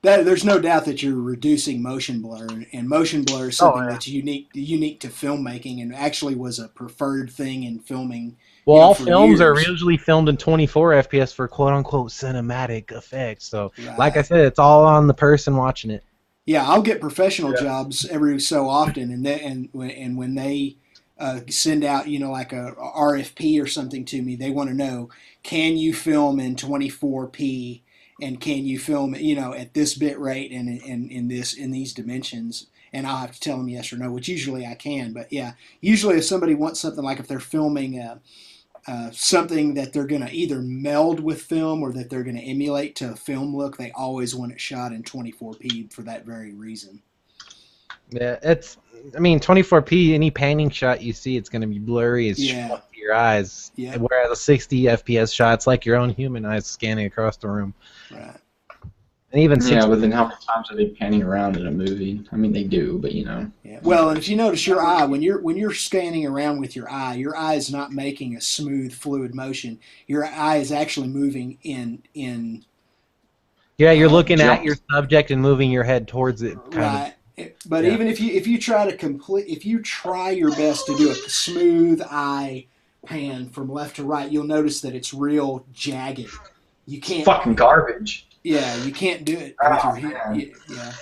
There's no doubt that you're reducing motion blur, and motion blur is something that's unique to filmmaking, and actually was a preferred thing in filming. Well, all films are usually filmed in 24 FPS for quote-unquote cinematic effects. So, like I said, it's all on the person watching it. Yeah, I'll get professional jobs every so often, and when they send out, like a RFP or something to me, they want to know, can you film in 24p? And can you film, at this bit rate and in these dimensions? And I'll have to tell them yes or no, which usually I can. But yeah, usually if somebody wants something, like if they're filming something that they're going to either meld with film or that they're going to emulate to a film look, they always want it shot in 24p for that very reason. Yeah, 24p, any panning shot you see, it's going to be blurry as fuck to your eyes. Yeah. Whereas a 60 FPS shot, it's like your own human eyes scanning across the room. Right. And even but then how many times are they panning around in a movie? I mean, they do, but Yeah. Well, and if you notice your eye, when you're scanning around with your eye is not making a smooth, fluid motion. Your eye is actually moving in. Yeah, you're looking at your subject and moving your head towards it. Right. But even if you try your best to do a smooth eye pan from left to right, you'll notice that it's real jagged. You can't fucking garbage. Yeah, you can't do it with your hand. Yeah.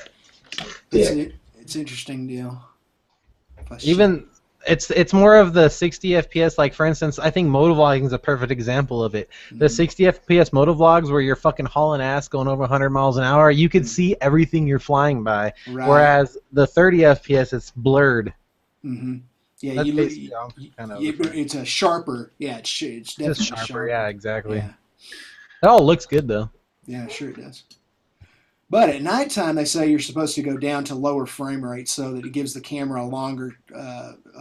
It's interesting deal. Even it's more of the 60 FPS. Like for instance, I think motovlogging is a perfect example of it. The 60 FPS motovlogs where you're fucking hauling ass going over 100 miles an hour, you can see everything you're flying by. Right. Whereas the 30 FPS, it's blurred. Mm-hmm. Yeah, that's it's a sharper. Yeah, it's definitely sharper. Yeah, exactly. Yeah. It all looks good though. Yeah, sure it does. But at nighttime, they say you're supposed to go down to lower frame rates so that it gives the camera a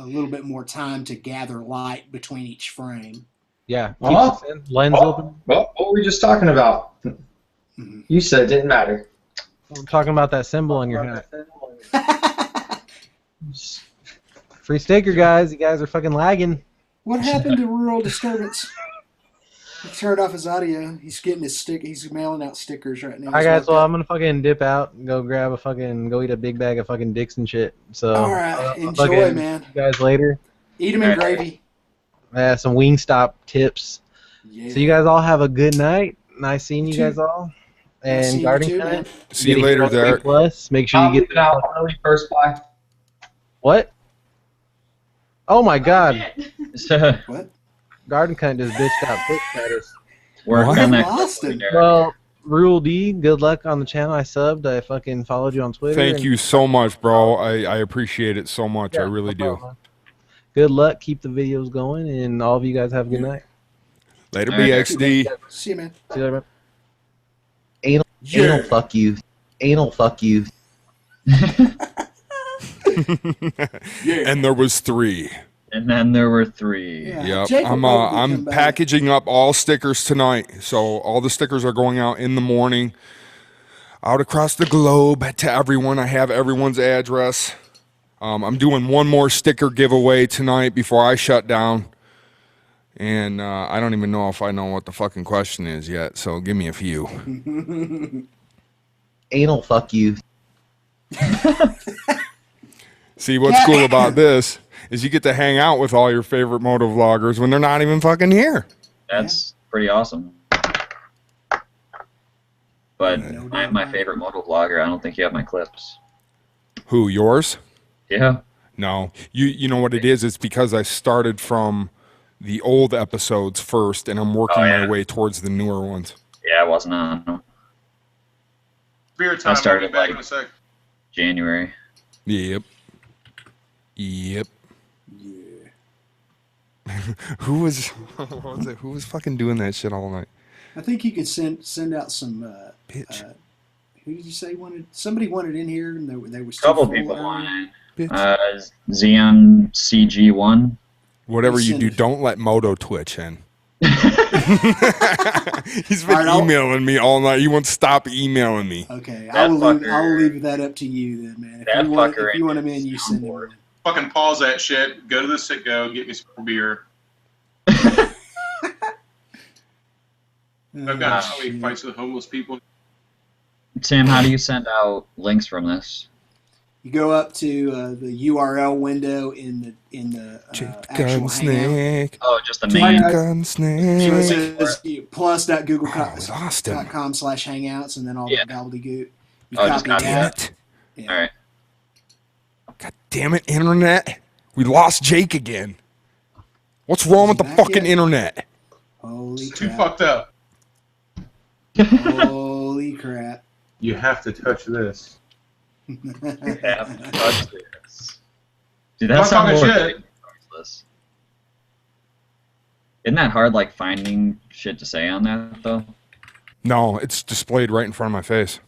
little bit more time to gather light between each frame. Yeah, lens open. Well, what were we just talking about? Mm-hmm. You said it didn't matter. I'm talking about that symbol on your hat. Free sticker, guys. You guys are fucking lagging. What happened to rural disturbance? He turned off his audio. He's getting his He's mailing out stickers right now. All right, guys. Well, I'm gonna fucking dip out and go eat a big bag of fucking dicks and shit. So. All right, enjoy, man. See you guys later. Eat them in gravy. Some Wingstop tips. Yeah. So you guys all have a good night. Nice seeing you guys all. And guarding time. See you later, Derek. Plus, make sure you get out first buy. What? Oh my God. What? Garden Cunt just bitched out pick status. Well, Rule D, good luck on the channel. I subbed. I fucking followed you on Twitter. Thank you so much, bro. I appreciate it so much. I really do. Good luck. Keep the videos going, and all of you guys have a good night. Later, BXD. See you, man. See you later, man. Anal fuck you. Anal fuck you. And there was 3. And then there were 3. Yeah. Yep. I'm packaging up all stickers tonight. So all the stickers are going out in the morning, out across the globe to everyone. I have everyone's address. I'm doing one more sticker giveaway tonight before I shut down. And I don't even know if I know what the fucking question is yet. So give me a few. Anal fuck you. See what's cool about this? is you get to hang out with all your favorite moto vloggers when they're not even fucking here. That's pretty awesome. But I'm my favorite moto vlogger. I don't think you have my clips. Who, yours? Yeah. No. You know what it is? It's because I started from the old episodes first, and I'm working my way towards the newer ones. Yeah, I wasn't on them. Beer time. I started I'll be back like in a sec. January. Yep. Who was what was it? Who was fucking doing that shit all night? I think you could send out some. Who did you say wanted? Somebody wanted in here, and they were still Couple full people early. wanted. Xeon CG1. Whatever you do, don't let Moto Twitch in. He's been emailing me all night. He won't stop emailing me. Okay, I will leave that up to you then, man. If you want him in, you send him in. Fucking pause that shit. Go to the sit-go. Get me some more beer. I've got so many fights with homeless people. Tim, how do you send out links from this? You go up to the URL window in the actual Hangout. Oh, just the main. Gunsnake. So it says plus.google.com/hangouts and then all that gobbledygook. You copy that. Yeah. All right. God damn it, internet! We lost Jake again. What's wrong with the fucking internet? Holy crap! Too fucked up. Holy crap! You have to touch this. Dude, that sounds shit. Isn't that hard, like finding shit to say on that though? No, it's displayed right in front of my face.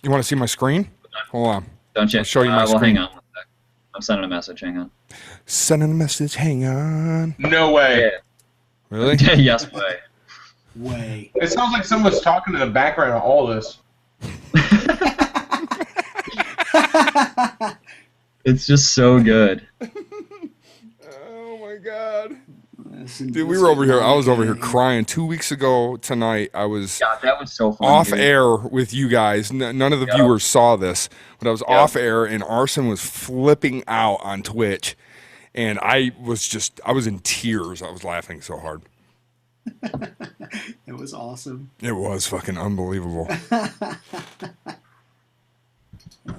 You want to see my screen? Hold on. Don't you? I'll show you my well, screen. hang on. I'm sending a message. Hang on. Sending a message. Hang on. No way. Yeah. Really? Yes way. Way. It sounds like someone's talking in the background of all this. It's just so good. Oh my god. Dude, we were over here. I was over here crying 2 weeks ago tonight. I was, that was so fun, off dude. air with you guys. None of the viewers saw this, but I was off air, and Arson was flipping out on Twitch, and I was in tears. I was laughing so hard. It was awesome. It was fucking unbelievable.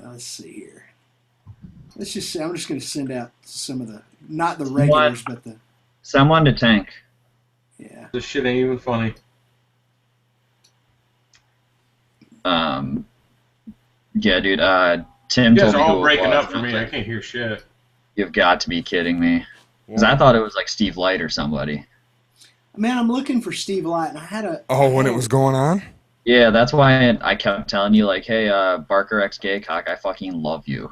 Let's see here. I'm just going to send out some of not the regulars, but the. Someone to tank. Yeah. This shit ain't even funny. Yeah, dude. Tim You guys told me are all who it breaking was, up for and I was me. I like, can't hear shit. You've got to be kidding me. Because I thought it was like Steve Light or somebody. Man, I'm looking for Steve Light, and I had a. Oh, when it was going on? Yeah, that's why I kept telling you, like, hey, Barker X Gaycock, I fucking love you.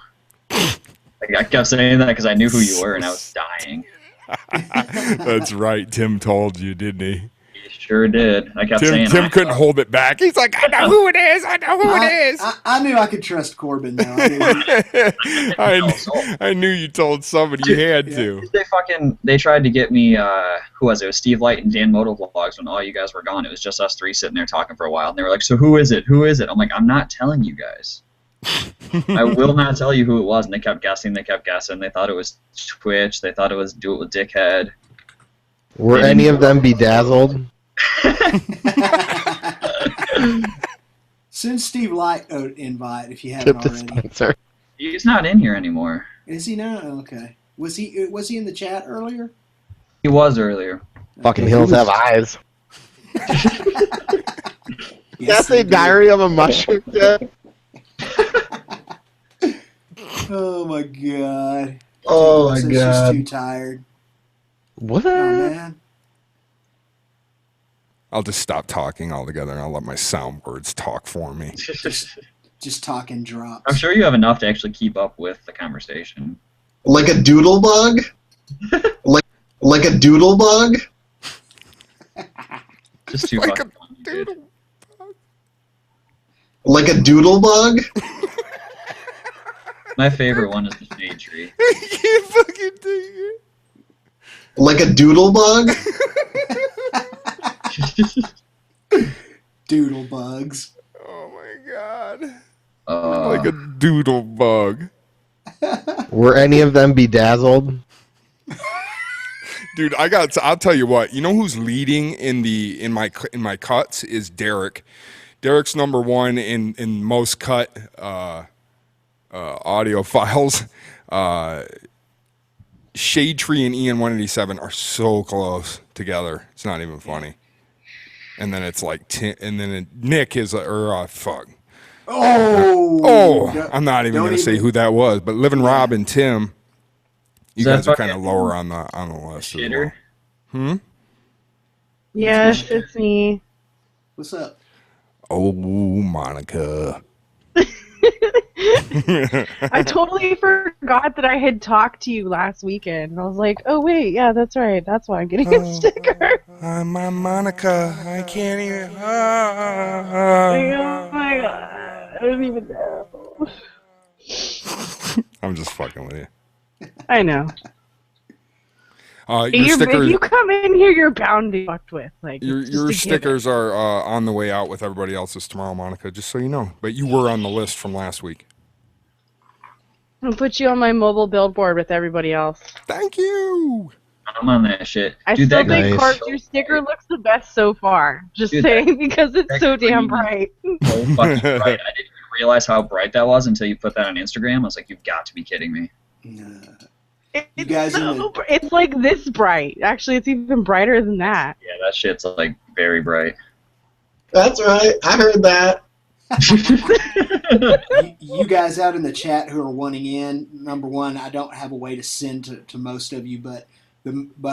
Like, I kept saying that because I knew who you were, and I was dying. That's right. Tim told you, didn't he? He sure did. I kept saying Tim couldn't hold it back. He's like, I know who it is. I know who it is. I knew I could trust Corbin now. I knew you told somebody you had to. They tried to get me, who was it? It was Steve Light and Dan Moto Vlogs when all you guys were gone. It was just us three sitting there talking for a while. And they were like, so who is it? Who is it? I'm like, I'm not telling you guys. I will not tell you who it was. And they kept guessing. They thought it was Twitch. They thought it was Do It With Dickhead. Were any of them bedazzled? Send Steve Light an invite if you haven't already. He's not in here anymore. Is he now? Okay. Was he in the chat earlier? He was earlier. Fucking hills have eyes. That's a Diary of a Mushroom Kid. Oh my god. Oh my Just god. too tired. What? Oh man. I'll just stop talking altogether, and I'll let my soundboards talk for me. Just talking drops. I'm sure you have enough to actually keep up with the conversation. Like a doodle bug? like a doodle bug? Just too fucking funny, dude. Like a doodle bug? My favorite one is the shade tree. I can't fucking take it. Like a doodle bug? Doodle bugs. Oh my god. Uh, Like a doodle bug. Were any of them bedazzled? Dude, I'll tell you what. You know who's leading in my cuts is Derek. Derek's number one in most cut audio files. Shade Tree and EN187 are so close together. It's not even funny. And then it's like Nick is fuck. I'm not even gonna say who that was, but Living Rob and Tim. You guys are kind of lower on the list as well. Yes, it's me. What's up? Oh, Monica. I totally forgot that I had talked to you last weekend. I was like, oh wait, yeah, that's right. That's why I'm getting a sticker. I'm Monica. I can't even. Oh my god. I don't even know. I'm just fucking with you. I know. Your stickers. If you come in here, you're bound to be fucked with. Like your stickers are on the way out with everybody else's tomorrow, Monica. Just so you know. But you were on the list from last week. I'll put you on my mobile billboard with everybody else. Thank you. I'm on that shit. I Dude, still that think guy Cards, your sticker looks the best so far. Just saying, because it's so damn bright. So fucking bright. I didn't even realize how bright that was until you put that on Instagram. I was like, you've got to be kidding me. You guys It's like this bright. Actually, it's even brighter than that. Yeah, that shit's like very bright. That's right. I heard that. You guys out in the chat who are wanting in, number one, I don't have a way to send to most of you, but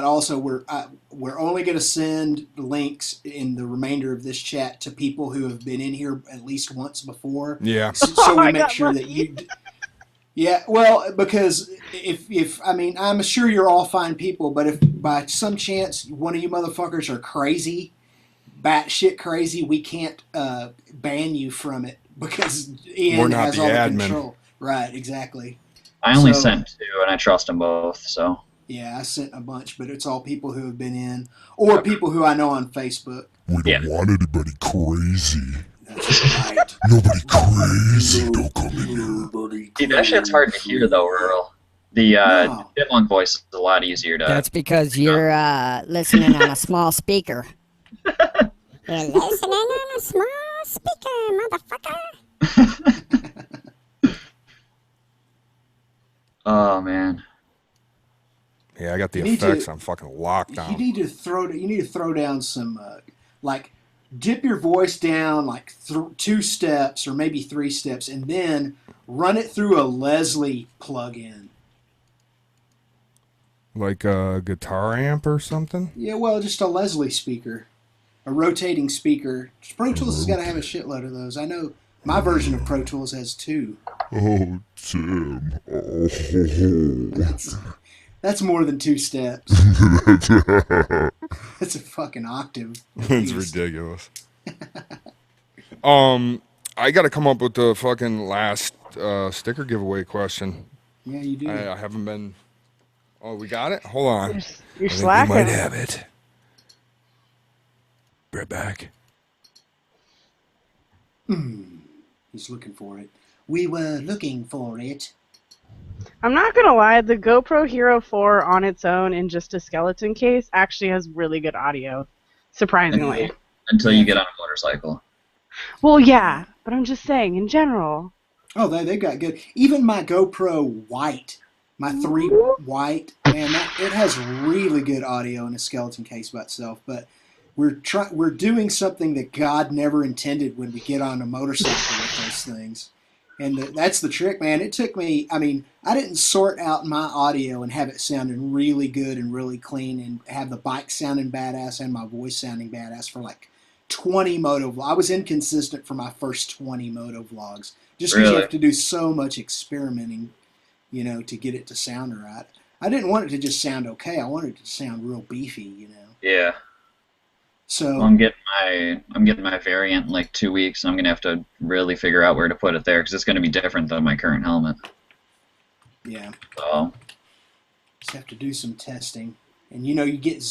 also we're only going to send links in the remainder of this chat to people who have been in here at least once before. Yeah. So we make sure that you. Yeah, well, because if I mean, I'm sure you're all fine people, but if by some chance one of you motherfuckers are crazy, batshit crazy, we can't ban you from it because Ian has all the control. Right, exactly. I only sent 2, and I trust them both, so. Yeah, I sent a bunch, but it's all people who have been in, or people who I know on Facebook. We don't want anybody crazy. That's right. Nobody crazy. Don't come in here. See, that shit's hard to hear, though, Earl. The chipmunk voice is a lot easier to... That's because you're listening on a small speaker. You're listening on a small speaker, motherfucker. Oh, man. Yeah, I got the effects on fucking lockdown. You need to throw down some like dip your voice down like 2 steps or maybe 3 steps, and then run it through a Leslie plug-in. Like a guitar amp or something? Yeah, well, just a Leslie speaker, a rotating speaker. Pro Tools has got to have a shitload of those. I know my version of Pro Tools has 2. Oh, Tim. Oh. That's more than 2 steps. That's a fucking octave. It's ridiculous. I got to come up with the fucking last sticker giveaway question. Yeah, you do. I haven't been. Oh, we got it. Hold on. You're slacking. We might have it. Right back. He's looking for it. We were looking for it. I'm not gonna lie, the GoPro Hero 4 on its own in just a skeleton case actually has really good audio, surprisingly. Until you get on a motorcycle. Well, yeah, but I'm just saying, in general. Oh, they got good. Even my GoPro White, my 3 White, man, it has really good audio in a skeleton case by itself. But we're doing something that God never intended when we get on a motorcycle with those things. And that's the trick, man. It took me, I mean, I didn't sort out my audio and have it sounding really good and really clean and have the bike sounding badass and my voice sounding badass for like 20 moto vlogs. I was inconsistent for my first 20 moto vlogs. Just because you have to do so much experimenting, you know, to get it to sound right. I didn't want it to just sound okay. I wanted it to sound real beefy, you know. Yeah. So well, I'm getting my variant in like 2 weeks, and I'm gonna have to really figure out where to put it there because it's gonna be different than my current helmet. Yeah. So just have to do some testing, and you know, you get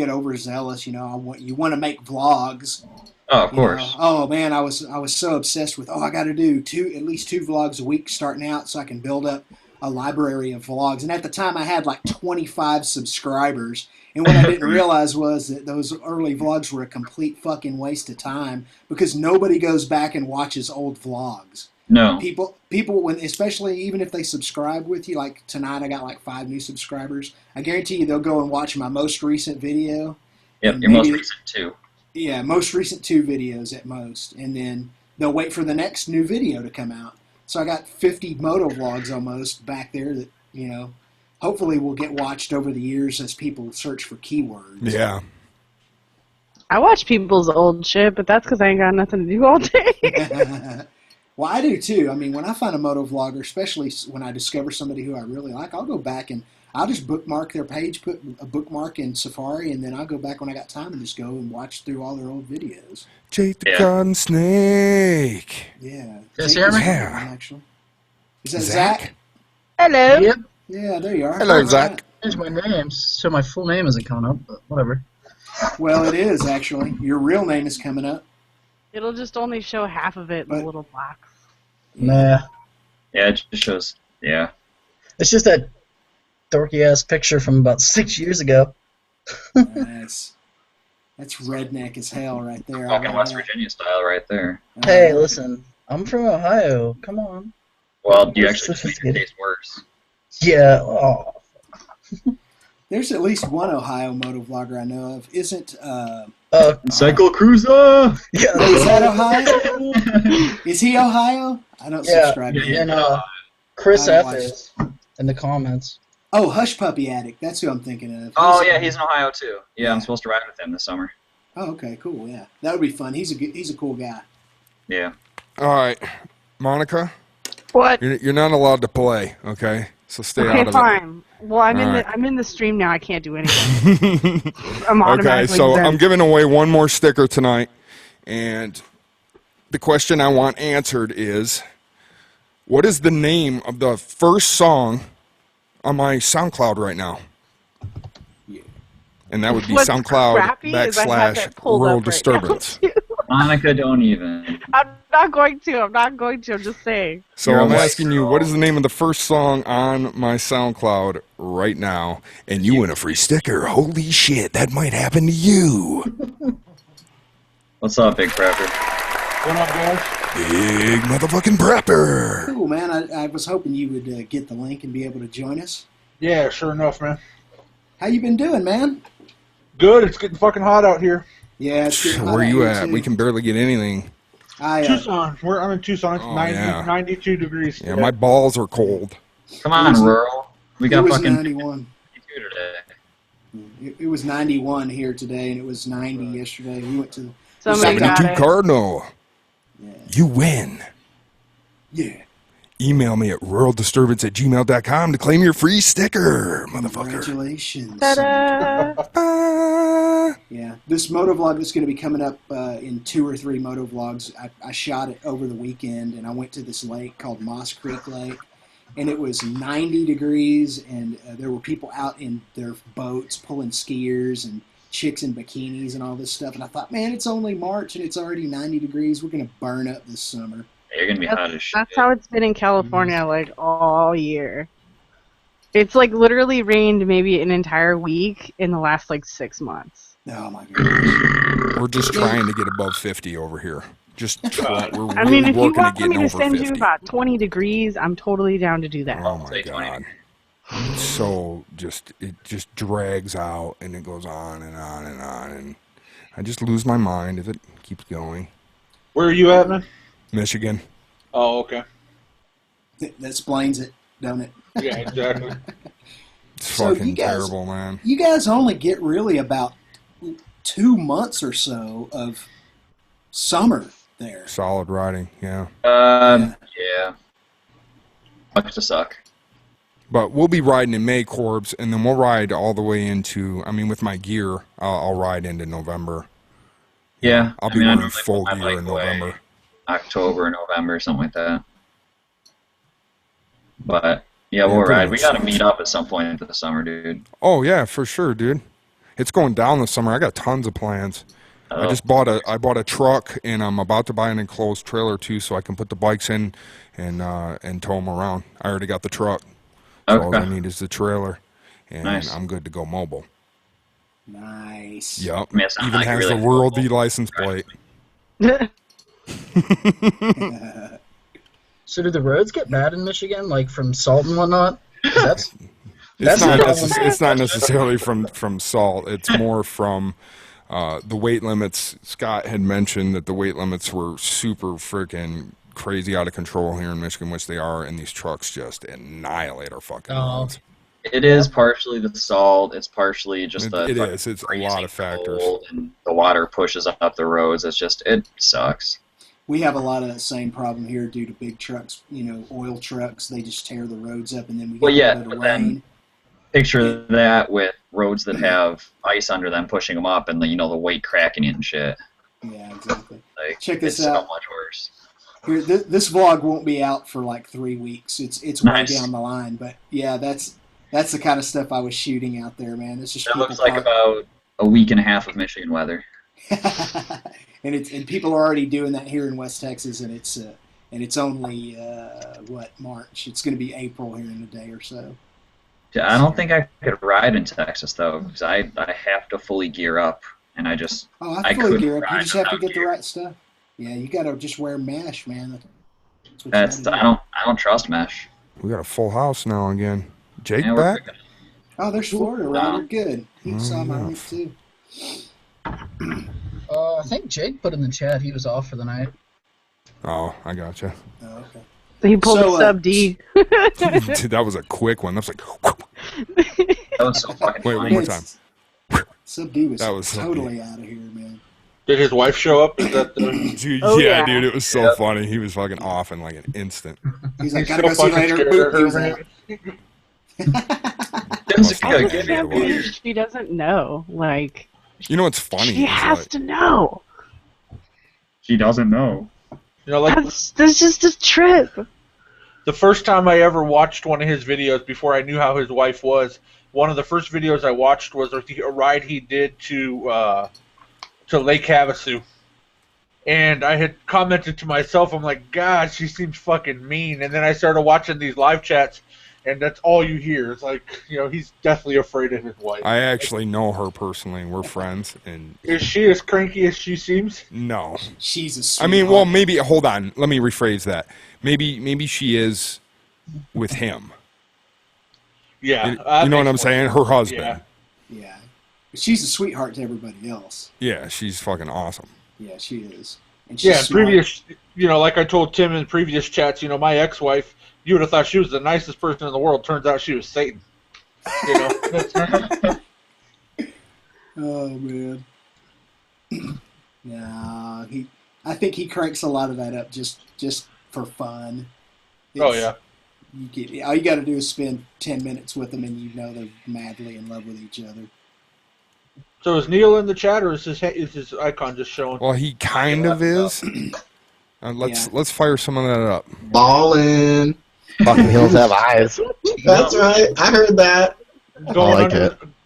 overzealous. You know, you want to make vlogs. Oh, of course. Oh man, I was so obsessed with I got to do at least two vlogs a week starting out, so I can build up a library of vlogs. And at the time, I had like 25 subscribers. And what I didn't realize was that those early vlogs were a complete fucking waste of time because nobody goes back and watches old vlogs. No. People, when especially even if they subscribe with you, like tonight, I got like 5 new subscribers. I guarantee you, they'll go and watch my most recent video. Yep, your most recent 2. Yeah, most recent 2 videos at most, and then they'll wait for the next new video to come out. So I got 50 moto vlogs almost back there that, you know, hopefully will get watched over the years as people search for keywords. Yeah. I watch people's old shit, but that's because I ain't got nothing to do all day. Well, I do too. I mean, when I find a moto vlogger, especially when I discover somebody who I really like, I'll go back and I'll just bookmark their page, put a bookmark in Safari, and then I'll go back when I got time and just go and watch through all their old videos. Jake the Garden Snake. Yeah. Yes, hear me? Yeah. Actually. Is that Zach? Hello. Yep. Yeah, there you are. Hello, All Zach. right. Changed my name, so my full name isn't coming up, but whatever. Well, it is, actually. Your real name is coming up. It'll just only show half of it in the little box. Nah. Yeah, it just shows. Yeah. It's just that dorky-ass picture from about 6 years ago. That's redneck as hell right there. Fucking West Virginia style right there. Hey, listen, I'm from Ohio. Come on. Well, you actually just make your taste worse. Yeah. Oh. There's at least one Ohio moto vlogger I know of. Isn't Cycle Cruiser. Yeah. Is that Ohio? Is he Ohio? I don't subscribe to him. And Chris I don't F is in the comments. Oh, Hush Puppy Addict. That's who I'm thinking of. Oh yeah, he's in Ohio too. Yeah, I'm supposed to ride with him this summer. Oh, okay, cool. Yeah, that would be fun. He's a cool guy. Yeah. All right, Monica. What? You're not allowed to play. Okay, so stay out Okay, of it. fine. Well, I'm All in right. I'm in the stream now. I can't do anything. I'm Okay, automatically so exempt. I'm giving away one more sticker tonight, and the question I want answered is, what is the name of the first song on my SoundCloud right now? And that would be What's SoundCloud crappy is I have that pulled /Rural up right now, Disturbance. Monica, don't even. I'm not going to. I'm just saying. So I'm asking you, what is the name of the first song on my SoundCloud right now? And you win a free sticker. Holy shit, that might happen to you. What's up, Big Prepper? What up, guys? Big motherfucking prepper. Cool, man. I was hoping you would get the link and be able to join us. Yeah, sure enough, man. How you been doing, man? Good. It's getting fucking hot out here. Yeah, it's getting hot Where out you here, at? too. We can barely get anything. Tucson. I'm in Tucson. It's Oh, 92 degrees. Yeah, my balls are cold. Come on, rural. We got it was fucking 91. 52 today. It was 91 here today, and it was 90 yesterday. We went to Somebody got 72 it. Cardinal. You win. Yeah. Email me at ruraldisturbance@gmail.com to claim your free sticker, motherfucker. Congratulations. Ta-da! Yeah, this motovlog that's going to be coming up in 2 or 3 motovlogs. I shot it over the weekend, and I went to this lake called Moss Creek Lake, and it was 90 degrees, and there were people out in their boats pulling skiers and chicks in bikinis and all this stuff. And I thought, man, it's only March, and it's already 90 degrees. We're going to burn up this summer. You're gonna be hot as shit. That's how it's been in California, like all year. It's like literally rained maybe an entire week in the last like 6 months. Oh my god. We're just trying to get above 50 over here. Just try. We're I mean, really if you working want to me get to over send 50. you about 20 degrees, I'm totally down to do that. Oh my god. So it just drags out and it goes on and on and on, and I just lose my mind if it keeps going. Where are you at, man? Michigan. Oh, okay. That explains it, don't it? Yeah, exactly. It's So fucking you guys- terrible, man. You guys only get really about 2 months or so of summer there. Solid riding, yeah. Yeah. Sucks to suck. But we'll be riding in May, Corbs, and then we'll ride all the way into, I mean, with my gear, I'll ride into November. Yeah. I'll I be mean, I running normally full put my gear in bike away November. October, November, something like that. But yeah, we'll pretty ride. We much gotta sucks. meet up at some point into the summer, dude. Oh yeah, for sure, dude. It's going down this summer. I got tons of plans. I just bought a truck, and I'm about to buy an enclosed trailer too, so I can put the bikes in and tow them around. I already got the truck. So all I need is the trailer, and Nice. I'm good to go mobile. Nice. Yep. I mean, it sounds Even like has really the World D license plate. So do the roads get bad in Michigan, like from salt and whatnot? 'Cause It's that's not necessarily from salt. It's more from the weight limits. Scott had mentioned that the weight limits were super freaking crazy out of control here in Michigan, which they are, and these trucks just annihilate our fucking roads. It is partially the salt. It's partially just the. It is. It's a lot of factors. And the water pushes up the roads. It sucks. We have a lot of that same problem here due to big trucks, oil trucks. They just tear the roads up, and then we get a bit of rain. Picture that with roads that have ice under them pushing them up, and the weight cracking and shit. Yeah, exactly. Like, Check this it's out. so much worse. Here, this vlog won't be out for like 3 weeks. It's Nice. way down the line, but yeah, that's the kind of stuff I was shooting out there, man. It's just It looks like about a week and a half of Michigan weather. and people are already doing that here in West Texas, and it's only March. It's going to be April here in a day or so. Yeah, I don't think I could ride in Texas though, because I have to fully gear up, and I just I fully gear up. You just have to get the right stuff. Yeah, you got to just wear mesh, man. That's I don't trust mesh. We got a full house now again. Jake Yeah, back? Oh, there's Florida Rider. Good. He saw my link too. I think Jake put in the chat he was off for the night. Oh, I gotcha. Oh, okay. He pulled a sub D. Dude, that was a quick one. That was like. That was so fucking Wait, one more time. Sub D was, That was totally out of here, man. Did his wife show up? Is that the... Dude, Oh, yeah, yeah. dude, it was so funny. He was fucking off in like an instant. He's like, gotta go see you later. Boop, he was out. She doesn't know. Like, You know what's funny? she is, has like, to know. She doesn't know. That's just a trip. The first time I ever watched one of his videos before I knew how his wife was, one of the first videos I watched was a ride he did to Lake Havasu. And I had commented to myself, I'm like, God, she seems fucking mean. And then I started watching these live chats, and that's all you hear. It's like, he's deathly afraid of his wife. I actually know her personally. We're friends, and Is she as cranky as she seems? no. She's a I sweetheart. mean, well, maybe. Hold on. Let me rephrase that. Maybe she is with him. Yeah. You know what I'm saying? Her husband. Yeah. Yeah. But she's a sweetheart to everybody else. Yeah, she's fucking awesome. Yeah, she is. And she's Yeah, in smart. previous, like I told Tim in previous chats, my ex-wife, you would have thought she was the nicest person in the world. Turns out she was Satan. Oh man. No, I think he cranks a lot of that up just for fun. Oh yeah. All you got to do is spend 10 minutes with them, and they're madly in love with each other. So is Neil in the chat, or is his icon just showing? Well, he kind of is. Let's fire some of that up. Ballin'. Fucking hills have eyes. That's right. I heard that.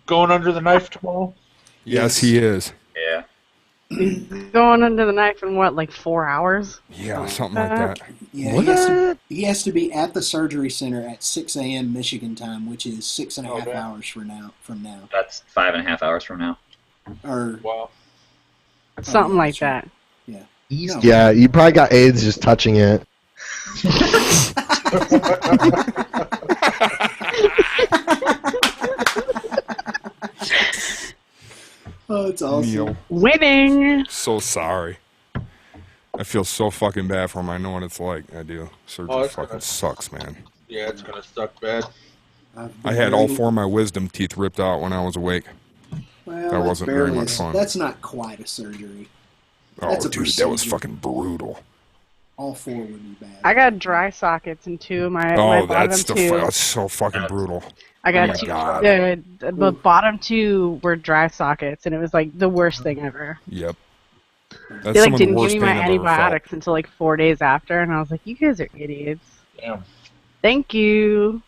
Going under the knife tomorrow. Yes, he is. Yeah. He's going under the knife in what, like 4 hours? Yeah, something like that. Yeah, he has to be at the surgery center at 6 a.m. Michigan time, which is 6.5 hours from now. That's 5.5 hours from now. Or wow. Something like that. Yeah. Yeah, you probably got AIDS just touching it. Oh, it's awesome. Neil. Winning. So sorry. I feel so fucking bad for him. I know what it's like. I do. Surgery it's fucking gonna- sucks, man. Yeah, it's gonna suck bad. I had all 4 of my wisdom teeth ripped out when I was awake. Well, That wasn't very much fun. That's not quite a surgery. Oh, That's a dude, that was procedure. fucking brutal. All 4 would be bad. I got dry sockets in 2 of my Oh, bottom that's 2. that's so fucking brutal. I Oh got my 2. God. The bottom 2 were dry sockets, and it was like the worst thing ever. Yep. They That's some like of the didn't give worst me pain my I've ever felt. antibiotics until like 4 days after, and I was like, "You guys are idiots." Damn. Thank you.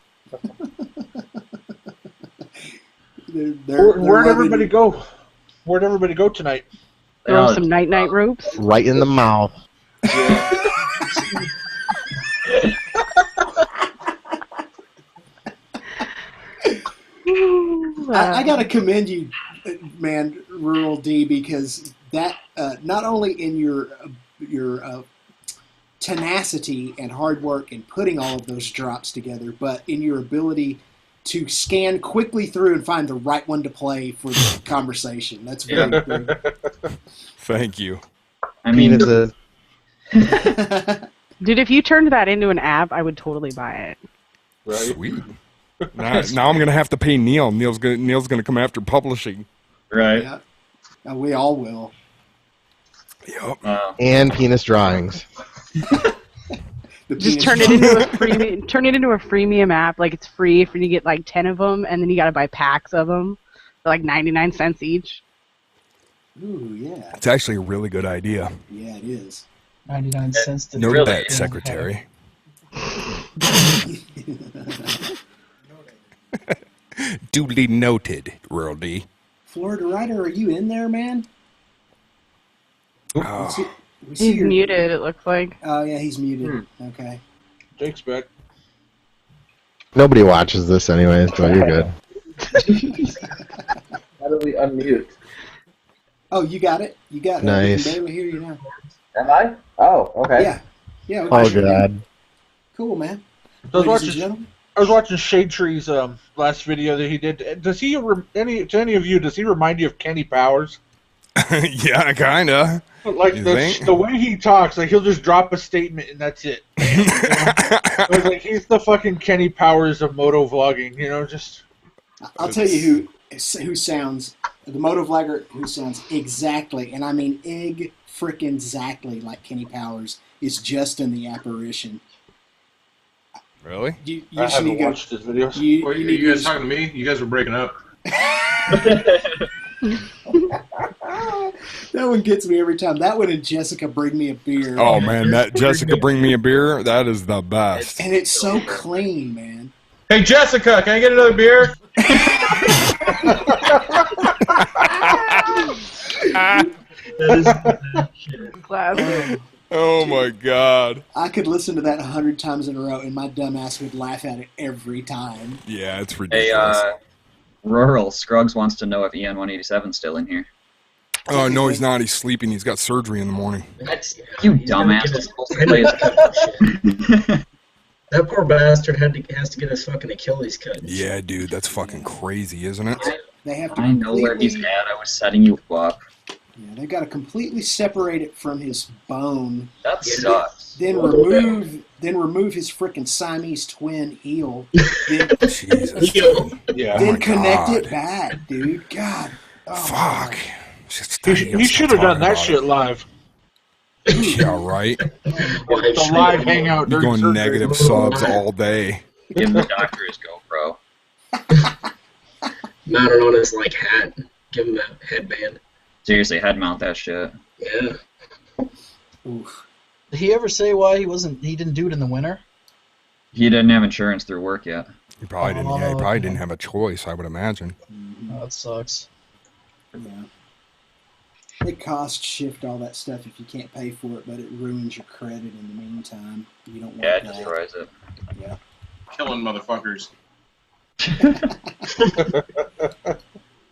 Where'd everybody go? Where'd everybody go tonight? Throw some night ropes. Right in the mouth. I gotta commend you, man, Rural D, because that not only in your tenacity and hard work in putting all of those drops together, but in your ability to scan quickly through and find the right one to play for the conversation. That's very good. Thank you. I mean, Penises. Dude, if you turned that into an app, I would totally buy it. Right. Sweet. Now I'm gonna have to pay Neil. Neil's gonna come after publishing. right. Yeah. We all will. Yep. And penis drawings. Just turn it into a freemium app. Like it's free for you to get like 10 of them, and then you gotta buy packs of them for like 99 cents each. Ooh, yeah. It's actually a really good idea. Yeah, it is. 99 cents to Note really that, is. Secretary. Duly noted, Rural D. Florida Rider, are you in there, man? Oh. He's muted, it looks like. Oh, yeah, he's muted. Okay. Jake's back. Nobody watches this anyways, so you're good. How do we unmute? Oh, you got it. You got it. Nice. We can barely hear you now. Am I? Oh, okay. Yeah. Yeah. Oh god. Cool, man. So I Ladies and was watching Shade Tree's last video that he did. Does he to any of you? Does he remind you of Kenny Powers? Yeah, kinda. Like You think? the way he talks, like he'll just drop a statement and that's it. It's like he's the fucking Kenny Powers of moto vlogging. You know, just. I'll tell you who sounds the motovlogger who sounds exactly, and I mean frickin' exactly like Kenny Powers is Justin the Apparition. Really? You I should haven't go. watched his videos. You Wait, are need you guys to- talking to me? You guys were breaking up. That one gets me every time. That one and Jessica bring me a beer. Oh man, that Jessica bring me a beer. That is the best. And it's so clean, man. Hey Jessica, can I get another beer? Classic. Oh my god. I could listen to that 100 times in a row, and my dumbass would laugh at it every time. Yeah, it's Hey, ridiculous. Rural Scruggs wants to know if EN187's still in here. Oh no, he's not. He's sleeping. He's got surgery in the morning. You dumbass. He's supposed to play his That poor bastard has to get his fucking Achilles cut. Yeah, dude, that's fucking crazy, isn't it? They have to I know where he's completely- at. I was setting you up. Yeah, they've got to completely separate it from his bone. That sucks. Then remove his frickin' Siamese twin heel. Then, Jesus. Yeah. then Oh my connect God. it back, dude. God. Oh, Fuck. Just He should have done that shit live. Yeah, right. It's a live hangout You're during going surgery. negative subs all day. Give the doctor his GoPro. Mount it on his like hat. Give him a headband. Seriously, head mount that shit. Yeah. Oof. Did he ever say why he didn't do it in the winter? He didn't have insurance through work yet. He probably didn't. Yeah, he probably didn't have a choice. I would imagine. Oh, that sucks. Yeah. It costs shift all that stuff if you can't pay for it, but it ruins your credit in the meantime. You don't want Yeah, it that. destroys it. Yeah. Killing motherfuckers.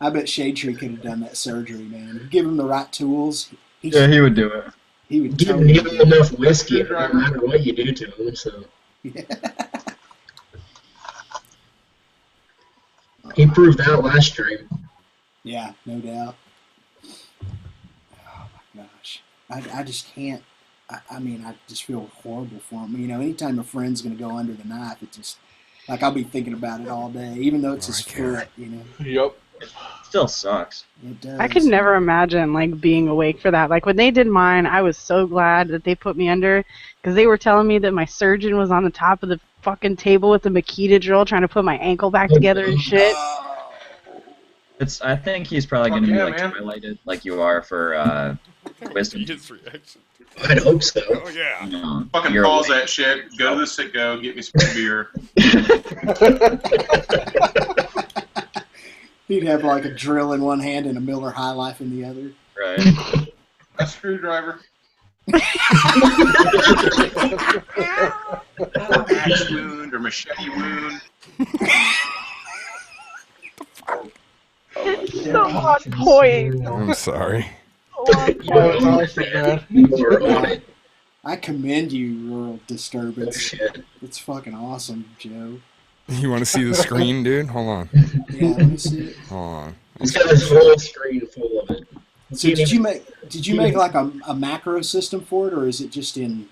I bet Shade Tree could have done that surgery, man. You give him the right tools. He would do it. He would Give totally him do it. enough whiskey, no matter what you do to him. So he proved that last stream. Yeah, no doubt. Oh my gosh, I just can't. I mean, I just feel horrible for him. You know, anytime a friend's going to go under the knife, it just like I'll be thinking about it all day, even though it's his foot. You know. Yep. Still sucks. It does. I could never imagine like being awake for that. Like when they did mine, I was so glad that they put me under because they were telling me that my surgeon was on the top of the fucking table with the Makita drill trying to put my ankle back together and shit. I think he's probably going to be yeah, like man. twilighted like you are for wisdom. His reaction. I'd hope so. Oh yeah. You know, Fucking you're pause awake. that shit. Go to the sit-go. Get me some beer. He'd have like a drill in one hand and a Miller High Life in the other. Right. A screwdriver. Axe wound or machete wound. so on point. I'm sorry. I commend you, Rural Disturbance. It's fucking awesome, Joe. You want to see the screen, dude? Hold on. Yeah, let me see it. Hold on. He's got his whole screen full of it. So did you make like a macro system for it, or is it just in?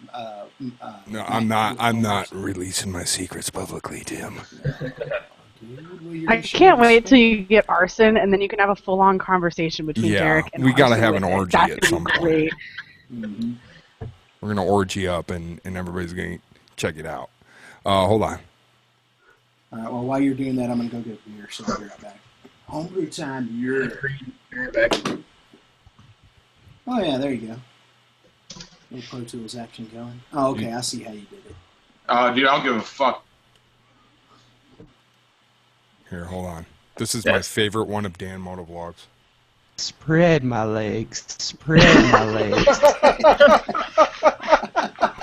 No, I'm not releasing my secrets publicly, Tim. I can't wait till you get arson, and then you can have a full-on conversation between Derek and we gotta Arson have with an it. orgy That's at gonna some be point. great. We're gonna orgy up, and everybody's gonna check it out. Hold on. All right. Well, while you're doing that, I'm gonna go get a beer. So I'll be right back. Homebrew time. Yeah. Oh yeah, there you go. Little Pro Tools action going. Oh, okay. I see how you did it. Dude, I don't give a fuck. Here, hold on. This is my favorite one of Dan Motovlogs. Spread my legs. Spread my legs.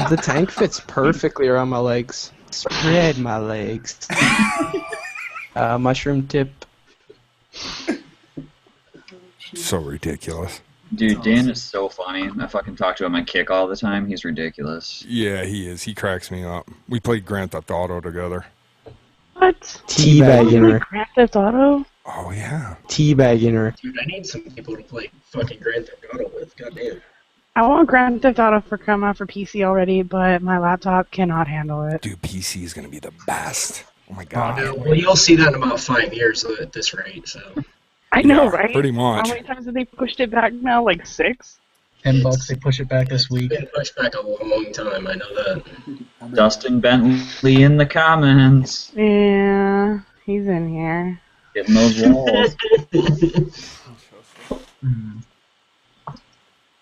The tank fits perfectly around my legs. Spread my legs. Mushroom tip. So ridiculous. Dude, Dan is so funny. I fucking talk to him on Kick all the time. He's ridiculous. Yeah, he is. He cracks me up. We played Grand Theft Auto together. What? Teabagging her. Grand Theft Auto? Oh, yeah. Teabagging her. Dude, I need some people to play fucking Grand Theft Auto with. Goddamn. I want Grand Theft Auto for come out for PC already, but my laptop cannot handle it. Dude, PC is going to be the best. Oh, my God. Well, you'll see that in about 5 years at this rate, so. I know, Yeah, right? pretty much. How many times have they pushed it back now? Like 6? $10 they push it back this week. It's been pushed back a long time, I know that. Dustin Bentley in the comments. Yeah, he's in here. Getting those walls.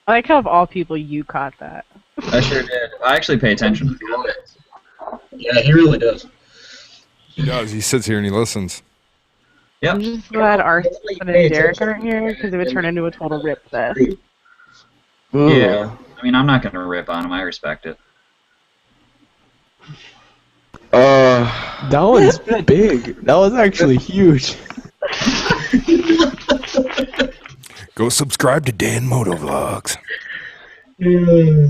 I like how of all people you caught that. I sure did. I actually pay attention to comments. Yeah, he really does. He does. He sits here and he listens. Yep. I'm just glad Arson and Derek aren't here because it would turn into a total rip fest. Yeah. I mean, I'm not going to rip on him. I respect it. That one's big. That was actually huge. Go subscribe to Dan Motovlogs.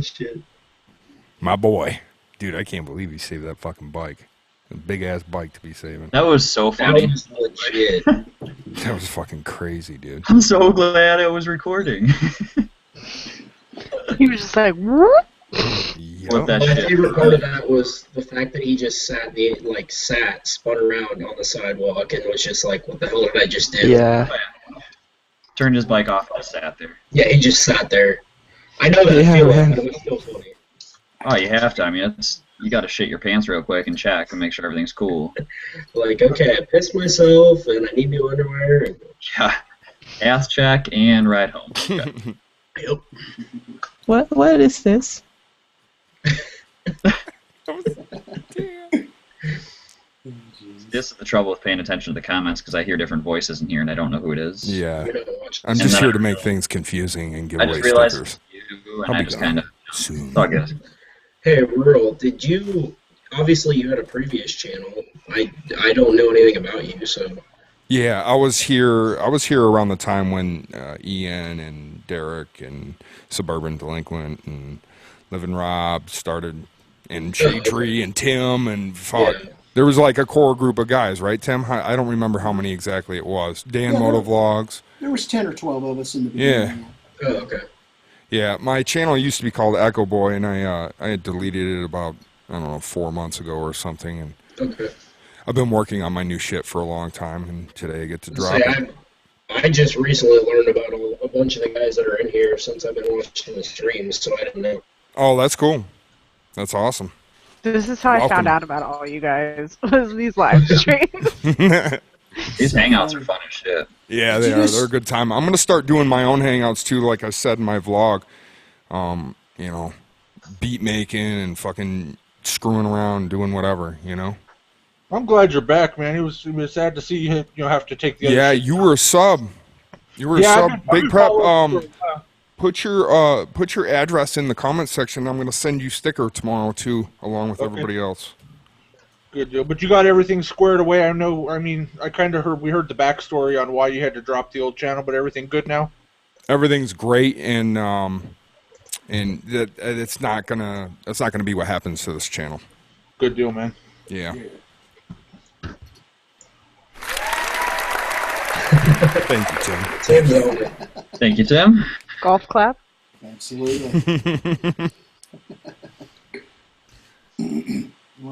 Shit. My boy. Dude, I can't believe he saved that fucking bike. A big-ass bike to be saving. That was so funny. That was legit. That was fucking crazy, dude. I'm so glad I was recording. He was just like, whoop. What that My shit. favorite part of that was the fact that he just spun around on the sidewalk and was just like, what the hell did I just do? Yeah. Turned his bike off and just sat there. Yeah, he just sat there. I know that Yeah, feeling, man. but it was still funny. Oh, you have to. I mean, you got to shit your pants real quick and check and make sure everything's cool. Like, okay, I pissed myself and I need new underwear. And... Yeah. Ass check and ride home. Okay. Yep. What is this? This is the trouble with paying attention to the comments because I hear different voices in here and I don't know who it is. Yeah. I'm just here to make things confusing and give I away just realized stickers. you, and I'll I be just gone kind of soon. thought it. Hey, Rural, did you... Obviously, you had a previous channel. I don't know anything about you, so... Yeah, I was here around the time when Ian and Derek and Suburban Delinquent and Living Rob started, and Shade Tree and Tim and fuck. Yeah. There was like a core group of guys, right, Tim? I don't remember how many exactly it was. Dan Motovlogs. There was 10 or 12 of us in the beginning. Yeah. Oh, okay. Yeah, my channel used to be called Echo Boy, and I had deleted it about, I don't know, 4 months ago or something, and Okay. I've been working on my new shit for a long time, and today I get to drop See, it. I just recently learned about a bunch of the guys that are in here since I've been watching the streams, so I didn't know. Oh, that's cool. That's awesome. This is how I found Welcome. out about all you guys, was these live streams. These hangouts are fun as shit. Yeah, they are. They're a good time. I'm going to start doing my own hangouts, too, like I said in my vlog. You know, beat making and fucking screwing around, doing whatever, you know? I'm glad you're back, man. It was sad to see you have to take the other Yeah, shit you down. were a sub. You were a Yeah, sub. I've Big been Prep, following put your address in the comment section. I'm going to send you a sticker tomorrow, too, along with everybody else. Good deal. But you got everything squared away. I know. I mean, I kind of heard. We heard the backstory on why you had to drop the old channel, but everything good now. Everything's great, and it's not gonna be what happens to this channel. Good deal, man. Yeah. Thank you, Tim. Tim's over. Thank you, Tim. Golf clap. Absolutely.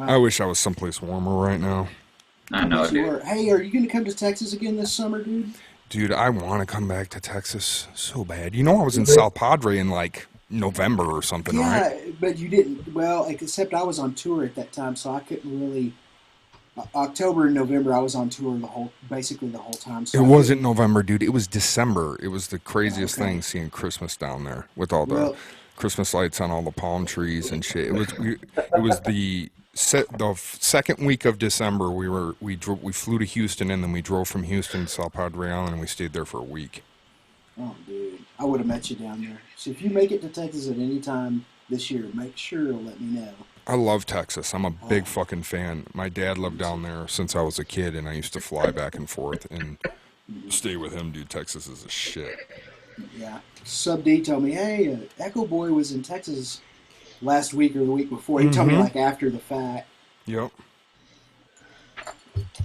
I wish I was someplace warmer right now. I know, dude. Hey, are you going to come to Texas again this summer, dude? Dude, I want to come back to Texas so bad. You know, I was in South Padre in like November or something, right? Yeah, but you didn't. Well, except I was on tour at that time, so I couldn't really. October and November, I was on tour basically the whole time. So it wasn't November, dude. It was December. It was the craziest thing seeing Christmas down there with all the Christmas lights on all the palm trees and shit. It was the second week of December. We flew to Houston, and then we drove from Houston to South Padre Island, and we stayed there for a week. Oh, dude, I would have met you down there. So if you make it to Texas at any time this year, make sure to let me know. I love Texas. I'm a big fucking fan. My dad lived down there since I was a kid, and I used to fly back and forth and stay with him, dude. Texas is a shit. Yeah. Sub D told me, hey, Echo Boy was in Texas last week or the week before. He told me like after the fact. Yep.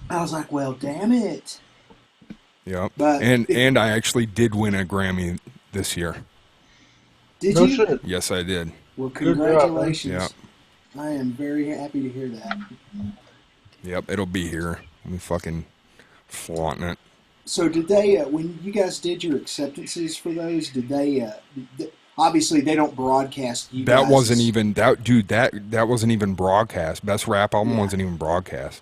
I was like, well, damn it. Yep. But and I actually did win a Grammy this year. Did you? Shit. Yes, I did. Well, congratulations. Yep. I am very happy to hear that. Yep, it'll be here. I'm fucking flaunting it. So did they, when you guys did your acceptances for those, did they, obviously they don't broadcast you That guys. wasn't even, that wasn't even broadcast. Best Rap Album wasn't even broadcast.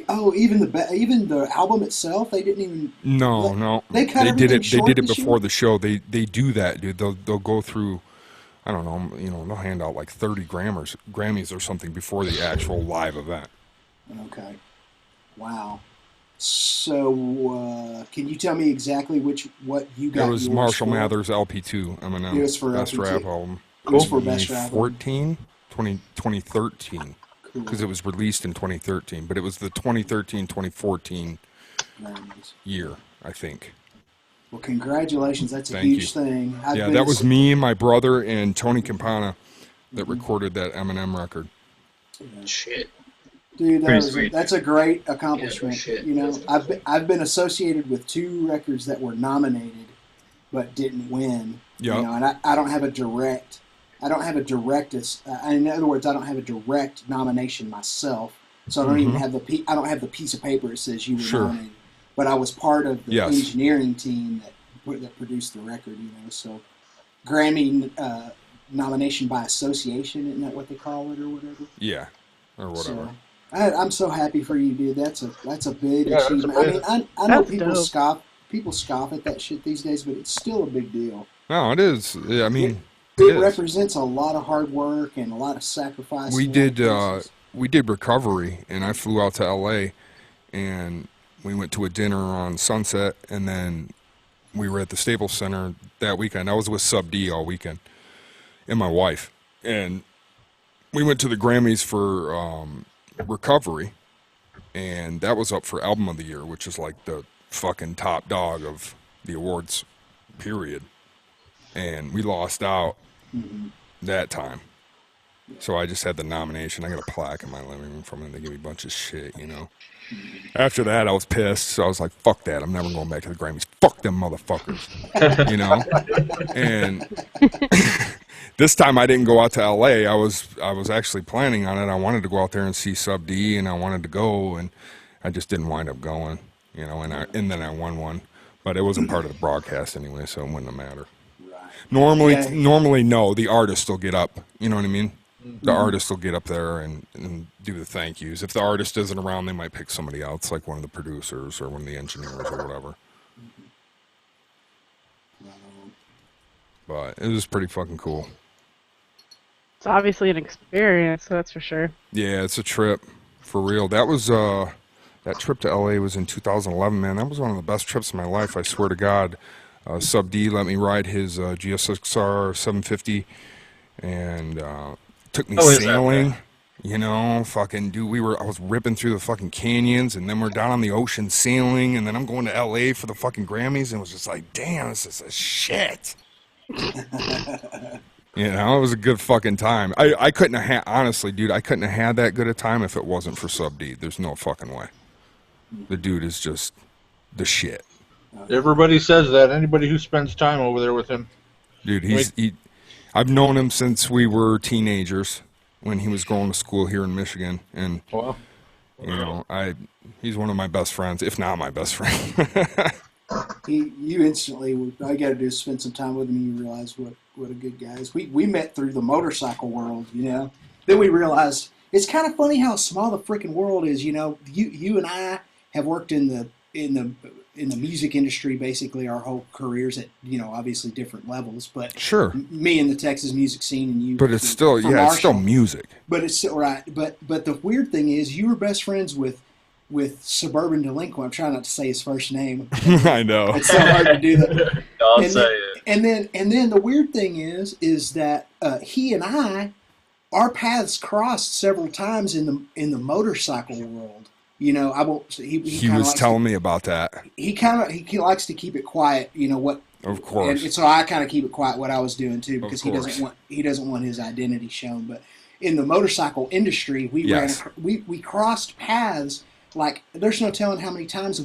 Oh, even the album itself, they didn't even. No. They cut did it. short They did it this before year? the show. They do that, dude. They'll go through. I don't know. You know, they'll hand out like 30 Grammys or something before the actual live event. Okay. Wow. So, can you tell me exactly what you got? It was yours Marshall for? Mathers LP2. It was for Best LP2. Rap Album. It was for Best Rap Album. 2013. Because it was released in 2013, but it was the 2013-2014 year, I think. Well, congratulations. That's a Thank huge you. thing. Yeah, that was me, my brother, and Tony Campana that recorded that Eminem record. Shit. Dude, Pretty sweet. that's a great accomplishment. Yeah, no shit. You know, I've been associated with 2 records that were nominated but didn't win. Yep. You know, and I don't have a direct. In other words, I don't have a direct nomination myself, so I don't even have I don't have the piece of paper that says you were nominated. But I was part of the engineering team that produced the record. You know, so Grammy nomination by association, isn't that what they call it or whatever? Yeah, or whatever. So, I'm so happy for you, dude. That's a big Yeah, that's achievement. amazing. I mean, I know That's people dope. scoff at that shit these days, but it's still a big deal. No, it is. I mean, It represents a lot of hard work and a lot of sacrifice. we and a lot did of pieces. recovery, and I flew out to LA, and we went to a dinner on Sunset, and then we were at the Staples Center that weekend. I was with Sub D all weekend, and my wife, and we went to the Grammys for recovery, and that was up for Album of the Year, which is like the fucking top dog of the awards, period. And we lost out that time. So I just had the nomination. I got a plaque in my living room from them. They gave me a bunch of shit, you know. After that, I was pissed. So I was like, fuck that. I'm never going back to the Grammys. Fuck them motherfuckers. You know? And this time I didn't go out to L.A. I was actually planning on it. I wanted to go out there and see Sub D, and I wanted to go, and I just didn't wind up going, you know, and then I won one. But it wasn't part of the broadcast anyway, so it wouldn't have mattered. Normally, no, the artist will get up. You know what I mean? The artist will get up there and do the thank yous. If the artist isn't around, they might pick somebody else, like one of the producers or one of the engineers or whatever. But it was pretty fucking cool. It's obviously an experience, that's for sure. Yeah, it's a trip for real. That was that trip to LA was in 2011, man. That was one of the best trips of my life. I swear to God. Sub D let me ride his GSXR 750 and took me sailing. You know, fucking dude, I was ripping through the fucking canyons, and then we're down on the ocean sailing, and then I'm going to LA for the fucking Grammys, and it was just like, damn, this is a shit. You know, it was a good fucking time. I couldn't have honestly, dude, I couldn't have had that good a time if it wasn't for Sub D. There's no fucking way. The dude is just the shit. Everybody says that. Anybody who spends time over there with him. Dude, I've known him since we were teenagers when he was going to school here in Michigan, and wow. You know, he's one of my best friends, if not my best friend. You instantly, all you got to do is spend some time with him, and you realize what a good guy is. We met through the motorcycle world, you know. Then we realized it's kind of funny how small the freaking world is. You know, you and I have worked in the music industry basically our whole careers at, you know, obviously different levels. But sure, me in the Texas music scene, and you. But it's still it's still music. But it's still right. But the weird thing is, you were best friends with Suburban Delinquent. I'm trying not to say his first name. I know. It's so hard to do that. Don't say it. And then the weird thing is that he and I, our paths crossed several times in the motorcycle world. You know, I won't. He was telling me about that. He likes to keep it quiet. You know what? Of course. And so I kind of keep it quiet what I was doing too, because he doesn't want his identity shown. But in the motorcycle industry, we crossed paths. Like, there's no telling how many times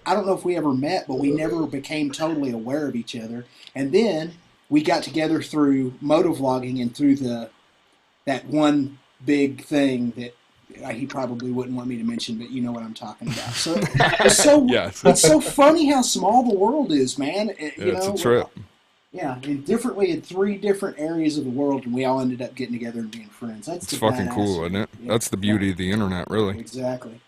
I don't know if we ever met, but we never became totally aware of each other. And then we got together through motovlogging and through that one big thing that he probably wouldn't want me to mention, but you know what I'm talking about. So it's so funny how small the world is, man. It's a trip. Yeah, and differently in 3 different areas of the world, and we all ended up getting together and being friends. It's fucking cool, isn't it? Yeah. That's the beauty of the internet, really. Exactly.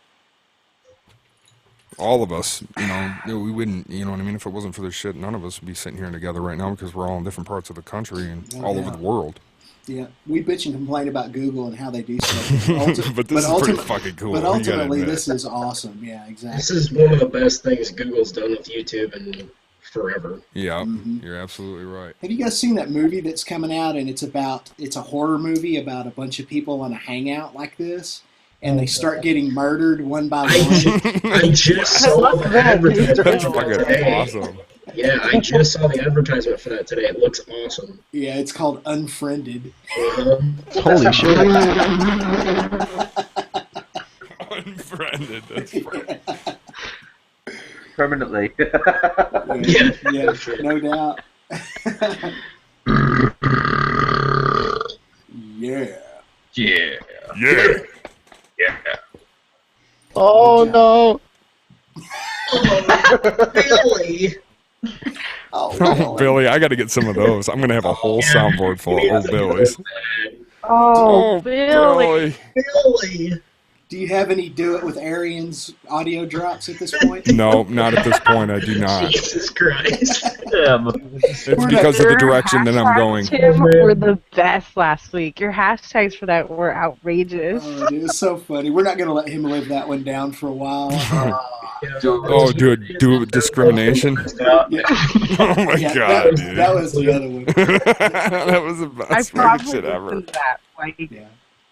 All of us, you know, we wouldn't, you know what I mean? If it wasn't for this shit, none of us would be sitting here together right now, because we're all in different parts of the country and all over the world. Yeah, we bitch and complain about Google and how they do stuff. But this is pretty fucking cool. But ultimately, this is awesome. Yeah, exactly. This is one of the best things Google's done with YouTube in forever. Yeah, you're absolutely right. Have you guys seen that movie that's coming out, and it's a horror movie about a bunch of people on a hangout like this? And they start getting murdered one by one. I just saw the advertisement. That's fucking awesome. Yeah, I just saw the advertisement for that today. It looks awesome. Yeah, it's called Unfriended. Holy shit. Unfriended, that's great. Permanently. yeah, no doubt. Yeah. Yeah. Yeah. Yeah. Oh no! Billy. Oh, Billy, I got to get some of those. I'm gonna have a whole soundboard full of old Billies. Oh, Billy. Billy. Do you have any Do It With Arians audio drops at this point? No, not at this point. I do not. Jesus Christ. It's because of the direction that I'm going. Tim were the best last week. Your hashtags for that were outrageous. Oh, dude, it's so funny. We're not going to let him live that one down for a while. Oh, do it with discrimination? Yeah. Oh my god, dude. That was the other one. That was the best fucking shit ever. Listened to that like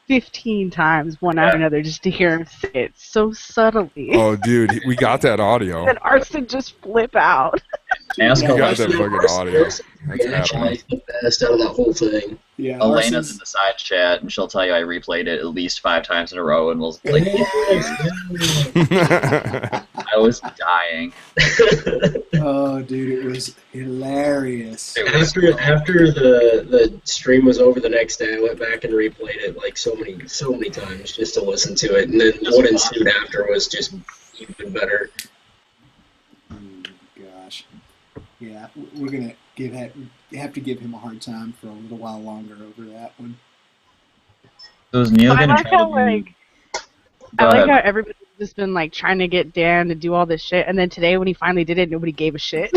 15 times, one after another, just to hear him say it so subtly. Oh, dude, we got that audio. And Arson just flip out. We got that fucking audio. That's actually the best out of that whole thing. Yeah, Elena's in the side chat, and she'll tell you I replayed it at least 5 times in a row, and we'll like, I was dying. Oh, dude, it was hilarious. After the stream was over the next day, I went back and replayed it like so many times just to listen to it, and then what ensued after was just even better. Gosh, yeah, we're gonna have to give him a hard time for a little while longer over that one. So is Neil I gonna like try how to like I like how everybody's just been like trying to get Dan to do all this shit, and then today when he finally did it, nobody gave a shit.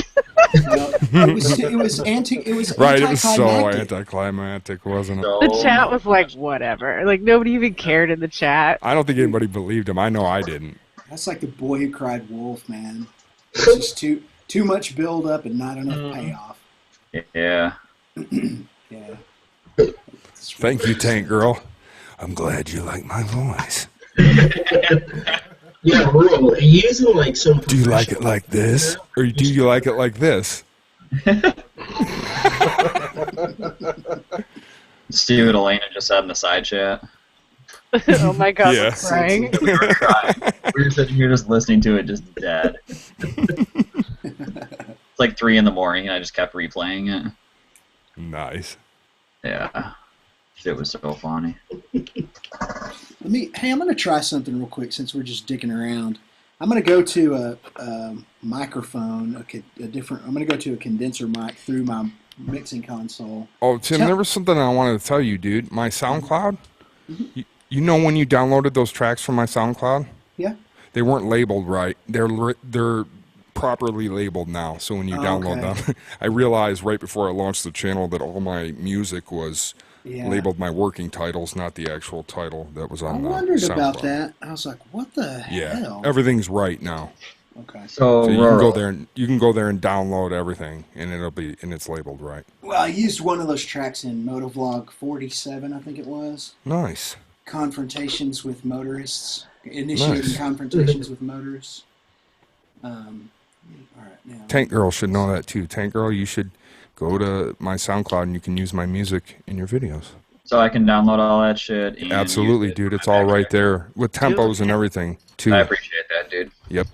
It was right. It was so anticlimactic, wasn't it? The chat was like, whatever. Like nobody even cared in the chat. I don't think anybody believed him. I know I didn't. That's like the boy who cried wolf, man. It's just too much build up and not enough payoff. Yeah. Yeah. Thank you, Tank Girl. I'm glad you like my voice. Yeah, bro, are you using like some? Do you like it like this, or do you like it like this? See what Elena just said in the side chat. Oh my god, Yeah. I'm crying. We were crying. We were sitting here just listening to it, just dead. It's like 3 in the morning, and I just kept replaying it. Nice. Yeah. Shit was so funny. Hey, I'm gonna try something real quick since we're just dicking around. I'm gonna go to a microphone, a different. I'm gonna go to a condenser mic through my mixing console. Oh, Tim, there was something I wanted to tell you, dude. My SoundCloud. You know when you downloaded those tracks from my SoundCloud? Yeah. They weren't labeled right. They're properly labeled now. So when you download them, I realized right before I launched the channel that all my music was labeled my working titles, not the actual title that was on I the wondered SoundCloud. about that. I was like, what the hell? Everything's right now. Okay. So you can go there and and download everything, and it's labeled right. Well, I used one of those tracks in Motovlog 47, I think it was. Nice. Confrontations with motorists. Initiating confrontations with motorists. All right, now. Tank Girl should know that too. Tank Girl, you should go to my SoundCloud and you can use my music in your videos. So I can download all that shit. And Absolutely, dude. It's all right there with tempos and everything too. I appreciate that, dude. Yep.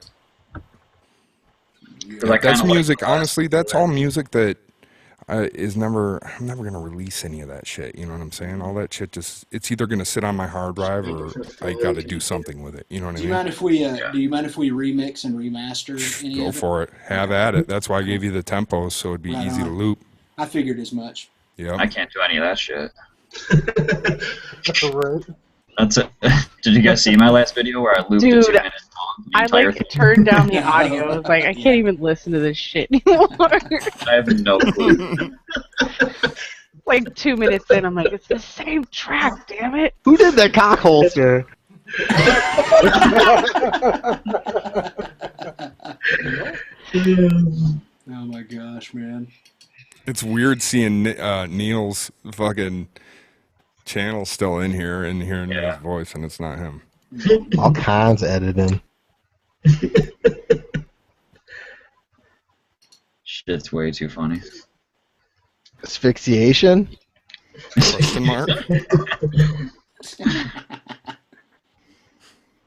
That's music. Honestly, that's all music that I'm never gonna release any of that shit. You know what I'm saying? All that shit it's either gonna sit on my hard drive or I got to do something with it. You know what I mean? Do you mind if we do you mind if we remix and remaster any Go of it? for it. Have at it. That's why I gave you the tempos, so it'd be Right easy to on. loop. I figured as much. Yeah. I can't do any of that shit. That's it. Did you guys see my last video where I looped Dude, it 2 minutes long? The I entire thing? turned down the audio. I was like, I can't even listen to this shit anymore. I have no clue. Like 2 minutes in, I'm like, it's the same track, damn it. Who did that cock holster? Oh my gosh, man. It's weird seeing Neil's fucking channel still in here and hearing his voice, and it's not him. All kinds of editing. Shit's way too funny. Asphyxiation? Question mark?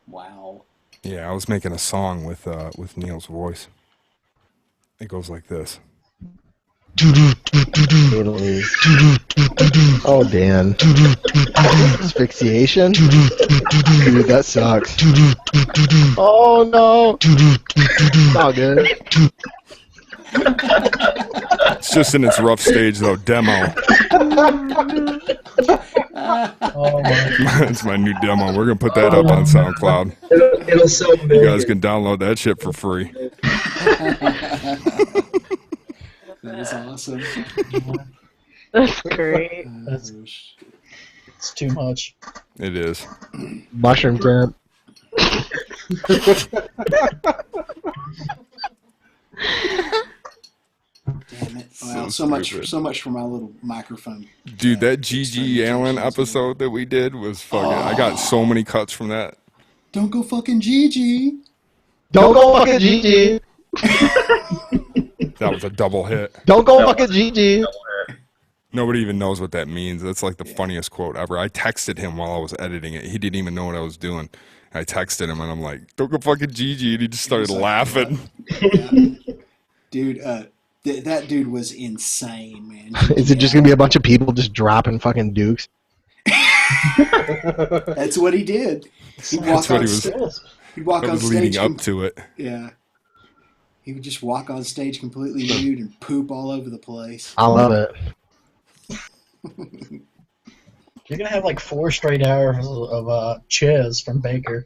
Wow. Yeah, I was making a song with Neil's voice. It goes like this. Oh, Dan. Asphyxiation? Dude, that sucks. Oh, no. It's all good. It's just in its rough stage, though. Demo. It's my new demo. We're going to put that up on SoundCloud. It'll sell You guys can download that shit for free. That is awesome. That's great. It's too much. It is. Mushroom tent. Damn it. Well, so much for my little microphone. Dude, that G.G. Allen episode that we did was fucking... I got so many cuts from that. Don't go fucking Gigi. Don't go fucking Gigi. That was a double hit. Don't go fucking Gigi. Nobody even knows what that means. That's like the funniest quote ever. I texted him while I was editing it. He didn't even know what I was doing. I texted him and I'm like, don't go fucking Gigi. And he just started laughing. Dude, that dude was insane, man. Is it just going to be a bunch of people just dropping fucking dukes? That's what he did. He'd walk on stage. He'd walk on stage leading up to it. Yeah. He would just walk on stage completely nude and poop all over the place. I love it. You're gonna have like 4 straight hours of Chiz from Baker.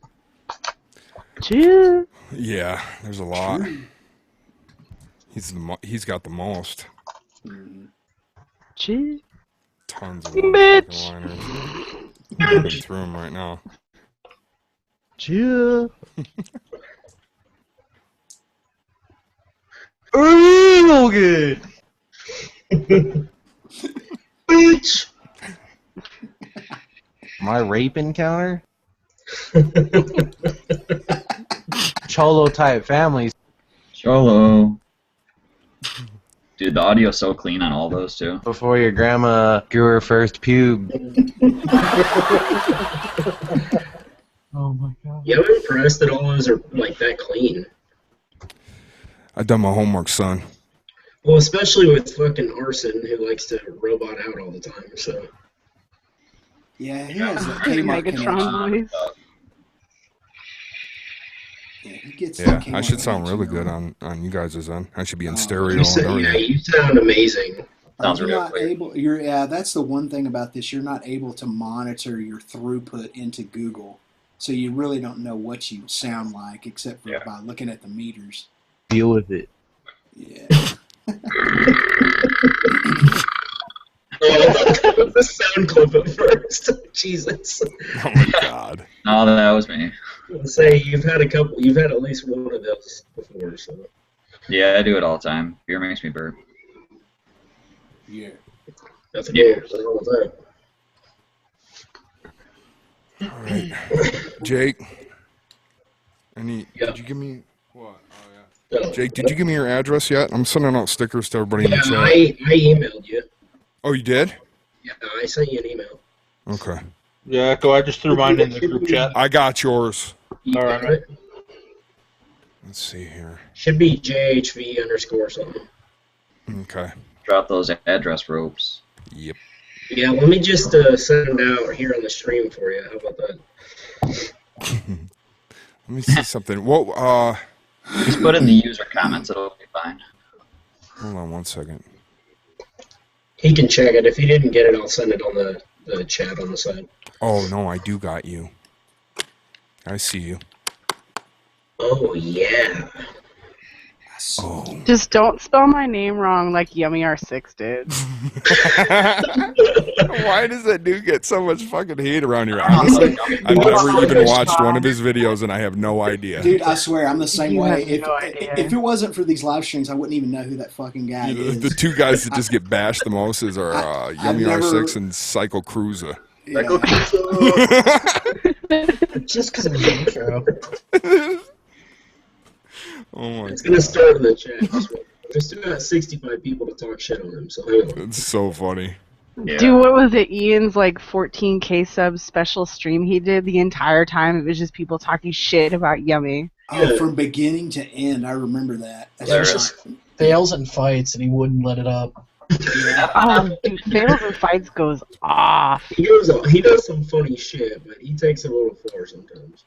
Chiz. Yeah, there's a lot. He's got the most. Chiz. Tons of Bitch. liners. I'm going through them right now. Chill. Real good. Bitch. My rape encounter? Cholo type families. Cholo. Dude, the audio's so clean on all those too. Before your grandma grew her first pube. Oh my god. Yeah, I'm impressed that all those are like that clean. I done my homework, son. Well, especially with fucking Arson, who likes to robot out all the time. So. Yeah, he has a Kmart Megatron connection. voice. Yeah, he gets Yeah, the I Kmart should sound connection, really though. good on you guys' end. I should be in stereo You and sound, everything. yeah, you sound amazing. Sounds You're real not clear. able. Yeah, that's the one thing about this. You're not able to monitor your throughput into Google, so you really don't know what you sound like except for by looking at the meters. Deal with it. Yeah. That was the sound clip at first. Jesus. Oh my god. No, that was me. Let's say you've had at least one of those before, so. Yeah, I do it all the time. Beer makes me burp. Yeah. That's a game all the time. All right, Jake. Did you give me what? Oh yeah. Jake, did you give me your address yet? I'm sending out stickers to everybody in the chat. I emailed you. Oh, you did? Yeah, I sent you an email. Okay. Yeah, Echo, I just threw mine in the group chat. I got yours. All right. Let's see here. Should be JHV _ something. Okay. Drop those address ropes. Yep. Yeah, let me just send it out here on the stream for you. How about that? Let me see something. Whoa, Just put in the user comments, it'll be fine. hold on one second. He can check it. If he didn't get it, I'll send it on the chat on the side. Oh, no, I do got you. I see you. Oh, yeah. Oh. Just don't spell my name wrong like Yummy R6 did. Why does that dude get so much fucking hate around here? Honestly, I've never even watched one of his videos, and I have no idea. Dude, I swear, I'm the same You way. have no idea. If it wasn't for these live streams, I wouldn't even know who that fucking guy is. The two guys that just get bashed the most are Yummy never- R6 and Psycho Cruiser. Yeah. Just because of the intro. Oh my It's going to start in the chat. There's still got 65 people to talk shit on him, so hang on. It's so funny. Yeah. Dude, what was it? Ian's like 14K sub special stream he did the entire time. It was just people talking shit about Yummy. Oh, from beginning to end, I remember that. That's There was just- just fails and fights, and he wouldn't let it up. Oh, dude, fails and fights goes off. He does some funny shit, but he takes it a little far sometimes.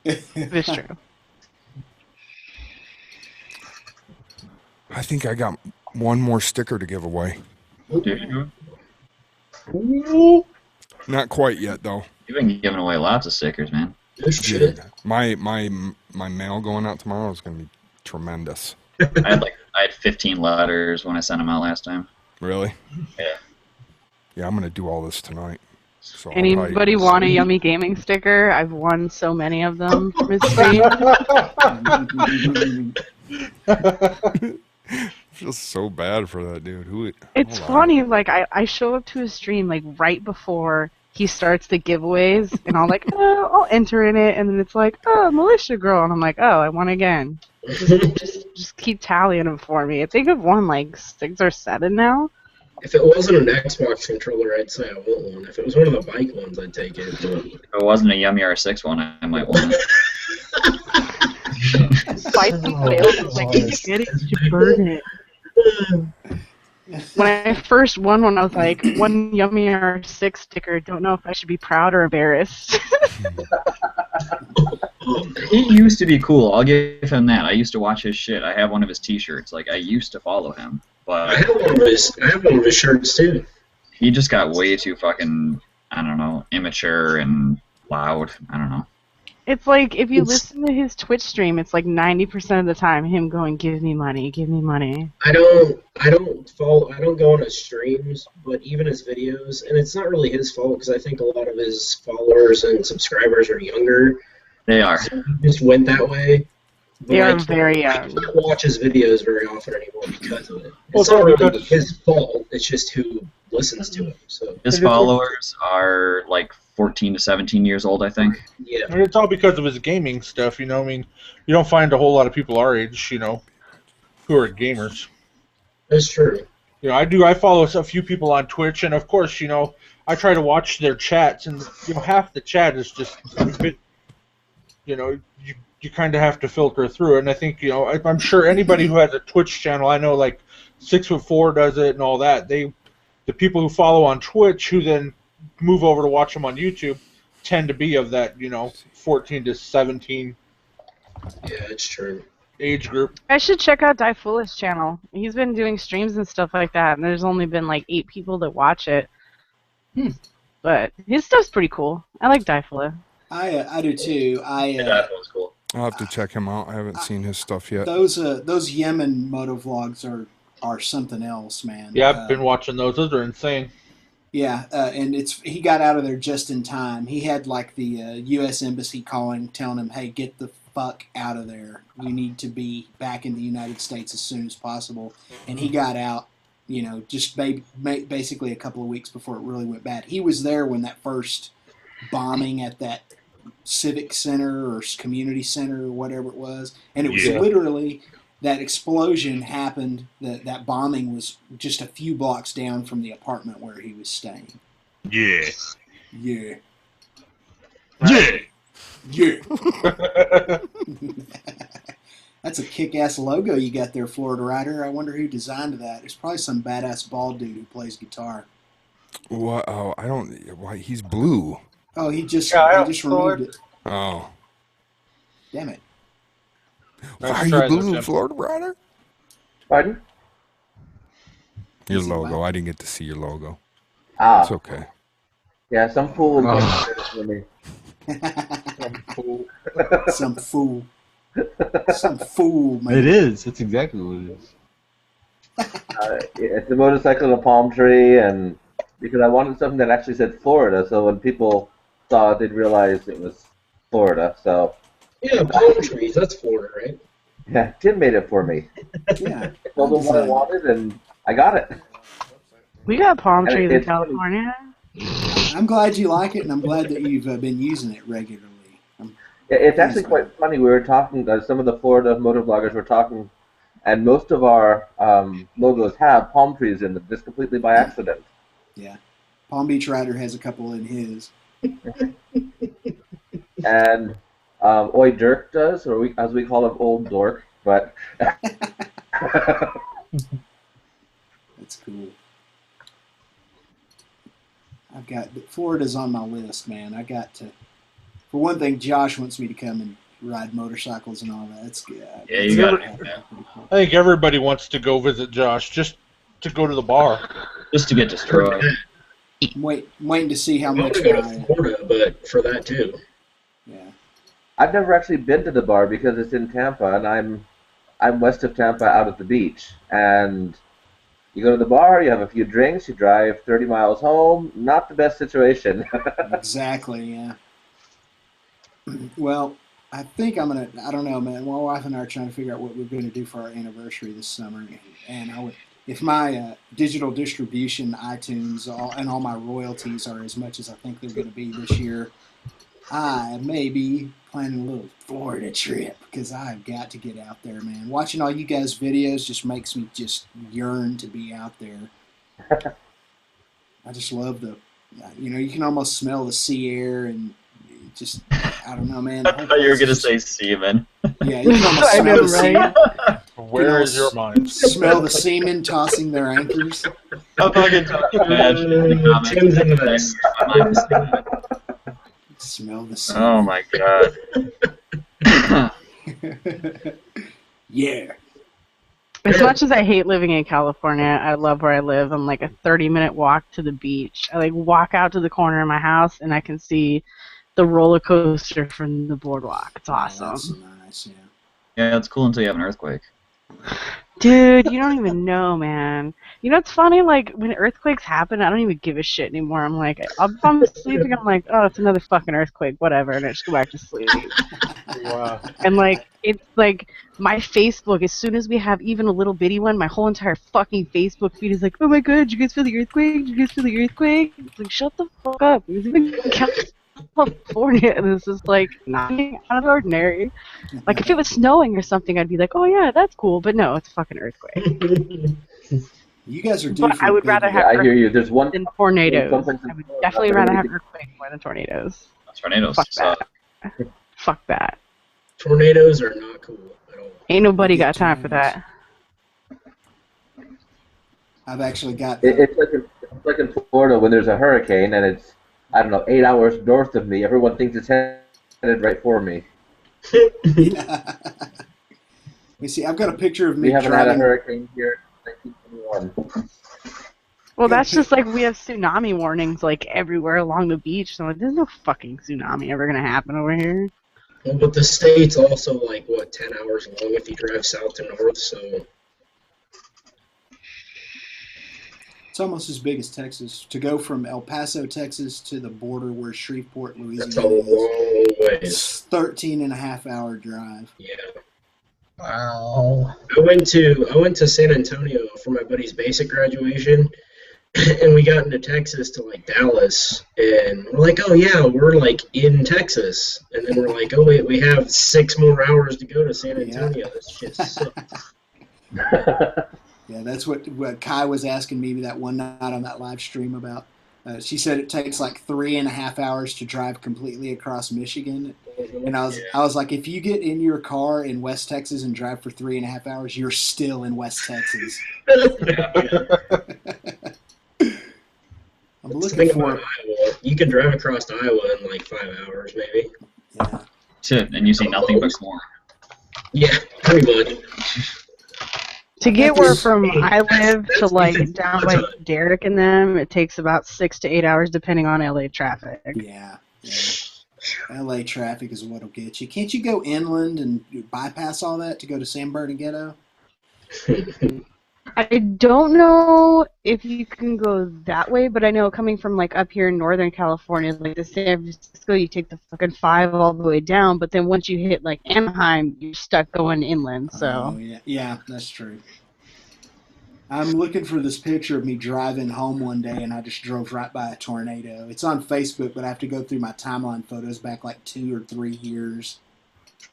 It's true. I think I got one more sticker to give away. Not quite yet, though. You've been giving away lots of stickers, man. Dude, my mail going out tomorrow is going to be tremendous. I had 15 letters when I sent them out last time. Really? Yeah. Yeah, I'm going to do all this tonight. So I'll Anybody want a Yummy Gaming sticker? I've won so many of them from his stream. Feels so bad for that dude. It's hold on. funny, like I show up to his stream like right before he starts the giveaways, and I'll enter in it, and then it's like, oh, Militia Girl, and I'm like, oh, I won again. Just keep tallying them for me. I think I've won like 6 or 7 now. If it wasn't an Xbox controller, I'd say I want one. If it was one of the bike ones, I'd take it. But... If it wasn't a Yummy R6 one, I might want it. Fight the fails, like, if you get it, you should burn it. When I first won one, I was like, one Yummy R6 sticker, don't know if I should be proud or embarrassed. He used to be cool. I'll give him that. I used to watch his shit. I have one of his T-shirts. Like, I used to follow him. But I have one of his shirts, too. He just got way too fucking, I don't know, immature and loud. I don't know. It's like, if you listen to his Twitch stream, it's like 90% of the time him going, give me money, give me money. I don't go on his streams, but even his videos, and it's not really his fault because I think a lot of his followers and subscribers are younger. They are. So he just went that way. They I are can't- very I young. can't watch his videos very often anymore because of it. Well, It's not really because- his fault. It's just who listens to him. So His followers are like 14 to 17 years old, I think. yeah, I mean, it's all because of his gaming stuff, you know. I mean, you don't find a whole lot of people our age, you know, who are gamers. that's true. You know, I do. I follow a few people on Twitch, and of course, you know, I try to watch their chats, and you know, half the chat is just a bit. You know, you kind of have to filter through it, and I think, you know, I'm sure anybody who has a Twitch channel, I know like 6'4" does it and all that. The people who follow on Twitch who then move over to watch them on YouTube tend to be of that, you know, 14 to 17 Yeah, it's true. age group. I should check out Difulla's channel. He's been doing streams and stuff like that, and there's only been like 8 people that watch it. But his stuff's pretty cool. I like Difulla. I do too. That was cool. I'll have to check him out. I haven't seen his stuff yet. Those Yemen moto vlogs are something else, man. Yeah, I've been watching those. Those are insane. Yeah, and he got out of there just in time. He had like the U.S. Embassy calling, telling him, "Hey, get the fuck out of there. You need to be back in the United States as soon as possible." And he got out, you know, just basically a couple of weeks before it really went bad. He was there when that first bombing at that civic center or community center or whatever it was, and it was literally that explosion happened. That bombing was just a few blocks down from the apartment where he was staying. Yeah. Yeah. Yeah. Yeah. That's a kick-ass logo you got there, Florida Rider. I wonder who designed that. It's probably some badass bald dude who plays guitar. What? Oh, I don't. Why? He's blue. Oh, he just removed removed it. Oh. Damn it. Why are you blue, Florida Rider? Pardon? Your logo. I didn't get to see your logo. Ah. It's okay. Yeah, some fool. Some fool. Some fool. Some fool, man. It is. That's exactly what it is. It's a motorcycle and a palm tree, and because I wanted something that actually said Florida, so when people saw it, they'd realize it was Florida. So Yeah, palm trees. That's Florida, right? yeah, Tim made it for me. Yeah. I told him what I wanted, and I got it. We got palm And trees in it's- California. I'm glad you like it, and I'm glad that you've been using it regularly. It's actually quite funny. We were talking, some of the Florida motor bloggers were talking, and most of our logos have palm trees in them, just completely by accident. Yeah. Palm Beach Rider has a couple in his. And Oi Dirk does, or as we call him, Old Dork, but... That's cool. I've got Florida's on my list, man. I got to. For one thing, Josh wants me to come and ride motorcycles and all that. That's good. Yeah, you got it. I think everybody wants to go visit Josh just to go to the bar. Just to get destroyed. I'm waiting to see how I much want to go to my Florida, but for that too. I've never actually been to the bar because it's in Tampa, and I'm west of Tampa, out at the beach. And you go to the bar, you have a few drinks, you drive 30 miles home. Not the best situation. exactly, yeah. Well, I think I don't know, man. My wife and I are trying to figure out what we're going to do for our anniversary this summer. And I would, if my digital distribution, iTunes, and all my royalties are as much as I think they're going to be this year, I may be planning a little Florida trip because I've got to get out there, man. Watching all you guys' videos just makes me just yearn to be out there. I just love you can almost smell the sea air and just, I don't know, man. I thought you were going to say semen. Yeah, you can almost smell the semen. Where is your mind? Smell the seamen tossing their anchors. I'm fucking imagine in the comments. Tim's into this. Smell the semen. Oh my god. Yeah. As much as I hate living in California, I love where I live. I'm like a 30-minute walk to the beach. I walk out to the corner of my house and I can see the roller coaster from the boardwalk. It's awesome. That's nice, yeah. Yeah, it's cool until you have an earthquake. Dude, you don't even know, man. You know what's funny? When earthquakes happen, I don't even give a shit anymore. I'm like, if I'm sleeping, I'm like, oh, it's another fucking earthquake, whatever, and I just go back to sleep. Wow. And like it's like my Facebook, as soon as we have even a little bitty one, my whole entire fucking Facebook feed is like, oh my god, did you guys feel the earthquake? Did you guys feel the earthquake? It's like, shut the fuck up. It's even California, and it's just like nothing out of the ordinary. Like if it was snowing or something, I'd be like, oh yeah, that's cool. But no, it's a fucking earthquake. You guys are due But for I a would big rather one. have I hear you. There's one than tornadoes. sometimes I would definitely rather have earthquake more than tornadoes. Tornadoes. Fuck that. Fuck that. Tornadoes are not cool at all. Ain't nobody got time for that. I've actually got. It's like in Florida when there's a hurricane and it's, I don't know, 8 hours north of me. Everyone thinks it's headed right for me. Yeah. You see, I've got a picture of me We haven't driving. had a hurricane here since 1921. Well, that's just like we have tsunami warnings like everywhere along the beach. So like, there's no fucking tsunami ever gonna happen over here. Well, but the state's also like, what, 10 hours long if you drive south to north, so... It's almost as big as Texas. To go from El Paso, Texas to the border where Shreveport, Louisiana That's a long ways. It's 13-and-a-half-hour drive. Yeah. Wow. I went to San Antonio for my buddy's basic graduation, and we got into Texas to like Dallas, and we're like, oh yeah, we're like in Texas, and then we're like, oh wait, we have 6 more hours to go to San Antonio. This shit sucks. Yeah, that's what Kai was asking me that one night on that live stream about. She said it takes like 3.5 hours to drive completely across Michigan, and I was like, if you get in your car in West Texas and drive for 3.5 hours, you're still in West Texas. I'm looking for. Iowa. You can drive across Iowa in like 5 hours, maybe. Yeah. Shit, and you see nothing but corn. Yeah, pretty much. To get where from I live to like down by Derek and them, it takes about 6 to 8 hours depending on LA traffic. Yeah. LA traffic is what'll get you. Can't you go inland and bypass all that to go to San Bernardino? I don't know if you can go that way, but I know coming from like up here in Northern California, like the San Francisco, you take the fucking 5 all the way down, but then once you hit like Anaheim, you're stuck going inland. So. Oh, yeah, that's true. I'm looking for this picture of me driving home one day, and I just drove right by a tornado. It's on Facebook, but I have to go through my timeline photos back like 2 or 3 years.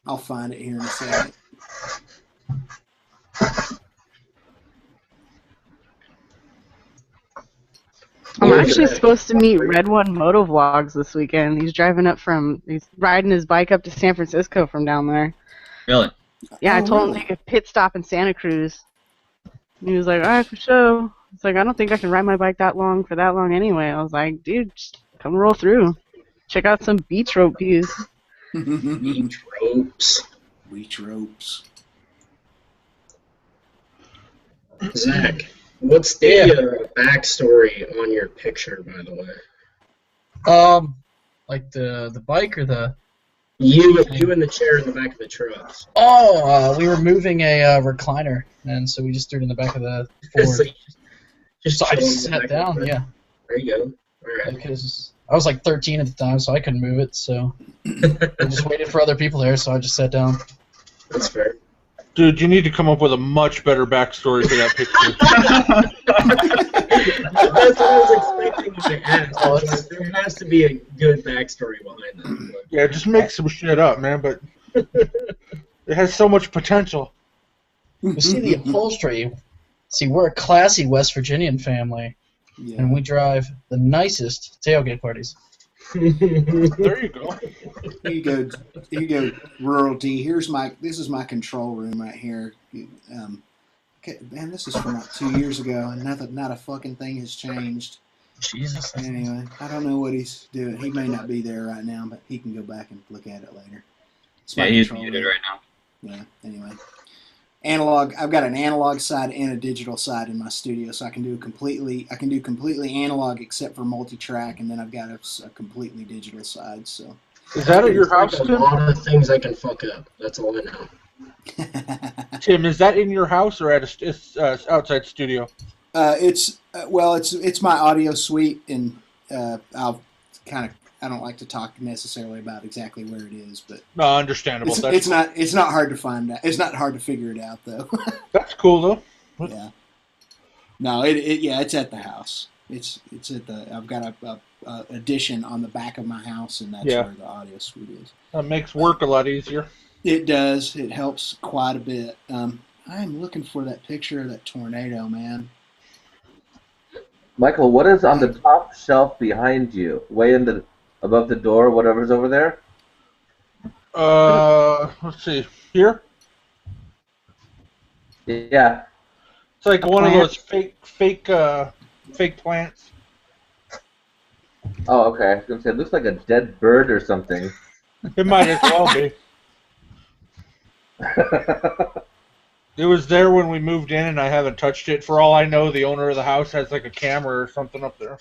I'll find it here in a second. I'm actually supposed to meet Red One Motovlogs this weekend. He's riding his bike up to San Francisco from down there. Really? Yeah, I told him to take a pit stop in Santa Cruz. And he was like, alright, for sure. It's like, I don't think I can ride my bike that long for that long anyway. I was like, dude, just come roll through. Check out some beach rope views. Beach ropes. Beach ropes. Zach, what's the backstory on your picture, by the way? Like the bike or the... You in the chair in the back of the truck. Oh, we were moving a recliner, and so we just threw it in the back of the Ford. So I just sat down, yeah. There you go. All right. Because I was like 13 at the time, so I couldn't move it, so I just waited for other people there, so I just sat down. That's fair. Dude, you need to come up with a much better backstory for that picture. That's what I was expecting you to ask. There has to be a good backstory behind that. Yeah, just make some shit up, man, but it has so much potential. You see the upholstery. See, we're a classy West Virginian family, and we drive the nicest tailgate parties. There you go. Here you go, Rural D. This is my control room right here. Okay, man, this is from like 2 years ago, and not a fucking thing has changed. Jesus. Anyway, I don't know what he's doing. He may not be there right now, but he can go back and look at it later. Yeah, he's muted right now. Yeah. Anyway, analog. I've got an analog side and a digital side in my studio, so I can do completely analog except for multi-track, and then I've got a completely digital side. So. Is that at your house, A Tim? lot of things I can fuck up. That's all I know. Tim, is that in your house or at a outside studio? It's my audio suite, and I'll kind of I don't like to talk necessarily about exactly where it is, but no, understandable. It's not hard to find out. It's not hard to figure it out though. That's cool though. Yeah. No, it's at the house. It's at the. I've got a addition on the back of my house, and that's where the audio suite is. That makes work a lot easier. It does. It helps quite a bit. I'm looking for that picture of that tornado, man. Michael, what is on the top shelf behind you? Way above the door, whatever's over there? Let's see. Here? Yeah. It's like one of those fake plants. Oh, okay. I was going to say, it looks like a dead bird or something. It might as well be. It was there when we moved in, and I haven't touched it. For all I know, the owner of the house has like a camera or something up there.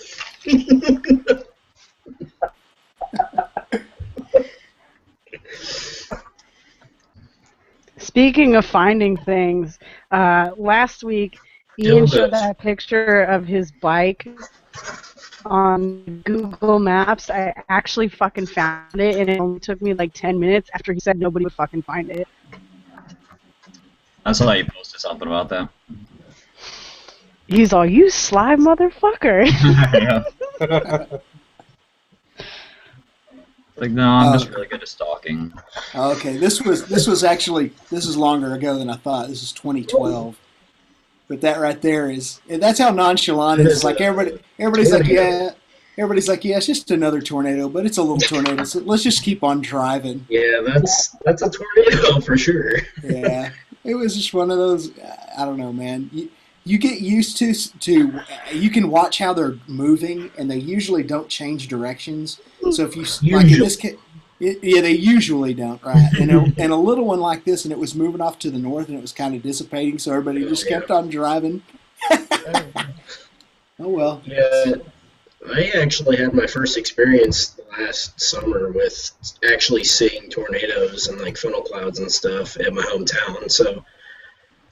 Speaking of finding things, last week Ian showed that picture of his bike on Google Maps. I actually fucking found it, and it only took me like 10 minutes after he said nobody would fucking find it. I saw you posted something about that. He's all, you sly motherfucker. Like, no, I'm just really good at stalking. Okay, this is longer ago than I thought. This is 2012. But that right there that's how nonchalant it is. Like everybody's like, yeah, it's just another tornado, but it's a little tornado. So let's just keep on driving. Yeah, that's a tornado for sure. Yeah, it was just one of those. I don't know, man. You get used to you can watch how they're moving, and they usually don't change directions. So if you like in this case, they usually don't, right? And a little one like this, and it was moving off to the north, and it was kind of dissipating, so everybody just kept on driving. Oh well. Yeah, I actually had my first experience last summer with actually seeing tornadoes and like funnel clouds and stuff in my hometown. So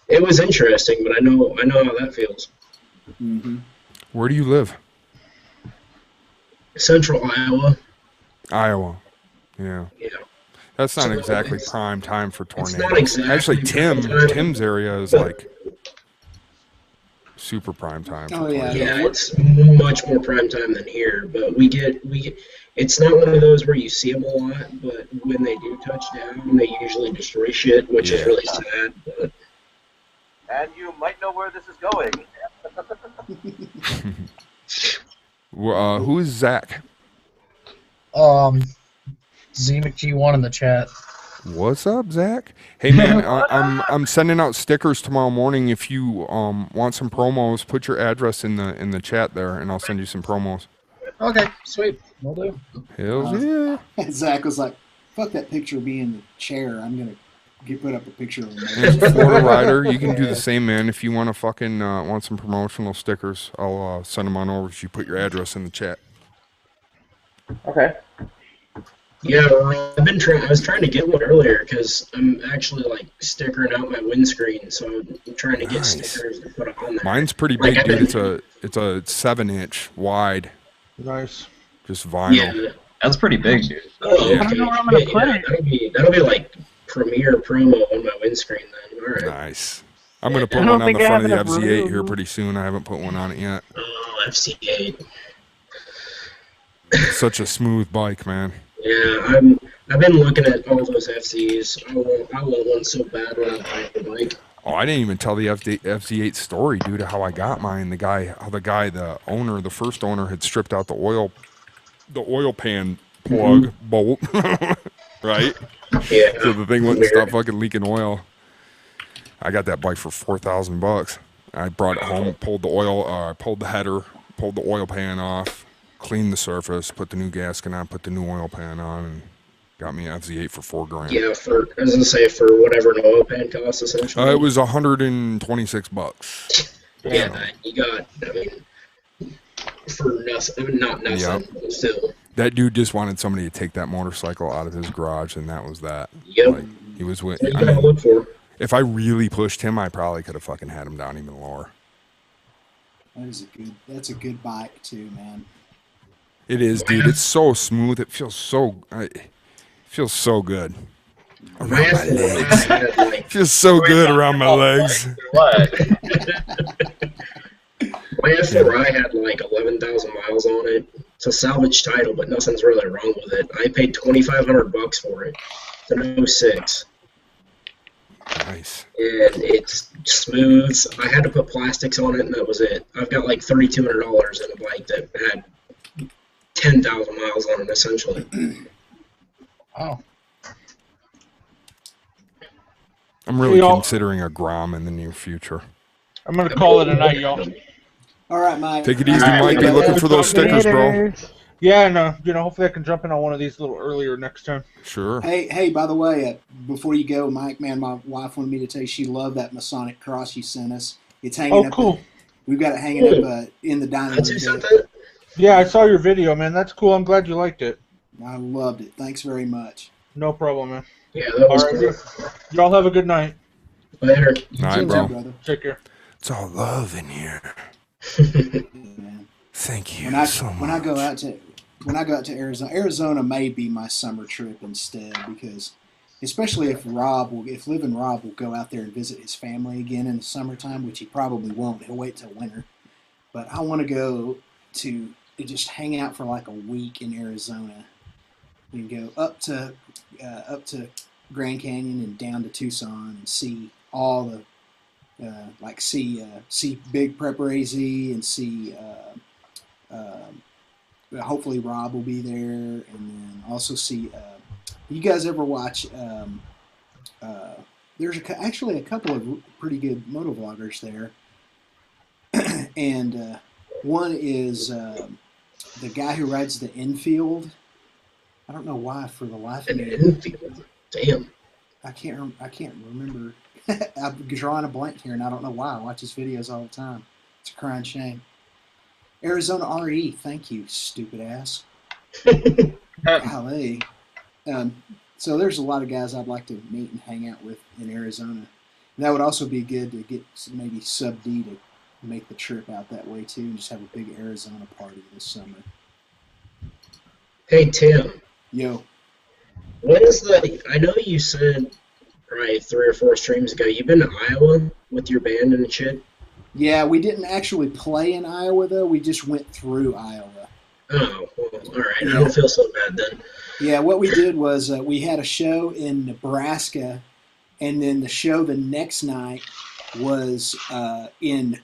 it was interesting, but I know how that feels. Mm-hmm. Where do you live? Central Iowa. Iowa. Yeah. Yeah. That's not exactly prime time for tornadoes. not exactly Actually, Tim's area is like super prime time. Oh yeah. Yeah, it's much more prime time than here, but we get. It's not one of those where you see them a lot, but when they do touch down, they usually destroy shit, which is really sad. But And you might know where this is going. Who is Zach? ZMcG1 in the chat. What's up, Zach? Hey man, I'm sending out stickers tomorrow morning. If you want some promos, put your address in the chat there, and I'll send you some promos. Okay, sweet. Will do. Hells yeah. Zach was like, "Fuck that picture of me in the chair. I'm gonna put up a picture of him." And Florida Rider, you can do the same, man. If you want to fucking want some promotional stickers, I'll send them on over if you put your address in the chat. Okay. yeah, well, I was trying to get one earlier because I'm actually like stickering out my windscreen, so I'm trying to get stickers to put on there. Mine's pretty big, dude. It's a 7-inch wide. Nice. Just vinyl. Yeah. That's pretty big, dude. Oh, Yeah. okay. I don't know where I'm gonna put it. That'll be like premiere promo on my windscreen then. All right. Nice. I'm gonna put I don't one on the think I front of the have enough FZ8 room. here pretty soon. I haven't put one on it yet. Oh, FC8. It's such a smooth bike, man. Yeah, I've been looking at all those FCs. I want one so bad when I buy the bike. Oh, I didn't even tell the FZ8 story, dude, of how I got mine. The owner, the first owner, had stripped out the oil pan plug bolt, right? Yeah. So the thing wouldn't stop fucking leaking oil. I got that bike for $4,000. I brought it home, pulled the header, pulled the oil pan off, cleaned the surface, put the new gasket on, put the new oil pan on, and got me an FZ8 for $4,000. Yeah, I was gonna say for whatever an oil pan costs essentially. It was $126. Yeah, you got. I mean, for nothing. I mean, not nothing, Yep. but still. That dude just wanted somebody to take that motorcycle out of his garage, and that was that. Yep. Like, he was with. That's what you gotta look for. If I really pushed him, I probably could have fucking had him down even lower. That's a good bike too, man. It is, dude. It's so smooth. It feels so. It feels so good around my legs. It feels so good around my legs. What? My F4I had like 11,000 miles on it. It's a salvage title, but nothing's really wrong with it. I paid $2,500 for it. It's an 06. Nice. And it's smooth. I had to put plastics on it, and that was it. I've got like $3,200 in a bike that had 10,000 miles on it, essentially. Oh. I'm really considering a Grom in the near future. I'm gonna call it a night, y'all. All right, Mike. Take it easy, Mike. Be looking for those stickers, bro. Yeah, and hopefully I can jump in on one of these a little earlier next time. Sure. Hey, by the way, before you go, Mike, man, my wife wanted me to tell you she loved that Masonic cross you sent us. It's hanging up. Cool. We've got it hanging up in the dining room. Yeah, I saw your video, man. That's cool. I'm glad you liked it. I loved it. Thanks very much. No problem, man. Yeah, that was cool. Y'all have a good night. Later. Night, bro. Take care. It's all love in here. Thank you so much. When I go out to Arizona may be my summer trip instead, because especially if Liv and Rob will go out there and visit his family again in the summertime, which he probably won't. He'll wait till winter. But I want to go to just hang out for like a week in Arizona. We can go up to Grand Canyon and down to Tucson and see all the see Big Prepper AZ and see hopefully Rob will be there, and then also see you guys ever watch there's actually a couple of pretty good motovloggers there, and one is the guy who rides the Enfield. I don't know why for the life of me. Enfield. Damn. I can't remember. I'm drawing a blank here, and I don't know why. I watch his videos all the time. It's a crying shame. Arizona RE, thank you, stupid ass. Golly. So there's a lot of guys I'd like to meet and hang out with in Arizona. And that would also be good to get maybe Sub D to make the trip out that way too, and just have a big Arizona party this summer. Hey, Tim. Yo. I know you said probably 3 or 4 streams ago, you've been to Iowa with your band and shit? Yeah, we didn't actually play in Iowa, though. We just went through Iowa. Oh, well, all right. I don't feel so bad then. Yeah, what we did was we had a show in Nebraska, and then the show the next night was in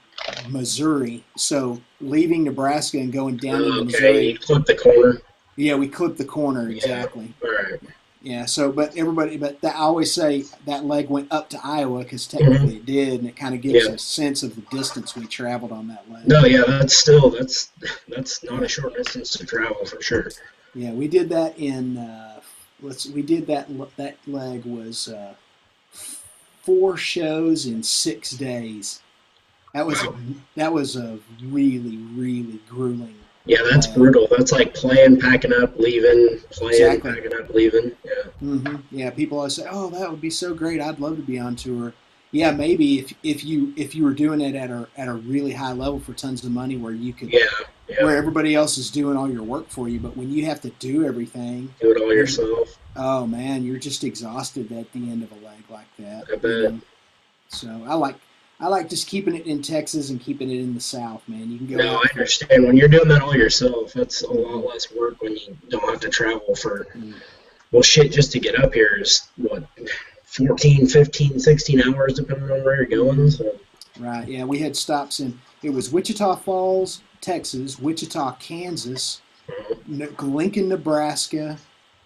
Missouri. So leaving Nebraska and going down into Missouri. Okay, you clipped the corner. Yeah, we clipped the corner, exactly. Yeah, all right. Yeah, so, I always say that leg went up to Iowa because technically it did, and it kind of gives a sense of the distance we traveled on that leg. No, yeah, that's not a short distance to travel for sure. Yeah, we did that in, that leg was 4 shows in 6 days. That was a really, really grueling. Yeah, that's brutal. That's like playing, packing up, leaving, playing, packing up, leaving. Yeah. Mm-hmm. Yeah, people always say, "Oh, that would be so great. I'd love to be on tour." Yeah, maybe if you were doing it at a really high level for tons of money, where you could, where everybody else is doing all your work for you, but when you have to do everything, do it all yourself. Oh man, you're just exhausted at the end of a leg like that. I bet. So I like just keeping it in Texas and keeping it in the South, man. You can go. No, I understand. When you're doing that all yourself, that's a lot less work when you don't have to travel for, well, shit, just to get up here is, what, 14, 15, 16 hours, depending on where you're going. So. Right, yeah. We had stops it was Wichita Falls, Texas, Wichita, Kansas, Lincoln, Nebraska,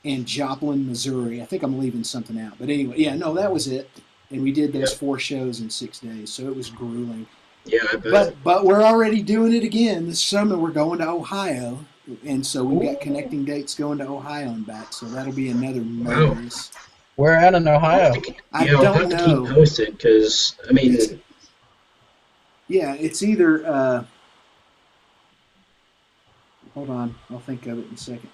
and Joplin, Missouri. I think I'm leaving something out. But anyway, yeah, no, that was it. And we did those 4 shows in 6 days, so it was grueling. Yeah, I bet. But we're already doing it again this summer. We're going to Ohio, and so we've got connecting dates going to Ohio and back. So that'll be another race. Where at in Ohio? I don't know. I'll have to keep posted because I mean, yeah, it's either. Hold on, I'll think of it in a second.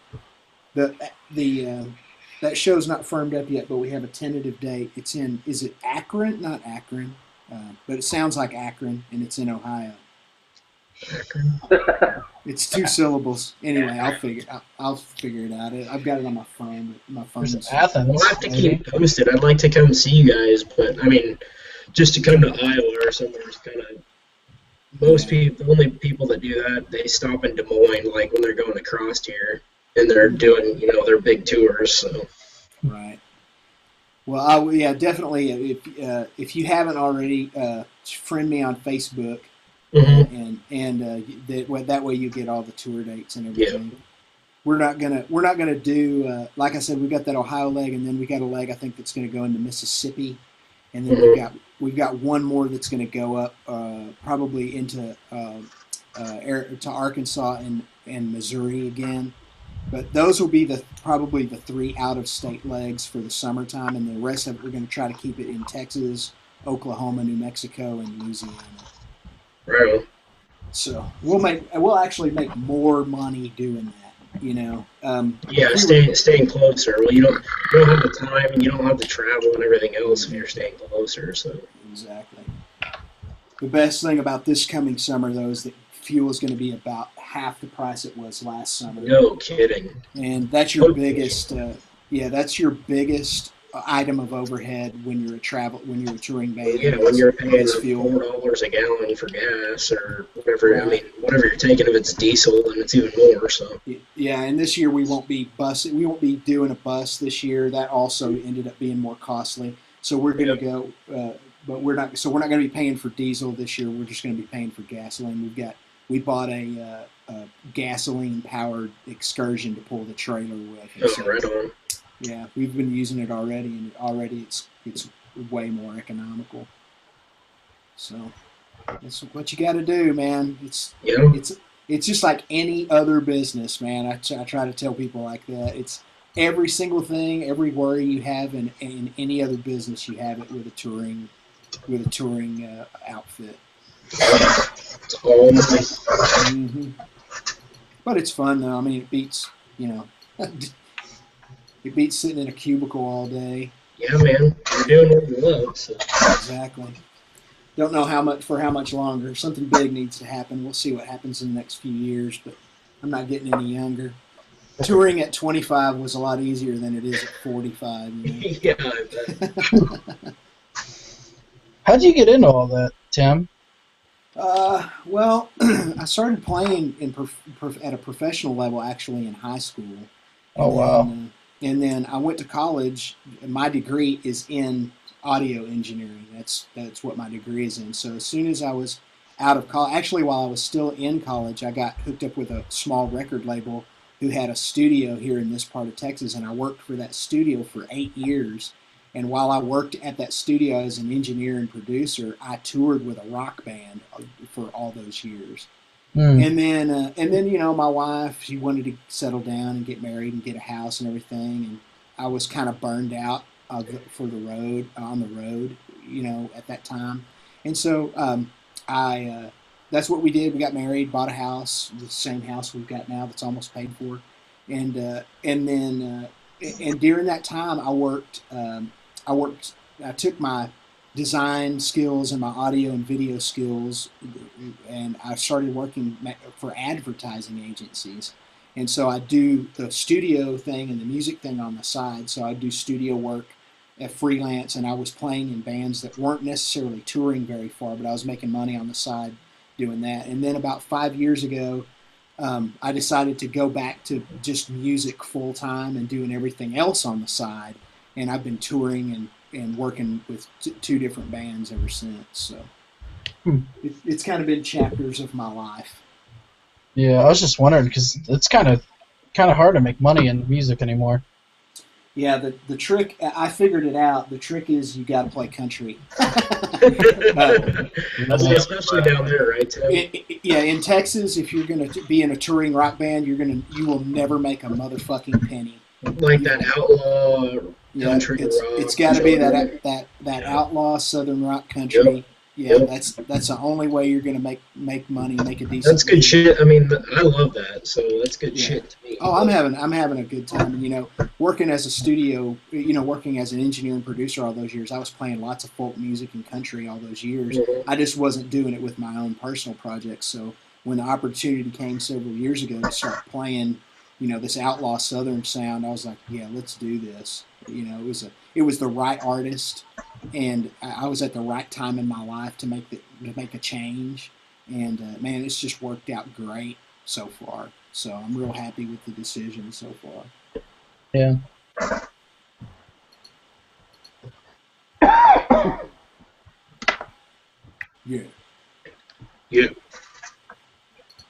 That show's not firmed up yet, but we have a tentative date. It's in, is it Akron? Not Akron, but it sounds like Akron, and it's in Ohio. It's 2 syllables. Anyway, I'll figure it out. I've got it on my phone. But my phone's Athens. We'll have to keep posted. I'd like to come see you guys, but I mean, just to come to Iowa or somewhere is kind of. Most people, the only people that do that, they stop in Des Moines, like when they're going across here, and they're doing, their big tours. So. Right. Well, yeah, definitely. If you haven't already, friend me on Facebook, and that way you get all the tour dates and everything. Yeah. We're not gonna do like I said, we've got that Ohio leg, and then we got a leg I think that's gonna go into Mississippi, and then we've got one more that's gonna go up probably into to Arkansas and Missouri again. But those will be probably the 3 out-of-state legs for the summertime, and the rest of it we're going to try to keep it in Texas, Oklahoma, New Mexico, and Louisiana. Right. So we'll actually make more money doing that, Yeah, staying closer. Well, you don't have the time, and you don't have the travel and everything else if you're staying closer. So exactly. The best thing about this coming summer, though, is that fuel is going to be about half the price it was last summer. No kidding. And that's your biggest, that's your biggest item of overhead when you're a touring band. Yeah, when you're paying $4 a gallon for gas or whatever. Right. I mean, whatever you're taking, if it's diesel, then it's even more. So. Yeah, and this year we won't be doing a bus this year. That also ended up being more costly. So we're going to go, but we're not. So we're not going to be paying for diesel this year. We're just going to be paying for gasoline. We bought a gasoline-powered excursion to pull the trailer with. Oh, right on. Yeah, we've been using it already, and already it's way more economical. So that's what you got to do, man. It's just like any other business, man. I try to tell people like that. It's every single thing, every worry you have in any other business, you have it with a touring outfit. Mm-hmm. But it's fun though. I mean, it beats it beats sitting in a cubicle all day. Yeah, man. You're doing what you love. So. Exactly. Don't know how much longer. Something big needs to happen. We'll see what happens in the next few years. But I'm not getting any younger. Touring at 25 was a lot easier than it is at 45. Yeah, I bet. How'd you get into all that, Tim? Well, I started playing at a professional level actually in high school. Oh, wow. And then I went to college. My degree is in audio engineering. That's what my degree is in. So as soon as I was out of college, actually while I was still in college, I got hooked up with a small record label who had a studio here in this part of Texas, and I worked for that studio for 8 years. And while I worked at that studio as an engineer and producer, I toured with a rock band for all those years. And then my wife, she wanted to settle down and get married and get a house and everything, and I was kind of burned out on the road, at that time. And so that's what we did. We got married, bought a house, the same house we've got now that's almost paid for, and then during that time I took my design skills and my audio and video skills, and I started working for advertising agencies. And so I do the studio thing and the music thing on the side. So I do studio work at freelance, and I was playing in bands that weren't necessarily touring very far, but I was making money on the side doing that. And then about 5 years ago, I decided to go back to just music full time and doing everything else on the side. And I've been touring and working with 2 different bands ever since. So it's kind of been chapters of my life. Yeah, I was just wondering because it's kind of hard to make money in music anymore. Yeah, the trick, I figured it out. The trick is you got to play country. Especially down there, right, Tim? In Texas, if you're going to be in a touring rock band, you will never make a motherfucking penny. Like that outlaw country rock. It's got to be that outlaw southern rock country. Yep. Yeah, that's the only way you're going to make money, make a decent. That's good shit. I mean, I love that. So that's good shit to me. Oh, I'm having a good time. Working as a studio, working as an engineer and producer all those years, I was playing lots of folk music and country all those years. Mm-hmm. I just wasn't doing it with my own personal projects. So when the opportunity came several years ago to start playing, this outlaw Southern sound, I was like, yeah, let's do this. It was the right artist, and I was at the right time in my life to make a change. And man, it's just worked out great so far. So I'm real happy with the decision so far. Yeah. Yeah. Yeah.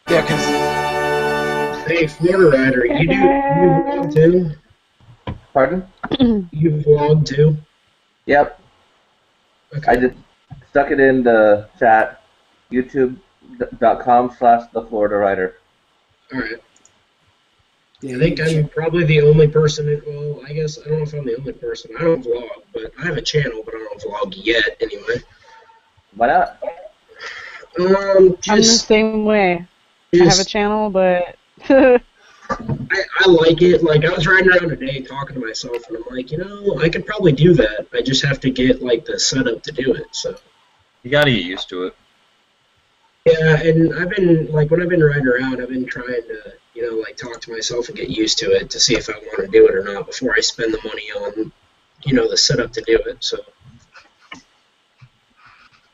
Yeah, because hey, Florida Rider, you vlog too? Pardon? You vlog too? Yep. Okay. I just stuck it in the chat. YouTube.com/thefloridawriter. All right. Yeah, I think I'm probably the only person. Well, I guess I don't know if I'm the only person. I don't vlog, but I have a channel, but I don't vlog yet. Anyway. Why not? I'm the same way. I have a channel, but I like it. Like, I was riding around today talking to myself, and I'm like, I could probably do that. I just have to get, like, the setup to do it, so. You gotta get used to it. Yeah, and I've been, like, when I've been riding around, I've been trying to, like, talk to myself and get used to it to see if I want to do it or not before I spend the money on, the setup to do it, so.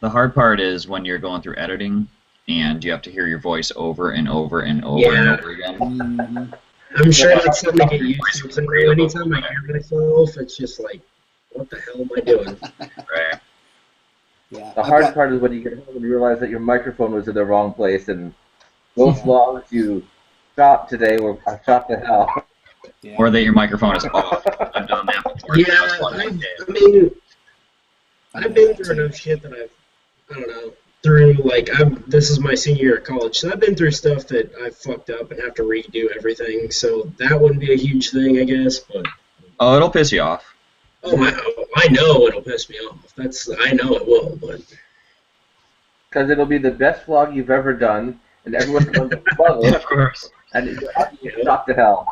The hard part is when you're going through editing and you have to hear your voice over and over and over and over again. Mm-hmm. I'm sure that's something to get used to. So anytime I hear myself, it's just like, what the hell am I doing? Right. Yeah. The hard part is when you get home and you realize that your microphone was in the wrong place, and those vlogs you shot today were shot to hell. Yeah. Or that your microphone is off. I've done that before. Yeah, I've been through enough shit that I don't know, this is my senior year of college, so I've been through stuff that I've fucked up and have to redo everything, so that wouldn't be a huge thing, I guess, but... Oh, it'll piss you off. Oh, I know it'll piss me off. I know it will, but... Because it'll be the best vlog you've ever done, and everyone's going to love it. Of course. And you're shot to hell.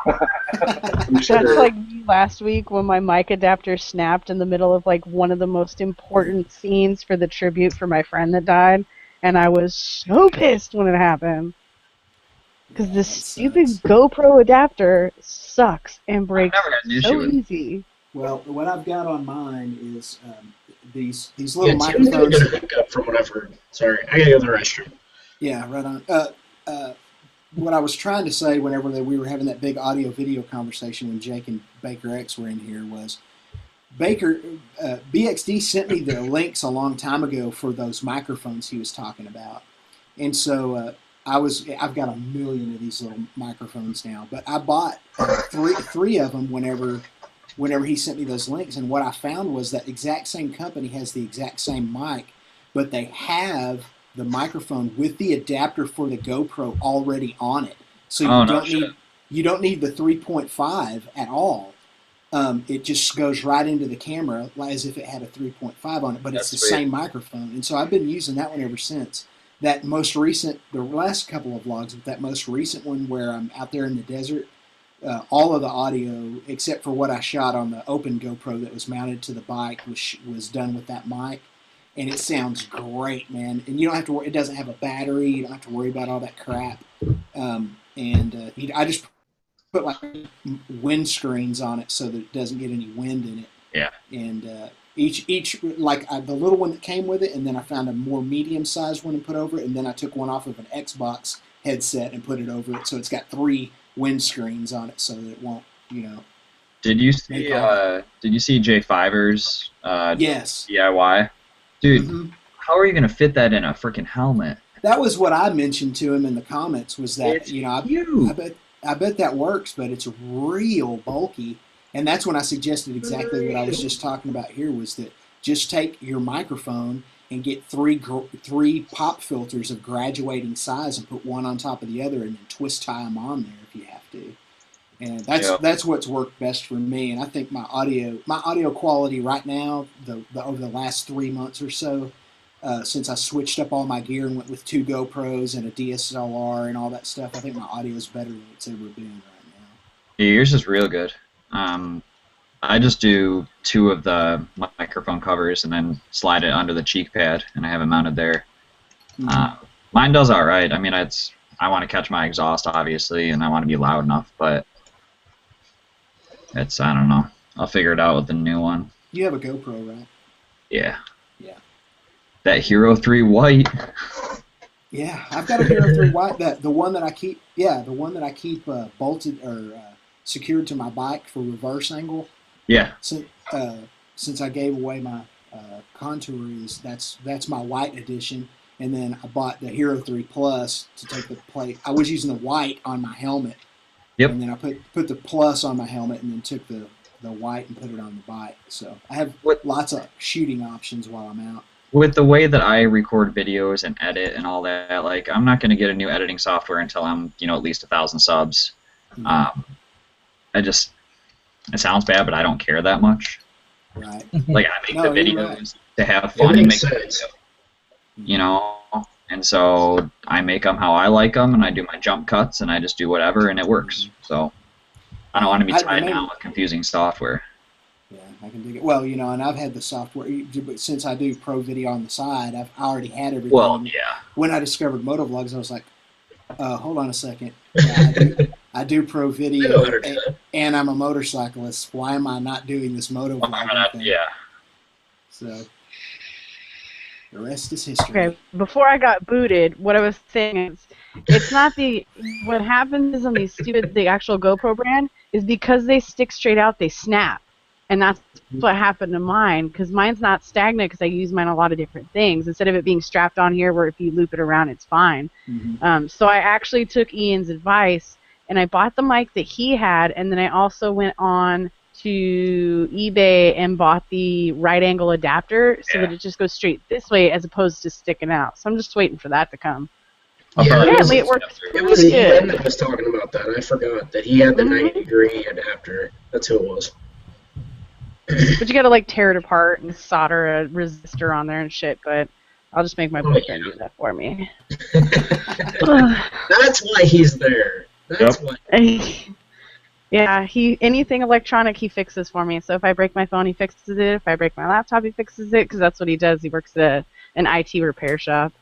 That's like me last week when my mic adapter snapped in the middle of like one of the most important scenes for the tribute for my friend that died, and I was so pissed when it happened. Because this stupid GoPro adapter sucks and breaks so easy. Well, what I've got on mine is these little Tim's gonna microphones. get a hookup from what I've heard. Sorry, I gotta go to the restroom. Yeah, right on. What I was trying to say whenever we were having that big audio-video conversation when Jake and Baker X were in here was, BXD sent me the links a long time ago for those microphones he was talking about, and so I've got a million of these little microphones now, but I bought three of them whenever he sent me those links, and what I found was that exact same company has the exact same mic, but they have the microphone with the adapter for the GoPro already on it, so you don't need the 3.5 at all. It just goes right into the camera as if it had a 3.5 on it, but it's the same microphone, and so I've been using that one ever since. The last couple of vlogs, but that most recent one where I'm out there in the desert, all of the audio except for what I shot on the open GoPro that was mounted to the bike was done with that mic. And it sounds great, man. And you don't have to worry. It doesn't have a battery. You don't have to worry about all that crap. I just put like wind screens on it so that it doesn't get any wind in it. Yeah. And each like the little one that came with it, and then I found a more medium-sized one and put over it, and then I took one off of an Xbox headset and put it over it, so it's got 3 wind screens on it, so that it won't, Did you see Jay Fiver's yes. DIY? Dude, how are you gonna fit that in a freaking helmet? That was what I mentioned to him in the comments. Was that I bet that works, but it's real bulky, and that's when I suggested exactly what I was just talking about here. Was that just take your microphone and get three pop filters of graduating size and put one on top of the other, and then twist tie them on there if you have to. And that's what's worked best for me. And I think my audio quality right now, over the last 3 months or so, since I switched up all my gear and went with 2 GoPros and a DSLR and all that stuff, I think my audio is better than it's ever been right now. Yeah, yours is real good. I just do 2 of the microphone covers and then slide it under the cheek pad, and I have it mounted there. Mine does all right. I mean, I want to catch my exhaust, obviously, and I want to be loud enough, but I don't know. I'll figure it out with the new one. You have a GoPro, right? Yeah. Yeah. That Hero 3 White. Yeah, I've got a Hero 3 White. The one that I keep. Yeah, the one that I keep bolted or secured to my bike for reverse angle. Yeah. Since I gave away my Contour, that's my white edition, and then I bought the Hero 3 Plus to take the plate. I was using the white on my helmet. Yep. And then I put the Plus on my helmet, and then took the white and put it on the bike. So I have lots of shooting options while I'm out. With the way that I record videos and edit and all that, like, I'm not going to get a new editing software until I'm, at least 1,000 subs. Mm-hmm. It sounds bad, but I don't care that much. Right. Like, I make the videos right. to have fun and make sense. and so I make them how I like them, and I do my jump cuts, and I just do whatever, and it works. So I don't want to be tied down with confusing software. Yeah, I can dig it. Well, and I've had the software, but since I do pro video on the side, I already had everything. Well, yeah. When I discovered Motovlogs, I was like, hold on a second. Yeah, I do pro video, and I'm a motorcyclist. Why am I not doing this motovlog thing? Yeah. So the rest is history. Okay, before I got booted, what I was saying is, it's not what happens is on the actual GoPro brand is because they stick straight out, they snap. And that's what happened to mine, because mine's not stagnant because I use mine a lot of different things. Instead of it being strapped on here where if you loop it around, it's fine. Mm-hmm. So I actually took Ian's advice, and I bought the mic that he had, and then I also went on to eBay and bought the right angle adapter so that it just goes straight this way as opposed to sticking out. So I'm just waiting for that to come. Yeah, apparently it works. It was Ian that was talking about that. I forgot that he had the 90-degree adapter. That's who it was. But you gotta tear it apart and solder a resistor on there and shit. But I'll just make my boyfriend do that for me. That's why he's there. That's why. Yeah, anything electronic he fixes for me. So if I break my phone, he fixes it. If I break my laptop, he fixes it because that's what he does. He works at an IT repair shop.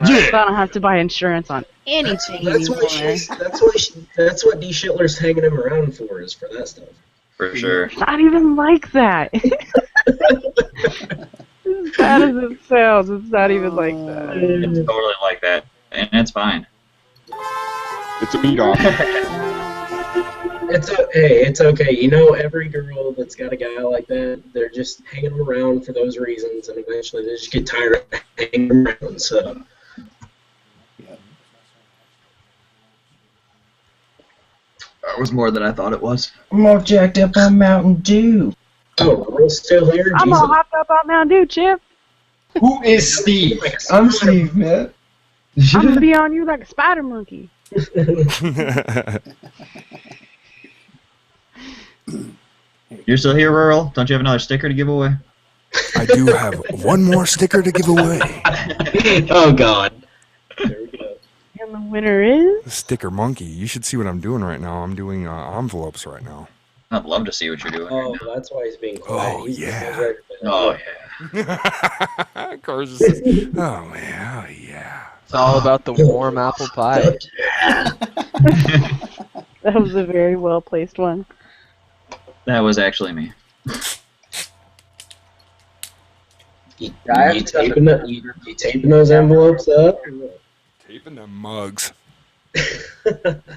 Yeah. So I don't have to buy insurance on anything That's anymore. that's what D. Schindler's hanging him around for, is for that stuff. For sure. It's not even like that. As bad as it sounds, it's not even like that. It's totally like that, and it's fine. It's a beat off. It's okay. Every girl that's got a guy like that, they're just hanging him around for those reasons, and eventually they just get tired of hanging him around. So. That was more than I thought it was. I'm all jacked up on Mountain Dew. Oh, we're still here? I'm all hopped up on Mountain Dew, Chip. Who is Steve? I'm Steve, man. I'm gonna be on you like a spider monkey. You're still here, Rural? Don't you have another sticker to give away? I do have one more sticker to give away. Oh, God. And the winner is? Sticker monkey. You should see what I'm doing right now. I'm doing envelopes right now. I'd love to see what you're doing. Oh, that's why he's being quiet. Oh, yeah. Oh, yeah. Of course. Oh, man. Oh, yeah. It's all about the warm apple pie. That was a very well placed one. That was actually me. You taping those envelopes up? Taping them mugs.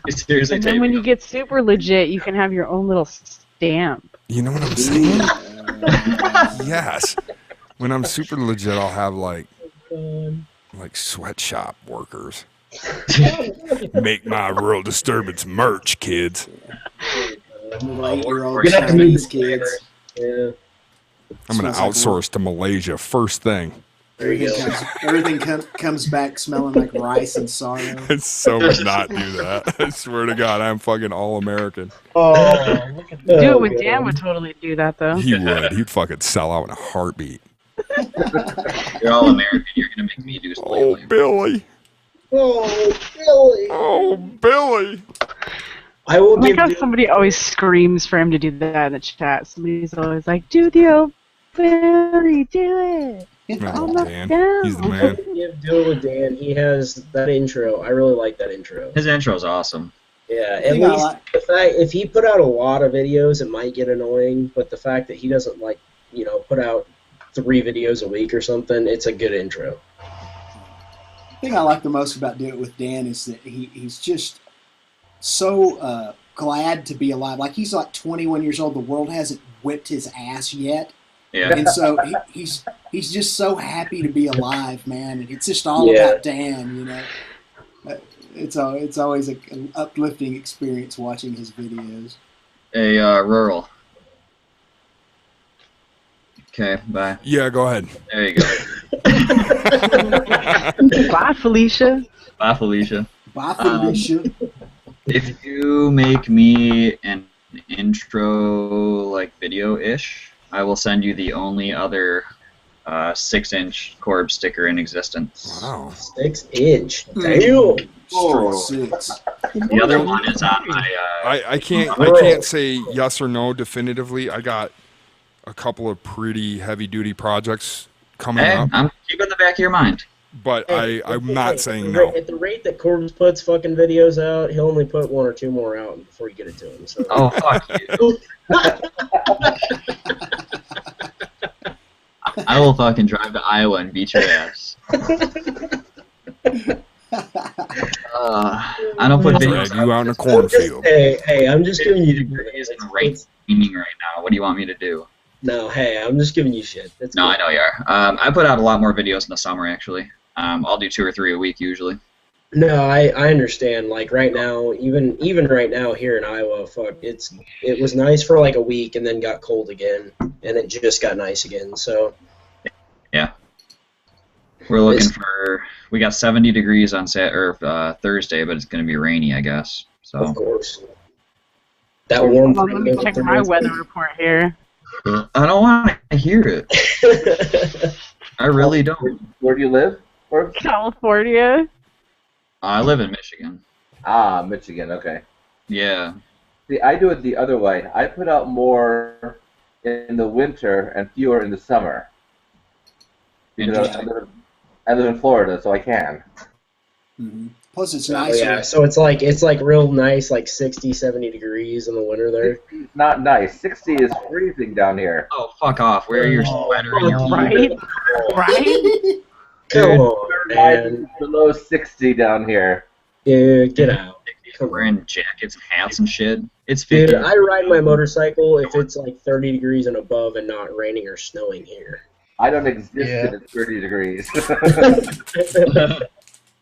Seriously, And then when you get super legit, you can have your own little stamp. You know what I'm saying? Yes. When I'm super legit, I'll have like sweatshop workers. Make my rural disturbance merch, kids. Little 8-year-old Chinese kids. Yeah. I'm going to outsource to Malaysia first thing. Everything comes back smelling like rice and sorrow. I so would not do that. I swear to God, I'm fucking all-American. Oh, look at Do it with Dan would totally do that, though. He would. He'd fucking sell out in a heartbeat. You're all American. You're going to make me do something. Oh, Billy. Oh, Billy. Oh, Billy. I will like give how you... somebody always screams for him to do that in the chat. Somebody's always like, do the old Billy, do it. Oh, Dan. He's the I man. give Do It With Dan. He has that intro. I really like that intro. His intro is awesome. Yeah, at least the fact if he put out a lot of videos, it might get annoying. But the fact that he doesn't put out 3 videos a week or something, it's a good intro. The thing I like the most about Do It With Dan is that he's just so glad to be alive. Like, he's like 21 years old. The world hasn't whipped his ass yet. Yeah. And so he's just so happy to be alive, man. And it's just all about Dan, you know. It's always an uplifting experience watching his videos. Hey, rural. Okay, bye. Yeah, go ahead. There you go. Bye, Felicia. Bye, Felicia. Bye, Felicia. If you make me an intro video-ish, I will send you the only other 6-inch Corb sticker in existence. Wow. 6-inch. Damn. The other one is on my. I can't say yes or no definitively. I got a couple of pretty heavy-duty projects coming up. I'm keeping the back of your mind. But I'm not saying no. At the rate that Corbs puts fucking videos out, he'll only put 1 or 2 more out before you get it to him. So. Oh, fuck you. I will fucking drive to Iowa and beat your ass. I don't put videos you out in a cornfield. Hey, I'm just giving you the right meaning right now. What do you want me to do? No, hey, I'm just giving you shit. That's no, cool. I know you are. I put out a lot more videos in the summer, actually. I'll do 2 or 3 a week usually. No, I understand. Like right now, even right now here in Iowa, it was nice for like a week and then got cold again, and it just got nice again. So yeah, we're looking for. We got 70 degrees on Thursday, but it's going to be rainy, I guess. So of course, that warm. Let me check my weather report here. I don't want to hear it. I really don't. Where do you live? California. I live in Michigan. Ah, Michigan. Okay. Yeah. See, I do it the other way. I put out more in the winter and fewer in the summer. Because I live in Florida, so I can. Mm-hmm. Plus, it's nicer. Yeah, so it's like real nice, like 60, 70 degrees in the winter there. 60 is not nice. 60 is freezing down here. Oh, fuck off. Wear your sweater and your right? Right? Come on, man. Below 60 down here. Dude, get out. Wearing jackets and hats and shit. It's 50. Dude, I ride my motorcycle if it's like 30 degrees and above and not raining or snowing here. I don't exist if it's 30 degrees.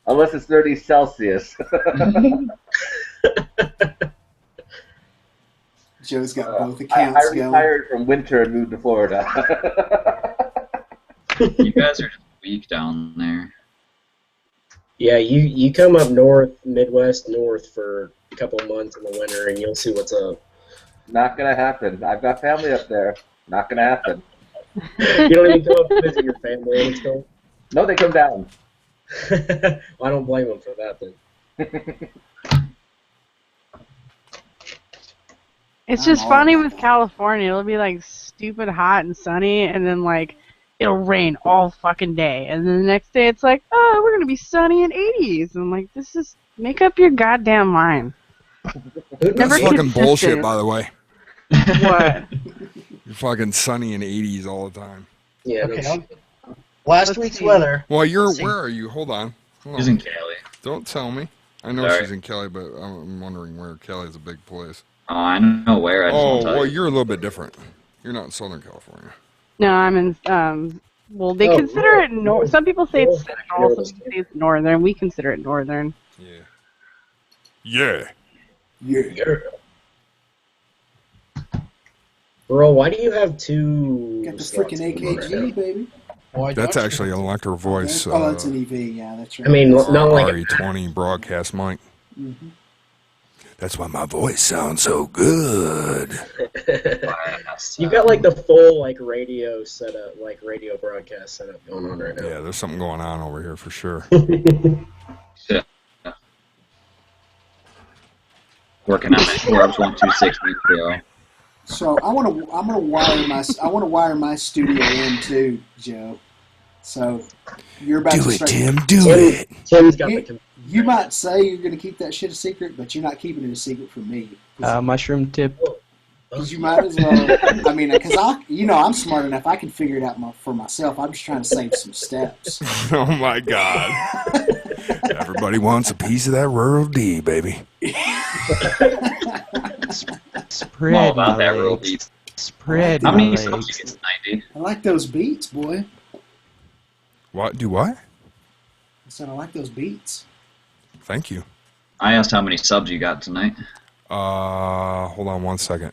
Unless it's 30 Celsius. Joe's got both accounts I retired from winter and moved to Florida. You guys are just weak down there. Yeah, you come up north, Midwest, north for a couple months in the winter, and you'll see what's up. Not gonna happen. I've got family up there. Not gonna happen. You don't even come up to visit your family and stuff? No, they come down. Well, I don't blame them for that then. It's just funny with California. It'll be like stupid hot and sunny, and then like it'll rain all fucking day, and then the next day it's like, oh, we're gonna be sunny and 80s. And I'm like, this is make up your goddamn mind. That's fucking bullshit, by the way. What? You're fucking sunny in 80s all the time. Yeah. Okay. Last week's weather. Well, where are you? Hold on. She's in Cali. Don't tell me. I know Sorry. she's in Cali, but I'm wondering where. Cali's a big place. Oh, I know where. I just won't tell well, you. you're a little bit different. You're not in Southern California. No, I'm in. Well, they consider it north. Some people say it's central. Some people say it's northern. We consider it northern. Yeah. Bro, why do you have two? Got the freaking AKG, baby. That's actually an Electro Voice. Oh, that's an EV. Yeah, that's right. I mean, not like RE20 broadcast mic. Mm-hmm. That's why my voice sounds so good. You got like the full like radio setup, like radio broadcast setup going on right now. Yeah, there's something going on over here for sure. Yeah. Working on my Forbes 126 video. So I want to wire my studio in too, Joe. So you're about Do to it, start. Tim. Do it. Tim's got the. You might say you're going to keep that shit a secret, but you're not keeping it a secret from me. Mushroom tip. Because you might as well. I mean, because I'm smart enough. I can figure it out for myself. I'm just trying to save some steps. Oh my God! Everybody wants a piece of that rural D, baby. Spread all about my that rural legs. beats. Spread How my many legs. subs you get tonight, D? I like those beats, boy. What? Do what? I said I like those beats. Thank you. I asked how many subs you got tonight. Hold on 1 second.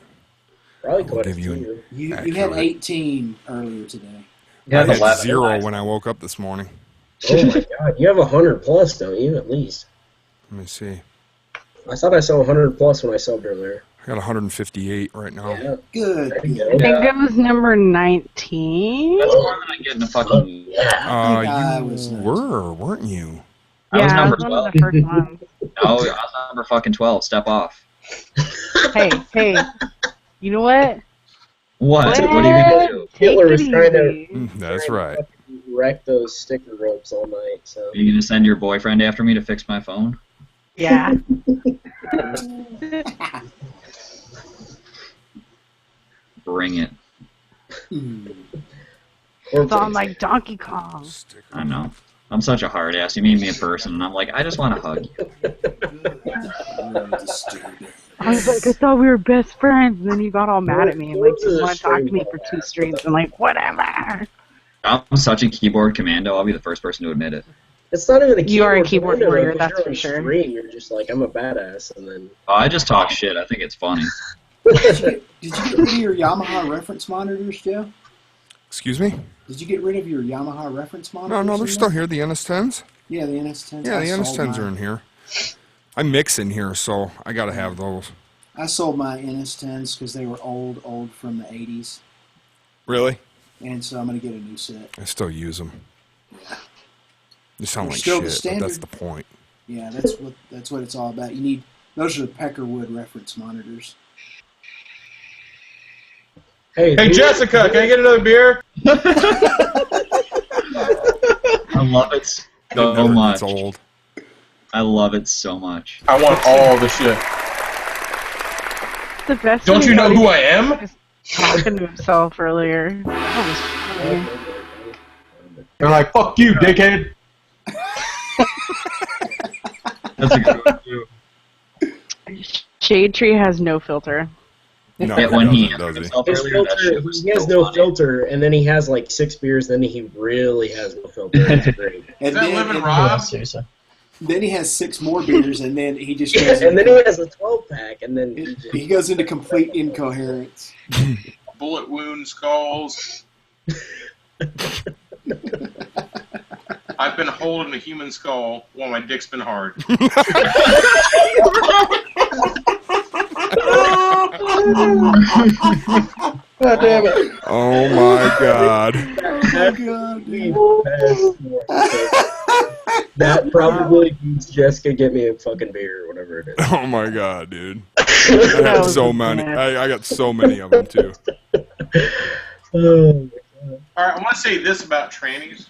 Probably I'll quite a give you few. You had 18 earlier today. I had 11. 0 when I woke up this morning. Oh my god, you have 100 plus, don't you? At least. Let me see. I thought I saw 100 plus when I subbed earlier. I got 158 right now. Yeah. Good. I think it was number 19. That's more than I get in a fucking. You were, weren't you? I was Yeah, number I was one of 12. the first ones. No, I was number fucking 12. Step off. Hey, you know what? What? What are you gonna do? Hitler was trying to That's right. wreck those sticker ropes all night. So. Are you gonna send your boyfriend after me to fix my phone? Yeah. Bring it. It's on like Donkey Kong. I know. I'm such a hard ass. You meet me in person, and I'm like, I just want to hug you. I was like, I thought we were best friends, and then you got all mad at me and like didn't want to talk to me for 2 streams. I'm like, whatever. I'm such a keyboard commando. I'll be the first person to admit it. It's not even a keyboard. You are a keyboard commando, warrior, if that's you're for on sure. Stream, you're just like, I'm a badass, and then. Oh, I just talk shit. I think it's funny. Did you get rid of your Yamaha reference monitors, Joe? Excuse me? Did you get rid of your Yamaha reference monitors? No, they're still here. The NS10s? Yeah, the NS10s. Yeah, the I sold NS10s are mine. in here. I mix in here, so I gotta have those. I sold my NS10s because they were old from the 80s. Really? And so I'm going to get a new set. I still use them. They sound They're like still the shit, but that's standard. the point. Yeah, that's what it's all about. You need those are the Peckerwood reference monitors. Hey, Jessica, can I get another beer? I love it so much. Old. I love it so much. I want all the shit. The best. Don't you know who I am? Just talking to himself earlier. That was funny. They're like, fuck you, dickhead. That's a good one, too. Shade Tree has no filter. No, Yeah, when he does he? himself His earlier, that shit filter, was he has so no funny. filter, and then he has like 6 beers, then he really has no filter. It's great. And that then, Living and Rob? Seriously. then he has 6 more beers, and then he just goes And then into, he has a 12-pack, and then he goes into complete incoherence. Bullet wound skulls. I've been holding a human skull while my dick's been hard. God damn it. Oh my god. That probably means Jessica get me a fucking beer or whatever it is. Oh my god, dude. I have so many. I got so many of them too. Oh, Alright, I want to say this about trannies.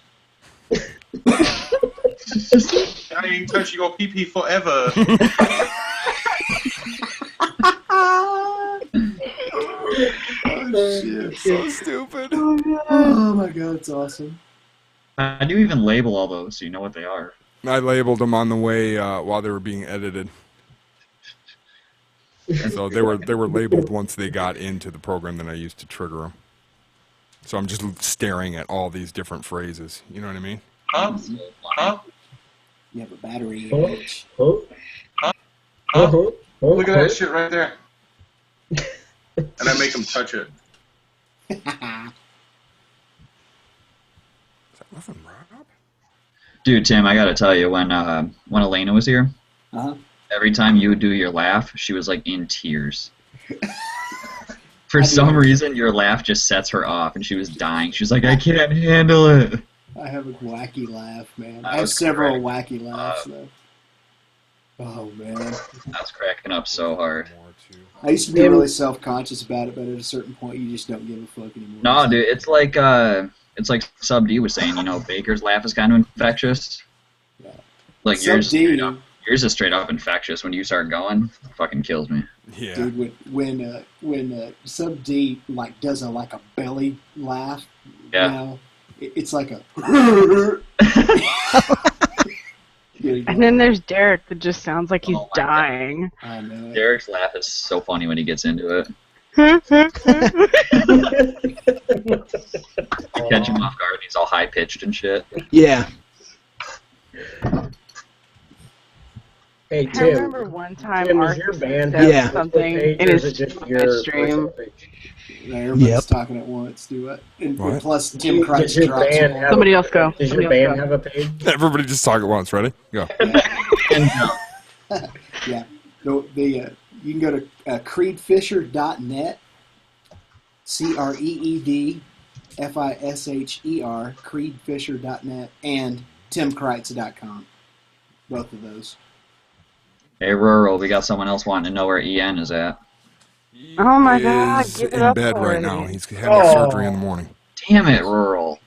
I ain't touch your pee-pee forever. Oh, shit. So stupid. Oh my god, it's awesome. How do you even label all those so you know what they are? I labeled them on the way while they were being edited. So they were labeled once they got into the program that I used to trigger them. So I'm just staring at all these different phrases. You know what I mean? Huh? Huh? You have a battery Huh? age. Huh? Huh? Uh-huh. Look at that shit right there. And I make them touch it. Is that nothing, Rob? Dude, Tim, I gotta tell you, when Elena was here, Uh-huh. every time you would do your laugh, she was like in tears. For some reason, your laugh just sets her off, and she was dying. She was like, I can't handle it. I have a wacky laugh, man. That I have was several correct. wacky laughs, though. Oh, man. I was cracking up so hard. I used to be really self-conscious about it, but at a certain point, you just don't give a fuck anymore. No, dude, it's like it's like Sub D was saying, you know, Baker's laugh is kind of infectious. Yeah. Like Sub D, yours is straight up infectious. When you start going, it fucking kills me. Yeah. dude, when Sub D like does a belly laugh, Yeah. you know, it's like a. And then there's Derek that just sounds like he's Oh my dying. I know. Derek's laugh is so funny when he gets into it. Catch him off guard, he's all high pitched and shit. Yeah. Hey I Tim. remember one time Tim, does Arthur your band said have a something page, in or his is it just your stream. personal page? Everybody's talking at once. Do it. And What? plus, Tim Kreitz Does your drops band one. have Somebody else go. Does Somebody your else band go. have a page? Everybody just talk at once. Ready? Go. Yeah. You can go to creedfisher.net, CreedFisher, creedfisher.net, and timkreitz.com. Both of those. Hey, Rural, we got someone else wanting to know where EN is at. Oh my God! Is Give it in up bed already. right now. He's having surgery in the morning. Damn it, Rural.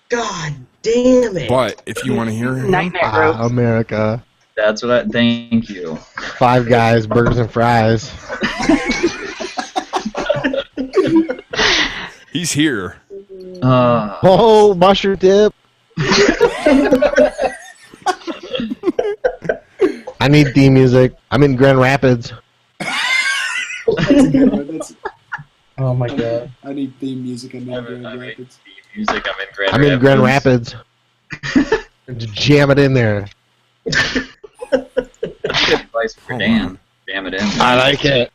God damn it! But if you want to hear him, Night-night ropes. America. That's what I. Thank you. Five Guys, burgers and fries. he's here. Oh, mushroom dip. I need theme music. I'm in Grand Rapids. That's a good one. Oh my God! I need theme music. I'm in Grand Rapids. Music, I'm in Grand I'm Rapids. in Grand Rapids. Just jam it in there. That's good advice for Dan. Jam it in. I like it.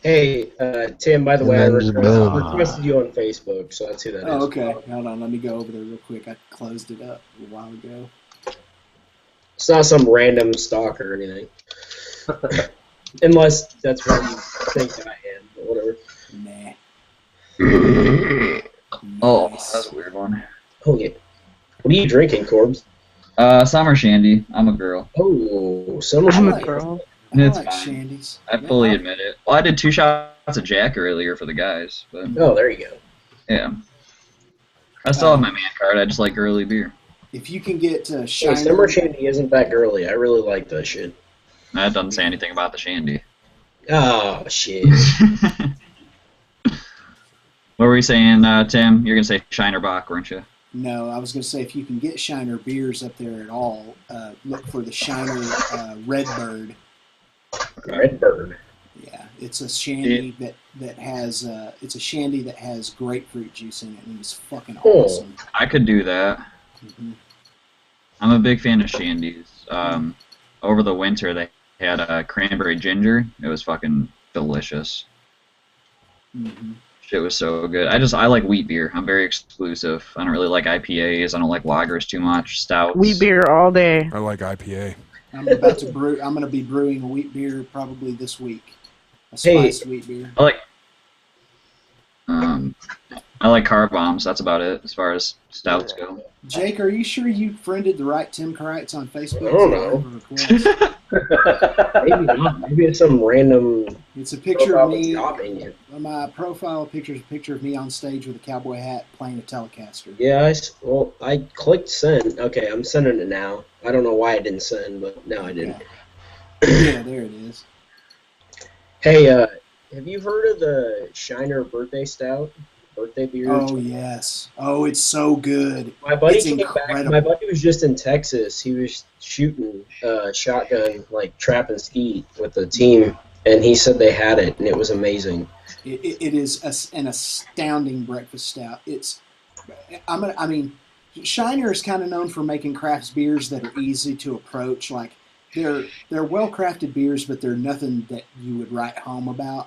Hey, Tim. By the way, I And then just boom. requested you on Facebook, so that's who that is. Oh, okay. Hold on. Let me go over there real quick. I closed it up a while ago. It's not some random stalker or anything. Unless that's what you think I am, but whatever. Nah. Oh, that's a weird one. Oh yeah. What are you drinking, Corbs? Summer Shandy. I'm a girl. Oh, summer I'm a shandy. girl. It's I like fine. shandies. I fully admit it. Well, I did 2 shots of Jack earlier for the guys, but Oh, there you go. yeah. I still have my man card. I just like girly beer. If you can get Hey, Shiner, summer shandy isn't that girly. I really like that shit. That doesn't say anything about the Shandy. Oh shit. What were you saying, Tim? You're gonna say Shinerbach, weren't you? no, I was going to say if you can get Shiner beers up there at all, look for the Shiner Redbird. Redbird. Yeah, it's a shandy that has it's a shandy that has grapefruit juice in it, and it's fucking awesome. I could do that. Mm-hmm. I'm a big fan of Shandies. Over the winter, they had cranberry ginger. It was fucking delicious. Mm-hmm. Shit was so good. I like wheat beer. I'm very exclusive. I don't really like IPAs. I don't like lagers too much. Stouts. Wheat beer all day. I like IPA. I'm about to brew. I'm going to be brewing a wheat beer probably this week. A spiced wheat beer. I like car bombs. That's about it as far as stouts go. Jake, are you sure you friended the right Tim Kreitz on Facebook? I don't know. Maybe not. Maybe it's some random. It's a picture of me. It. My profile picture is a picture of me on stage with a cowboy hat playing a Telecaster. Yeah, I clicked send. Okay, I'm sending it now. I don't know why I didn't send, but now I did. Yeah, there it is. Hey, have you heard of the Shiner birthday stout? Birthday beer? Oh yes. Oh, it's so good. My buddy It's came back. incredible. My buddy was just in Texas. He was shooting shotgun, like trap and skeet with the team, and he said they had it, and it was amazing. It is an astounding breakfast stout. I mean, Shiner is kind of known for making craft beers that are easy to approach. Like they're well-crafted beers, but they're nothing that you would write home about.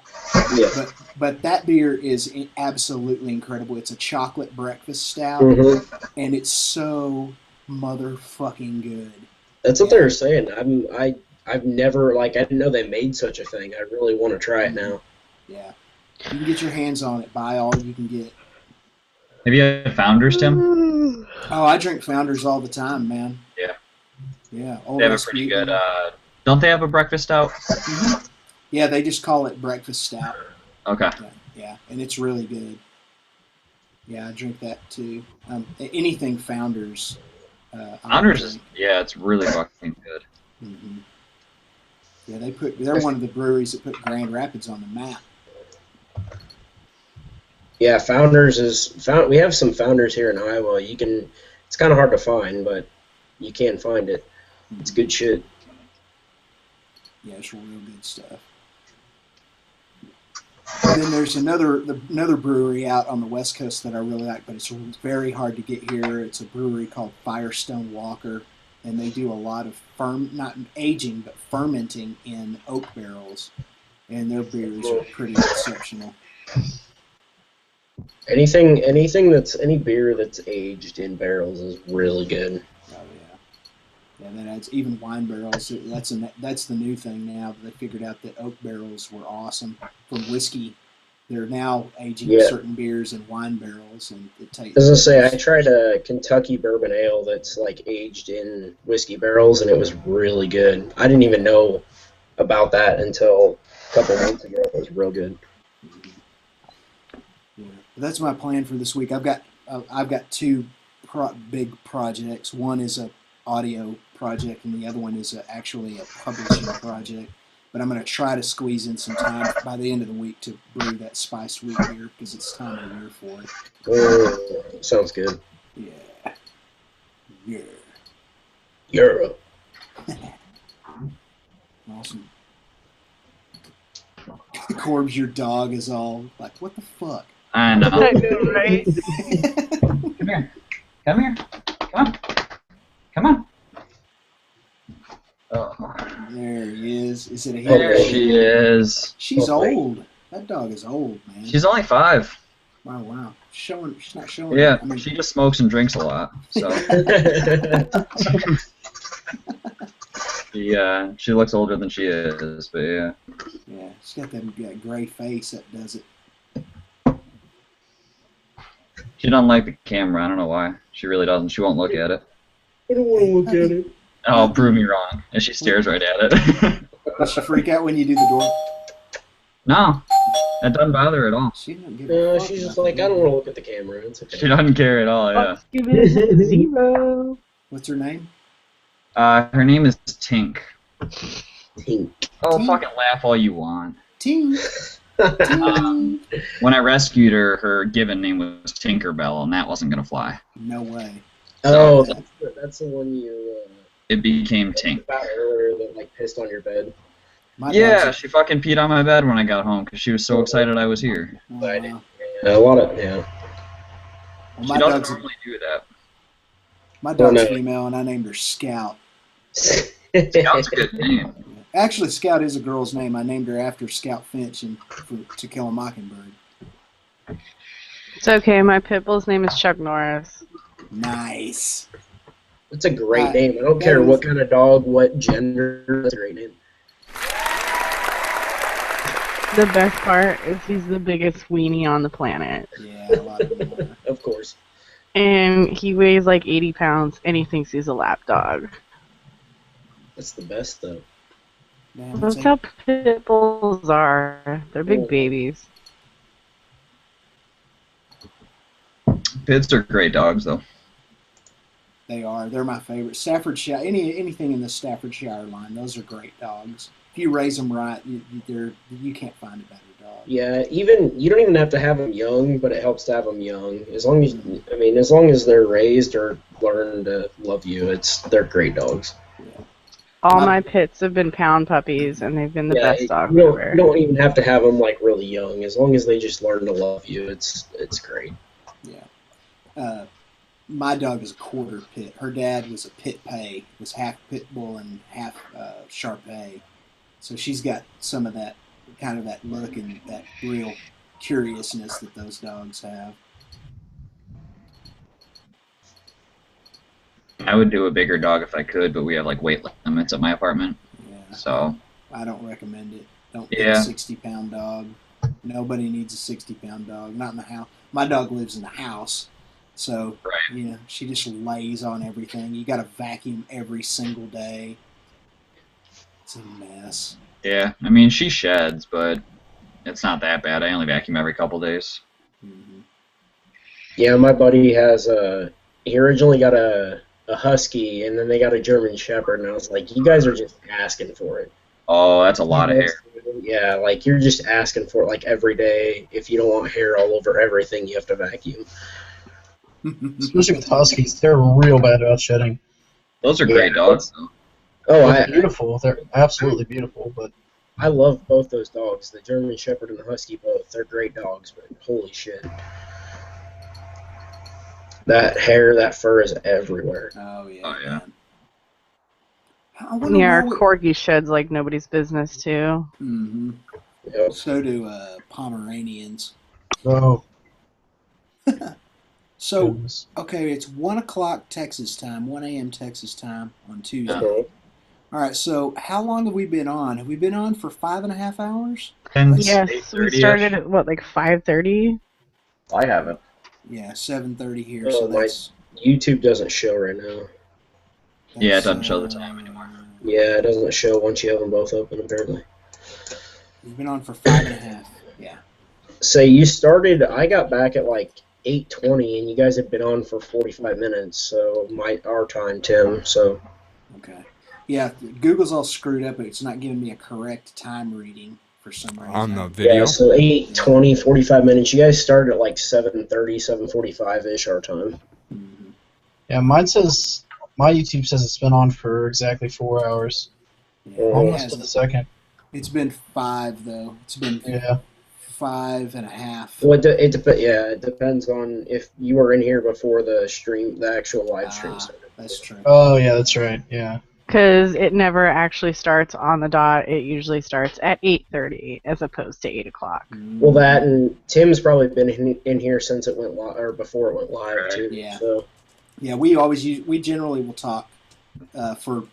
Yeah. But that beer is absolutely incredible. It's a chocolate breakfast stout, and it's so motherfucking good. That's what they were saying. I've never I didn't know they made such a thing. I really want to try it now. Yeah, you can get your hands on it. Buy all you can get. Have you had Founders, Tim? Oh, I drink Founders all the time, man. Yeah. Yeah. They have a pretty good. Don't they have a breakfast stout? Yeah, they just call it breakfast stout. Okay. Yeah, and it's really good. Yeah, I drink that too. Anything Founders. Founders, yeah, it's really fucking good. Mm-hmm. Yeah, they're one of the breweries that put Grand Rapids on the map. Yeah, Founders we have some Founders here in Iowa. It's kind of hard to find, but you can find it. It's good shit. Yeah, it's real good stuff. And then there's another brewery out on the West Coast that I really like, but it's very hard to get here. It's a brewery called Firestone Walker, and they do a lot of not aging, but fermenting in oak barrels, and their beers are pretty exceptional. Any beer that's aged in barrels is really good. Oh yeah, that adds even wine barrels. That's the new thing now. They figured out that oak barrels were awesome for whiskey. They're now aging certain beers in wine barrels, and it takes. As I say, I tried a Kentucky bourbon ale that's like aged in whiskey barrels, and it was really good. I didn't even know about that until a couple months ago. It was real good. Yeah, that's my plan for this week. I've got two big projects. One is a audio project, and the other one is actually a publishing project. But I'm going to try to squeeze in some time by the end of the week to brew that spiced wheat beer because it's time of year for it. Oh, sounds good. Yeah. Yeah. Europe. Awesome. Corbs, your dog is all like, what the fuck? I know. I know, right? Come here. Come here. Come on. Come on. Oh. There he is. Is it a There she is. She's old. That dog is old, man. She's only 5. Wow. She's not showing. Yeah, I mean, she just smokes and drinks a lot. So. Yeah, she looks older than she is, but yeah. Yeah, she's got that gray face that does it. She doesn't like the camera. I don't know why. She really doesn't. She won't look at it. I don't want to look at it. Oh, prove me wrong. And she stares right at it. Does she freak out when you do the door? No, that doesn't bother her at all. She doesn't give a fuck. She's just like, I don't want to look at the camera. It's okay. She doesn't care at all, yeah. Give it a 0. What's her name? Her name is Tink. Tink. Oh, Tink. fucking laugh all you want. Tink. When I rescued her, her given name was Tinkerbell, and that wasn't going to fly. No way. Oh, that's the one you... It became Tink. about earlier that like pissed on your bed. Yeah, she fucking peed on my bed when I got home because she was so excited I was here. A lot of Well, She doesn't normally do that. My dog's female, and I named her Scout. Scout's a good name. Actually, Scout is a girl's name. I named her after Scout Finch in To Kill a Mockingbird. It's okay. My pit bull's name is Chuck Norris. Nice. It's a great name. I don't care what kind of dog, what gender. It's a great name. The best part is he's the biggest weenie on the planet. Yeah, a lot of them are. Of course. And he weighs like 80 pounds, and he thinks he's a lap dog. That's the best, though. Damn, That's how pit bulls are. They're big babies. Pits are great dogs, though. They are. They're my favorite. Staffordshire, anything in the Staffordshire line, those are great dogs. If you raise them right, you can't find a better dog. Yeah, you don't even have to have them young, but it helps to have them young. As long as they're raised or learn to love you, they're great dogs. All my pits have been pound puppies, and they've been the best dogs ever. You don't even have to have them like really young. As long as they just learn to love you, it's great. Yeah. My dog is a quarter pit. Her dad was a pit pay. Was half pit bull and half Shar-Pei. So she's got some of that kind of that look and that real curiousness that those dogs have. I would do a bigger dog if I could, but we have like weight limits at my apartment. Yeah. So. I don't recommend it. Don't get a 60-pound dog. Nobody needs a 60-pound dog. Not in the house. My dog lives in the house. So, she just lays on everything. You got to vacuum every single day. It's a mess. Yeah, I mean, she sheds, but it's not that bad. I only vacuum every couple days. Yeah, my buddy has he originally got a husky, and then they got a German Shepherd, and I was like, you guys are just asking for it. Oh, that's a lot of hair. Yeah, like you're just asking for it like every day. If you don't want hair all over everything, you have to vacuum. Especially with huskies, they're real bad about shedding. Those are great dogs, though. Oh, They're beautiful. They're absolutely beautiful, but I love both those dogs, the German Shepherd and the Husky both. They're great dogs, but holy shit. That hair, that fur is everywhere. Oh, yeah. Oh, yeah. Yeah, our corgi sheds like nobody's business, too. Mm-hmm. Yep. So do Pomeranians. oh, So, okay, it's 1 o'clock Texas time, 1 a.m. Texas time on Tuesday. Okay. All right, so how long have we been on? Have we been on for 5.5 hours? Yes, we started at, what, like 5:30? I haven't. Yeah, 7:30 here, Oh, so my that's... YouTube doesn't show right now. Yeah, it doesn't show the time anymore. Yeah, it doesn't show once you have them both open, apparently. We've been on for 5.5, yeah. So you started, I got back at like 8:20, and you guys have been on for 45 minutes, so our time, Tim, so... Okay. Yeah, Google's all screwed up, but it's not giving me a correct time reading for some reason. On the video? Yeah, so 8:20, 45 minutes. You guys started at like 7:30, 7:45-ish our time. yeah. Mine says my YouTube says it's been on for exactly 4 hours, Yeah, almost to the second. It's been 5, though. It's been 5.5. Well, it depends on if you were in here before the stream, the actual live stream started. That's true. Oh yeah, that's right. Yeah. Because it never actually starts on the dot. It usually starts at 8:30 as opposed to 8 o'clock. Well, that and Tim's probably been in here since it went live, or before it went live too. Yeah. So. Yeah, we generally will talk for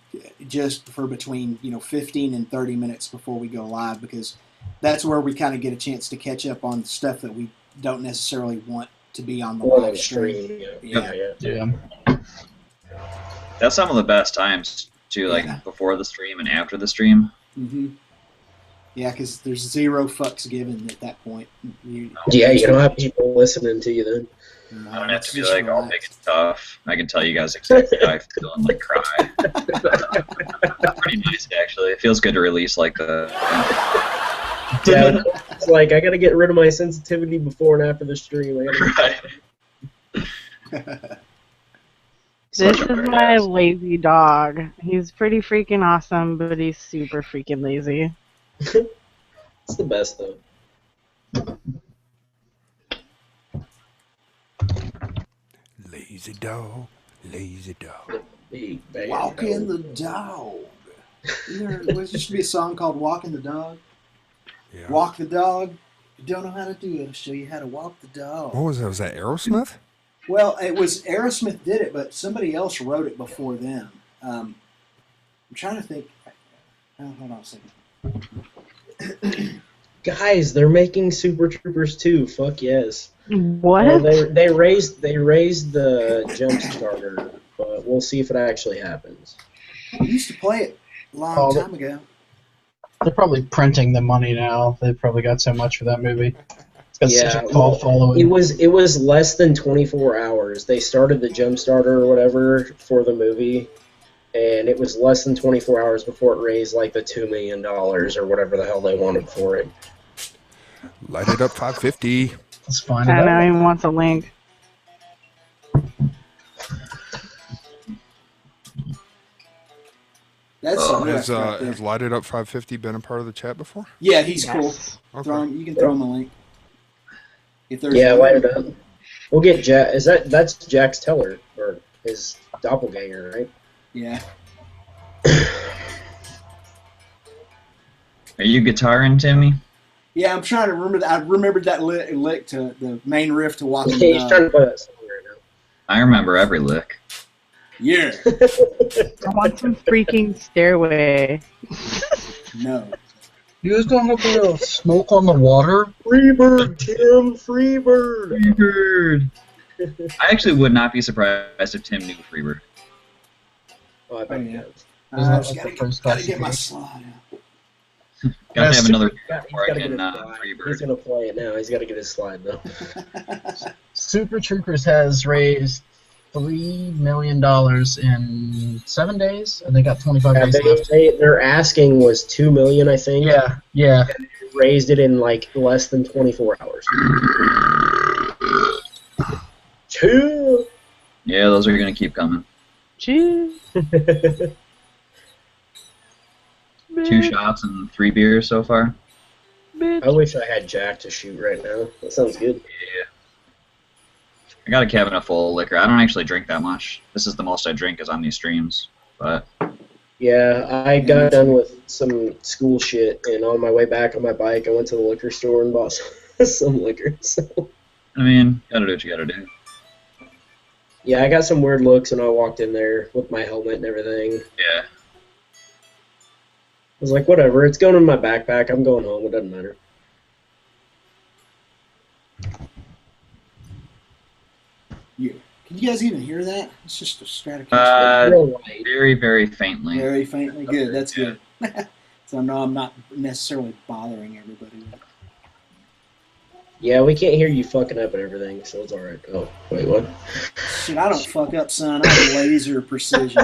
between 15 and 30 minutes before we go live, because that's where we kind of get a chance to catch up on stuff that we don't necessarily want to be on the live stream. Yeah. That's some of the best times too, like before the stream and after the stream. Mm-hmm. Yeah, because there's zero fucks given at that point. You don't have people listening to you then. I don't have to be like all big and tough. I can tell you guys exactly how I feel and like cry. Pretty nice actually. It feels good to release like the. Yeah, it's like I gotta get rid of my sensitivity before and after the stream. This is my lazy dog. He's pretty freaking awesome, but he's super freaking lazy. It's the best though. Lazy dog, lazy dog. Walking the dog. There used to be a song called Walking the Dog. Yeah. Walk the dog. If you don't know how to do it, I'll show you how to walk the dog. What was that? Was that Aerosmith? Well, it was Aerosmith did it, but somebody else wrote it before them. I'm trying to think. Oh, hold on a second. Guys, they're making Super Troopers 2. Fuck yes. What? They raised the jump starter, but we'll see if it actually happens. We used to play it a long time ago. They're probably printing the money now. They probably got so much for that movie. It's got such a cult following. It was less than 24 hours. They started the jump starter or whatever for the movie, and it was less than 24 hours before it raised like the $2 million or whatever the hell they wanted for it. Light it up 550. Let's find I know he wants a link. That's has Light It Up 550 been a part of the chat before? Yeah, he's cool. Okay. You can throw him a link. If there's light it up. We'll get Jack. That's Jack's Teller or his doppelganger, right? Yeah. Are you guitaring, Timmy? Yeah, I'm trying to remember that. I remembered that lick to the main riff to Walking the He's Dog. trying to play that song right now. I remember every lick. Yeah. I want some freaking Stairway. No. You guys don't have a smoke on the water? Freebird, Tim, Freebird. Freebird. I actually would not be surprised if Tim knew Freebird. Oh, I bet he does. I just gotta get my slide out. Gotta have another He's before I gotta get can his slide. free bird. He's gonna play it now. He's gotta get his slide though. Super Troopers has raised $3 million in 7 days, and they got 25 days left. Their asking was $2 million, I think. Yeah. And they raised it in like less than 24 hours. Two. Yeah, those are gonna keep coming. Cheers. 2 shots and 3 beers so far. I wish I had Jack to shoot right now. That sounds good. Yeah. I got a cabinet full of liquor. I don't actually drink that much. This is the most I drink is on these streams. But Yeah, I got done with some school shit, and on my way back on my bike, I went to the liquor store and bought some liquor. So. I mean, gotta do what you gotta do. Yeah, I got some weird looks, and I walked in there with my helmet and everything. Yeah. I was like, whatever, it's going in my backpack. I'm going home. It doesn't matter. Can you guys even hear that? It's just a Stratocaster. Very, very faintly. Very faintly. Good. That's good. So I know I'm not necessarily bothering everybody with it. Yeah, we can't hear you fucking up and everything, so it's alright. Oh, wait, what? Shit, I don't fuck up, son. I have laser precision.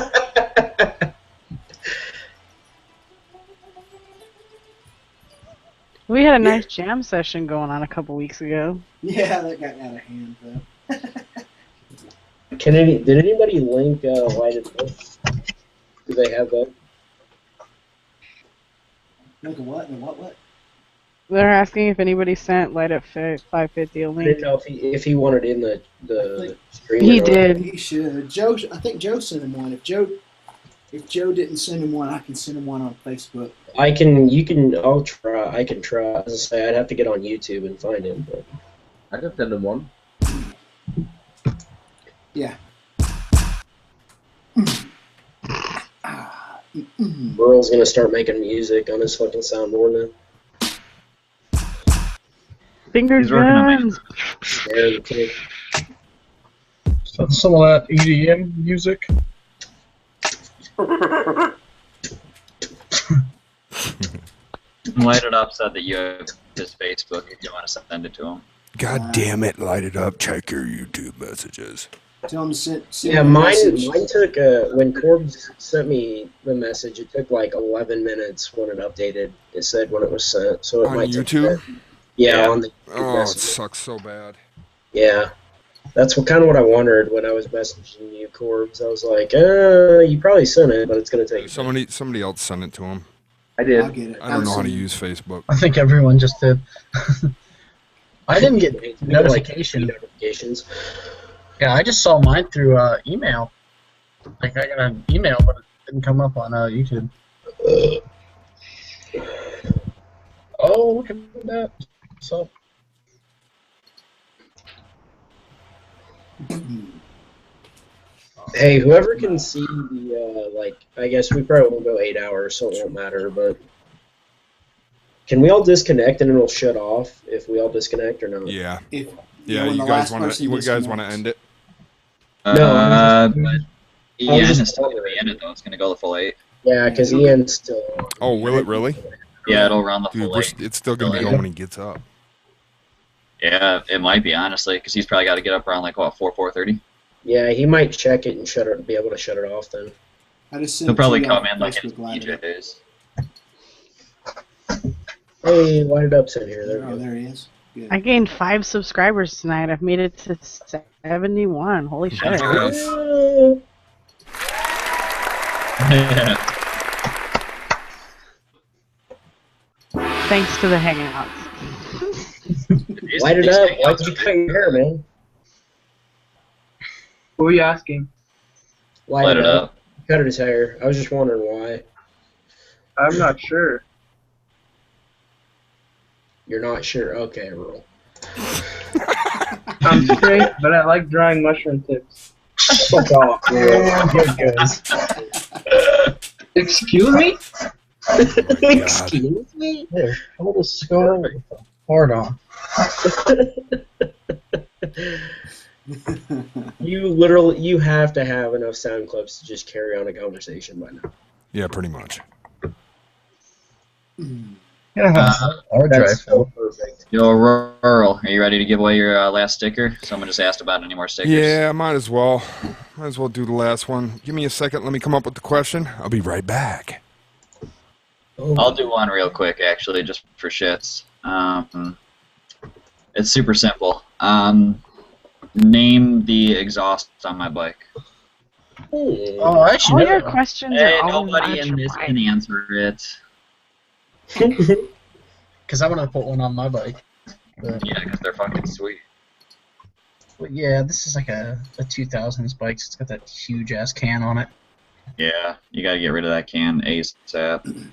We had a nice jam session going on a couple weeks ago. Yeah, that got out of hand, though. Did anybody link Lighted Up? Do they have that? Link a what? And what? They're asking if anybody sent Light Up 550 a I link. didn't know if he wanted in the stream. He or not. did. He should. Joe, I think Joe sent him one. If Joe didn't send him one, I can send him one on Facebook. I'll try. I can try. As I say, I'd have to get on YouTube and find him, but I can send him one. Yeah. Merle's gonna start making music on his fucking soundboard now. Finger He's working on guns. There, the kid. Some of that EDM music. Light It Up said that you have his Facebook if you want to send it to him. God damn it, Light It Up. Check your YouTube messages. Tell him to send Yeah, me a mine message. took, when Corbs sent me the message, it took like 11 minutes when it updated. It said when it was sent, so it On might take YouTube? a bit. Yeah, on the Oh, it message. sucks so bad. Yeah. That's kind of what I wondered when I was messaging you, Corbs. I was like, you probably sent it, but it's going to take Somebody else sent it to him. I did. I'll get it. I don't know how to use Facebook. I think everyone just did. I didn't get notifications. Yeah, I just saw mine through email. Like I got an email, but it didn't come up on YouTube. Oh, look at that! So. Hey, whoever can see the, I guess we probably won't go 8 hours, so it won't matter, but can we all disconnect and it'll shut off if we all disconnect or not? Yeah. If, Yeah, when you the guys last want person to? You guys want to disconnects. end it? But I EN was is just still going to be in it, though. It's going to go the full 8. Yeah, because Ian's still on. Oh, will it really? Yeah, it'll run the Dude, full 8. it's still gonna be going when he gets up. Yeah, it might be, honestly, because he's probably got to get up around, like, what, 4:30? Yeah, he might check it and be able to shut it off then. I just sent He'll it probably to you on come in, like, in Facebook Live. DJs. Hey, Light It Up's in here. There we Oh, go. there he is. Good. I gained 5 subscribers tonight. I've made it to 71. Holy shit. Nice. Thanks to the hangouts. Light it up. Why'd you cut your hair, man? Who are you asking? Light it up. Cut his hair. I was just wondering why. I'm not sure. You're not sure? Okay, Earl. I'm straight, but I like drawing mushroom tips. Fuck off, Earl. Here it goes. Excuse me? Excuse me? Here, hold a scar with a hard on. You have to have enough sound clips to just carry on a conversation by now. Yeah, pretty much. Our drive. so perfect. Yo, Rural, are you ready to give away your last sticker? Someone just asked about any more stickers. Yeah, might as well. Might as well do the last one. Give me a second. Let me come up with the question. I'll be right back. I'll do one real quick, actually, just for shits. It's super simple. Name the exhaust on my bike. Oh, actually, All your questions Hey, are always nobody in this can answer it. Because I want to put one on my bike. But, Yeah, because they're fucking sweet. but yeah, this is like a 2000s bike. So it's got that huge ass can on it. Yeah, you gotta get rid of that can ASAP.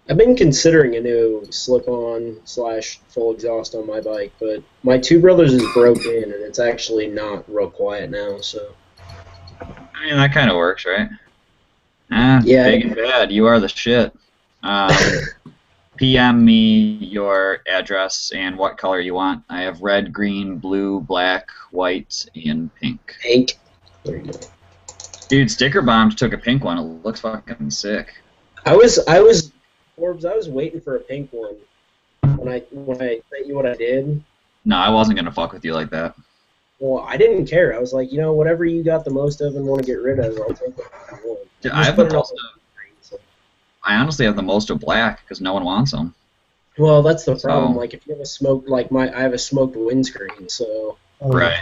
I've been considering a new slip-on / full exhaust on my bike, but my two brothers is broken and it's actually not real quiet now. So I mean, that kind of works, right? Yeah. Big and bad. You are the shit. PM me your address and what color you want. I have red, green, blue, black, white, and pink. Pink. There you go. Dude, Sticker Bombs took a pink one. It looks fucking sick. Forbes, I was waiting for a pink one when I sent you what I did. No, I wasn't gonna fuck with you like that. Well, I didn't care. I was like, whatever you got the most of and want to get rid of, I'll take it. Dude, I have the most of, I honestly have the most of black because no one wants them. Well, that's the problem. So- Like, if you have a smoked, I have a smoked windscreen, so Right.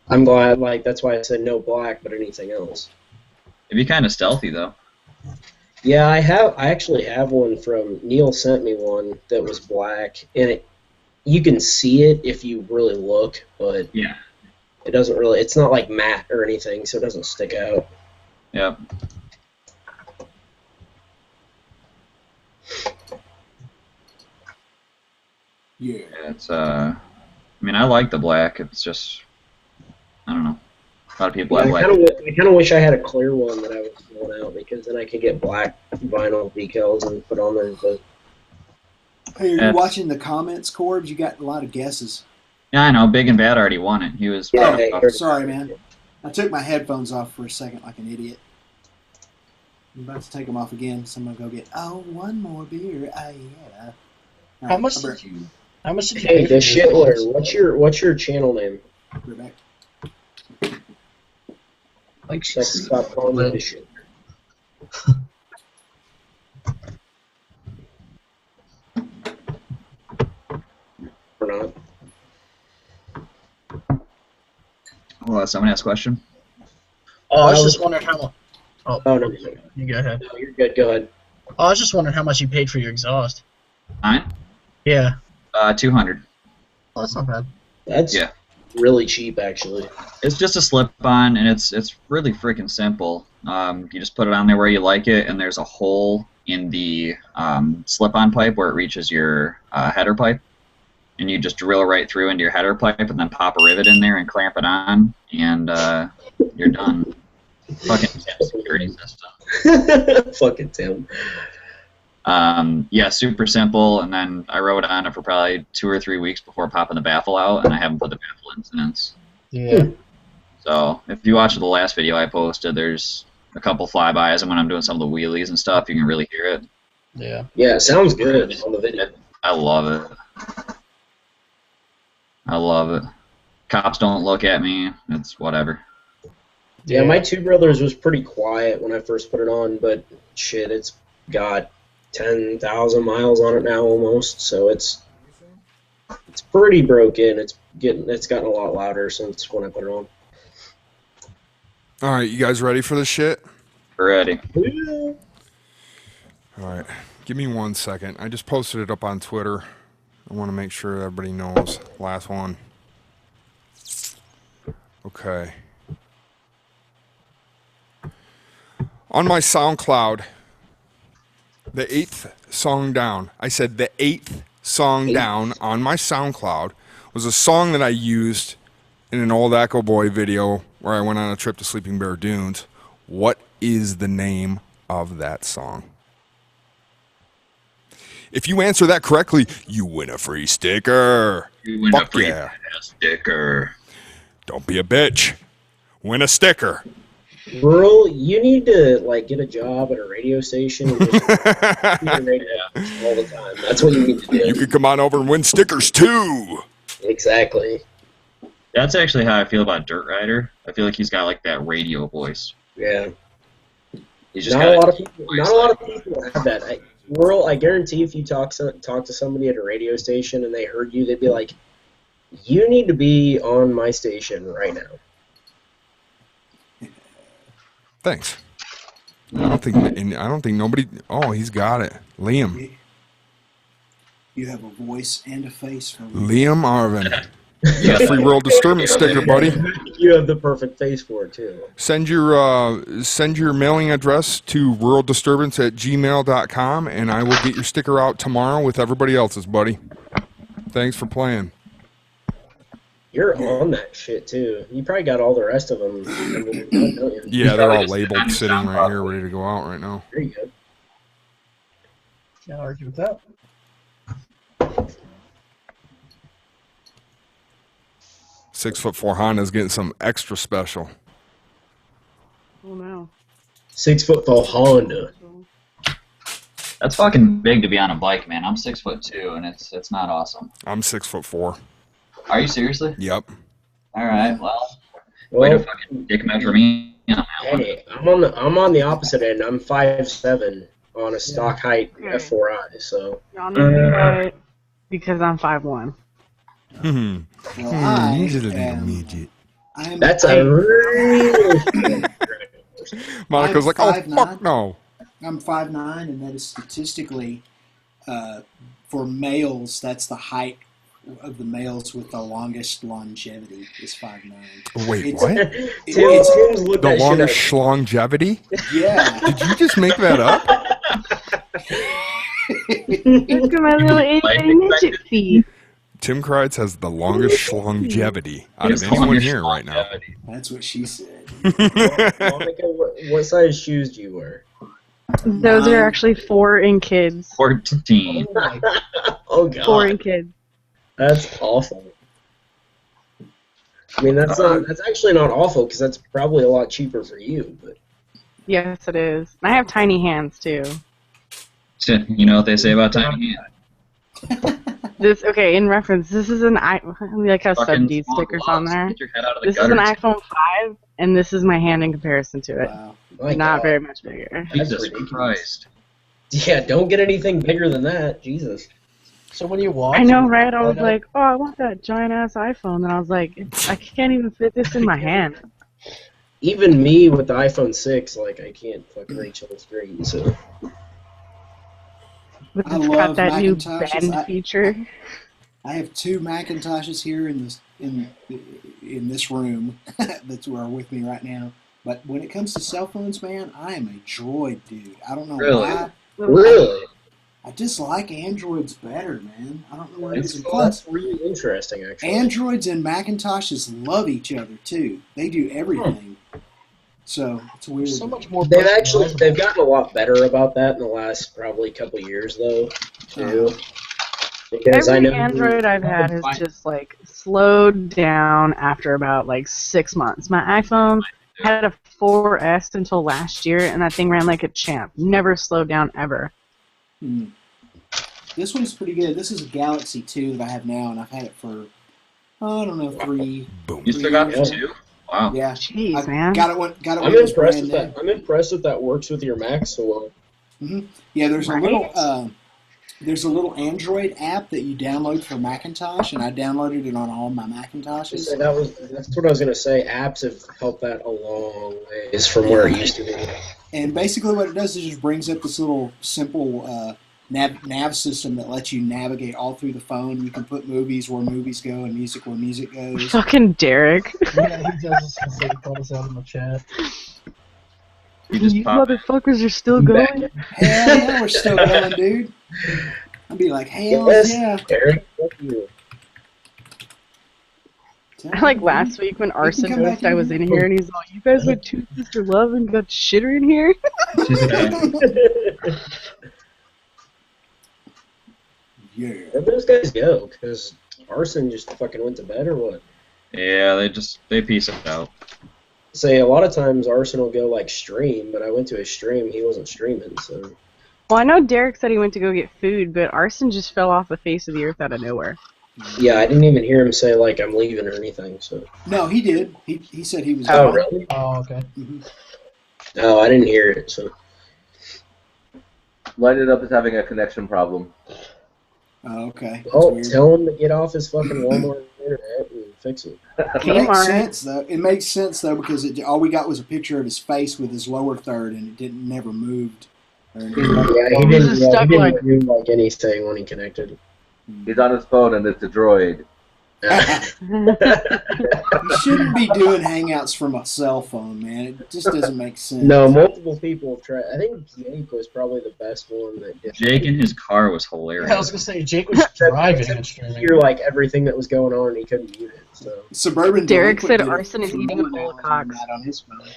I'm glad. Like, that's why I said no black, but anything else. It'd be kind of stealthy though. Yeah, I actually have one from Neil. Sent me one that was black, and you can see it if you really look, but yeah, it doesn't really. It's not like matte or anything, so it doesn't stick out. Yep. Yeah. It's I mean, I like the black. It's just, I don't know. A lot of people have I black. kind of wish I had a clear one that I was pulling out, because then I could get black vinyl decals and put on there. But Hey, are you watching the comments, Corbs? You got a lot of guesses. Yeah, I know. Big and Bad already won it. He was. Sorry, man. I took my headphones off for a second like an idiot. I'm about to take them off again, so I'm going to go get, one more beer. Yeah. How much did you Hey, pay the for your Shitler. What's your channel name? Rebecca. Like, stop calling me the Shitler. Or not? Well, someone asked a question. Oh, I was just wondering how much. Oh, no. You go ahead. No, you're good. Go ahead. Oh, I was just wondering how much you paid for your exhaust. Mine? Yeah. 200. Oh, that's not bad. That's really cheap, actually. It's just a slip-on, and it's really freaking simple. You just put it on there where you like it, and there's a hole in the slip-on pipe where it reaches your header pipe, and you just drill right through into your header pipe, and then pop a rivet in there and clamp it on, and you're done. Fucking Tim security system. Fucking Tim. Yeah, super simple, and then I rode on it for probably 2 or 3 weeks before popping the baffle out, and I haven't put the baffle in since. Yeah. So if you watch the last video I posted, there's a couple flybys, and when I'm doing some of the wheelies and stuff, you can really hear it. Yeah. Yeah, it sounds good on the video. I love it. I love it. Cops don't look at me. It's whatever. Yeah, my two brothers was pretty quiet when I first put it on, but shit, it's got 10,000 miles on it now almost, so it's pretty broken. It's gotten a lot louder since when I put it on. All right, you guys ready for this shit? Ready. All right, give me 1 second. I just posted it up on Twitter. I want to make sure everybody knows. Last one. Okay. On my SoundCloud, the 8th song down, I said the 8th song down on my SoundCloud was a song that I used in an old Echo Boy video where I went on a trip to Sleeping Bear Dunes. What is the name of that song? If you answer that correctly, you win a free sticker. You win Fuck a free yeah. sticker. Don't be a bitch. Win a sticker. Rural, you need to like get a job at a radio station and just hear radio all the time. That's what you need to do. You could come on over and win stickers too. Exactly. That's actually how I feel about Dirt Rider. I feel like he's got like that radio voice. Yeah. He's just Not got a lot of people. Not a lot of people have that. I guarantee if you talk to somebody at a radio station and they heard you, they'd be like, "You need to be on my station right now." Thanks. I don't think nobody. Oh, he's got it. Liam. You have a voice and a face for me. Liam Arvin. You got a free world disturbance sticker, buddy. You have the perfect face for it too. Send your mailing address to ruraldisturbance@gmail.com, and I will get your sticker out tomorrow with everybody else's, buddy. Thanks for playing. You're on that shit too. You probably got all the rest of them. Don't you? Yeah, they're all labeled, sitting right here, ready to go out right now. There you go. Can't argue with that. 6'4" Honda's getting some extra special. Oh no. 6'4" Honda. That's fucking big to be on a bike, man. I'm 6'2", and it's not awesome. I'm 6'4". Are you seriously? Yep. All right. Well, way to fucking dick measure me. Hey, I'm on the opposite end. I'm 5'7" on a stock height F4i. So. Y'all need to be right because I'm 5'1". Well, he's a little midget. That's a real. Monica's like, oh, fuck no. I'm 5'9", and that is statistically, for males, that's the height of the males with the longest longevity is 5'9". Wait, what? The longest longevity? Yeah. Did you just make that up? Look at my little itty bitty midget feet. Tim Kreitz has the longest longevity out of anyone here right now. That's what she said. Monica, what size shoes do you wear? Those are actually 4 in kids. 14. Oh god. 4 in kids. That's awful. I mean, that's actually not awful because that's probably a lot cheaper for you. But Yes, it is. I have tiny hands too. You know what they say about tiny hands? In reference, this is an we like have Fucking sub D small stickers gloves. on there. Get your head out of the This is an gutter. iPhone 5, and this is my hand in comparison to it. Wow. My Not God. very much bigger. Jesus Christ. Yeah, don't get anything bigger than that. Jesus. So when you walk, I know, right? I was like, oh, I want that giant ass iPhone, and I was like, I can't even fit this in my hand. Even me with the iPhone 6, like I can't fucking reach on the screen. So. But I it's love got that new Macintoshes. bend feature. I have 2 Macintoshes here in this room that's where are with me right now. But when it comes to cell phones, man, I am a Droid dude. I don't know why. Really? I just like Androids better, man. I don't know what it is. And That's plus, really interesting, actually. Androids and Macintoshes love each other too. They do everything. So it's weird. so much more. They've gotten a lot better about that in the last probably couple years, though, too. Because I Every know Android I've had has just like slowed down after about like 6 months. My iPhone had a 4S until last year, and that thing ran like a champ. Never slowed down ever. This one's pretty good. This is a Galaxy 2 that I have now, and I've had it for, I don't know, 3. You still got the 2? Wow. Yeah. Jeez, I man. Got it when I'm it was impressed brand with that. I'm impressed that that works with your Mac so well. new. Yeah, there's Right? a little Android app that you download for Macintosh, and I downloaded it on all my Macintoshes. So that's what I was gonna say. Apps have helped that a long ways from where it used to be. And basically what it does is just brings up this little simple nav system that lets you navigate all through the phone. You can put movies where movies go and music where music goes. Fucking Derek. Yeah, he does this. He called us out in the chat. You motherfuckers are still going? Hell yeah, we're still going, dude. I'd be like, hell Yes, yeah. Eric, fuck you. Like last week when Arson come back noticed I was in here and he's like, you guys went to Sister Love and got shitter in here? Yeah. Where'd those guys go? Because Arson just fucking went to bed or what? Yeah, they peace out. say a lot of times Arson will go like stream, but I went to his stream, he wasn't streaming, so. Well, I know Derek said he went to go get food, but Arson just fell off the face of the earth out of nowhere. Yeah, I didn't even hear him say like I'm leaving or anything. So. No, he did. He said he was. Oh, gone. really? Oh, okay. No, I didn't hear it. So. Light It Up is having a connection problem. Oh, okay. Well, tell him to get off his fucking Walmart internet and fix it. It makes sense though. It makes sense though because all we got was a picture of his face with his lower third, and it never moved. Yeah, he didn't do like anything when he connected. He's on his phone and it's a droid. You shouldn't be doing hangouts from a cell phone, man. It just doesn't make sense. No, multiple people have tried. I think Jake was probably the best one that did. Jake in his car was hilarious. I was gonna say Jake was driving and streaming. Hear like everything that was going on, and he couldn't mute it. So Suburban. Derek said Arson is eating a bowl of cocks. On his phone.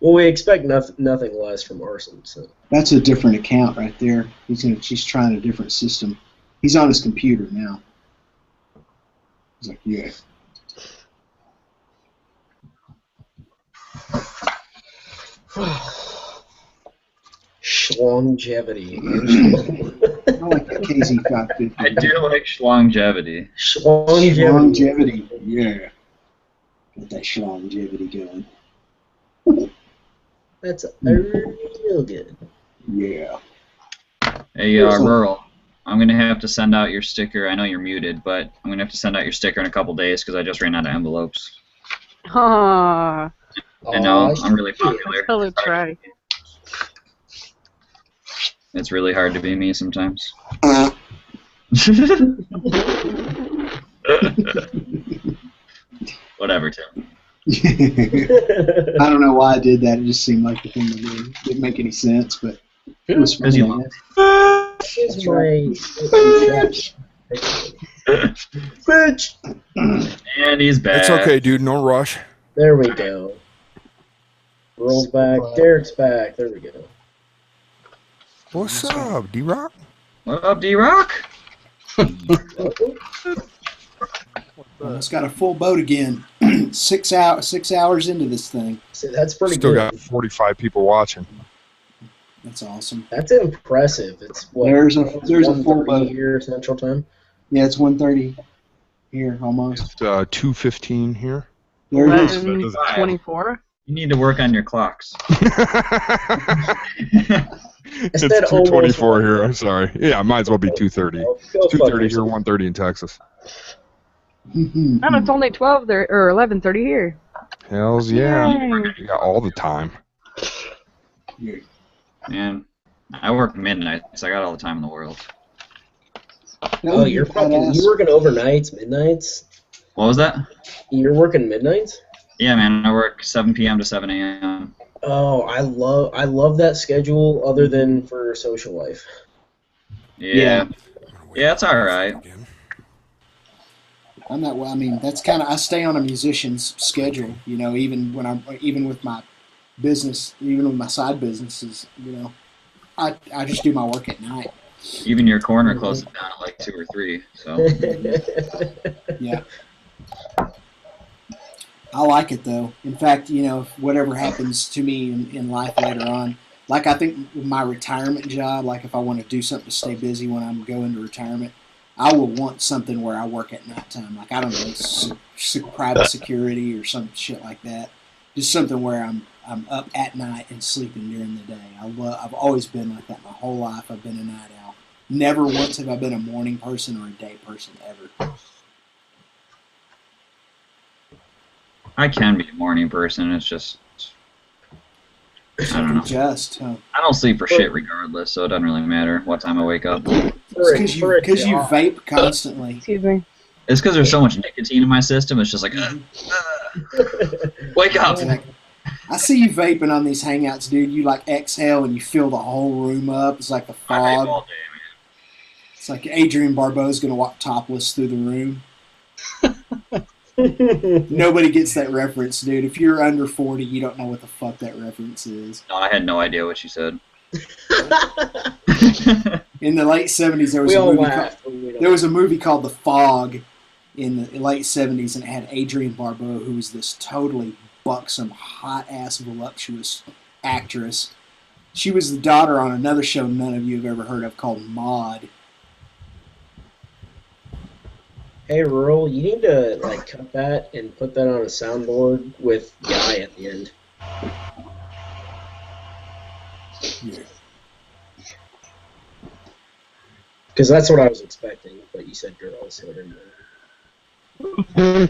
Well, we expect nothing less from Arson. So That's a different account right there. She's trying a different system. He's on his computer now. He's like, yeah. Schlongevity. I like the KZ550. I do like schlongevity. Schlongevity. Yeah. Get that schlongevity going. That's real good. Yeah. Hey, Rural, I'm going to have to send out your sticker. I know you're muted, but I'm going to have to send out your sticker in a couple days because I just ran out of envelopes. Aww. I know, I'm really popular. Tell her try. It's really hard to be me sometimes. Whatever, Tim. I don't know why I did that. It just seemed like the thing to do. Didn't make any sense, but it was funny. Here's my bitch. And he's back. It's okay, dude. No rush. There we go. Rolls back. Derek's back. There we go. What's up, D-Rock? What up, D-Rock? Almost got a full boat again. 6 hours into this thing. See, that's pretty Still good. got 45 people watching. That's awesome. That's impressive. It's what? There's a full 1:30 boat here Central Time. Yeah, it's 1:30 here almost. It's 2:15 here. There it is. 24? You need to work on your clocks. It's 2:24 here. I'm sorry. Yeah, might as well be 2:30. It's 2:30 here, 1:30 in Texas. And it's only 12 there or 11:30 here. Hells yeah. Yay. You got all the time. Man, I work midnight, so I got all the time in the world. Oh, you're working overnights, midnights? What was that? You're working midnights? Yeah, man, I work 7 p.m. to 7 a.m. Oh, I love that schedule other than for social life. Yeah, it's all right. I'm not. I mean, that's kind of. I stay on a musician's schedule. You know, even with my business, even with my side businesses. You know, I just do my work at night. Even your corner closes down at like 2 or 3. So. Yeah. I like it though. In fact, you know, whatever happens to me in life later on, like I think with my retirement job, like if I want to do something to stay busy when I'm going to retirement, I will want something where I work at nighttime. Like, I don't know, private security or some shit like that. Just something where I'm up at night and sleeping during the day. I've always been like that my whole life. I've been a night owl. Never once have I been a morning person or a day person ever. I can be a morning person. It's just I don't know. I don't sleep for shit regardless, so it doesn't really matter what time I wake up. It's because you vape constantly. Excuse me. It's because there's so much nicotine in my system. It's just like, wake up. I see you vaping on these hangouts, dude. You like exhale and you fill the whole room up. It's like the fog. All day, it's like Adrian Barbeau's gonna walk topless through the room. Nobody gets that reference, dude. If you're under 40, you don't know what the fuck that reference is. No, I had no idea what you said. In the late 70s, there was a movie called The Fog, in the late 70s, and it had Adrienne Barbeau, who was this totally buxom, hot-ass, voluptuous actress. She was the daughter on another show none of you have ever heard of called Maude. Hey, Rural, you need to like cut that and put that on a soundboard with guy at the end. Yeah. Because that's what I was expecting, but you said girl, so I didn't know.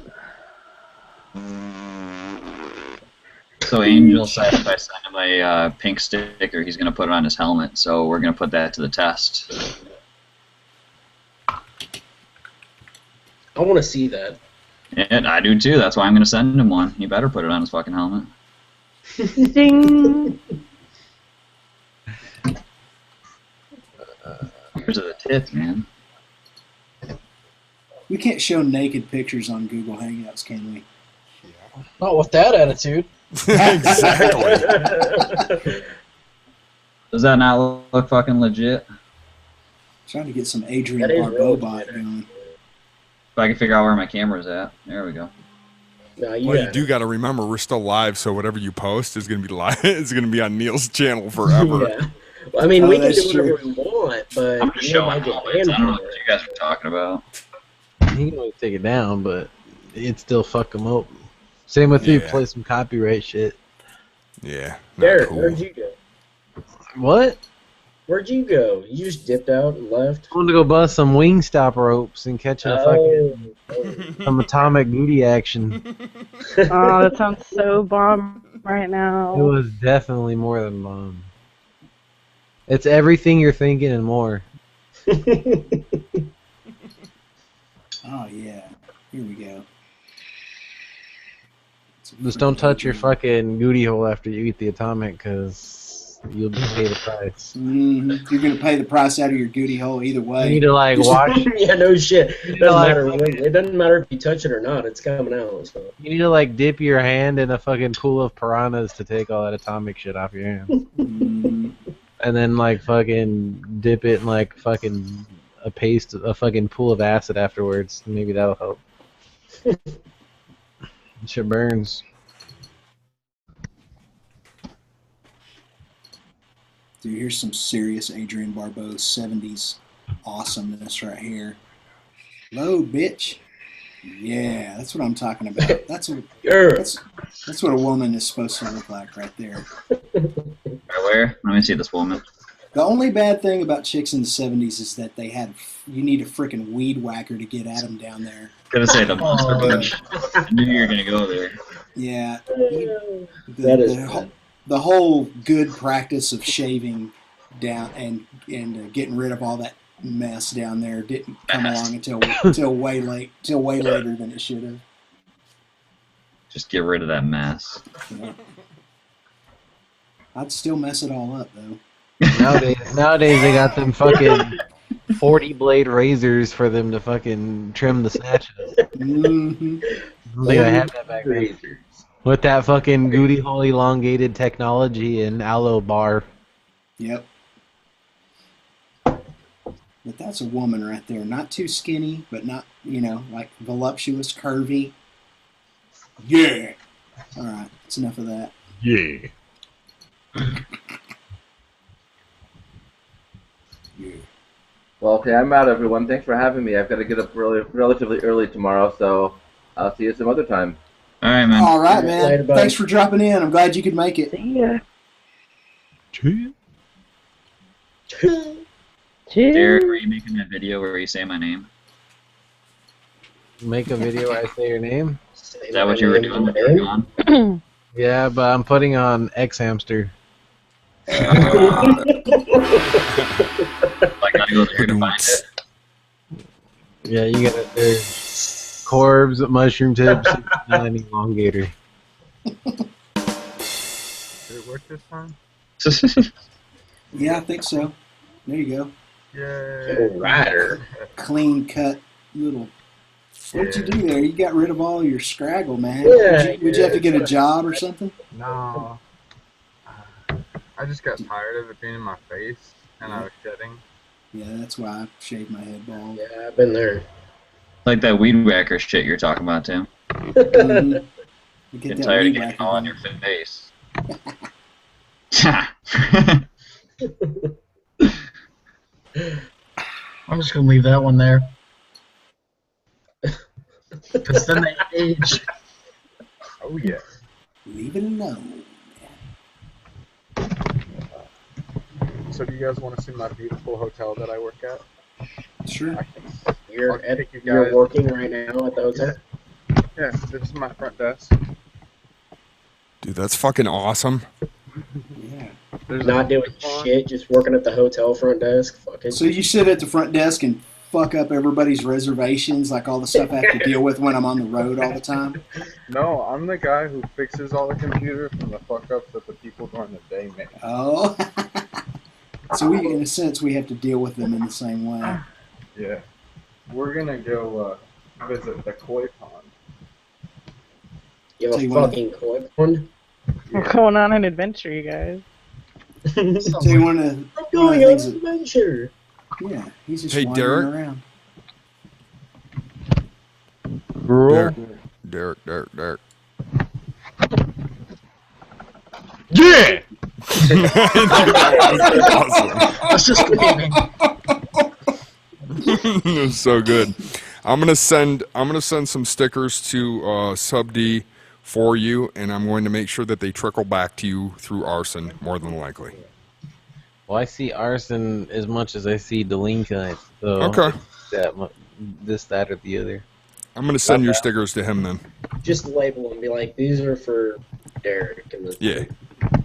So Angel said if I send him a pink sticker, he's going to put it on his helmet. So we're going to put that to the test. I want to see that. And I do too. That's why I'm going to send him one. He better put it on his fucking helmet. Ding. Here's the tits, man. We can't show naked pictures on Google Hangouts, can we? Not with that attitude. Exactly. Does that not look fucking legit? Trying to get some Adrienne Barbeau bot going. If I can figure out where my camera's at. There we go. No, Well, you do got to remember we're still live, so whatever you post is going to be live. It's going to be on Neil's channel forever. Yeah. Well, I mean, we can do that's whatever true. we want, but I'm just you know, showing might get highlights. banned I don't know for what it. you guys are talking about. He can always take it down, but it'd still fuck him up. Same with you, play some copyright shit. Yeah. Derek, where'd you go? What? Where'd you go? You just dipped out and left? I wanted to go bust some Wingstop ropes and catch a fucking some atomic booty action. Oh, that sounds so bomb right now. It was definitely more than bomb. It's everything you're thinking and more. Oh, yeah. Here we go. Just don't touch your fucking booty hole after you eat the atomic, because you'll pay the price. Mm-hmm. You're going to pay the price out of your goody hole either way. You need to like wash. Yeah, no shit. You It know, doesn't like, matter. It doesn't matter if you touch it or not. It's coming out. So. You need to like dip your hand in a fucking pool of piranhas to take all that atomic shit off your hand. And then like fucking dip it in like fucking a fucking pool of acid afterwards. Maybe that'll help. Shit burns. Dude, here's some serious Adrienne Barbeau 70s awesomeness right here. Load, bitch. Yeah, that's what I'm talking about. That's what a woman is supposed to look like right there. Where? Let me see this woman. The only bad thing about chicks in the 70s is that you need a freaking weed whacker to get at them down there. Gonna say the monster bush. I knew you were gonna go there. Yeah. That The whole good practice of shaving down and getting rid of all that mess down there didn't come along until way later than it should have. Just get rid of that mess. Yeah. I'd still mess it all up though. Nowadays they got them fucking 40 blade razors for them to fucking trim the snatches. Mm-hmm. They gotta have that back then. With that fucking booty hole elongated technology and aloe bar. Yep. But that's a woman right there. Not too skinny, but not, like voluptuous, curvy. Yeah. All right. That's enough of that. Yeah. Yeah. Well, okay, I'm out, everyone. Thanks for having me. I've got to get up relatively early tomorrow, so I'll see you some other time. All right, man. All right, man. Later, buddy. Thanks for dropping in. I'm glad you could make it. Yeah. Derek, were you making that video where you say my name? Make a video where I say your name? Is that what you were doing when you were gone? Yeah, but I'm putting on X Hamster. I gotta go there to find it. Yeah, you gotta do Corbs, mushroom tips, and elongator. Did it work this time? Yeah, I think so. There you go. Yay. Rider. Clean cut little. What did you do there? You got rid of all your scraggle, man. Yeah, Would you have to get a job or something? No. I just got tired of it being in my face, and I was shedding. Yeah, that's why I shaved my head bald. Yeah, I've been there. Like that weed whacker shit you're talking about, Tim. Mhm. You get Getting that tired of weed getting whacker all on going. your face. I'm just gonna leave that one there. Because then they age. Oh yeah. Leave it alone. So do you guys want to see my beautiful hotel that I work at? Sure. I'll You're take you you're guys. working right now at the hotel. Yeah, this is my front desk. Dude, that's fucking awesome. Yeah. There's Not doing shit, just working at the hotel front desk. Fuck it. So you sit at the front desk and fuck up everybody's reservations, like all the stuff I have to deal with when I'm on the road all the time? No, I'm the guy who fixes all the computers from the fuck ups that the people during the day make. Oh. So we, in a sense, we have to deal with them in the same way. Yeah. We're gonna go visit the koi pond. You have So a you wanna- fucking koi pond? We're going on an adventure, you guys. So you want to? I'm going on an adventure. Yeah, he's just Hey, wandering Derek? around. Girl. Derek. Yeah! That's just screaming. It was so good. I'm gonna send some stickers to Sub D for you, and I'm going to make sure that they trickle back to you through Arson, more than likely. Well, I see Arson as much as I see Delinka. So Okay. That, or the other. I'm gonna send your stickers to him then. Just label them. Be like, these are for Derek. And Yeah.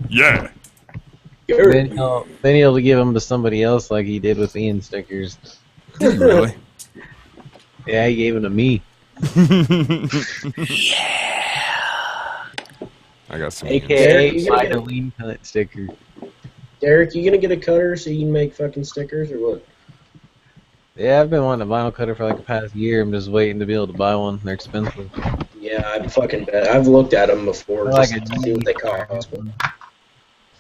Yeah. Then he'll give them to somebody else like he did with Ian stickers. Really? Yeah, he gave them to me. I got some. AKA my Deline cut sticker. Derek, you gonna get a cutter so you can make fucking stickers or what? Yeah, I've been wanting a vinyl cutter for like the past year. I'm just waiting to be able to buy one. They're expensive. Yeah, I'd fucking bet. I've looked at them before They're just like to see what they cost.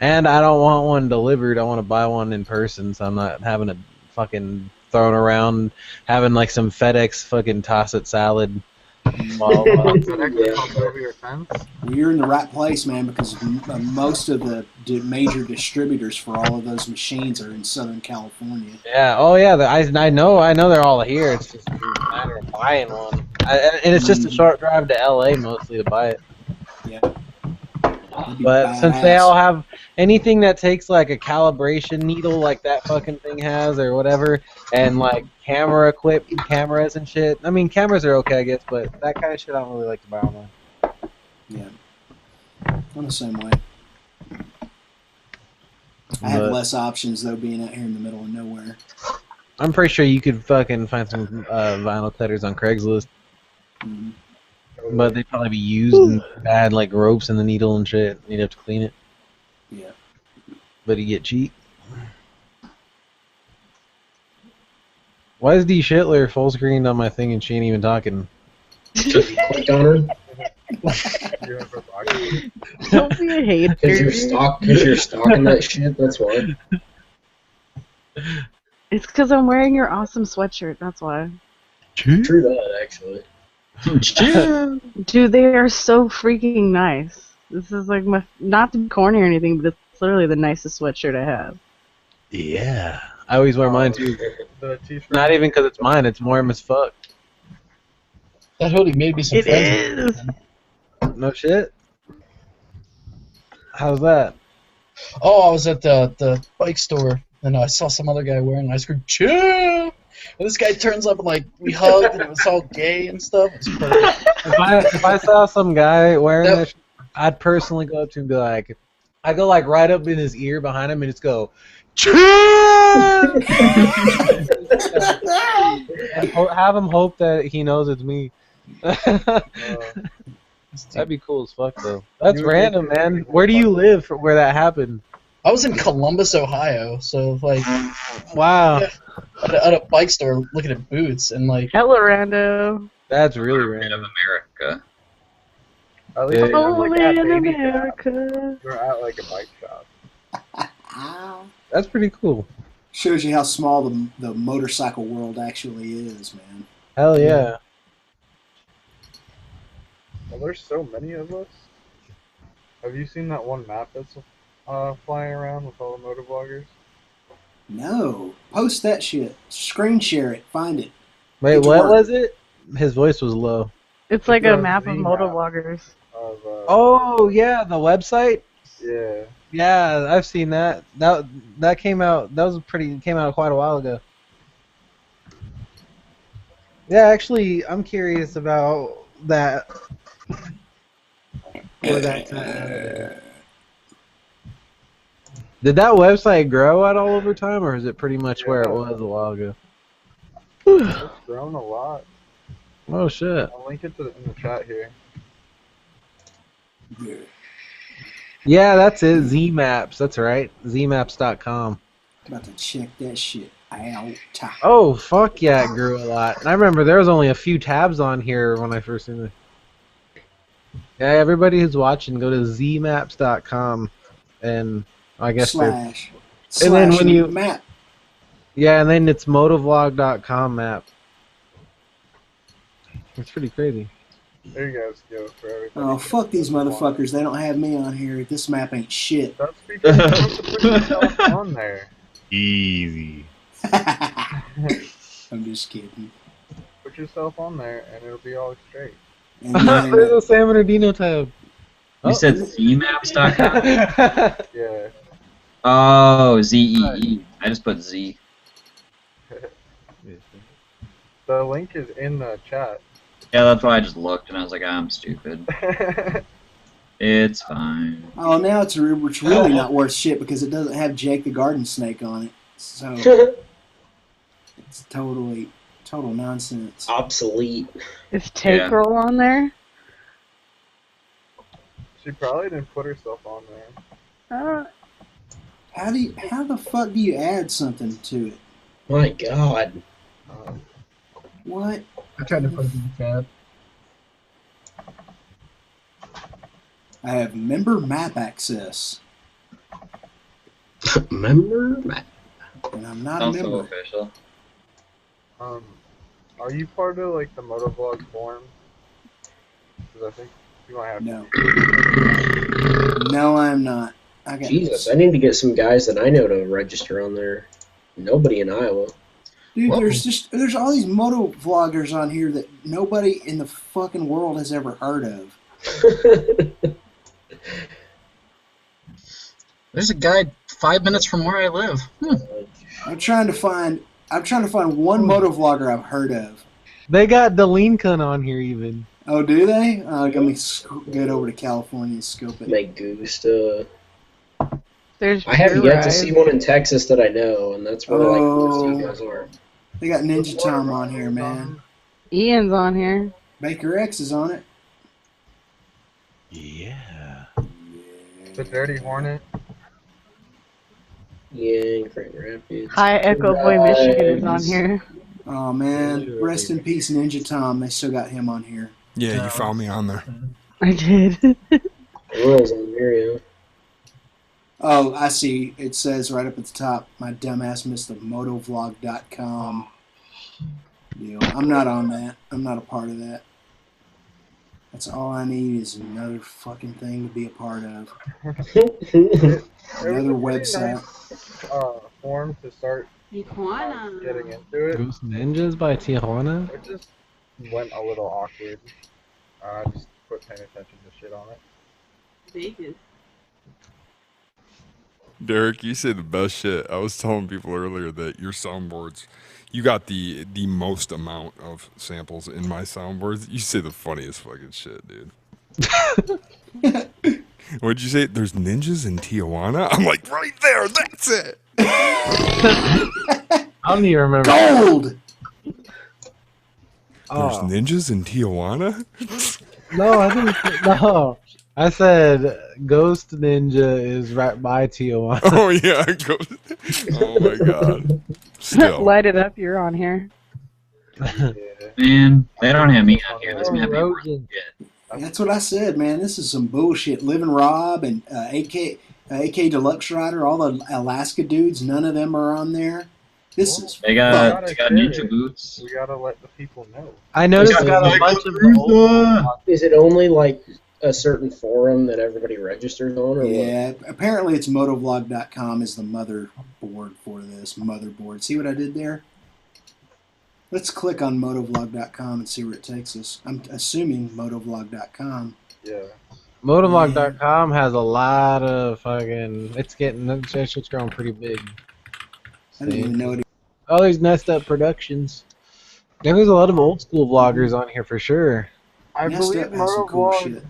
And I don't want one delivered. I want to buy one in person, so I'm not having it fucking thrown around, having like some FedEx fucking toss it salad. While over your fence? Well, you're in the right place, man, because most of the major distributors for all of those machines are in Southern California. Yeah. Oh yeah. I know they're all here. It's just a matter of buying one. And it's just a short drive to LA mostly to buy it. Yeah. But since they all have anything that takes like a calibration needle like that fucking thing has or whatever, and like cameras and shit. I mean, cameras are okay, I guess, but that kind of shit I don't really like to buy online. Yeah. I'm the same way. I have less options though, being out here in the middle of nowhere. I'm pretty sure you could fucking find some vinyl cutters on Craigslist. Mm-hmm. But they'd probably be used and bad, like ropes in the needle and shit. You'd have to clean it. Yeah. But you get cheap. Why is D. Shitler full screened on my thing and she ain't even talking? Click on her. Don't be a hater. Because you're stalking that shit, that's why. It's because I'm wearing your awesome sweatshirt, that's why. True that, actually. Dude, they are so freaking nice. This is like not to be corny or anything, but it's literally the nicest sweatshirt I have. Yeah. I always wear mine too. Not even because it's mine, it's warm as fuck. That hoodie made me some It friends. is. No shit? How's that? Oh, I was at the bike store, and I saw some other guy wearing it, and I screamed, "Chill!" And this guy turns up and like we hugged and it was all gay and stuff. It was perfect. If I saw some guy wearing this, I'd personally go up to him and be like, I go like right up in his ear behind him and just go, "Chill!" and have him hope that he knows it's me. That'd be cool as fuck though. That's random, man. Where do you live for where that happened? I was in Columbus, Ohio, so like, wow, at a bike store looking at boots and like, hello, Rando. That's really random. America. At least Only at in baby America. You're at like a bike shop. That's pretty cool. Shows you how small the motorcycle world actually is, man. Hell yeah. Well, there's so many of us. Have you seen that one map that's flying around with all the motovloggers? No. Post that shit. Screen share it. Find it. Wait, Get to what work. was it? His voice was low. It's like a a map of Z motovloggers. Of, Oh yeah, the website. yeah. Yeah, I've seen that. That came out. That was came out quite a while ago. Yeah, actually, I'm curious about that. Where that's at. Did that website grow at all over time, or is it pretty much where it was a while ago? It's grown a lot. Oh shit. I'll link it in the chat here. Yeah, that's it. Zmaps. That's right. Zmaps.com. About to check that shit out. Oh fuck yeah, it grew a lot. And I remember there was only a few tabs on here when I first seen it. Yeah, everybody who's watching, go to zmaps.com, and I guess Slash. and then when you map. Yeah, and then it's motovlog.com map. It's pretty crazy. There you guys go for everybody. Oh, fuck these motherfuckers. They don't have me on here. This map ain't shit. That's because you have to put yourself on there. Easy. I'm just kidding. Put yourself on there, and it'll be all straight. And There's a San Bernardino tab. You said zmaps.com? Yeah. Oh, Z-E-E. I just put Z. The link is in the chat. Yeah, that's why I just looked and I was like, I'm stupid. It's fine. Oh, now it's really not worth shit because it doesn't have Jake the Garden Snake on it. So it's total nonsense. Obsolete. Is Take Roll on there? She probably didn't put herself on there. How the fuck do you add something to it? My God. What? I tried to put it in the chat. I have member map access. Member map. And I'm not Sounds a so member. official. Are you part of like the motovlog forum? Because I think you might have No. No, I'm not. I got Jesus, I need to get some guys that I know to register on there. Nobody in Iowa. Dude, there's all these moto vloggers on here that nobody in the fucking world has ever heard of. There's a guy 5 minutes from where I live. I'm trying to find one moto vlogger I've heard of. They got Delinkun on here even. Oh, do they? Let me get over to California and scope it. Me gusta. There's I haven't yet to Rise. see one in Texas that I know, and that's where like most of you guys are. They got Ninja Tom on here, man. Ian's on here. Baker X is on it. Yeah. The Dirty Hornet. Yeah, Grand Rapids. Hi, Echo Boy Michigan is on here. Oh man, rest in peace, Ninja Tom. They still got him on here. Yeah, you found me on there. I did. Earl's on there, yeah. Oh, I see. It says right up at the top, my dumbass missed the motovlog.com deal. I'm not on that. I'm not a part of that. That's all I need is another fucking thing to be a part of. Another website. Nice, forum to start getting into it. Ghost Ninjas by Tijuana? It just went a little awkward. I just quit paying attention to shit on it. Vegas. Derek, you say the best shit. I was telling people earlier that your soundboards, you got the most amount of samples in my soundboards. You say the funniest fucking shit, dude. What'd you say? There's ninjas in Tijuana? I'm like, right there, that's it. I don't even remember. Gold! There's ninjas in Tijuana? No, I didn't. No. I said Ghost Ninja is right by Tijuana. Oh, yeah. Oh, my God. Still. Light it up, you're on here. Man, they don't have me on here. This map ain't worth shit. That's what I said, man. This is some bullshit. Living Rob and AK Deluxe Rider, all the Alaska dudes, none of them are on there. This is They got ninja boots. We gotta let the people know. I noticed got a bunch of the old Is it only like a certain forum that everybody registers on, or Yeah, apparently it's motovlog.com is the motherboard for this. Motherboard. See what I did there? Let's click on motovlog.com and see where it takes us. I'm assuming motovlog.com. Yeah. Motovlog.com has a lot of fucking. It's growing pretty big. I didn't even know it. Oh, there's Nest Up Productions. There's a lot of old school vloggers on here for sure. I Nest believe Up has some cool Motovlog. shit.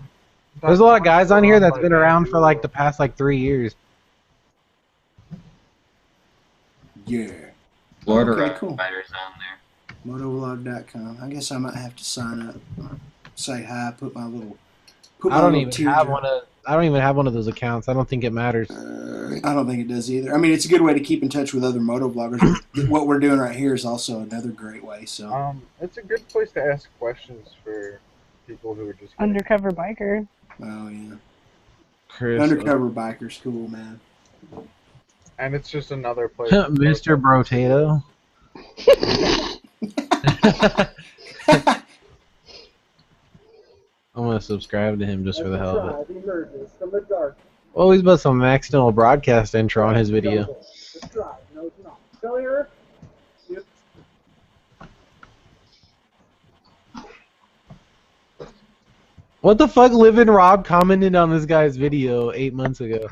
There's a lot of guys on here that's been around for like the past like 3 years. Yeah. Florida Okay, cool. Riders on there. Motovlog.com. I guess I might have to sign up. Say hi. Put my little. I don't even have one of. I don't even have one of those accounts. I don't think it matters. I don't think it does either. I mean, it's a good way to keep in touch with other motovloggers. What we're doing right here is also another great way. So. It's a good place to ask questions for people who are just Undercover biker. Oh yeah. Chris, Undercover biker's cool, man. And it's just another place. Mr. Brotato. I'm gonna subscribe to him just for the hell of it. Well, he's about some accidental broadcast intro on his video. What the fuck? Livin' Rob commented on this guy's video 8 months ago.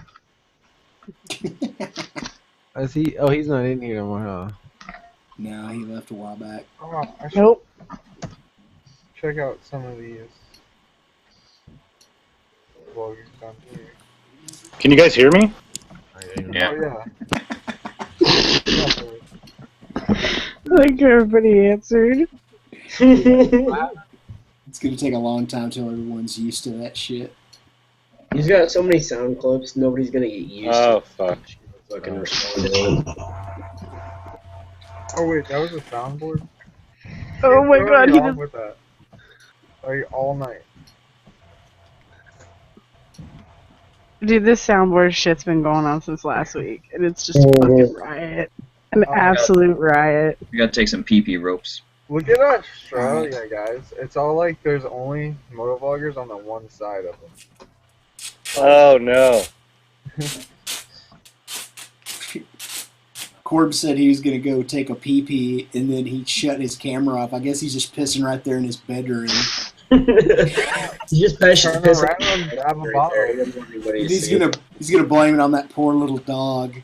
Is he? Oh, he's not in here no more, huh? No, he left a while back. Oh, I should check out some of these vloggers down here. Can you guys hear me? Yeah. Oh, yeah. Like everybody answered. It's gonna take a long time till everyone's used to that shit. He's got so many sound clips, nobody's gonna get used to. Oh fuck! Fucking respond to him. Oh wait, that was a soundboard. Oh my Throw god, me he off just. with that. Like all night. Dude, this soundboard shit's been going on since last week, and it's just a fucking riot. An absolute riot. We gotta take some PP ropes. Look at Australia, guys. It's all like there's only motovloggers on the one side of them. Oh no! Corb said he was gonna go take a pee-pee, and then he shut his camera off. I guess he's just pissing right there in his bedroom. He's just Turn around, grab a bottle. He's gonna blame it on that poor little dog.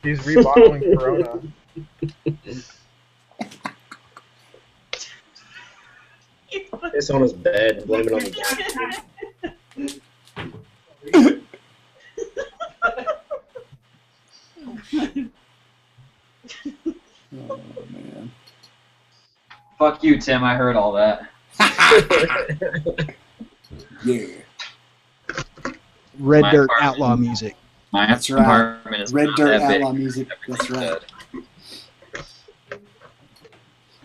He's rebottling Corona. It's on his bed, blame it on the Oh man. Fuck you, Tim. I heard all that. Yeah. Red My Dirt apartment- Outlaw music. My That's right. apartment is Red not Dirt that big. Outlaw music. That's right.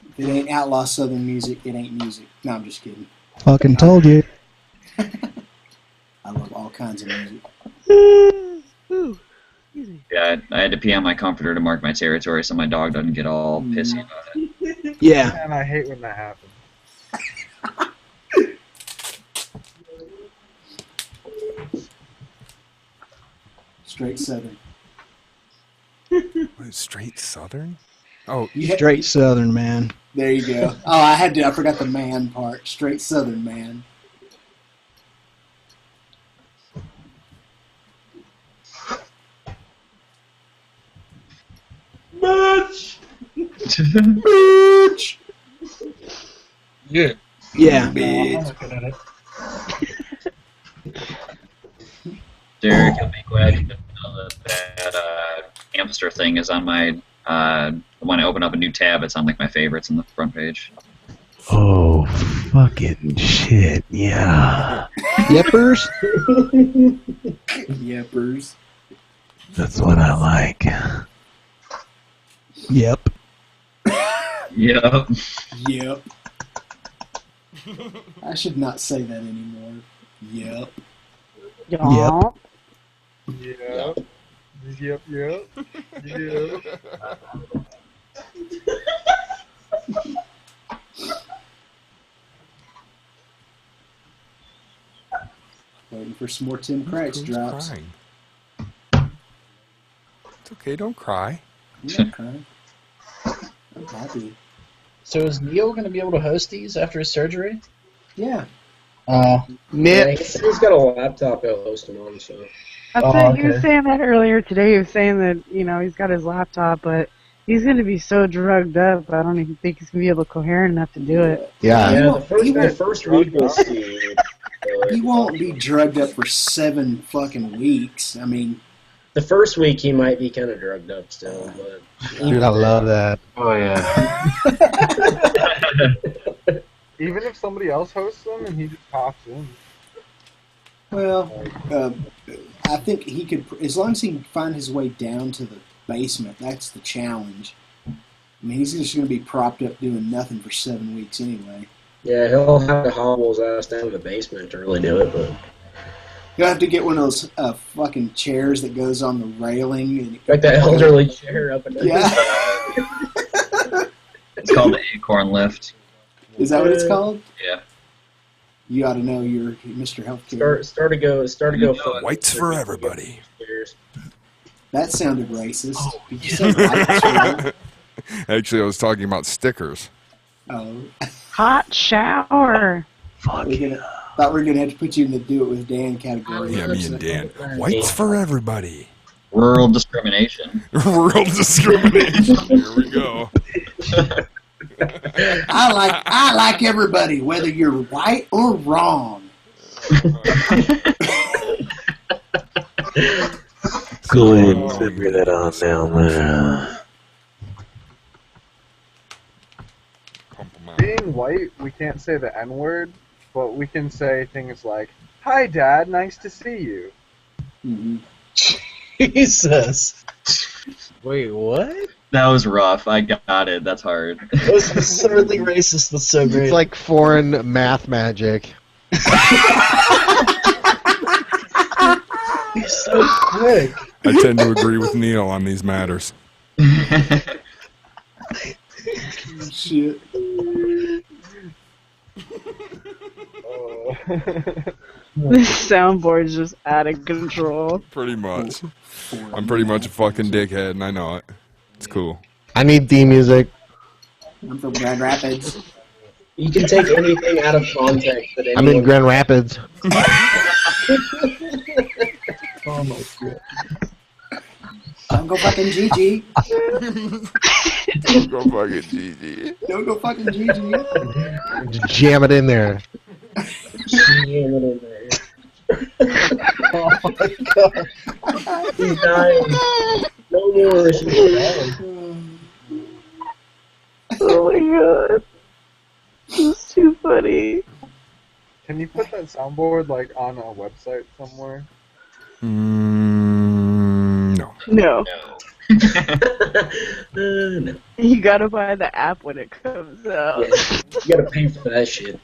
If it ain't outlaw Southern music, it ain't music. No, I'm just kidding. Fucking told you. I love all kinds of music. Yeah, I had to pee on my comforter to mark my territory so my dog doesn't get all pissy about it. Yeah. And I hate when that happens. Straight Southern. What, straight Southern? Oh, Straight Southern, man. There you go. Oh, I forgot the man part. Straight Southern man. Bitch! Bitch! Yeah. Yeah. Bitch. Derek, you'll be glad you didn't know that hamster thing is on my. When I open up a new tab, it's on like my favorites on the front page. Oh, fucking shit, yeah. Yippers? Yippers. That's what I like. Yep. Yep. Yep. I should not say that anymore. Yep. Yep. Yep. Yep. Yep. Yep. for some more Tim Cracks drops. Crying? It's okay, don't cry. I'm not crying. I'm happy. So is Neil going to be able to host these after his surgery? Yeah. Yeah, he's got a laptop he'll host them on, so. He was saying that earlier today. He was saying that, he's got his laptop, but he's going to be so drugged up, I don't even think he's going to be able to coherent enough to do it. Yeah. The first week we'll see. He won't be drugged up for 7 fucking weeks. I mean, the first week he might be kind of drugged up still, but. Dude, I love that. Oh, yeah. Even if somebody else hosts them and he just pops in. well, I think he could, as long as he can find his way down to the basement, that's the challenge. I mean, he's just going to be propped up doing nothing for 7 weeks anyway. Yeah, he'll have to hobble his ass down to the basement to really do it, but. You'll have to get one of those fucking chairs that goes on the railing. And like that elderly chair up and down. Yeah. It's called the Acorn Lift. Is that what it's called? Yeah. You ought to know you're Mr. Healthcare. Start to go. Whites for everybody. That sounded racist. Did you say whites for Actually, I was talking about stickers. Oh. Hot shower. Thought we were gonna have to put you in the Do It With Dan category. Yeah, me and Dan. Whites for everybody. Rural discrimination. Rural discrimination. Here we go. I like everybody, whether you're white or wrong. Go ahead and figure that on down there. Being white, we can't say the N-word, but we can say things like, "Hi, Dad, nice to see you." Mm-hmm. Jesus. Wait, what? That was rough. I got it. That's hard. It was absurdly racist, but so great. It's like foreign math magic. He's so quick. I tend to agree with Neil on these matters. Shit. This soundboard's just out of control. Pretty much. I'm pretty much a fucking dickhead, and I know it. It's cool. I need theme music. I'm from Grand Rapids. You can take anything out of context. But I'm in Grand Rapids. Oh my god. Don't go fucking GG. Don't go fucking GG. Don't go fucking GG. Jam it in there. Jam it in there. Oh my god. He's dying. No more. She's dying. Oh my god. It's too funny. Can you put that soundboard like on a website somewhere? No. No. No. You gotta buy the app when it comes out. Yeah, you gotta pay for that shit.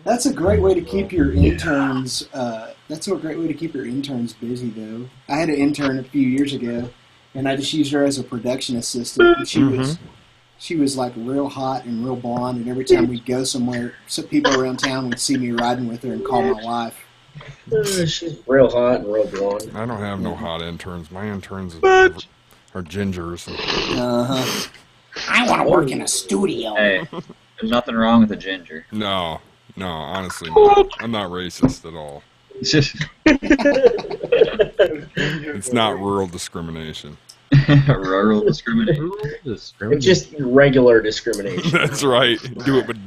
That's a great way to keep your interns. That's a great way to keep your interns busy, though. I had an intern a few years ago, and I just used her as a production assistant. And she was like real hot and real blonde, and every time we'd go somewhere, some people around town would see me riding with her and call my wife. She's real hot and real blonde. I don't have no hot interns. My interns are gingers. Uh-huh. I want to work in a studio. Hey, there's nothing wrong with a ginger. No, honestly not. I'm not racist at all. It's not rural discrimination. Rural discrimination. It's just regular discrimination. That's right. Do it, but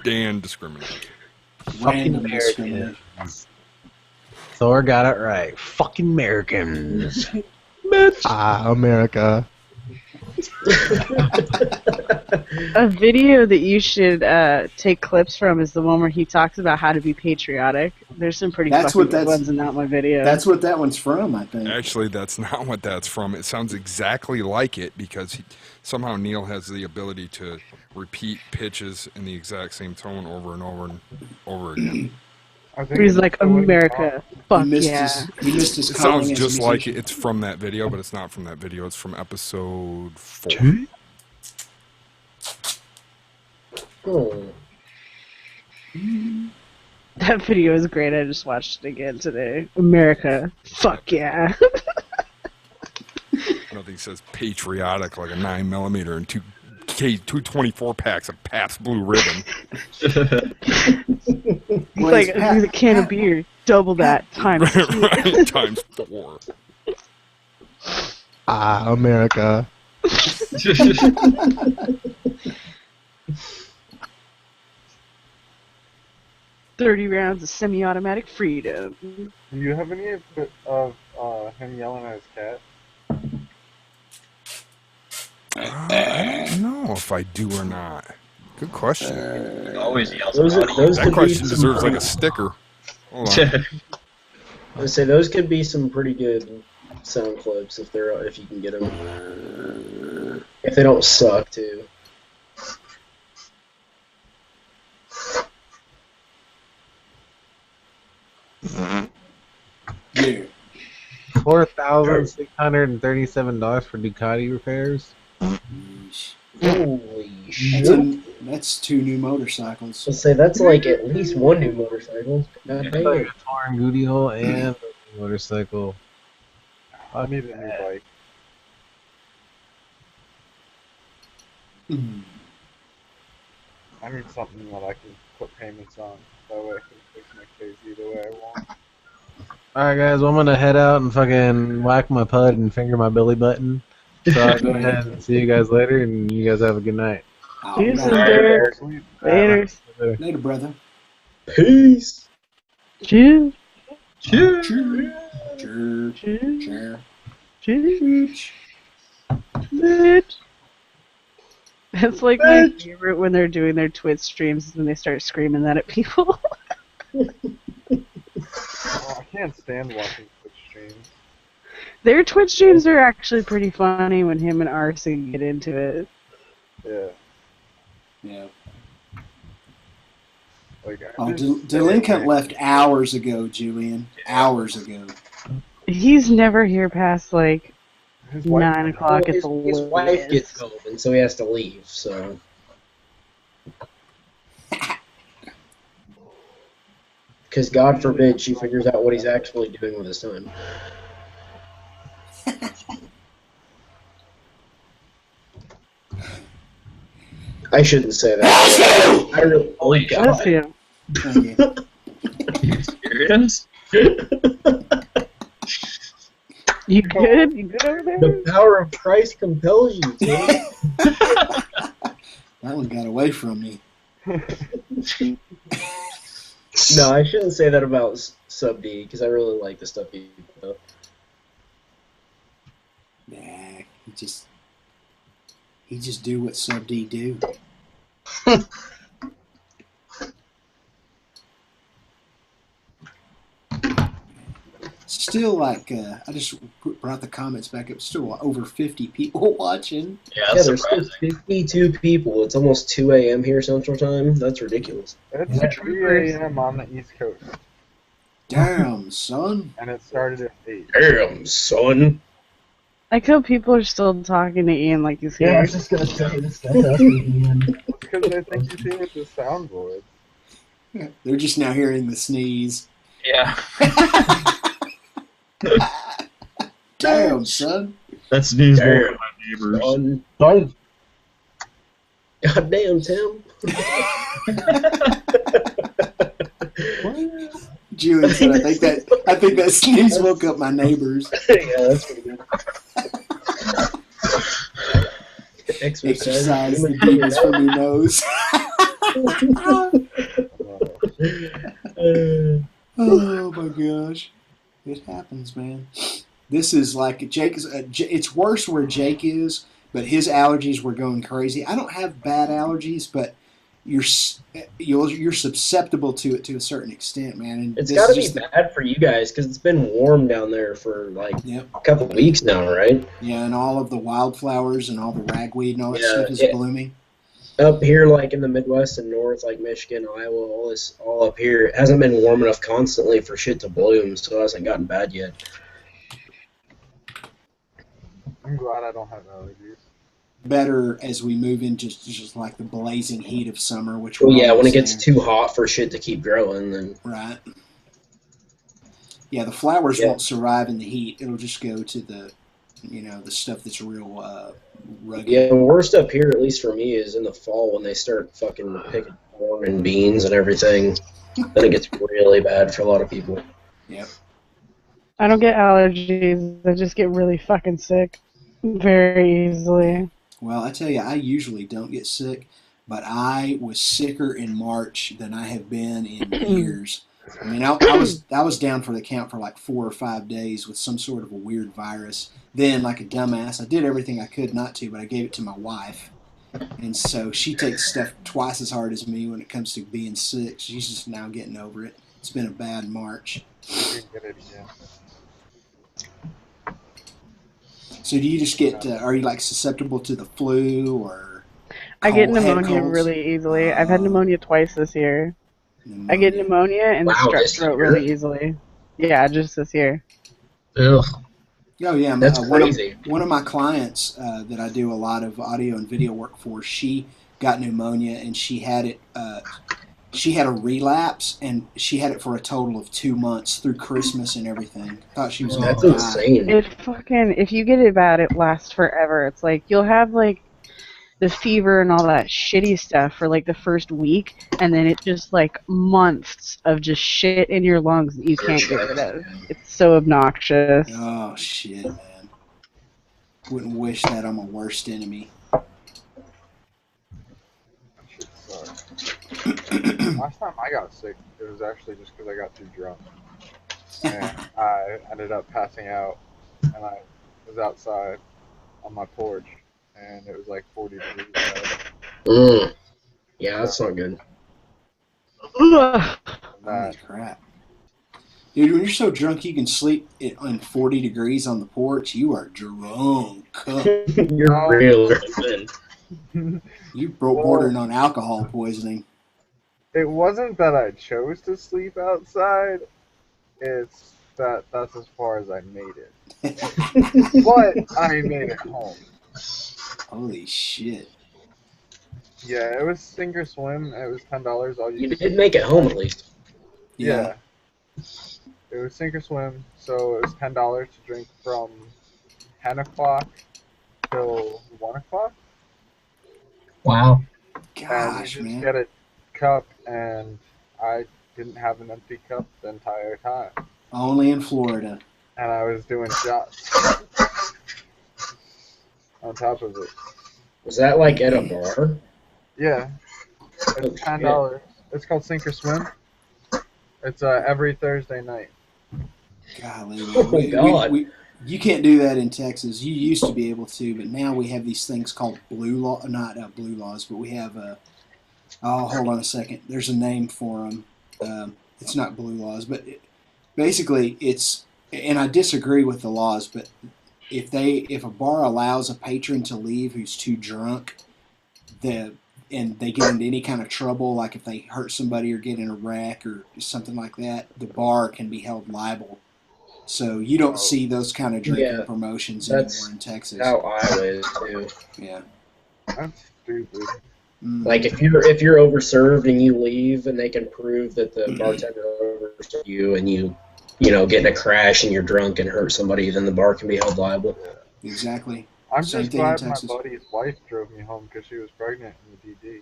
Dan discriminate. Random discrimination. Thor got it right. Fucking Americans. Bitch. America. A video that you should take clips from is the one where he talks about how to be patriotic. There's some pretty fucking good ones in that one video. That's what that one's from, I think. Actually, that's not what that's from. It sounds exactly like it because somehow Neil has the ability to repeat pitches in the exact same tone over and over and over again. He's like, America, fuck yeah. He missed his It sounds just like it's from that video, but it's not from that video. It's from episode 4. Oh. That video is great. I just watched it again today. America. Fuck yeah. I don't think it says patriotic like a 9mm and 224 packs of Pabst Blue Ribbon. It's like a can of beer. Double that times two. Right, times 4. Ah, America. 30 rounds of semi-automatic freedom. Do you have any of him yelling at his cat? I don't know if I do or not. Good question. Always yells Those that could question be deserves some like a sticker. Hold on. I would say those could be some pretty good sound clips if you can get them. If they don't suck too. Yeah. $4,637 for Ducati repairs. Holy shit. That's 2 new motorcycles. I'll say that's like at least 1 new motorcycle. God Like damn. a torn Goodiel and a motorcycle. I need a new bike. I need something that I can put payments on. That way I can fix my case either way I want. Alright guys, well, I'm gonna head out and fucking whack my pud and finger my belly button. So I'll go ahead and see you guys later, and you guys have a good night. Cheers, Derek. Later. Later, brother. Peace. Cheers. Cheers. Cheers. Cheers. Cheers. It's like my favorite when they're doing their Twitch streams when they start screaming that at people. Oh, I can't stand watching Twitch streams. Their Twitch streams are actually pretty funny when him and Arson get into it. Yeah. Yeah. Like, Oh, Delinquent left hours ago, Julian. Hours ago. He's never here past like 9 o'clock at the His wife latest. gets COVID, so he has to leave, so. Because God forbid she figures out what he's actually doing with his time. I shouldn't say that. I really. Holy Bless you. Serious? You good? You good over there? The power of Christ compels you, Tim. That one got away from me. No, I shouldn't say that about Sub D, because I really like the stuff he put up. Nah, he just do what Sub D do. Still, like, I just brought the comments back up. Still over 50 people watching. Yeah, Yeah, that's there's still surprising. 52 people. It's almost 2 a.m. here Central Time. That's ridiculous. It's 3 a.m. on the East Coast. Damn, son. And it started at 8. Damn, son. Like how people are still talking to Ian like he's here. Yeah, I was just gonna say this guy has me, man. Because I think he's here with the soundboard. They're just now hearing the sneeze. Yeah. Damn, son. That sneeze Damn, woke up my neighbors. Son. God damn, Tim. Julian said, I think that sneeze woke up my neighbors. Yeah, that's pretty good. Exercise the demons from your nose. Oh my gosh. It happens, man. This is like Jake's. It's worse where Jake is, but his allergies were going crazy. I don't have bad allergies, but you're susceptible to it to a certain extent, man. And It's this got to is be just bad for you guys because it's been warm down there for like Yep. a couple of weeks now, right? Yeah, and all of the wildflowers and all the ragweed and all that Yeah, stuff is yeah. blooming. Up here, like in the Midwest and North, like Michigan, Iowa, all up here, it hasn't been warm enough constantly for shit to bloom, so it hasn't gotten bad yet. I'm glad I don't have allergies. better as we move into just like the blazing heat of summer, which Well, we're yeah, when it almost gets there. too hot for shit to keep growing, then Right. Yeah, the flowers Yeah. won't survive in the heat. It'll just go to the, the stuff that's real rugged. yeah, the worst up here, at least for me, is in the fall when they start fucking picking corn and beans and everything. Then it gets really bad for a lot of people. Yep. I don't get allergies. I just get really fucking sick very easily. Well, I tell you, I usually don't get sick, but I was sicker in March than I have been in years. I mean, I was down for the count for like 4 or 5 days with some sort of a weird virus. Then, like a dumbass, I did everything I could not to, but I gave it to my wife. And so she takes stuff twice as hard as me when it comes to being sick. She's just now getting over it. It's been a bad March. You can get it again. So do you just get, are you like susceptible to the flu or I get head pneumonia colds? really easily. I've had pneumonia twice this year. I get pneumonia and Wow, strep this throat year? really easily. Yeah, just this year. Ugh. Oh yeah, That's crazy. One of my clients that I do a lot of audio and video work for, she got pneumonia and she had it. She had a relapse and she had it for a total of 2 months through Christmas and everything. Thought she was going That's to die. insane. It fucking, if you get it bad, it lasts forever. It's like you'll have like the fever and all that shitty stuff for like the first week, and then it's just like months of just shit in your lungs that you can't get rid of. It's so obnoxious. Oh shit, man! Wouldn't wish that on my worst enemy. Last time I got sick, it was actually just because I got too drunk. And I ended up passing out, and I was outside on my porch, and it was like 40 degrees out. Yeah, that's not good. Holy crap. Dude, when you're so drunk you can sleep on 40 degrees on the porch, you are drunk. You're real good. You're bordering on alcohol poisoning. It wasn't that I chose to sleep outside, it's that that's as far as I made it. But I made it home. Holy shit. Yeah, it was sink or swim. It was $10. All You did make it home at least. Yeah. It was sink or swim, so it was $10 to drink from 10 o'clock till 1 o'clock. Wow. Gosh, and you just man. get a cup, and I didn't have an empty cup the entire time. Only in Florida. And I was doing shots on top of it. Was that like at a bar? Yeah. It's $10. It's called Sink or Swim. It's every Thursday night. Golly. Oh, God. You can't do that in Texas. You used to be able to, but now we have these things called blue law, not blue laws, but we have oh, hold on a second. There's a name for them. It's not blue laws, but basically it's, and I disagree with the laws, but if a bar allows a patron to leave who's too drunk, and they get into any kind of trouble, like if they hurt somebody or get in a wreck or something like that, the bar can be held liable. So you don't see those kind of drinking promotions anymore in Texas. How Iowa is too. Yeah. That's stupid. Like if you're overserved and you leave, and they can prove that the bartender overserved you, and you get in a crash and you're drunk and hurt somebody, then the bar can be held liable. Exactly. I'm Same just thing in glad my Texas. buddy's wife drove me home because she was pregnant in the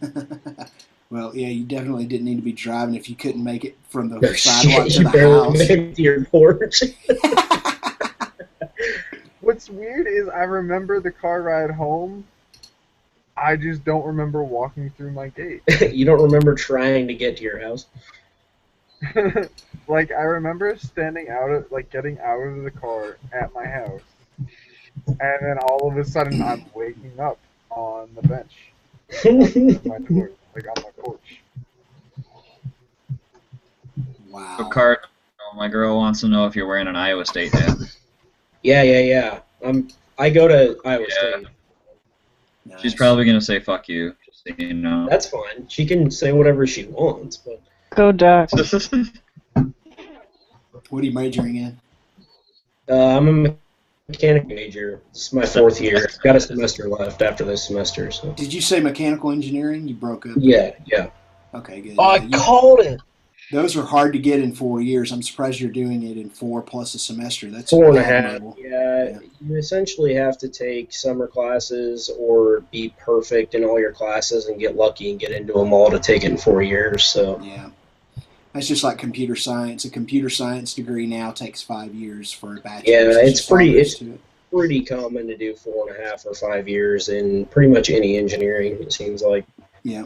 DD. Well, yeah, you definitely didn't need to be driving if you couldn't make it from the No sidewalk shit, to you the barely house. made it to your porch. What's weird is I remember the car ride home. I just don't remember walking through my gate. You don't remember trying to get to your house? Like, I remember standing out of, getting out of the car at my house, and then all of a sudden I'm waking up on the bench. My door, on my porch. Wow. So, Cart, my girl wants to know if you're wearing an Iowa State hat. Yeah. I go to Iowa State. She's probably going to say fuck you, just so you know. That's fine. She can say whatever she wants, but Go Ducks. What are you majoring in? I'm a mechanical major. This is my 4th year. Got a semester left after this semester. So. Did you say mechanical engineering? You broke up. Yeah. Okay, good. Oh, I called it. Those are hard to get in 4 years. I'm surprised you're doing it in 4 plus a semester. That's 4.5. admirable. Yeah, you essentially have to take summer classes or be perfect in all your classes and get lucky and get into them all to take it in 4 years. So yeah, that's just like computer science. A computer science degree now takes 5 years for a bachelor's. Yeah, it's pretty common to do 4.5 or 5 years in pretty much any engineering. It seems like. Yeah.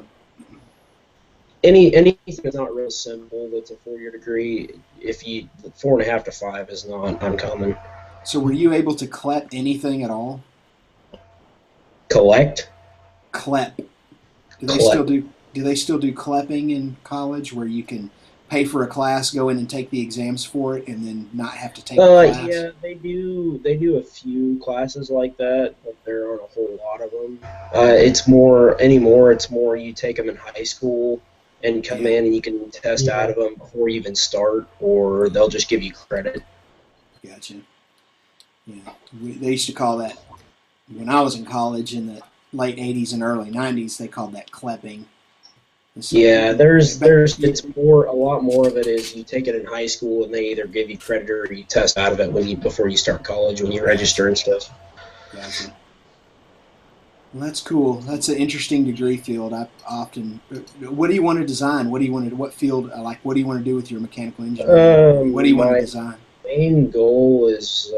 Anything that's not real simple that's a 4-year degree, 4.5 to 5 is not uncommon. So were you able to CLEP anything at all? Collect? CLEP. Do they still do CLEPing in college where you can pay for a class, go in and take the exams for it, and then not have to take the class? Yeah, they do a few classes like that, but there aren't a whole lot of them. It's more you take them in high school and come in and you can test out of them before you even start, or they'll just give you credit. Gotcha. Yeah, they used to call that, when I was in college in the late 80s and early 90s, they called that CLEPing. So yeah, it's more, a lot more of it is you take it in high school and they either give you credit or you test out of it before you start college, when you register and stuff. Gotcha. Well, that's cool. That's an interesting degree field. What do you want to design? What field, what do you want to do with your mechanical engineering? What do you want to design? Main goal is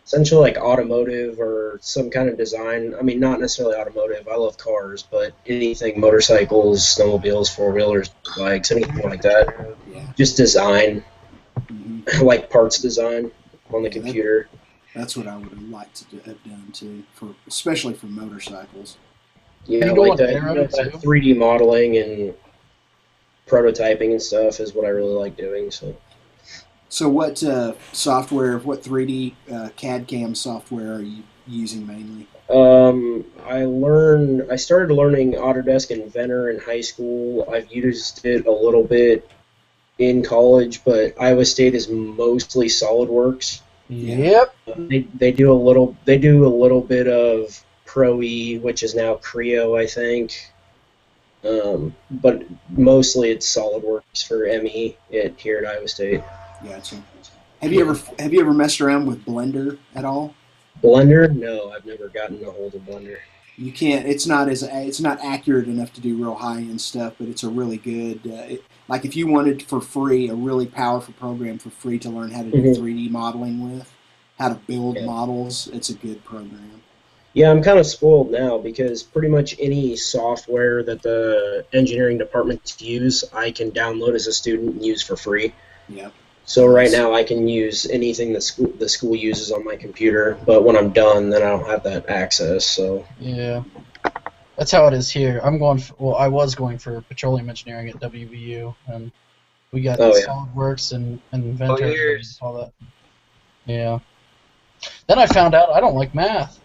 essentially like automotive or some kind of design. I mean, not necessarily automotive. I love cars, but anything motorcycles, snowmobiles, 4-wheelers, bikes, anything like that. Yeah. Just design, like parts design on the computer. That's what I would have liked to have done too, especially for motorcycles. Yeah, like that 3D modeling and prototyping and stuff is what I really like doing. So what software, what 3D CAD CAM software are you using mainly? I started learning Autodesk Inventor in high school. I've used it a little bit in college, but Iowa State is mostly SolidWorks. Yep. They do a little bit of Pro-E, which is now Creo, I think. But mostly it's SolidWorks for ME here at Iowa State. Gotcha. Have you ever messed around with Blender at all? Blender? No, I've never gotten a hold of Blender. You can't. It's not accurate enough to do real high end stuff, but it's a really good. Like if you wanted for free a really powerful program for free to learn how to do 3D modeling with, how to build models, it's a good program. Yeah, I'm kind of spoiled now because pretty much any software that the engineering departments use, I can download as a student and use for free. Yeah. So right now I can use anything the school uses on my computer, but when I'm done, then I don't have that access. So yeah, that's how it is here. I was going for petroleum engineering at WVU, and we got SolidWorks and Inventor and all that. Yeah. Then I found out I don't like math.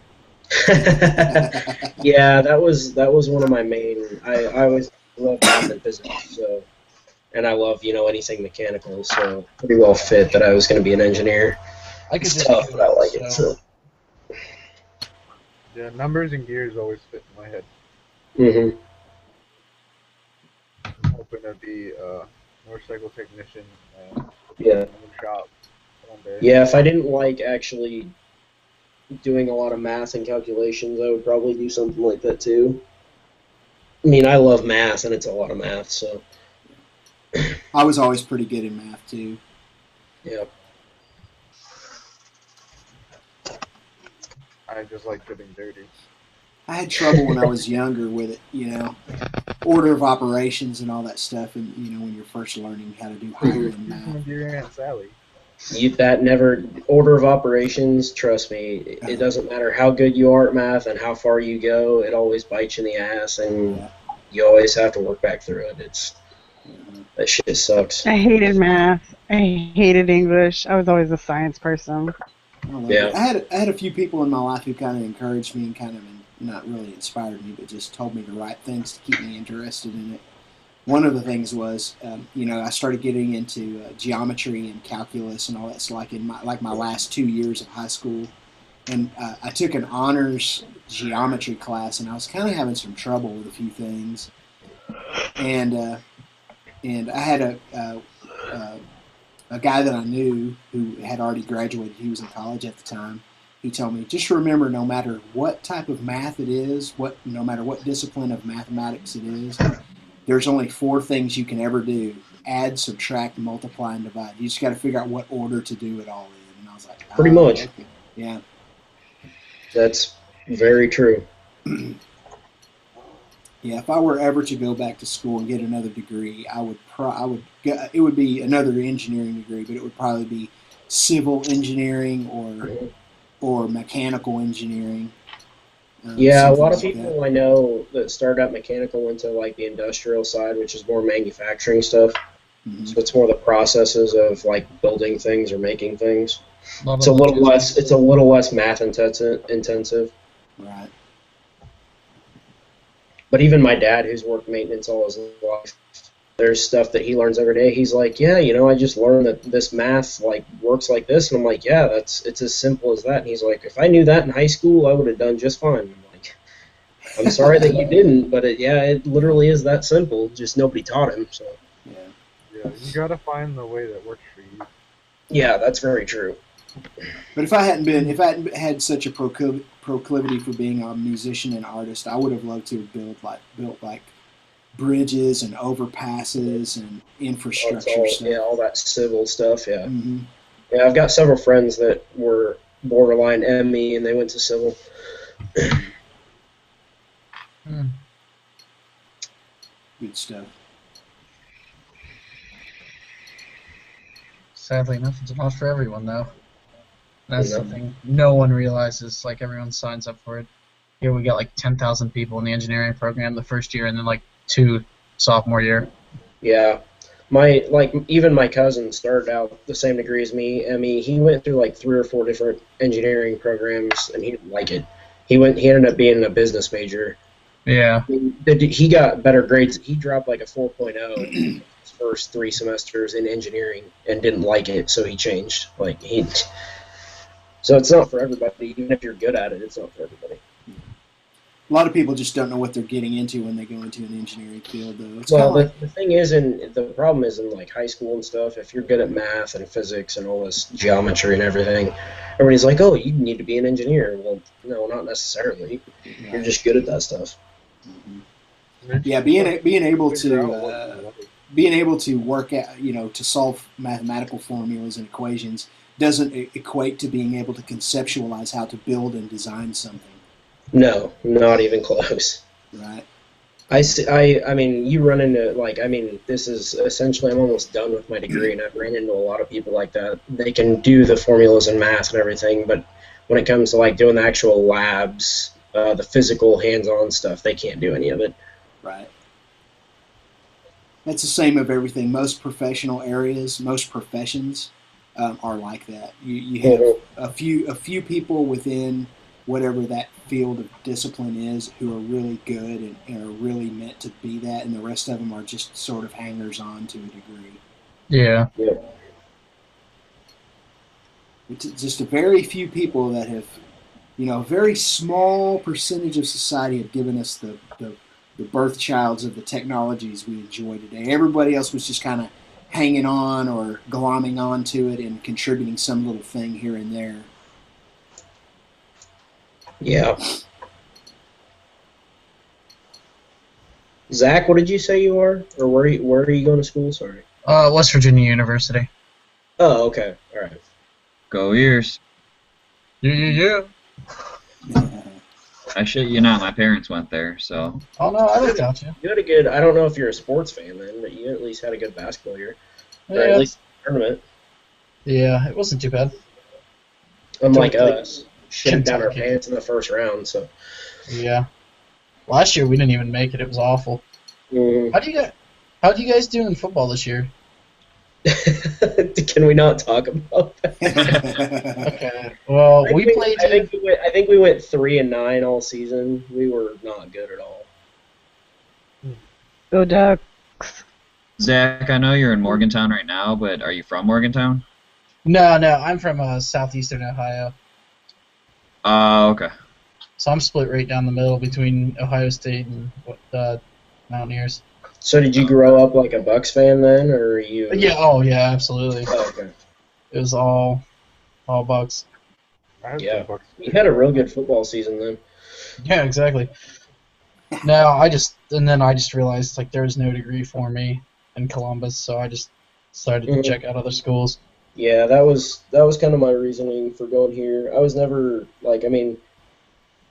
Yeah, that was one of my main. I always loved math and physics, so. And I love, anything mechanical, so pretty well fit that I was going to be an engineer. It's tough, but I like it. So. Yeah, numbers and gears always fit in my head. Mm-hmm. I'm hoping to be a motorcycle technician and shop one day. Yeah, if I didn't like actually doing a lot of math and calculations, I would probably do something like that too. I mean, I love math, and it's a lot of math, so. I was always pretty good in math too. Yeah. I just like getting dirty. I had trouble when I was younger with it, order of operations and all that stuff, and when you're first learning how to do high-end math. Your Aunt Sally. Order of operations, trust me, it doesn't matter how good you are at math and how far you go, it always bites you in the ass, and you always have to work back through it. That shit sucks. I hated math. I hated English. I was always a science person. I had a few people in my life who kind of encouraged me and kind of not really inspired me, but just told me the right things to keep me interested in it. one of the things was, I started getting into geometry and calculus and all that. So like in my last 2 years of high school, and I took an honors geometry class, and I was kind of having some trouble with a few things, and I had a guy that I knew who had already graduated. He was in college at the time. He told me, just remember, no matter what type of math it is, no matter what discipline of mathematics it is, there's only 4 things you can ever do: add, subtract, multiply, and divide. You just got to figure out what order to do it all in. And I was like, Pretty much. Okay. Yeah. That's very true. Yeah, if I were ever to go back to school and get another degree, it would be another engineering degree, but it would probably be civil engineering or mechanical engineering. Yeah, a lot of like people I know that started out mechanical went to like the industrial side, which is more manufacturing stuff. Mm-hmm. So it's more the processes of like building things or making things. Lot It's of a little logistics. less. It's a little less math intensive. Right. But even my dad, who's worked maintenance all his life, there's stuff that he learns every day. He's like, yeah, I just learned that this math like works like this, and I'm like, yeah, it's as simple as that. And he's like, if I knew that in high school, I would have done just fine. I'm like, I'm sorry that you didn't, but it literally is that simple. Just nobody taught him. So Yeah, you gotta find the way that works for you. yeah, that's very true. But if I hadn't had such a proclivity for being a musician and artist, I would have loved to have built like bridges and overpasses and infrastructure stuff. Yeah, all that civil stuff. Yeah. Mm-hmm. Yeah, I've got several friends that were borderline ME and they went to civil. Good stuff. Sadly, nothing's enough for everyone, though. That's the thing. No one realizes. Like, everyone signs up for it. Here we got like 10,000 people in the engineering program the first year, and then like 2 sophomore year. Yeah. Even my cousin started out the same degree as me. He went through like 3 or 4 different engineering programs, and he didn't like it. He ended up being a business major. Yeah. He got better grades. He dropped like a 4.0 his first 3 semesters in engineering and didn't like it, so he changed. So it's not for everybody. Even if you're good at it, it's not for everybody. A lot of people just don't know what they're getting into when they go into an engineering field, though. It's the thing is, the problem is in like high school and stuff, if you're good at math and physics and all this geometry and everything, everybody's like, oh, you need to be an engineer. Well, no, not necessarily. You're just good at that stuff. Yeah, being able to work at, to solve mathematical formulas and equations doesn't equate to being able to conceptualize how to build and design something. No, not even close. Right. I mean, you run into this is essentially, I'm almost done with my degree, and I've ran into a lot of people like that. They can do the formulas and math and everything, but when it comes to like doing the actual labs, the physical hands-on stuff, they can't do any of it. Right. That's the same of everything. Most professional areas, most professions are like that. You have a few people within whatever that field of discipline is who are really good and are really meant to be that, and the rest of them are just sort of hangers-on to a degree. Yeah. It's just a very few people that have, a very small percentage of society have given us the birth childs of the technologies we enjoy today. Everybody else was just kind of hanging on or glomming onto it and contributing some little thing here and there. Yeah. Zach, what did you say you are? Or where are you going to school? Sorry. West Virginia University. Oh, okay. All right. Go Ears. Yeah. I shit you not, my parents went there, so. Oh, no, I looked out you. You had a good, I don't know if you're a sports fan then, but you at least had a good basketball year. Yeah. Or at least tournament. Yeah, it wasn't too bad. Unlike us. Shit down our pants in the first round, so. Yeah. Last year we didn't even make it. It was awful. Mm. How do you guys do in football this year? Can we not talk about that? Okay. Well, we played. I think we went 3-9 all season. We were not good at all. Go Duck. Zach, I know you're in Morgantown right now, but are you from Morgantown? No, I'm from southeastern Ohio. Okay. So I'm split right down the middle between Ohio State and Mountaineers. So did you grow up like a Bucks fan then, or are you? Yeah. Oh yeah, absolutely. Oh, okay. It was all Bucks. Yeah. You had a real good football season then. Yeah, exactly. Now I just realized like there was no degree for me in Columbus, so I just decided to check out other schools. Yeah, that was kind of my reasoning for going here. I was never like, I mean,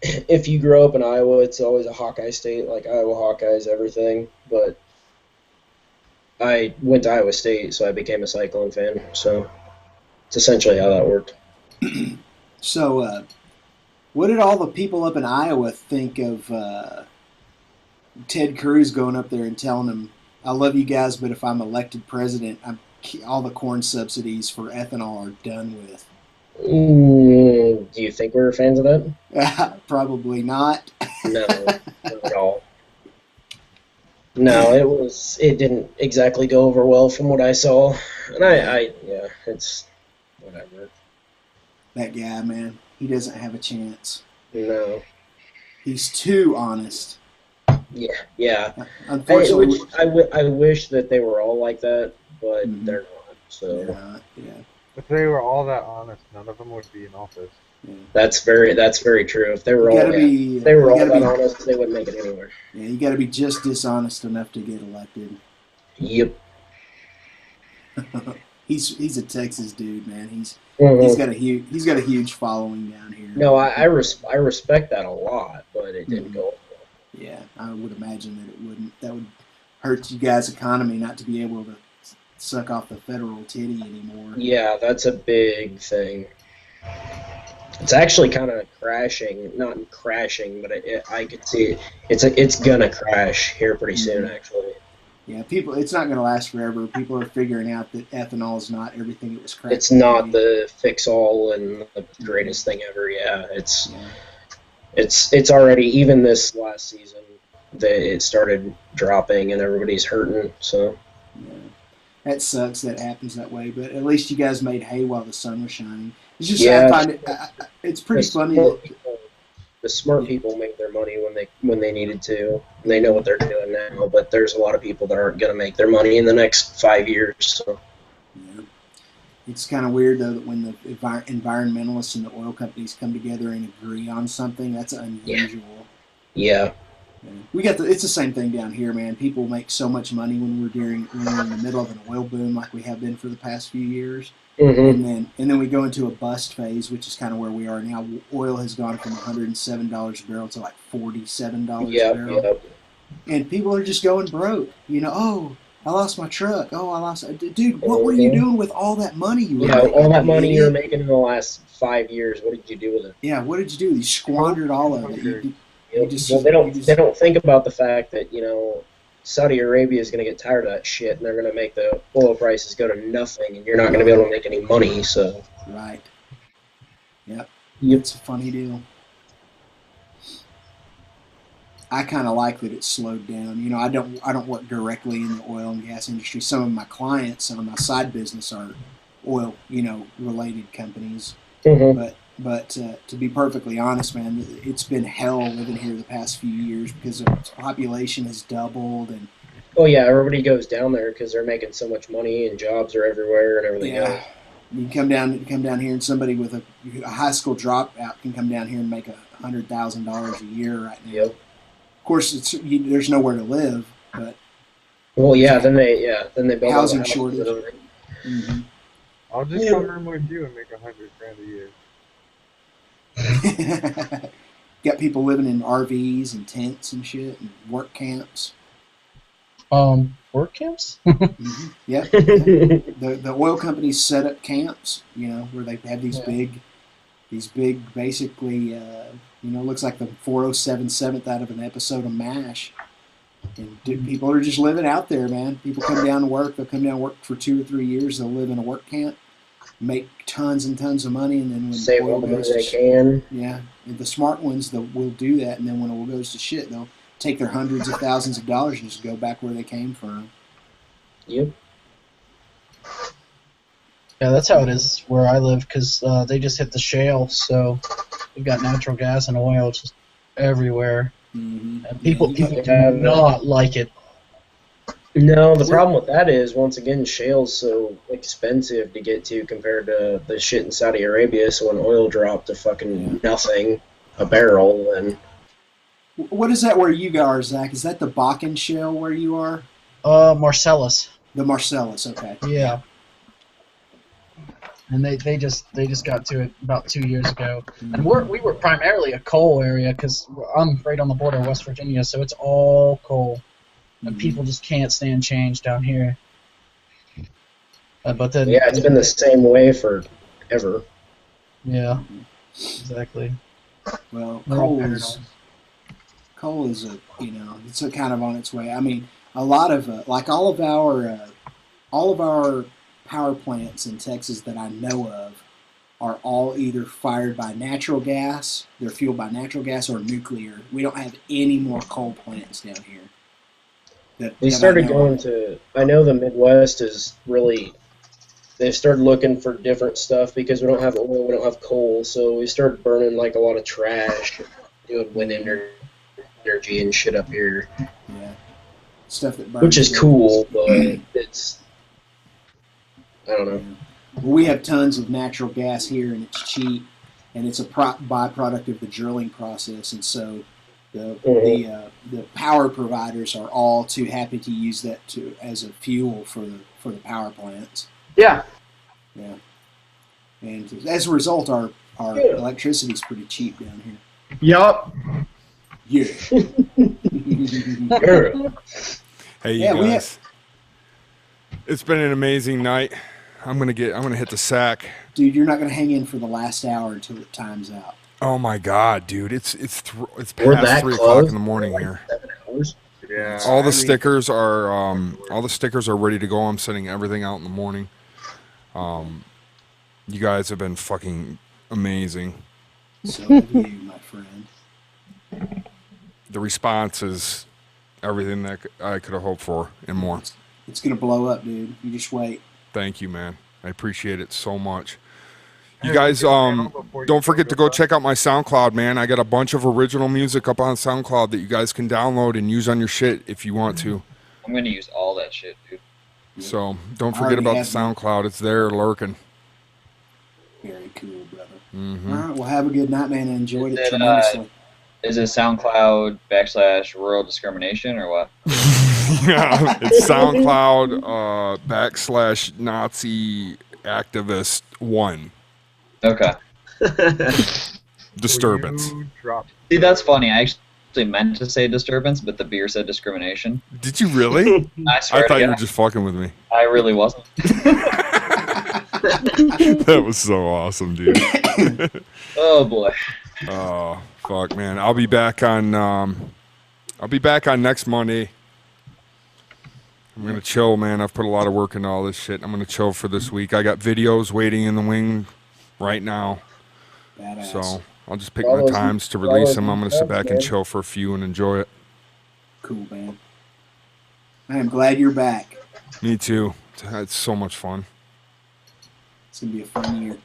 if you grow up in Iowa, it's always a Hawkeye state, like Iowa Hawkeyes, everything. But I went to Iowa State, so I became a Cyclone fan. So it's essentially how that worked. So, what did all the people up in Iowa think of Ted Cruz going up there and telling them, "I love you guys, but if I'm elected president, all the corn subsidies for ethanol are done with"? Do you think we were fans of that? Probably not. No, not at all. No, it didn't exactly go over well from what I saw, and yeah, it's whatever. That guy, man, he doesn't have a chance. No, he's too honest. Yeah. Unfortunately, I wish that they were all like that, but they're not. So yeah. If they were all that honest, none of them would be in office. Yeah. That's very true. If they were all that honest, they wouldn't make it anywhere. Yeah, you got to be just dishonest enough to get elected. Yep. He's a Texas dude, man. He's Mhm. got a huge following down here. No, I respect that a lot, but it didn't go. Yeah, I would imagine that it wouldn't. That would hurt you guys' economy not to be able to suck off the federal titty anymore. Yeah, that's a big thing. It's actually kind of crashing, not crashing, but I could see it. It's gonna crash here pretty soon, actually. Yeah, it's not going to last forever. People are figuring out that ethanol is not everything it was cracked. It's not the fix-all and the greatest thing ever. Yeah, it's already, even this last season, it started dropping and everybody's hurting. So that sucks that happens that way. But at least you guys made hay while the sun was shining. It's just I find it. It's pretty funny that the smart people make their money when they needed to. And they know what they're doing now, but there's a lot of people that aren't going to make their money in the next 5 years. So. Yeah. It's kind of weird though that when the environmentalists and the oil companies come together and agree on something, that's unusual. Yeah. It's the same thing down here, man. People make so much money when we're in the middle of an oil boom like we have been for the past few years. And then we go into a bust phase, which is kind of where we are now. Oil has gone from $107 a barrel to like $47 a barrel. Yep. And people are just going broke. Oh, I lost my truck. Oh, I lost. Dude, what were you doing with all that money you were making? All that money you were making in the last 5 years. What did you do with it? Yeah, what did you do? You squandered all of it. They don't think about the fact that Saudi Arabia is going to get tired of that shit, and they're going to make the oil prices go to nothing, and you're not going to be able to make any money. So right. Yep. It's a funny deal. I kind of like that it's slowed down. I don't work directly in the oil and gas industry. Some of my clients on my side business are oil, related companies. But to be perfectly honest, man, it's been hell living here the past few years because the population has doubled and. Oh yeah, everybody goes down there because they're making so much money and jobs are everywhere and everything else. You come down here and somebody with a high school dropout can come down here and make $100,000 a year right now. Yep. Of course, there's nowhere to live, but. Well, then they build housing shortage. I'll just come room with you and make $100,000 a year. Got people living in RVs and tents and shit and work camps. Work camps? Yeah. The oil companies set up camps, where they have these big, basically, looks like the 407 7th out of an episode of MASH. And people are just living out there, man. People come down to work. They'll come down to work for 2 or 3 years. They'll live in a work camp, make tons and tons of money, and then when save all the money they can. Yeah, the smart ones will do that, and then when oil goes to shit, they'll take their hundreds of thousands of dollars and just go back where they came from. Yep. Yeah, that's how it is where I live, because they just hit the shale, so we've got natural gas and oil just everywhere. Mm-hmm. And people do Yeah, not like it. No, the problem with that is, once again, shale's so expensive to get to compared to the shit in Saudi Arabia, so when oil dropped to fucking nothing a barrel, then... What is that where you are, Zach? Is that the Bakken Shale where you are? Marcellus. The Marcellus, okay. Yeah. And they just got to it about 2 years ago. And we were primarily a coal area, because I'm right on the border of West Virginia, so it's all coal. And people just can't stand change down here. But then... Yeah, it's been the same way forever. Yeah, exactly. Well, They're all coal is a, it's a kind of on its way. I mean, a lot of like all of our power plants in Texas that I know of are all either fired by natural gas, they're fueled by natural gas, or nuclear. We don't have any more coal plants down here. They started going to... I know the Midwest is really... They've started looking for different stuff because we don't have oil, we don't have coal, so we started burning like a lot of trash, doing wind energy and shit up here. Yeah. Stuff that burns. Which is cool, but it's... I don't know. Well, we have tons of natural gas here, and it's cheap, and it's a byproduct of the drilling process, and so the power providers are all too happy to use that as a fuel for the power plants. Yeah. Yeah. And as a result, our electricity is pretty cheap down here. Yup. Yeah. Hey, you guys. It's been an amazing night. I'm gonna hit the sack. Dude, you're not gonna hang in for the last hour until it times out. Oh my God, dude! It's past 3 o'clock in the morning here. Yeah. All the stickers are ready to go. I'm sending everything out in the morning. You guys have been fucking amazing. So have you, my friend. The response is everything that I could have hoped for and more. It's gonna blow up, dude. You just wait. Thank you, man. I appreciate it so much. You guys, don't forget to go check out my SoundCloud, man. I got a bunch of original music up on SoundCloud that you guys can download and use on your shit if you want to. I'm gonna use all that shit, dude. So don't forget about the SoundCloud. It's there lurking. Very cool, brother. Mm-hmm. All right, well, have a good night, man. I enjoyed it tremendously. Is it SoundCloud / rural discrimination or what? Yeah, it's SoundCloud / Nazi activist 1. Okay. Disturbance. See, that's funny. I actually meant to say disturbance, but the beer said discrimination. Did you really? I swear I thought to you God. were just fucking with me. I really wasn't. That was so awesome, dude. Oh boy. Oh fuck, man. I'll be back on next Monday. I'm gonna chill, man. I've put a lot of work into all this shit. I'm gonna chill for this week. I got videos waiting in the wing right now. Badass. So I'll just pick my times to release them. I'm gonna sit back and chill for a few and enjoy it. Cool, man. I am glad you're back. Me too. It's so much fun. It's gonna be a fun year.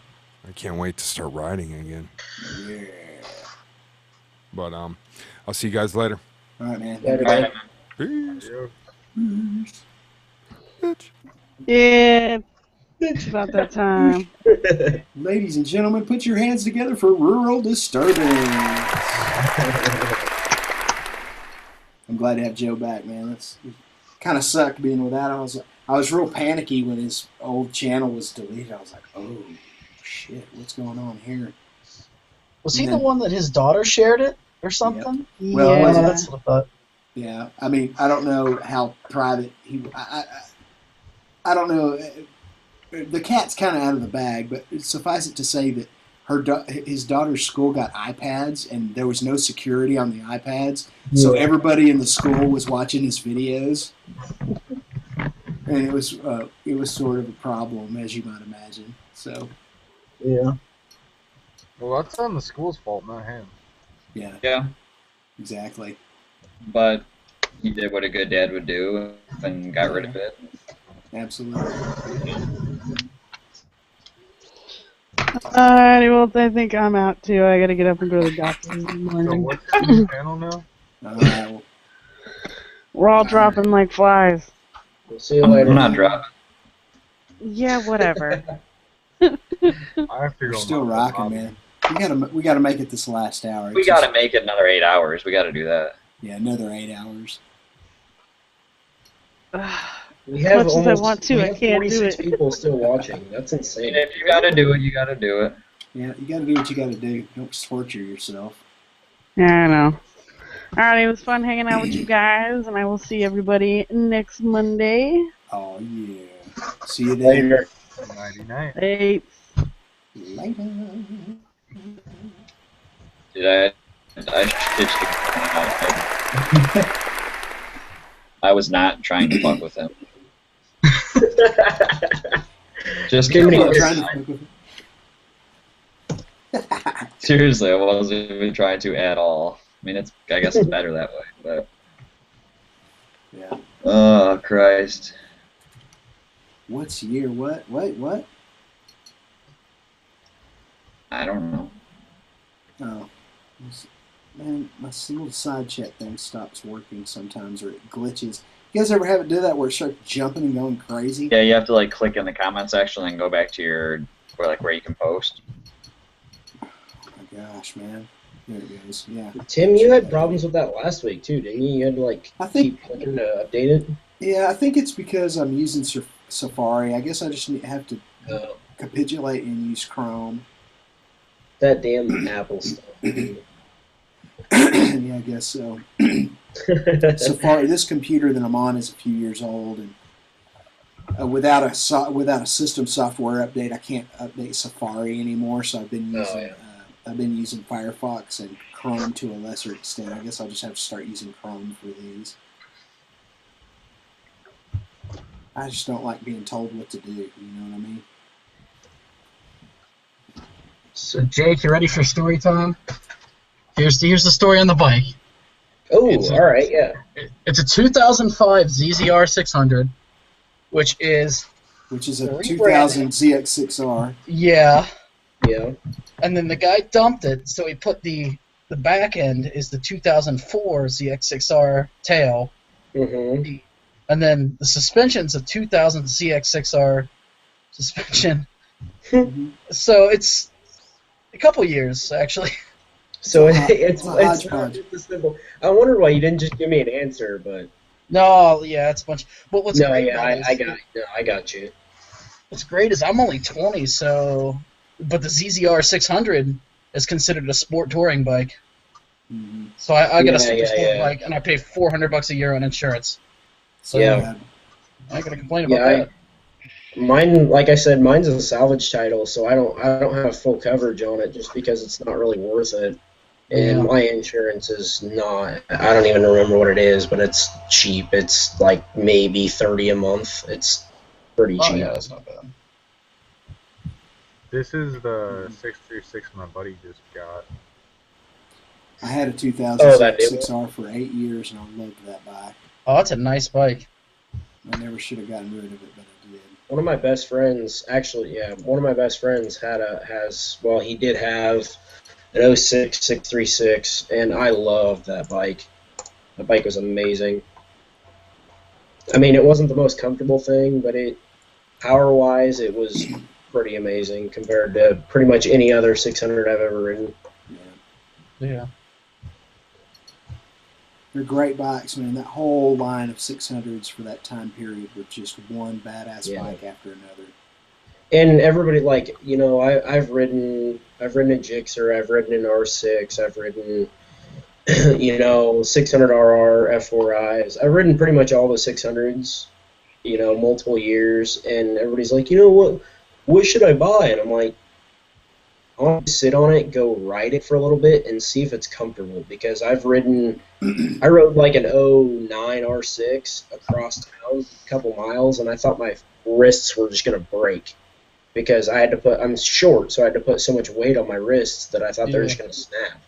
I can't wait to start riding again. Yeah. But I'll see you guys later. All right, man. Later, man. Peace. Yeah, it's about that time. Ladies and gentlemen, put your hands together for Rural Disturbance. I'm glad to have Joe back, man. That's kind of sucked being without him. I was real panicky when his old channel was deleted. I was like, oh shit, what's going on here? Was he the one that his daughter shared it or something? Yep. Well, yeah, was it? that's what I thought. Yeah, I mean, I don't know how private he. I don't know. The cat's kind of out of the bag, but suffice it to say that his daughter's school got iPads, and there was no security on the iPads, so everybody in the school was watching his videos, and it was sort of a problem, as you might imagine. So. Yeah. Well, that's on the school's fault, not him. Yeah. Yeah. Exactly. But he did what a good dad would do and got rid of it. Absolutely. Alrighty, well, I think I'm out too. I gotta get up and go to the doctor in the So morning. what's your new channel now? Well, We're all dropping like flies. We'll see you later. I'm not dropping. Yeah, whatever. I have to we're go. still knock rocking, Bobby. man. We gotta make it this last hour. We It's got just- to make it another 8 hours. We got to do that. Yeah, another 8 hours. We have Much as I almost want to, we I have can't do 46 it. people still watching. That's insane. If you got to do it, you got to do it. Yeah, you gotta do what you gotta do. Don't torture yourself. Yeah, I know. Alright, it was fun hanging out with you guys, and I will see everybody next Monday. Oh yeah. See you then. Later. Nighty night. Hey. Later. Dude, I was not trying to fuck with him. Just Too many kidding. Trying to fuck with Seriously, I wasn't even trying to at all. I mean, I guess it's better that way, but. Yeah. Oh, Christ. What's year? What? Wait, what? I don't know. Oh. Man, my little side chat thing stops working sometimes, or it glitches. You guys ever have it do that where it starts jumping and going crazy? Yeah, you have to, like, click in the comment section and go back to your, where you can post. Oh my gosh, man. There it goes. Yeah. Tim, you had problems with that last week too, didn't you? You had to like keep clicking to update it. Yeah, I think it's because I'm using Safari. I guess I just have to capitulate and use Chrome. That damn Apple stuff. Yeah, I guess so. Safari. This computer that I'm on is a few years old, and without a system software update, I can't update Safari anymore. So I've been using Firefox and Chrome to a lesser extent. I guess I'll just have to start using Chrome for these. I just don't like being told what to do. You know what I mean? So Jake, you ready for story time? Here's the story on the bike. Oh, all right, yeah. It's a 2005 ZZR 600, which is a 2000 ZX6R. Yeah. Yeah. And then the guy dumped it, so he put the back end is the 2004 ZX6R tail. Mm-hmm. And then the suspension's a 2000 ZX6R suspension. So it's a couple years, actually. So it's not just as simple. I wondered why you didn't just give me an answer, but No, yeah, it's a bunch. But what's no, great yeah, about it I got you. What's great is I'm only 20, so but the ZZR 600 is considered a sport touring bike. Mm-hmm. So I got a super Yeah, sport yeah. bike, and I pay $400 a year on insurance. So Yeah. I ain't gonna complain about Yeah, that. mine, like I said, mine's a salvage title, so I don't have full coverage on it just because it's not really worth it. And Yeah. my insurance is not. I don't even remember what it is, but it's cheap. It's like maybe $30 a month. It's pretty Oh cheap. yeah, that's not bad. This is the 636 my buddy just got. I had a 2000 Oh, that new ZX6R for 8 years, and I loved that bike. Oh, that's a nice bike. I never should have gotten rid of it, but I did. One of my best friends, actually, one of my best friends he did have an 06 636, and I loved that bike. That bike was amazing. I mean, it wasn't the most comfortable thing, but power-wise, it was pretty amazing compared to pretty much any other 600 I've ever ridden. Yeah. They're great bikes, man. That whole line of 600s for that time period were just one badass bike after another. And everybody, like, you know, I've ridden a Gixxer, I've ridden an R6, I've ridden, you know, 600RR, F4Is. I've ridden pretty much all the 600s, you know, multiple years, and everybody's like, you know what should I buy? And I'm like, I'll sit on it, go ride it for a little bit, and see if it's comfortable. Because I rode like an 09 R6 across town a couple miles, and I thought my wrists were just going to break. Because I'm short, so I had to put so much weight on my wrists that I thought they were just going to snap.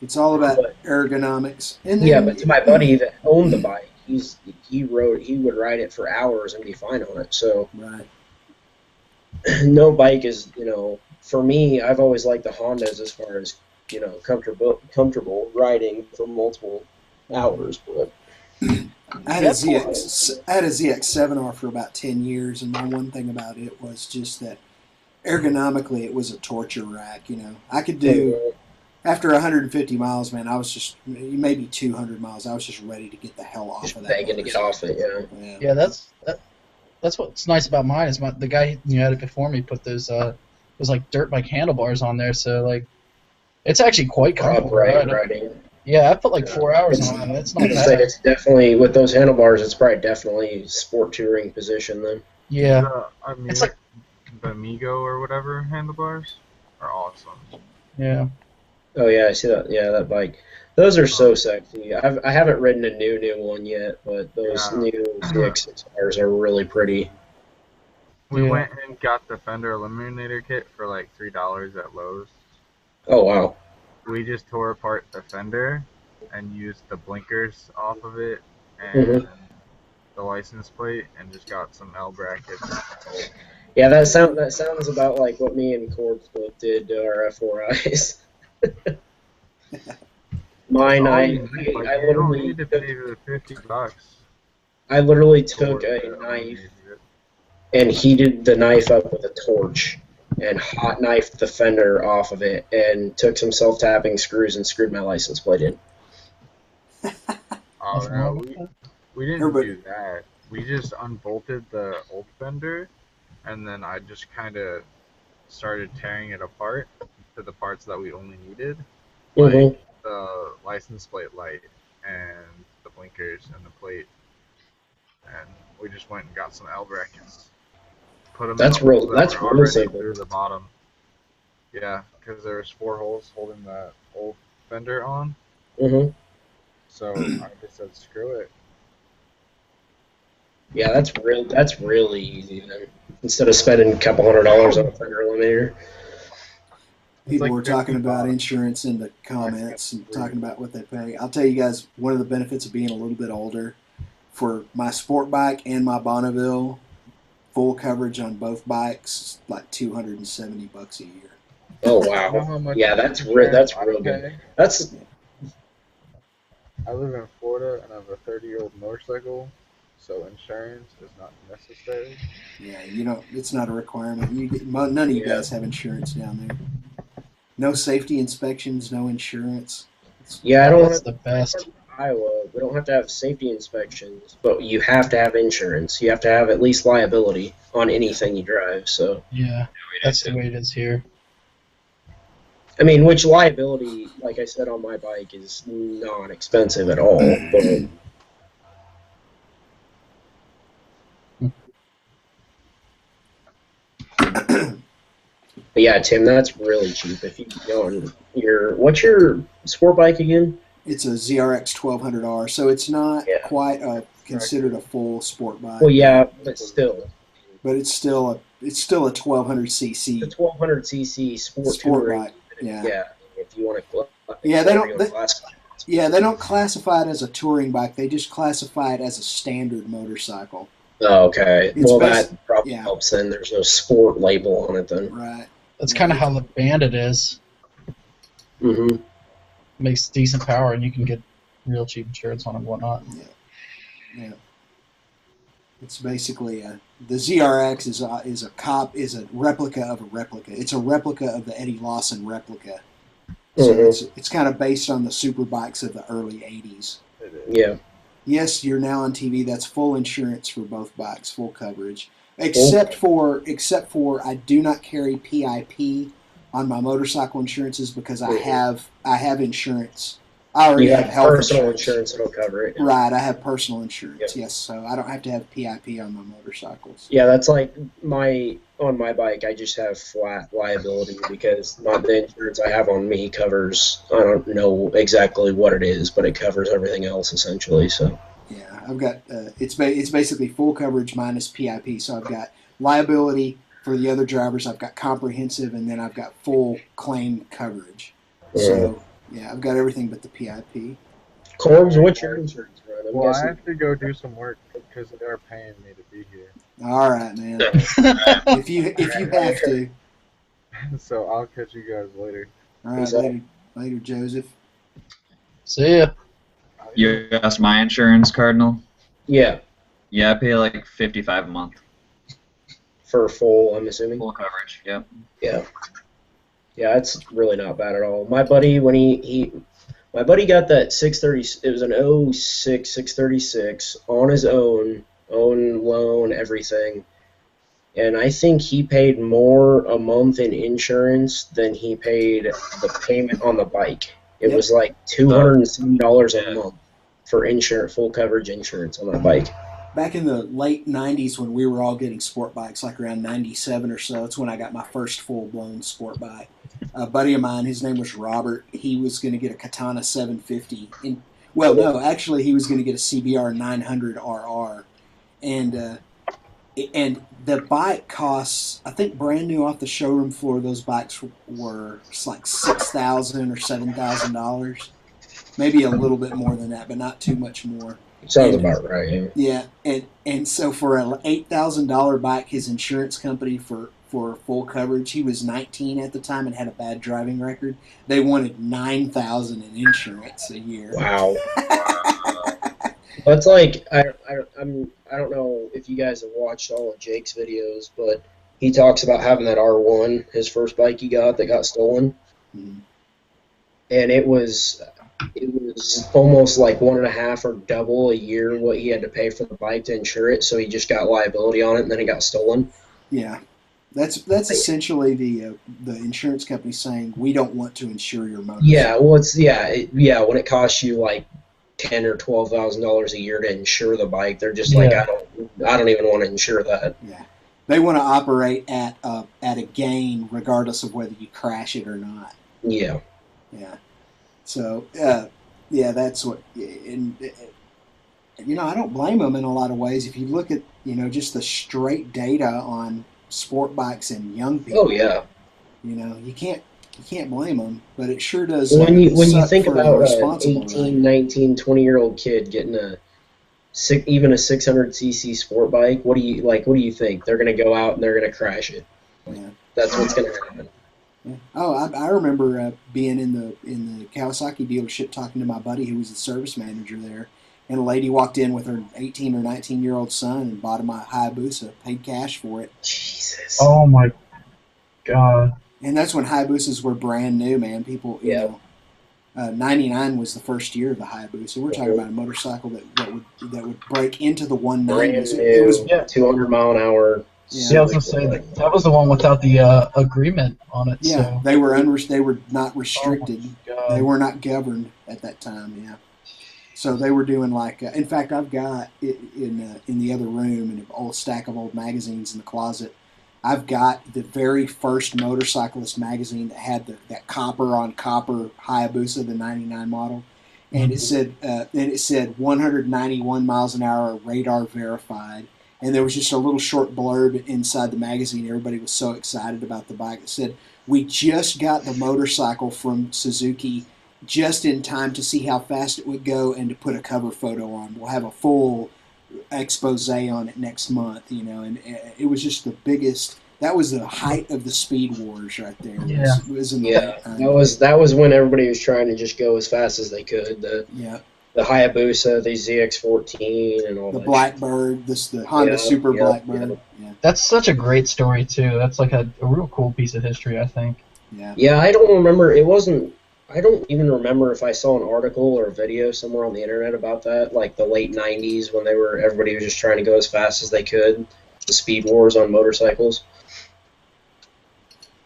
It's all about ergonomics. And Yeah, but to my buddy that owned the bike, he he would ride it for hours and be fine on it. So Right. no bike is, for me, I've always liked the Hondas as far as, comfortable riding for multiple hours. But I had a ZX7R for about 10 years, and my one thing about it was just that ergonomically it was a torture rack. I could do after 150 miles, man. I was just maybe 200 miles. I was just ready to get the hell off of that. Begging to get off it, Yeah, that's what's nice about mine is the guy who had it before me put those like dirt bike handlebars on there, so like it's actually quite comfortable riding. Yeah, I put like 4 hours on it. It's not bad. It's definitely, with those handlebars, it's probably definitely sport touring position then. Yeah. It's like the Amigo or whatever handlebars are awesome. Yeah. Oh yeah, I see that. Yeah, that bike. Those are so sexy. I haven't ridden a new one yet, but those new ZX6Rs are really pretty. We went and got the Fender Eliminator kit for like $3 at Lowe's. Oh wow. We just tore apart the fender and used the blinkers off of it and the license plate and just got some L brackets. Yeah, that sounds about like what me and Corbs both did to our F4Is. Mine, I literally need to pay the $50. I literally took a knife and heated the knife up with a torch and hot knifed the fender off of it and took some self-tapping screws and screwed my license plate in. Oh no, we didn't do that. We just unbolted the old fender and then I just kind of started tearing it apart to the parts that we only needed, like the license plate light and the blinkers and the plate, and we just went and got some L brackets. Put them That's in real. That's real real simple. through the bottom. Yeah, because there was 4 holes holding the old fender on. So I just said screw it. Yeah, that's really easy then. Instead of spending a couple $100 on a fender eliminator. People were talking about insurance in the comments and talking about what they pay. I'll tell you guys, one of the benefits of being a little bit older, for my sport bike and my Bonneville, full coverage on both bikes, like $270 a year. Oh wow! Yeah, that's real good. That's. I live in Florida and I have a 30-year-old motorcycle, so insurance is not necessary. Yeah, it's not a requirement. None of you guys have insurance down there. No safety inspections, no insurance. Yeah, I don't have the best. Iowa, we don't have to have safety inspections, but you have to have insurance. You have to have at least liability on anything you drive. So yeah, that's the way it is here. I mean, which liability, like I said on my bike, is not expensive at all. But yeah, Tim, that's really cheap. If you go on what's your sport bike again? It's a ZRX 1200R, so it's not quite considered a full sport bike. Well, yeah, but still. But it's still a 1200cc. The 1200cc sport bike. Yeah. If you want to. They don't classify it as a touring bike. They just classify it as a standard motorcycle. Oh, okay. That probably helps then. There's no sport label on it then. Right. That's kind of how the Bandit is. Makes decent power, and you can get real cheap insurance on it and whatnot. Yeah. It's basically the ZRX is a replica of a replica. It's a replica of the Eddie Lawson replica. So it's kind of based on the super bikes of the early '80s. Yeah. Yes, you're now on TV. That's full insurance for both bikes, full coverage. Except for I do not carry PIP on my motorcycle insurances because I have insurance. I already have health personal insurance that'll cover it. Right, I have personal insurance. Yes, so I don't have to have PIP on my motorcycles. Yeah, that's like on my bike. I just have flat liability because the insurance I have on me covers. I don't know exactly what it is, but it covers everything else essentially. So. Yeah, I've got it's basically full coverage minus PIP. So I've got liability for the other drivers. I've got comprehensive, and then I've got full claim coverage. So yeah, I've got everything but the PIP. Corbs, what's your insurance, Ryan? I'm Well, I guessing. have to go do some work because they're paying me to be here. All right, man. if you have to. So I'll catch you guys later. All right, later, Joseph. See ya. You asked my insurance, Cardinal? Yeah. Yeah, I pay like $55 a month. For full, I'm assuming. Full coverage, yep. Yeah. Yeah, it's really not bad at all. My buddy, when my buddy got that 630, it was an 06 636 on his own loan, everything. And I think he paid more a month in insurance than he paid the payment on the bike. It was like $270 a month for insurance, full coverage insurance on that bike. Back in the late 90s when we were all getting sport bikes, like around 97 or so, that's when I got my first full-blown sport bike. A buddy of mine, his name was Robert, he was going to get a Katana 750. Well, no, actually he was going to get a CBR 900 RR. And the bike costs, I think brand new off the showroom floor, those bikes were like $6,000 or $7,000. Maybe a little bit more than that, but not too much more. Sounds about right. Yeah, and so for an $8,000 bike, his insurance company for full coverage, he was 19 at the time and had a bad driving record. They wanted $9,000 in insurance a year. Wow. That's like I don't know if you guys have watched all of Jake's videos, but he talks about having that R1, his first bike he got that got stolen, and it was almost like 1.5 or double a year what he had to pay for the bike to insure it. So he just got liability on it, and then it got stolen. Yeah, that's essentially the insurance company saying we don't want to insure your motorcycle. Yeah, well, it's when it costs you like $10,000 or $12,000 a year to insure the bike, they're just like, I don't even want to insure that. Yeah, they want to operate at a gain regardless of whether you crash it or not. Yeah. Yeah. So that's what, and I don't blame them in a lot of ways. If you look at just the straight data on sport bikes and young people. Oh yeah. You can't blame them, but it sure does. When you think about an 18, 19, 20-year-old kid getting even a 600cc sport bike, what do you think? They're going to go out and they're going to crash it. Yeah. That's what's going to happen. Yeah. Oh, I remember being in the Kawasaki dealership talking to my buddy who was the service manager there, and a lady walked in with her 18 or 19-year-old son and bought him a Hayabusa, paid cash for it. Jesus. Oh my God. And that's when Hayabusas were brand new, man. People, 99 was the first year of the Hayabusa. We're talking about a motorcycle that would break into the 190s. Brand new, It was 200 mile an hour. Yeah, I was gonna say that was the one without the agreement on it. Yeah, so. they were not restricted. Oh They were not governed at that time. Yeah, so they were doing like. In fact, I've got it in the other room in an old stack of old magazines in the closet. I've got the very first motorcyclist magazine that had that copper on copper Hayabusa, the '99 model, and it said 191 miles an hour, radar verified. And there was just a little short blurb inside the magazine. Everybody was so excited about the bike. It said, "We just got the motorcycle from Suzuki just in time to see how fast it would go and to put a cover photo on. We'll have a full expose on it next month." And it was just the biggest. That was the height of the speed wars right there. Yeah. It was in the that was when everybody was trying to just go as fast as they could. The Hayabusa, the ZX14, and all the that. Blackbird, the Honda Super Blackbird. Yeah. That's such a great story too. That's like a real cool piece of history, I think. Yeah. Yeah, I don't remember. I don't even remember if I saw an article or a video somewhere on the internet about that, like the late '90s when everybody was just trying to go as fast as they could. The speed wars on motorcycles.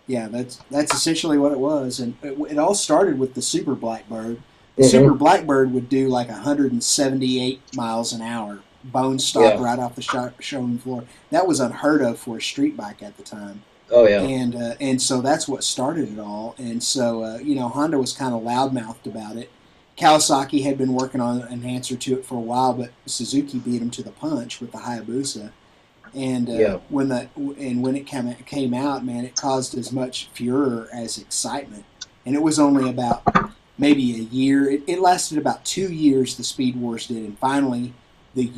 Yeah, that's essentially what it was, and it all started with the Super Blackbird. The Super Blackbird would do like 178 miles an hour, bone stock right off the showroom floor. That was unheard of for a street bike at the time. Oh yeah. And so that's what started it all. And so Honda was kind of loudmouthed about it. Kawasaki had been working on an answer to it for a while, but Suzuki beat them to the punch with the Hayabusa. And when it came out, man, it caused as much furor as excitement. And it was only about maybe a year. It lasted about 2 years, the Speed Wars did, and finally the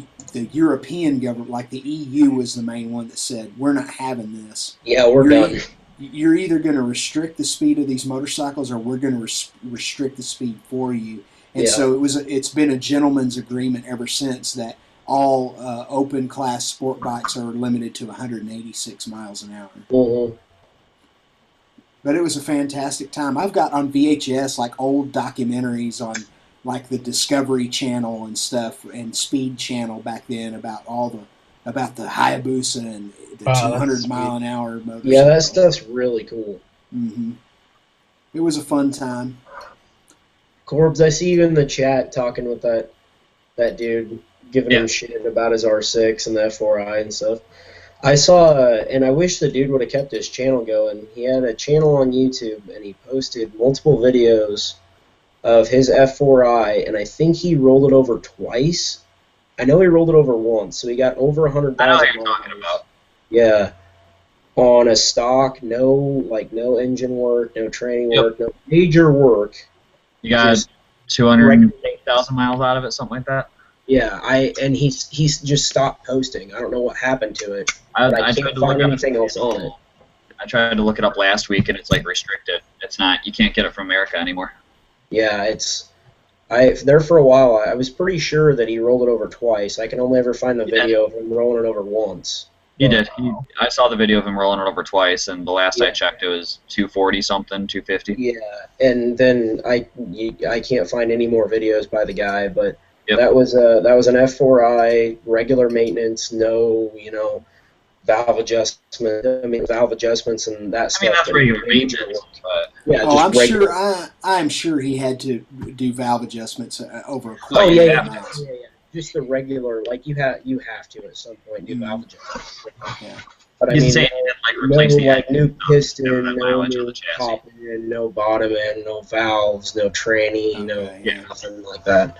European government, like the EU, was the main one that said, we're not having this. Yeah, we're done. You're either going to restrict the speed of these motorcycles or we're going to restrict the speed for you. And so it's been a gentleman's agreement ever since that all open class sport bikes are limited to 186 miles an hour. Mm-hmm. But it was a fantastic time. I've got on VHS like old documentaries on like the Discovery Channel and stuff and Speed Channel back then about the Hayabusa and the 200 mile an hour motorcycle. Yeah, that stuff's really cool. Mm-hmm. It was a fun time. Corbs, I see you in the chat talking with that dude, giving him shit about his R6 and the F4i and stuff. I saw, and I wish the dude would have kept his channel going. He had a channel on YouTube, and he posted multiple videos of his F4i, and I think he rolled it over twice. I know he rolled it over once, so he got over 100,000 miles. I know what you're talking about. Yeah. On a stock, no engine work, no training work, no major work. You got 208,000 miles out of it, something like that? Yeah, and he's just stopped posting. I don't know what happened to it. I can't find anything else on it. I tried to look it up last week, and it's like restricted. It's not. You can't get it from America anymore. Yeah, there for a while. I was pretty sure that he rolled it over twice. I can only ever find the video of him rolling it over once. He did. I saw the video of him rolling it over twice, and the last I checked, it was 240 something, 250. Yeah, and then I can't find any more videos by the guy, but. Yep. That was an F4i, regular maintenance, no, valve adjustment. I mean, valve adjustments and that stuff. I mean, that's regular maintenance. But yeah, I'm sure he had to do valve adjustments over a quarter. Oh yeah. Just the regular, like you have to at some point do valve adjustments. Yeah. But I mean, new piston, no new top end, no bottom end, no valves, no tranny, nothing like that.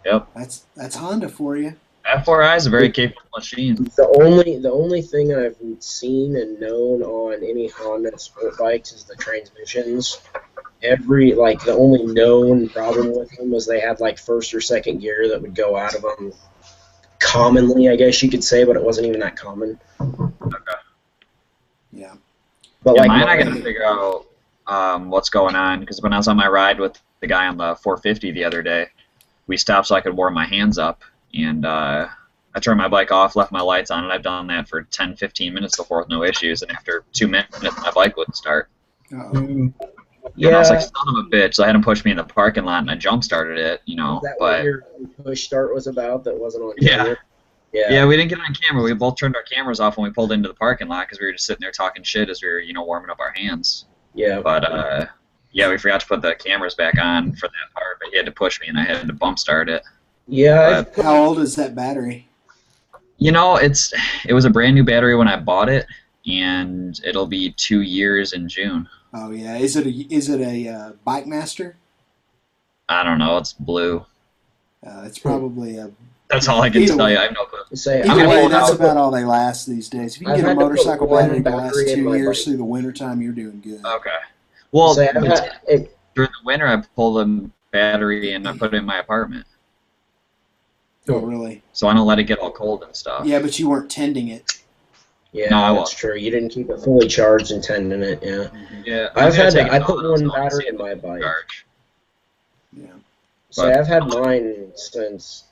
Yep. That's Honda for you. F4i is a very capable machine. The only thing I've seen and known on any Honda sport bikes is the transmissions. The only known problem with them was they had like first or second gear that would go out of them commonly, I guess you could say, but it wasn't even that common. Okay. Yeah. But mine, I got to figure out what's going on, because when I was on my ride with the guy on the 450 the other day, we stopped so I could warm my hands up, and I turned my bike off, left my lights on, and I've done that for 10, 15 minutes before with no issues, and after 2 minutes, my bike wouldn't start. Yeah. And I was like, son of a bitch, so I had him push me in the parking lot, and I jump-started it, Is that what your push start was about that wasn't on camera? Yeah, we didn't get it on camera. We both turned our cameras off when we pulled into the parking lot, because we were just sitting there talking shit as we were, warming up our hands. Yeah. But, yeah, we forgot to put the cameras back on for that part, but he had to push me, and I had to bump start it. Yeah. How old is that battery? It was a brand new battery when I bought it, and it'll be 2 years in June. Oh yeah, is it a Bike Master? I don't know. It's blue. It's probably a. That's all I can tell you. I have no clue. Either way, that's about all they last these days. If you can get a motorcycle battery to last 2 years through the wintertime, you're doing good. Okay. Well, during the winter, I pulled a battery and I put it in my apartment. Oh, really? So I don't let it get all cold and stuff. Yeah, but you weren't tending it. Yeah, no, that's true. You didn't keep it fully charged and tending it. Yeah. Yeah. I put one battery in my bike. Yeah. So I've had mine since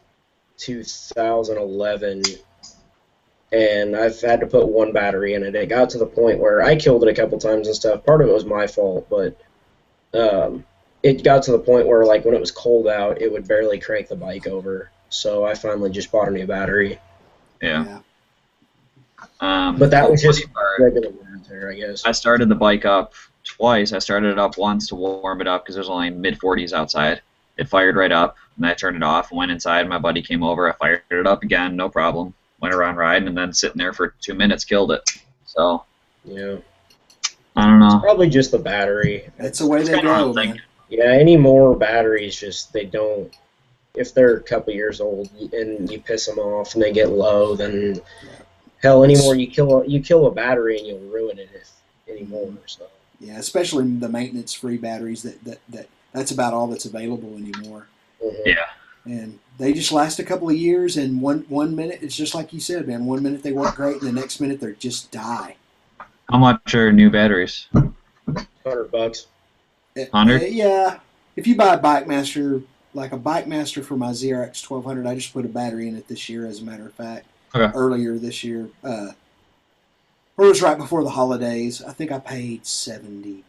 2011, and I've had to put one battery in it. It got to the point where I killed it a couple times and stuff. Part of it was my fault, but it got to the point where, like, when it was cold out, it would barely crank the bike over. So I finally just bought a new battery. Yeah. But that was just regular wear and tear, I guess. I started the bike up twice. I started it up once to warm it up because it was only mid-40s outside. It fired right up, and I turned it off and went inside. My buddy came over. I fired it up again, no problem. Went around riding, and then sitting there for 2 minutes, killed it. So, yeah. I don't know. It's probably just the battery. That's the way they go, man. Yeah, any more batteries, just they don't. If they're a couple years old and you piss them off and they get low, then hell, anymore you kill a battery and you'll ruin it if anymore. So. Yeah, especially the maintenance-free batteries that That's about all that's available anymore. Yeah. And they just last a couple of years, and one minute, it's just like you said, man. 1 minute they work great, and the next minute they just die. How much are new batteries? $100. 100? Yeah. If you buy a Bike Master, like a Bike Master for my ZRX 1200, I just put a battery in it this year, as a matter of fact. Okay. Earlier this year. Or it was right before the holidays. I think I paid $70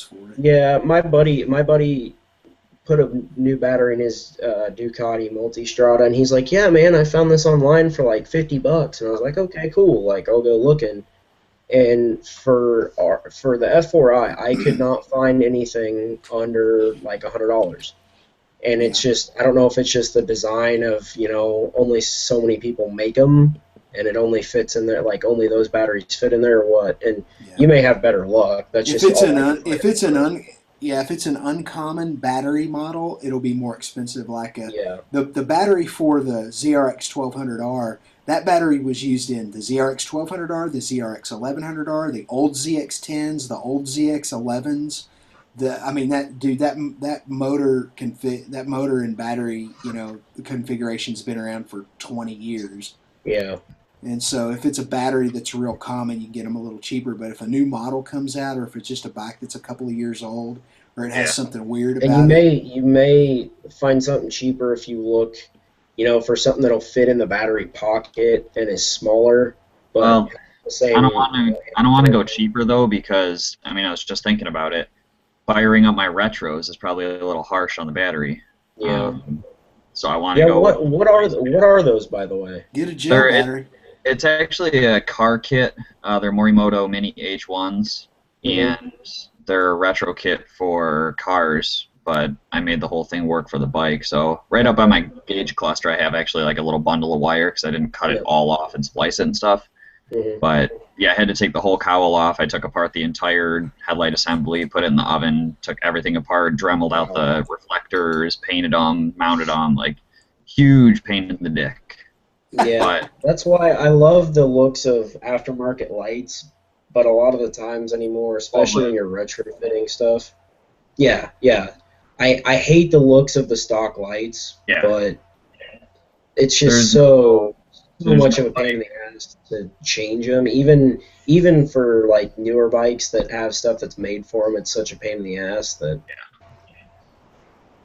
for it. Yeah, my buddy put a new battery in his Ducati Multistrada, and he's like, "Yeah, man, I found this online for like $50," and I was like, "Okay, cool. Like, I'll go looking." And for the F4i, I could not find anything under like $100. And it's just, I don't know if it's just the design of, only so many people make them, and it only fits in there, like only those batteries fit in there or what. And you may have better luck. That's If just if it's an uncommon battery model, it'll be more expensive. Like the battery for the ZRX 1200R, that battery was used in the ZRX 1200R, the ZRX 1100R, the old ZX10s, the old ZX11s. That motor can fit. That motor and battery, the configuration's been around for 20 years. Yeah. And so if it's a battery that's real common, you can get them a little cheaper. But if a new model comes out, or if it's just a bike that's a couple of years old, or it has something weird about and you may find something cheaper if you look, for something that'll fit in the battery pocket and is smaller. But Well, I don't want to go cheaper though, because I was just thinking about it. Firing up my retros is probably a little harsh on the battery. Yeah. So I want to go. What are those, by the way? Get a gel battery. It's actually a car kit. They're Morimoto Mini H1s, and they're a retro kit for cars. But I made the whole thing work for the bike. So right up by my gauge cluster, I have actually like a little bundle of wire because I didn't cut it all off and splice it and stuff. But yeah, I had to take the whole cowl off. I took apart the entire headlight assembly, put it in the oven, took everything apart, dremeled out the reflectors, painted them, mounted them, like huge pain in the dick. Yeah, that's why I love the looks of aftermarket lights, but a lot of the times anymore, especially when you're retrofitting stuff. Yeah. I hate the looks of the stock lights, but it's just so much of a pain in the ass to change them. Even for like newer bikes that have stuff that's made for them, it's such a pain in the ass that.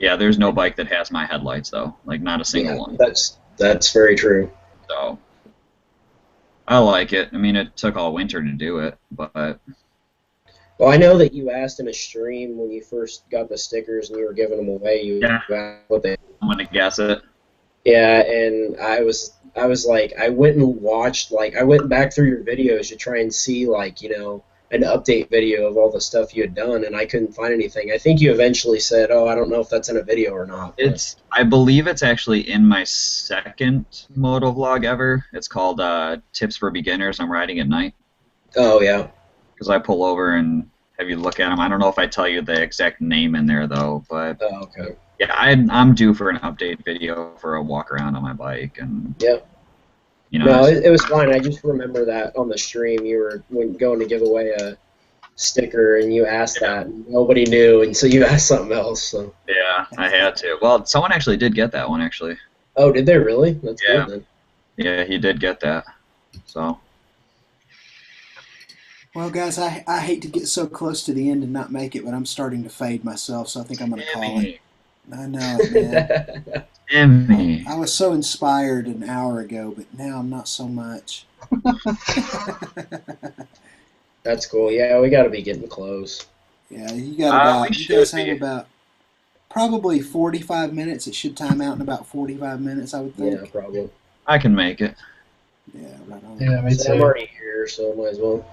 Yeah, there's no bike that has my headlights though, like not a single one. That's very true. So I like it. It took all winter to do it, but. Well, I know that you asked in a stream when you first got the stickers and you were giving them away. You asked what they. I'm gonna guess it. Yeah, and I was like, I went and watched, I went back through your videos to try and see, an update video of all the stuff you had done, and I couldn't find anything. I think you eventually said, "Oh, I don't know if that's in a video or not." I believe it's actually in my second moto vlog ever. It's called Tips for Beginners. I'm riding at night. Oh yeah. Because I pull over and have you look at them. I don't know if I tell you the exact name in there though, but. Oh, okay. Yeah, I'm due for an update video for a walk around on my bike, and no, it was fine. I just remember that on the stream you were going to give away a sticker, and you asked that, and nobody knew, and so you asked something else. So. Yeah, I had to. Well, someone actually did get that one actually. Oh, did they really? That's good then. Yeah, he did get that. So. Well, guys, I hate to get so close to the end and not make it, but I'm starting to fade myself, so I think I'm going to call it. I know it, man. I was so inspired an hour ago, but now I'm not so much. That's cool. Yeah, we got to be getting close. Yeah, you guys have about probably 45 minutes. It should time out in about 45 minutes, I would think. Yeah, probably. I can make it. Yeah, right on. Yeah, me too. I'm already here, so might as well.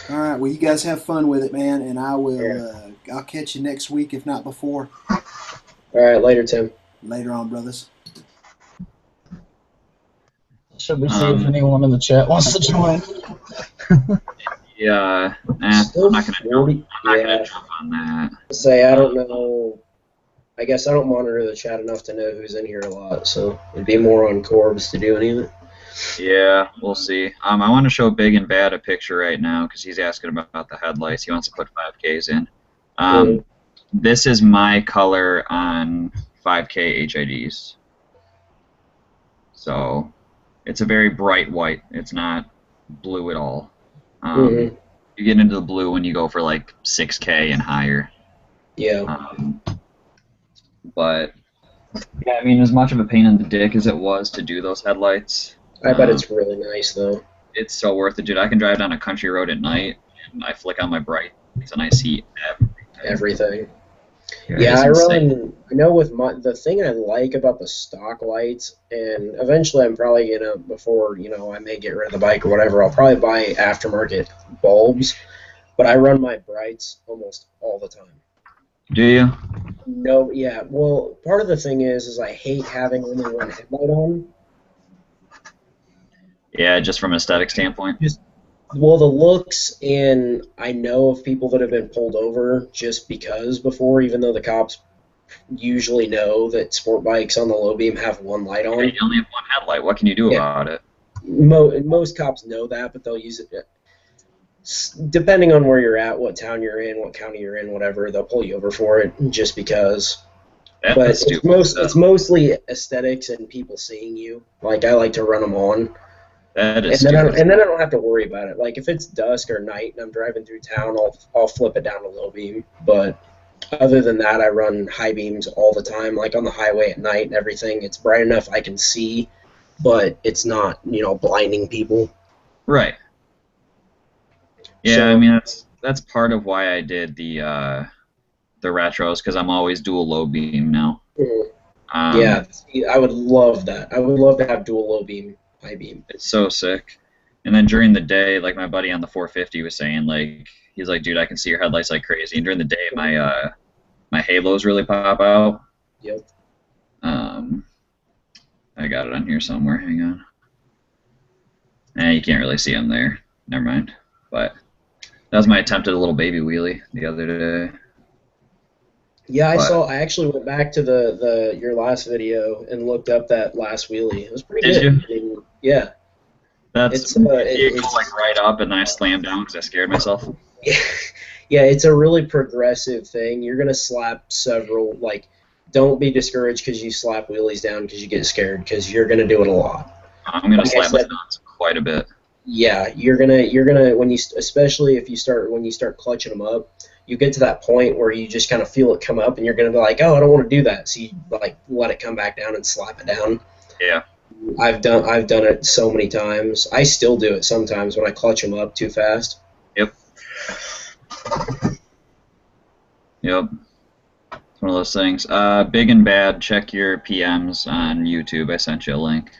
All right, well, you guys have fun with it, man, and I will. I'll catch you next week, if not before. All right, later, Tim. Later on, brothers. Should we see if anyone in the chat wants to join? Yeah, I'm not gonna jump on that. I don't know. I guess I don't monitor the chat enough to know who's in here a lot, so it'd be more on Corbs to do any of it. Yeah, we'll see. I want to show Big and Bad a picture right now because he's asking about the headlights. He wants to put 5Ks in. This is my color on 5K HIDs. So it's a very bright white. It's not blue at all. You get into the blue when you go for like 6K and higher. Yeah. But yeah, I mean, as much of a pain in the dick as it was to do those headlights, I bet it's really nice though. it's so worth it, dude. I can drive down a country road at night and I flick on my brights and I see Everything. Yeah, Yeah, it's I insane. run. I know with the thing I like about the stock lights, and eventually I'm probably gonna, before I may get rid of the bike or whatever, I'll probably buy aftermarket bulbs. But I run my brights almost all the time. Do you? No, yeah. Well, part of the thing is I hate having only one headlight on. Yeah, just from an aesthetic standpoint. Well, the looks, and I know of people that have been pulled over just because before, even though the cops usually know that sport bikes on the low beam have one light on. Yeah, you only have one headlight. What can you do about it? Most cops know that, but they'll use it. Depending on where you're at, what town you're in, what county you're in, whatever, they'll pull you over for it just because. That's But stupid. it's mostly aesthetics and people seeing you. Like, I like to run them on. That is And then, stupid. I don't have to worry about it. Like, if it's dusk or night and I'm driving through town, I'll flip it down to low beam. But other than that, I run high beams all the time. Like on the highway at night and everything, it's bright enough I can see, but it's not, blinding people. Right. Yeah, So- I mean that's part of why I did the retros, because I'm always dual low beam now. Yeah, I would love that. I would love to have dual low beam, high beam. It's so sick. And then during the day, like my buddy on the 450 was saying, like he's like, dude, I can see your headlights like crazy. And during the day, my halos really pop out. Yep. I got it on here somewhere. Hang on. You can't really see them there. Never mind. But that was my attempt at a little baby wheelie the other day. Yeah, But- I actually went back to your last video and looked up that last wheelie. It was pretty Did good. you? I mean, yeah. That's It's, you go like right up, and then I slammed down because I scared myself. Yeah, it's a really progressive thing. You're gonna slap several. Like, don't be discouraged because you slap wheelies down because you get scared, because you're gonna do it a lot. I'm gonna Like I slap my said- nuts quite a bit. Yeah, you're gonna when you, especially if you start clutching them up, you get to that point where you just kind of feel it come up, and you're gonna be like, oh, I don't want to do that. So you like let it come back down and slap it down. Yeah. I've done it so many times. I still do it sometimes when I clutch them up too fast. Yep. Yep. It's one of those things. Big and Bad, check your PMs on YouTube. I sent you a link.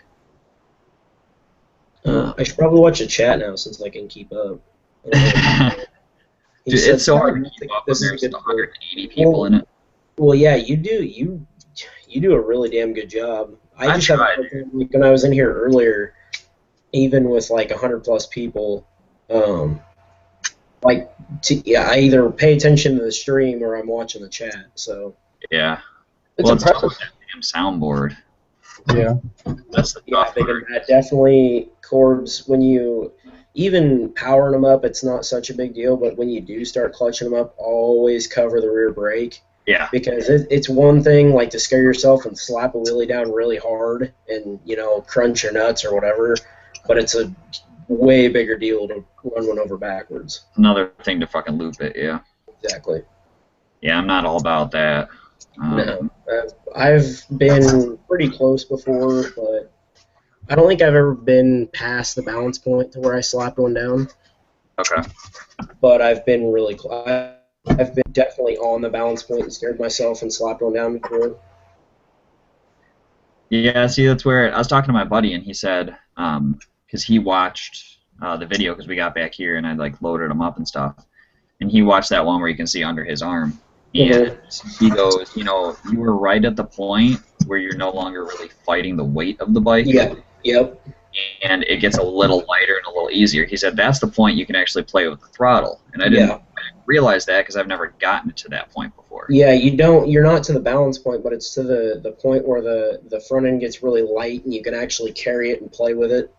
I should probably watch the chat now since I can keep up. He Dude, said, it's so hard to "I keep think up when this is there's good 180 people in it. Well, yeah, you do. You do a really damn good job. I just have, like, when I was in here earlier, even with like 100+ people, I either pay attention to the stream or I'm watching the chat. So Yeah. It's Well, it's impressive. tough with that damn soundboard. yeah, That's the tough Big part. and Bad definitely Corbs. When you even powering them up, it's not such a big deal. But when you do start clutching them up, always cover the rear brake. Yeah. Because it's one thing like to scare yourself and slap a wheelie down really hard and crunch your nuts or whatever, but it's a way bigger deal to run one over backwards. Another thing to fucking loop it, yeah. Exactly. Yeah, I'm not all about that. No, I've been pretty close before, but I don't think I've ever been past the balance point to where I slapped one down. Okay. But I've been really close. I've been definitely on the balance point and scared myself and slapped one down before. Yeah, see, that's where I was talking to my buddy, and he said, because he watched the video, because we got back here, and I like loaded him up and stuff, and he watched that one where you can see under his arm, and he goes, you were right at the point where you're no longer really fighting the weight of the bike. Yeah. Yep. And it gets a little lighter and a little easier. He said that's the point you can actually play with the throttle, and I didn't realize that because I've never gotten to that point before. Yeah, you're not to the balance point, but it's to the point where the front end gets really light and you can actually carry it and play with it.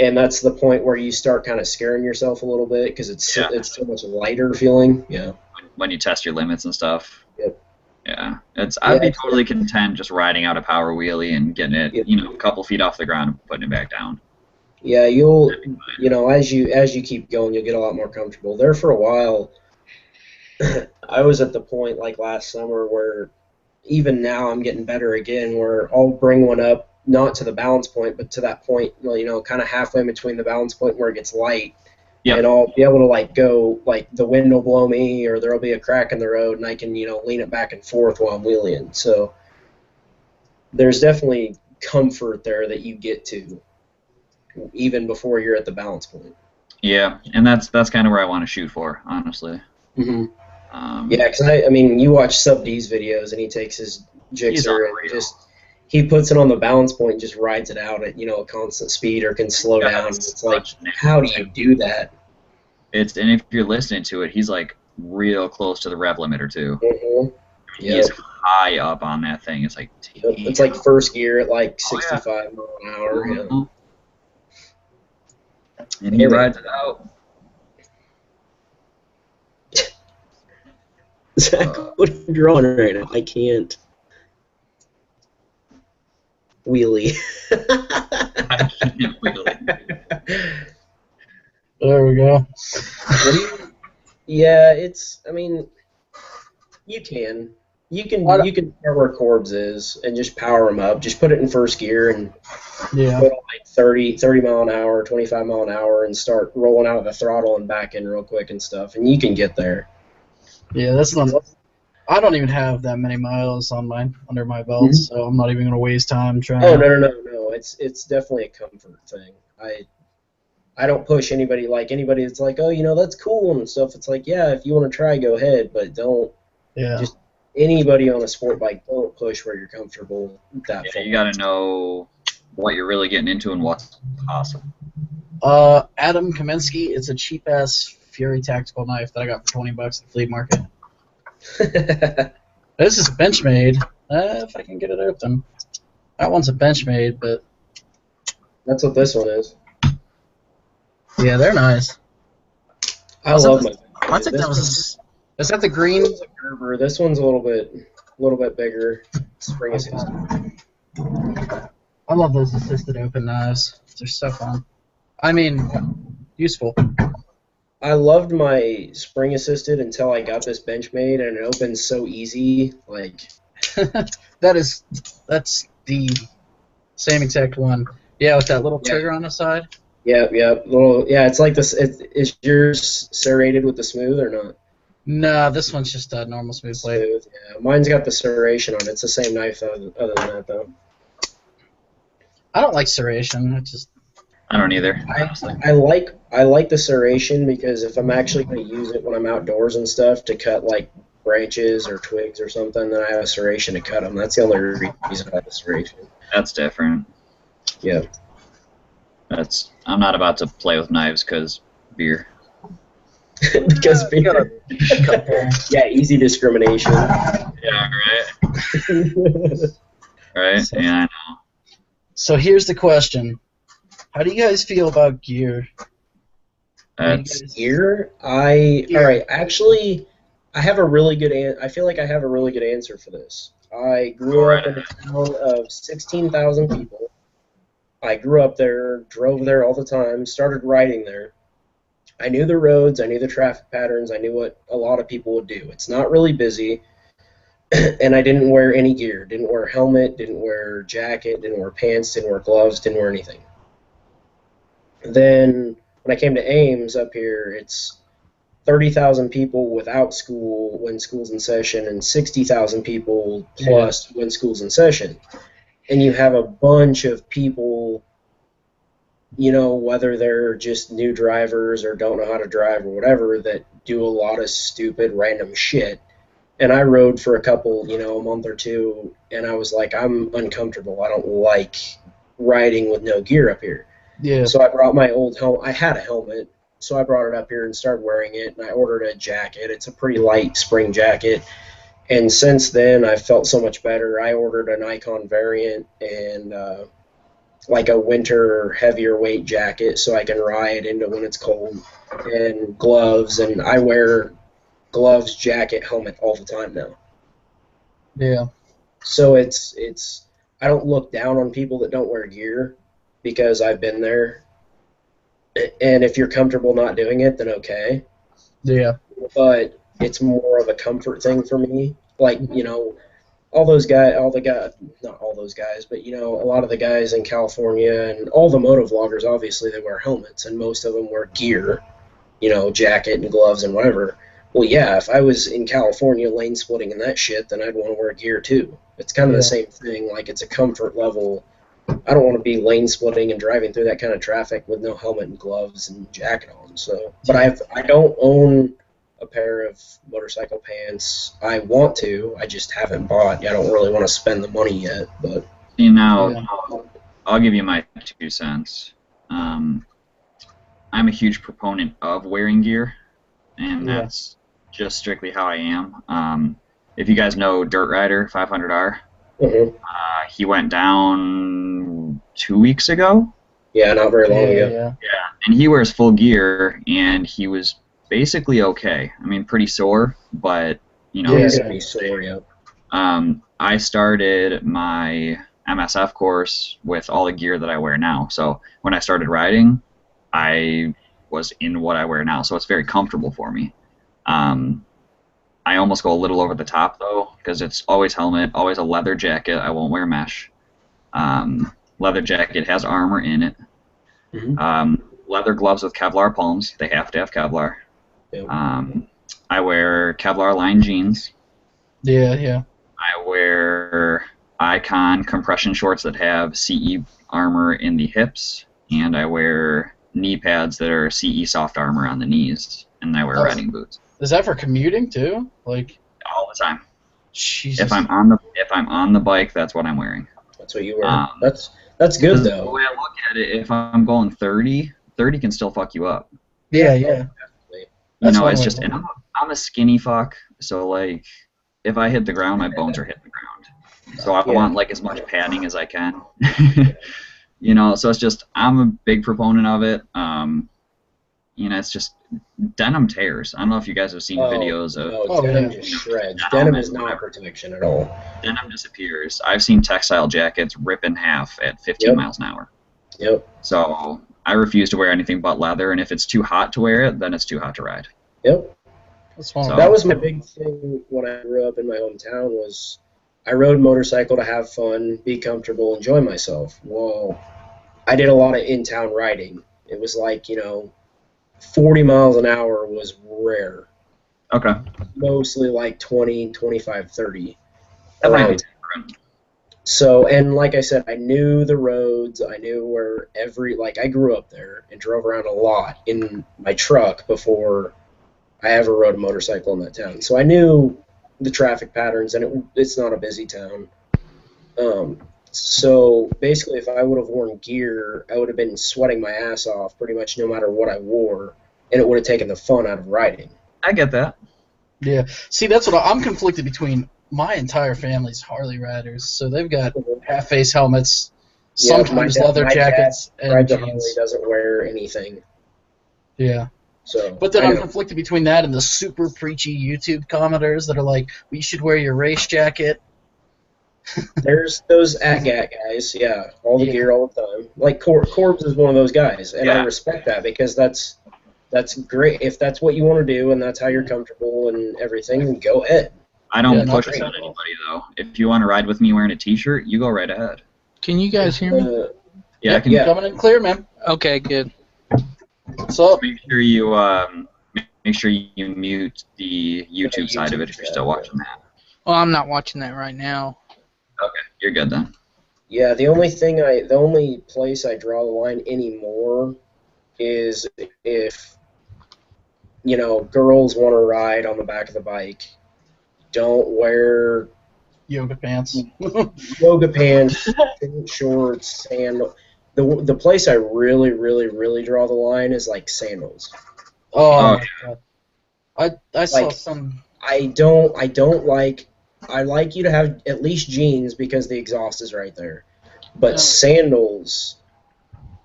And that's the point where you start kind of scaring yourself a little bit because it's so much lighter feeling. Yeah. when you test your limits and stuff. Yep. Yeah, I'd be totally content just riding out a power wheelie and getting it, a couple feet off the ground and putting it back down. Yeah, as you keep going, you'll get a lot more comfortable. There for a while, I was at the point like last summer where even now I'm getting better again, where I'll bring one up not to the balance point, but to that point, kind of halfway between the balance point where it gets light. Yep. And I'll be able to like go, like the wind will blow me or there'll be a crack in the road and I can, lean it back and forth while I'm wheeling. So there's definitely comfort there that you get to even before you're at the balance point. Yeah, and that's kind of where I want to shoot for, honestly. Mm-hmm. Yeah, because I mean, you watch Sub D's videos and he takes his Gixxer and he puts it on the balance point and just rides it out at, a constant speed or can slow down. It's like, how do you do that? And if you're listening to it, he's like real close to the rev limiter too. Mm-hmm. He's high up on that thing. It's like, it's like first gear at like 65 miles an hour. Mm-hmm. And he rides it out. Zach, what are you drawing right now? I can't. Wheelie. I can't wheelie. There we go. Yeah, I mean, you can start where Corbs is and just power them up. Just put it in first gear and go like 30 mile an hour, 25 mile an hour, and start rolling out of the throttle and back in real quick and stuff, and you can get there. Yeah, that's not. I don't even have that many miles under my belt, so I'm not even going to waste time trying. Oh no! It's definitely a comfort thing. I don't push anybody that's like, oh, that's cool and stuff. It's like, yeah, if you want to try, go ahead, but don't. Yeah. Just anybody on a sport bike, don't push where you're comfortable. You got to know what you're really getting into and what's possible. Adam Kaminsky, it's a cheap ass Fury tactical knife that I got for $20 at the flea market. This is Benchmade. If I can get it open. That one's a Benchmade, but that's what this one is. Yeah, they're nice. I love my. I think that was. Is that the green? This one's a Gerber. This one's a little bit bigger. Spring assisted. I love those assisted open knives. They're so fun. I mean, useful. I loved my spring assisted until I got this Benchmade, and it opens so easy. Like that's the same exact one. Yeah, with that little trigger on the side. Yeah. It's like this. Is yours serrated with the smooth or not? No, this one's just a normal smooth blade. Yeah, mine's got the serration on it. It's the same knife other than that, though. I don't like serration. I don't either. I like the serration because if I'm actually going to use it when I'm outdoors and stuff to cut like branches or twigs or something, then I have a serration to cut them. That's the only reason I have the serration. That's different. Yeah. I'm not about to play with knives because beer. Because beer. Yeah, easy discrimination. Yeah, right. Right. Yeah, I know. So here's the question. How do you guys feel about gear? Gear? All right, actually, I have a really good I feel like I have a really good answer for this. I grew up in a town of 16,000 people. I grew up there, drove there all the time, started riding there. I knew the roads, I knew the traffic patterns, I knew what a lot of people would do. It's not really busy. And I didn't wear any gear. Didn't wear helmet, didn't wear jacket, didn't wear pants, didn't wear gloves, didn't wear anything. Then when I came to Ames up here, it's 30,000 people without school when school's in session and 60,000 people plus when school's in session. And you have a bunch of people, whether they're just new drivers or don't know how to drive or whatever, that do a lot of stupid random shit. And I rode for a couple, a month or two, and I was like, I'm uncomfortable. I don't like riding with no gear up here. Yeah. So I brought my old helmet. I had a helmet, so I brought it up here and started wearing it, and I ordered a jacket. It's a pretty light spring jacket. And since then, I've felt so much better. I ordered an Icon variant and like a winter heavier weight jacket so I can ride into when it's cold, and gloves. And I wear gloves, jacket, helmet all the time now. Yeah. So it's I don't look down on people that don't wear gear because I've been there. And if you're comfortable not doing it, then okay. Yeah. But it's more of a comfort thing for me. Like, not all those guys, but a lot of the guys in California and all the moto vloggers, obviously they wear helmets and most of them wear gear, jacket and gloves and whatever. Well, yeah, if I was in California lane splitting and that shit, then I'd want to wear gear too. It's kind of the same thing. Like, it's a comfort level. I don't want to be lane splitting and driving through that kind of traffic with no helmet and gloves and jacket on. So, but I don't own a pair of motorcycle pants. I want to. I just haven't bought. I don't really want to spend the money yet. But I'll give you my 2 cents. I'm a huge proponent of wearing gear, and that's just strictly how I am. If you guys know Dirt Rider 500R, he went down 2 weeks ago. Yeah, not very long ago. Yeah, and he wears full gear, and he was basically okay. I mean, pretty sore, but he's gonna be sore. Yeah. I started my MSF course with all the gear that I wear now. So when I started riding, I was in what I wear now, so it's very comfortable for me. I almost go a little over the top though, because it's always helmet, always a leather jacket. I won't wear mesh. Leather jacket has armor in it. Leather gloves with Kevlar palms. They have to have Kevlar. Yep. I wear Kevlar lined jeans. Yeah. I wear Icon compression shorts that have CE armor in the hips, and I wear knee pads that are CE soft armor on the knees, and I wear riding boots. Is that for commuting too? Like all the time. Jesus. If I'm on the bike, that's what I'm wearing. That's what you wear. That's good though. The way I look at it, if I'm going 30 can still fuck you up. Yeah. It's just, and I'm a skinny fuck, so like, if I hit the ground, my bones are hitting the ground. So I want like as much padding as I can. So it's just, I'm a big proponent of it. It's just, denim tears. I don't know if you guys have seen videos of denim just shreds. Denim is not protection at all. Denim disappears. I've seen textile jackets rip in half at 15 miles an hour. Yep. So I refuse to wear anything but leather, and if it's too hot to wear it, then it's too hot to ride. Yep. So, that was my big thing when I grew up in my hometown was I rode motorcycle to have fun, be comfortable, enjoy myself. Well, I did a lot of in-town riding. It was like, 40 miles an hour was rare. Okay. Mostly like 20, 25, 30. That might be different. So, and like I said, I knew the roads. I knew where I grew up there and drove around a lot in my truck before I ever rode a motorcycle in that town. So I knew the traffic patterns, and it's not a busy town. So basically, if I would have worn gear, I would have been sweating my ass off pretty much no matter what I wore, and it would have taken the fun out of riding. I get that. Yeah. See, that's what I'm conflicted between. My entire family's Harley riders, so they've got half-face helmets, sometimes leather jackets, and jeans. Harley doesn't wear anything. Yeah. So, but then I'm conflicted between that and the super preachy YouTube commenters that are like, well, you should wear your race jacket. There's those ATGAT guys, all the gear all the time. Like Corbs is one of those guys, and I respect that because that's great. If that's what you want to do and that's how you're comfortable and everything, go ahead. I don't push it on anybody though. If you want to ride with me wearing a t-shirt, you go right ahead. Can you guys hear me? Yeah, I can. Coming in clear, man. Okay, good. So make sure you mute the YouTube side of it if you're still watching that. Well, I'm not watching that right now. Okay, you're good then. Yeah, the only place I draw the line anymore is if girls want to ride on the back of the bike. Don't wear yoga pants, shorts, sandals. The place I really, really, really draw the line is like sandals. Oh, I saw some. I like you to have at least jeans because the exhaust is right there, but sandals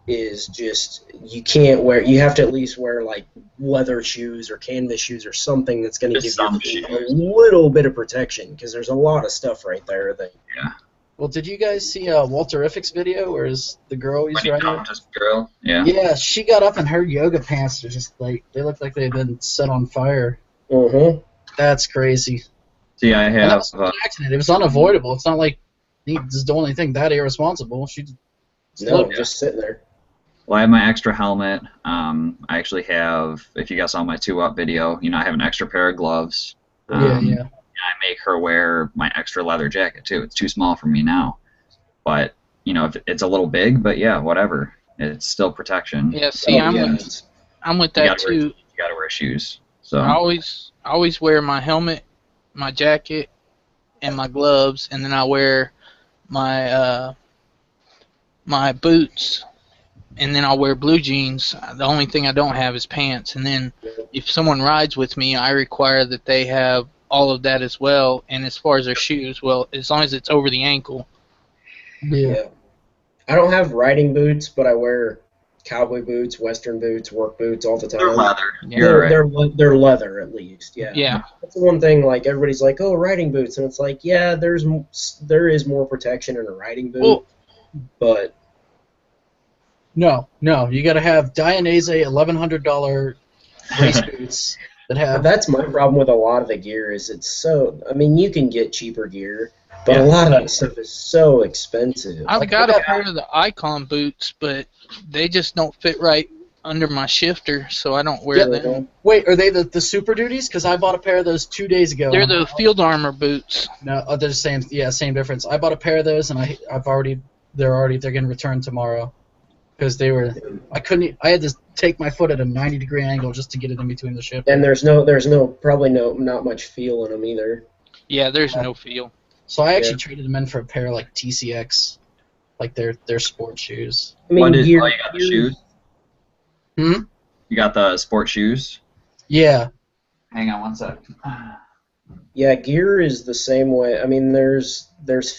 is just you can't wear. You have to at least wear like leather shoes or canvas shoes or something that's going to give your feet a little bit of protection because there's a lot of stuff right there that. Yeah. Well, did you guys see Walterific's video? Where is the girl he's riding? Girl. Yeah. Yeah, she got up and her yoga pants are just like they look like they've been set on fire. Mm-hmm. That's crazy. See, I And that have. was an accident. It was unavoidable. It's not like he's doing anything that irresponsible. She just sitting there. Well, I have my extra helmet. I actually have, if you guys saw my 2-up video, I have an extra pair of gloves. Yeah. And I make her wear my extra leather jacket too. It's too small for me now, but if it's a little big, but yeah, whatever. It's still protection. Yeah, see, I'm with that too. You gotta wear shoes. So I always wear my helmet, my jacket, and my gloves, and then I wear my my boots, and then I'll wear blue jeans. The only thing I don't have is pants. And then if someone rides with me, I require that they have all of that as well. And as far as their shoes, well, as long as it's over the ankle. Yeah. I don't have riding boots, but I wear cowboy boots, western boots, work boots all the time. They're leather. They're leather at least. Yeah. Yeah. That's the one thing. Like everybody's like, "Oh, riding boots," and it's like, yeah, there is more protection in a riding boot, but No, you got to have Dainese $1,100 race boots that have. That's my problem with a lot of the gear. Is it's so. I mean, you can get cheaper gear, but a lot of that stuff is so expensive. I've got a pair of the Icon boots, but they just don't fit right under my shifter, so I don't wear them. Wait, are they the Super Duties? Because I bought a pair of those 2 days ago. They're the Field Armor boots. No, they're the same. Yeah, same difference. I bought a pair of those, and they're getting returned tomorrow. Because I had to take my foot at a 90-degree angle just to get it in between the ship. And there's probably not much feel in them either. Yeah, there's no feel. So I actually traded them in for a pair like TCX, like their sports shoes. I mean, you got the shoes? Hmm? You got the sport shoes? Yeah. Hang on one sec. Yeah, gear is the same way. I mean, there's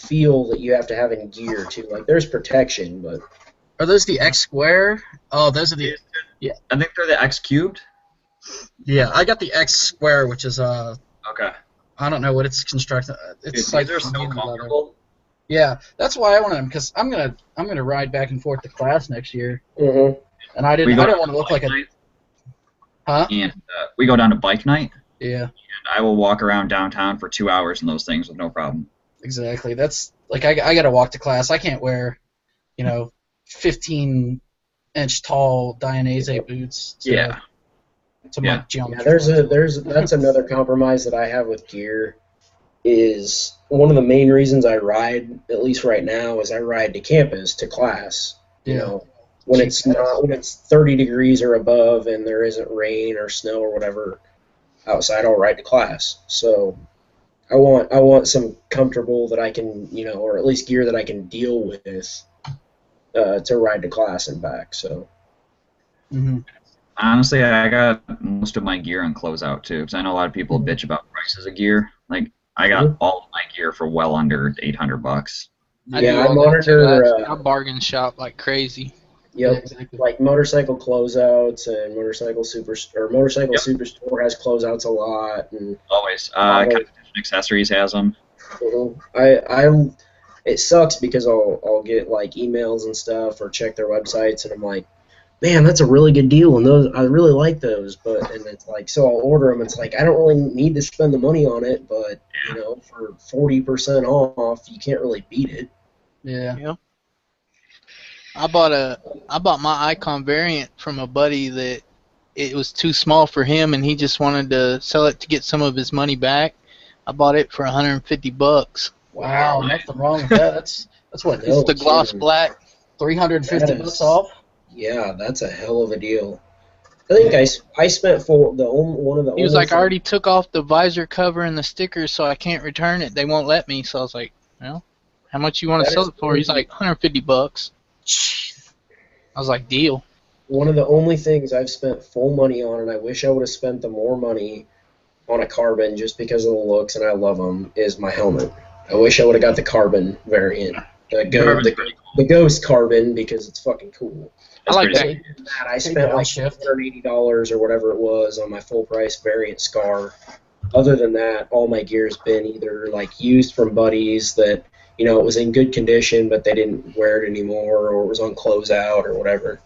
feel that you have to have in gear too. Like there's protection, but. Are those the X square? Oh, those are the. Yeah. I think they're the X cubed. Yeah, I got the X square, which is Okay. I don't know what it's constructed. It's like they're so comfortable. Yeah, that's why I wanted them because I'm gonna ride back and forth to class next year. Mm-hmm. And I didn't want to look like a. Huh? And we go down to bike night. Yeah. And I will walk around downtown for 2 hours in those things with no problem. Exactly. That's like I gotta walk to class. I can't wear, 15-inch tall Dainese boots. To my geometry. That's another compromise that I have with gear. Is one of the main reasons I ride, at least right now, is I ride to campus to class. When it's 30 degrees or above and there isn't rain or snow or whatever outside, I'll ride to class. So I want some comfortable that I can, or at least gear that I can deal with to ride to class and back. So. Mm-hmm. Honestly, I got most of my gear on closeout too, because I know a lot of people bitch about prices of gear. Like I got all of my gear for well under $800. I monitor. I bargain shop like crazy. Yep, exactly. Like motorcycle closeouts and motorcycle superstore has closeouts a lot, and always Competition Accessories has them. It sucks because I'll get like emails and stuff or check their websites, and I'm like, man, that's a really good deal, and those I really like those, and it's like, so I'll order them. It's like I don't really need to spend the money on it, but for 40% off, you can't really beat it. Yeah. I bought my Icon variant from a buddy that it was too small for him, and he just wanted to sell it to get some of his money back. I bought it for $150. Wow, nothing wrong with that. That's what it's the gloss black. $350 off. Yeah, that's a hell of a deal. I think I spent for one of the. He was like, I already took off the visor cover and the stickers, so I can't return it. They won't let me. So I was like, well, how much you want to sell it for? He's like, $150. I was like, deal. One of the only things I've spent full money on, and I wish I would have spent the more money on a carbon just because of the looks, and I love them, is my helmet. I wish I would have got the carbon variant. The the Ghost Carbon because it's fucking cool. I like that. I spent like $180 or whatever it was on my full price variant Scar. Other than that, all my gear's been either like used from buddies that it was in good condition but they didn't wear it anymore, or it was on closeout or whatever.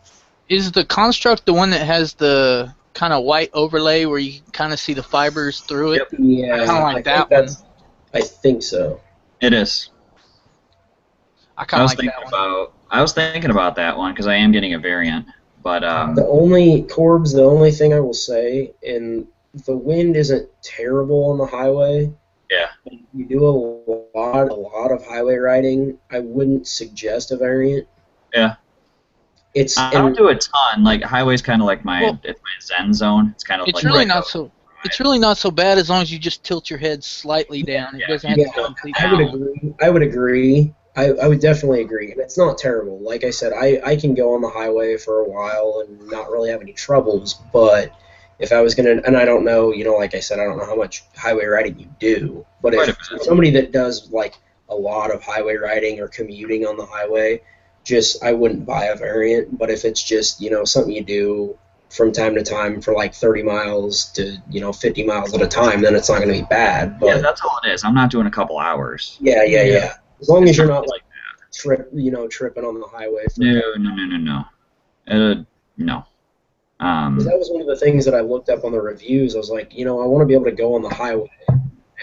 Is the Construct the one that has the kind of white overlay where you can kind of see the fibers through it? Yeah, I kind of like that one. I think so. It is. I kind of like that one. I was thinking about that one because I am getting a variant, but the only thing I will say, and the wind isn't terrible on the highway. Yeah. You do a lot of highway riding. I wouldn't suggest a variant. Yeah. I don't do a ton. Like highway's kind of like it's my zen zone. It's kind of it's like really not so. It's really not so bad as long as you just tilt your head slightly down. It doesn't have to go completely down. I would agree. I would definitely agree, and it's not terrible. Like I said, I can go on the highway for a while and not really have any troubles. But if I was gonna, and I don't know, like I said, I don't know how much highway riding you do. But if somebody that does like a lot of highway riding or commuting on the highway, I wouldn't buy a variant. But if it's just something you do from time to time for like 30 miles to 50 miles at a time, then it's not going to be bad. But yeah, that's all it is. I'm not doing a couple hours. Yeah. As long as you're not like tripping on the highway. No. No. 'Cause that was one of the things that I looked up on the reviews. I was like, I want to be able to go on the highway,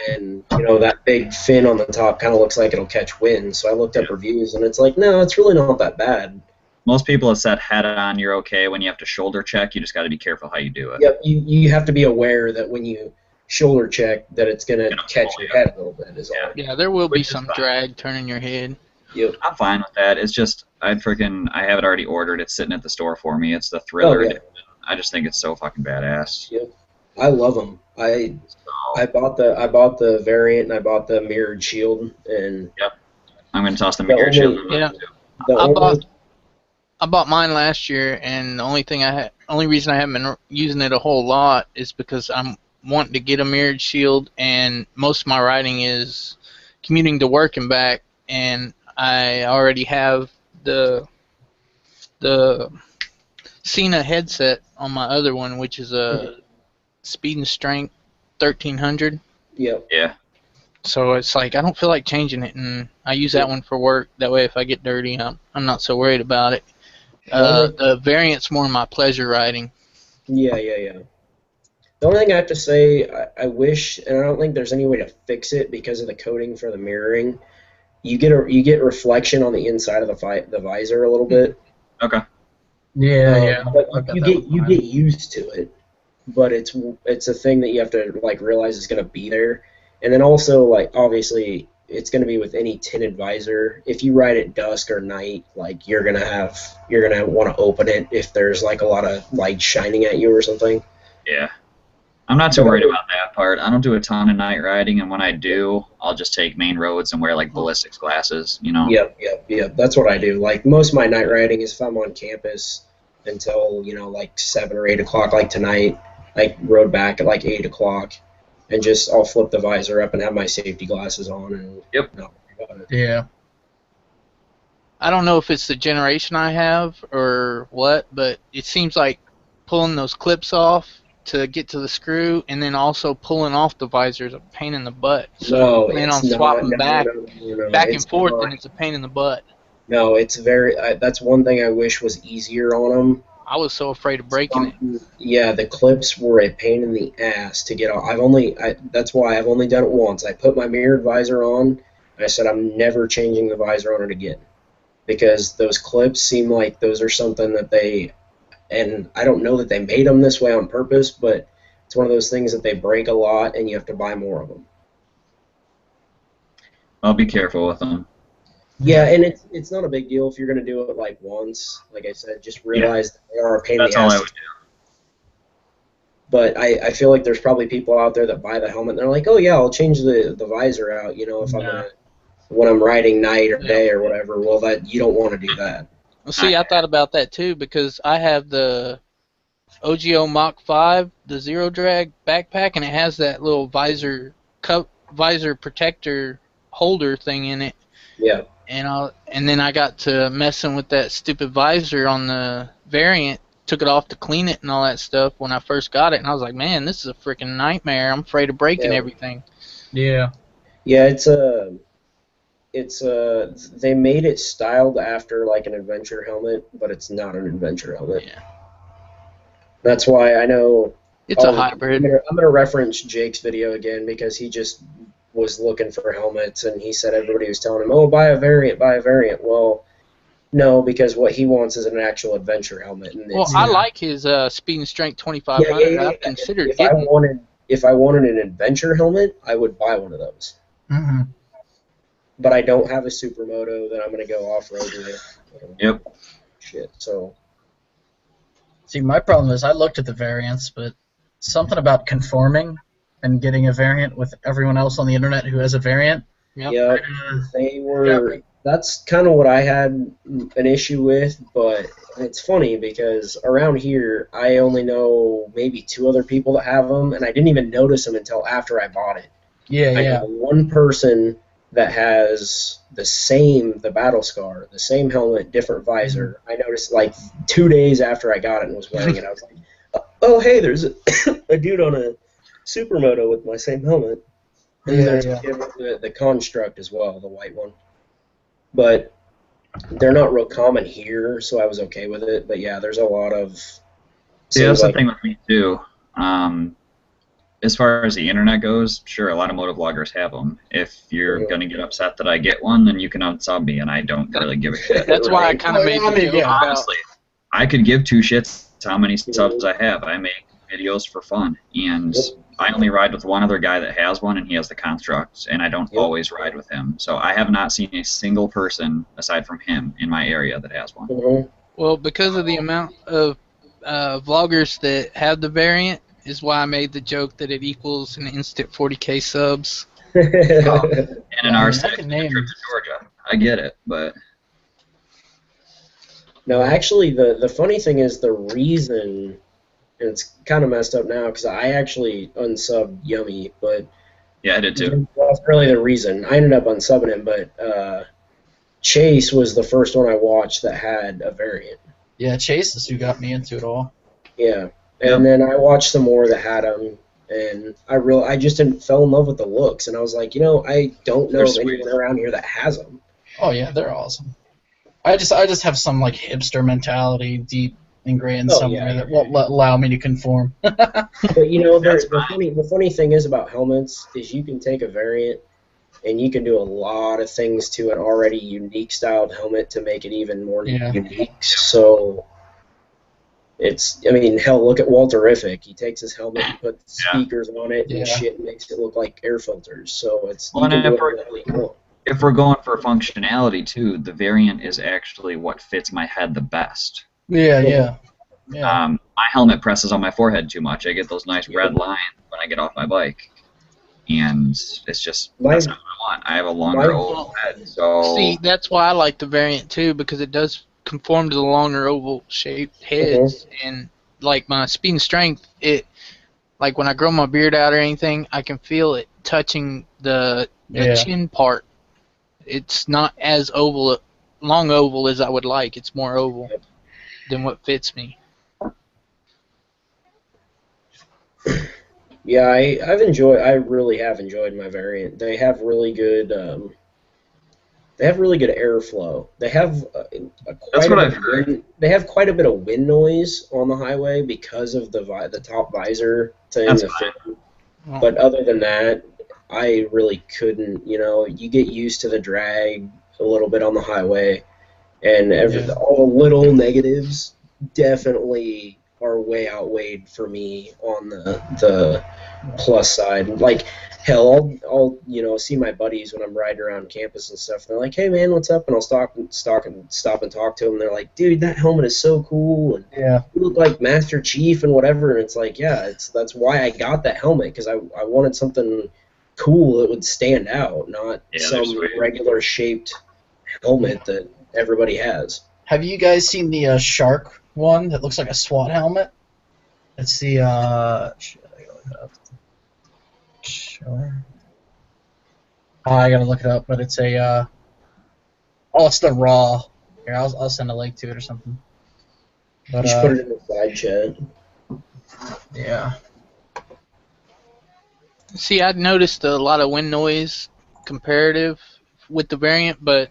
and that big fin on the top kind of looks like it'll catch wind. So I looked up reviews, and it's like, no, it's really not that bad. Most people have said head on, you're okay. When you have to shoulder check, you just got to be careful how you do it. Yep, you have to be aware that when you shoulder check that it's going to catch your head a little bit. Yeah, there will be some drag turning your head. Yep. I'm fine with that. It's just I have it already ordered. It's sitting at the store for me. It's the Thriller edition. I just think it's so fucking badass. Yep. I love them. I bought the variant and I bought the mirrored shield and I'm going to toss the mirrored shield. Yeah. I bought mine last year, and the only reason I haven't been using it a whole lot is because I'm wanting to get a mirrored shield, and most of my riding is commuting to work and back, and I already have the Cena headset on my other one, which is a Speed and Strength 1300. Yep. Yeah. So it's like I don't feel like changing it, and I use that one for work. That way, if I get dirty, I'm not so worried about it. The variant's more my pleasure riding. Yeah. The only thing I have to say, I wish, and I don't think there's any way to fix it because of the coating for the mirroring. You get reflection on the inside of the visor a little bit. Okay. Yeah. But you get used to it, but it's a thing that you have to like realize is going to be there, and then also like obviously it's going to be with any tinted visor. If you ride at dusk or night, like you're gonna want to open it if there's like a lot of light shining at you or something. Yeah. I'm not too worried about that part. I don't do a ton of night riding, and when I do, I'll just take main roads and wear like ballistics glasses, Yep. That's what I do. Like most of my night riding is if I'm on campus until like 7 or 8 o'clock. Like tonight, I rode back at like 8 o'clock, and I'll flip the visor up and have my safety glasses on, and yep. Not worry about it. Yeah. I don't know if it's the generation I have or what, but it seems like pulling those clips off to get to the screw, and then also pulling off the visor is a pain in the butt. So I plan on swapping back and forth, and it's a pain in the butt. No, it's very. That's one thing I wish was easier on them. I was so afraid of breaking it. Yeah, the clips were a pain in the ass to get off. That's why I've only done it once. I put my mirrored visor on, and I said I'm never changing the visor on it again, because those clips seem like those are something that and I don't know that they made them this way on purpose, but it's one of those things that they break a lot, and you have to buy more of them. I'll be careful with them. Yeah, and it's not a big deal if you're going to do it like once. Like I said, just realize that they are a pain in the ass. That's all I would do. But I feel like there's probably people out there that buy the helmet and they're like, oh yeah, I'll change the visor out, if when I'm riding night or day or whatever. Well, that you don't want to do that. Well, see, I thought about that too, because I have the OGO Mach 5, the Zero Drag backpack, and it has that little visor protector holder thing in it. Yeah. and then I got to messing with that stupid visor on the variant. Took it off to clean it and all that stuff when I first got it, and I was like, man, this is a freaking nightmare. I'm afraid of breaking everything. Yeah. Yeah, they made it styled after like an adventure helmet, but it's not an adventure helmet. Yeah. That's why I know it's a hybrid. I'm gonna reference Jake's video again because he just was looking for helmets and he said everybody was telling him, "Oh, buy a variant, buy a variant." Well, no, because what he wants is an actual adventure helmet. And Well, I like his speed and strength 2500. I've considered getting. If I wanted an adventure helmet, I would buy one of those. Mm-hmm. But I don't have a supermoto that I'm going to go off-road with. Yep. Shit, so... See, my problem is I looked at the variants, but something about conforming and getting a variant with everyone else on the internet who has a variant. Yeah, they were... That's kind of what I had an issue with, but it's funny because around here, I only know maybe 2 other people that have them, and I didn't even notice them until after I bought it. I know one person that has the battle scar, the same helmet, different visor. I noticed like 2 days after I got it and was wearing it, I was like, oh, hey, there's a dude on a supermoto with my same helmet. And there's the construct as well, the white one. But they're not real common here, so I was okay with it. But yeah, there's a lot of... See, that's the thing with me too. As far as the internet goes, sure, a lot of motovloggers have them. If you're going to get upset that I get one, then you can unsub me, and I don't really give a shit. That's why I kind of made the joke about... Honestly, I could give 2 shits how many subs I have. I make videos for fun, and I only ride with one other guy that has one, and he has the construct, and I don't always ride with him. So I have not seen a single person, aside from him, in my area that has one. Well, because of the amount of vloggers that have the variant, is why I made the joke that it equals an instant 40k subs. And an R6 and a trip to Georgia. I get it, but... No, actually, the funny thing is the reason... And it's kind of messed up now because I actually unsubbed Yummy, but yeah, I did too. That's really the reason. I ended up unsubbing him, but Chase was the first one I watched that had a variant. Yeah, Chase is who got me into it all. Yeah, and then I watched some more that had them, and I just fell in love with the looks, and I was like, I don't know of anyone around here that has them. Oh yeah, they're awesome. I just have some like hipster mentality deep ingrained somewhere that won't allow me to conform. But the funny thing is about helmets is you can take a variant and you can do a lot of things to an already unique styled helmet to make it even more unique. So hell, look at Walterific. He takes his helmet and puts speakers on it and shit and makes it look like air filters. So it's if we're going for functionality too, the variant is actually what fits my head the best. Yeah. My helmet presses on my forehead too much. I get those nice red lines when I get off my bike, and it's just that's not what I want. I have a longer oval head, so see, that's why I like the variant too, because it does conform to the longer oval shaped heads, and like my speed and strength, it like when I grow my beard out or anything, I can feel it touching the chin part. It's not as long oval as I would like. It's more oval than what fits me. Yeah, I really have enjoyed my variant. They have really good airflow. They have they have quite a bit of wind noise on the highway because of the top visor thing. But other than that, I really couldn't. You get used to the drag a little bit on the highway. And all the little negatives definitely are way outweighed for me on the plus side. Like, hell, I'll see my buddies when I'm riding around campus and stuff. And they're like, "Hey, man, what's up?" And I'll stop and talk to them. And they're like, "Dude, that helmet is so cool. And you look like Master Chief and whatever." And it's like, that's why I got that helmet, because I wanted something cool that would stand out, not some regular shaped helmet that everybody has. Have you guys seen the shark one that looks like a SWAT helmet? It's the shit, I gotta look it up. Sure. I gotta look it up, but it's a Oh, it's the raw. Here, I'll send a link to it or something. But You should put it in the side chat. yeah. See, I'd noticed a lot of wind noise comparative with the variant, but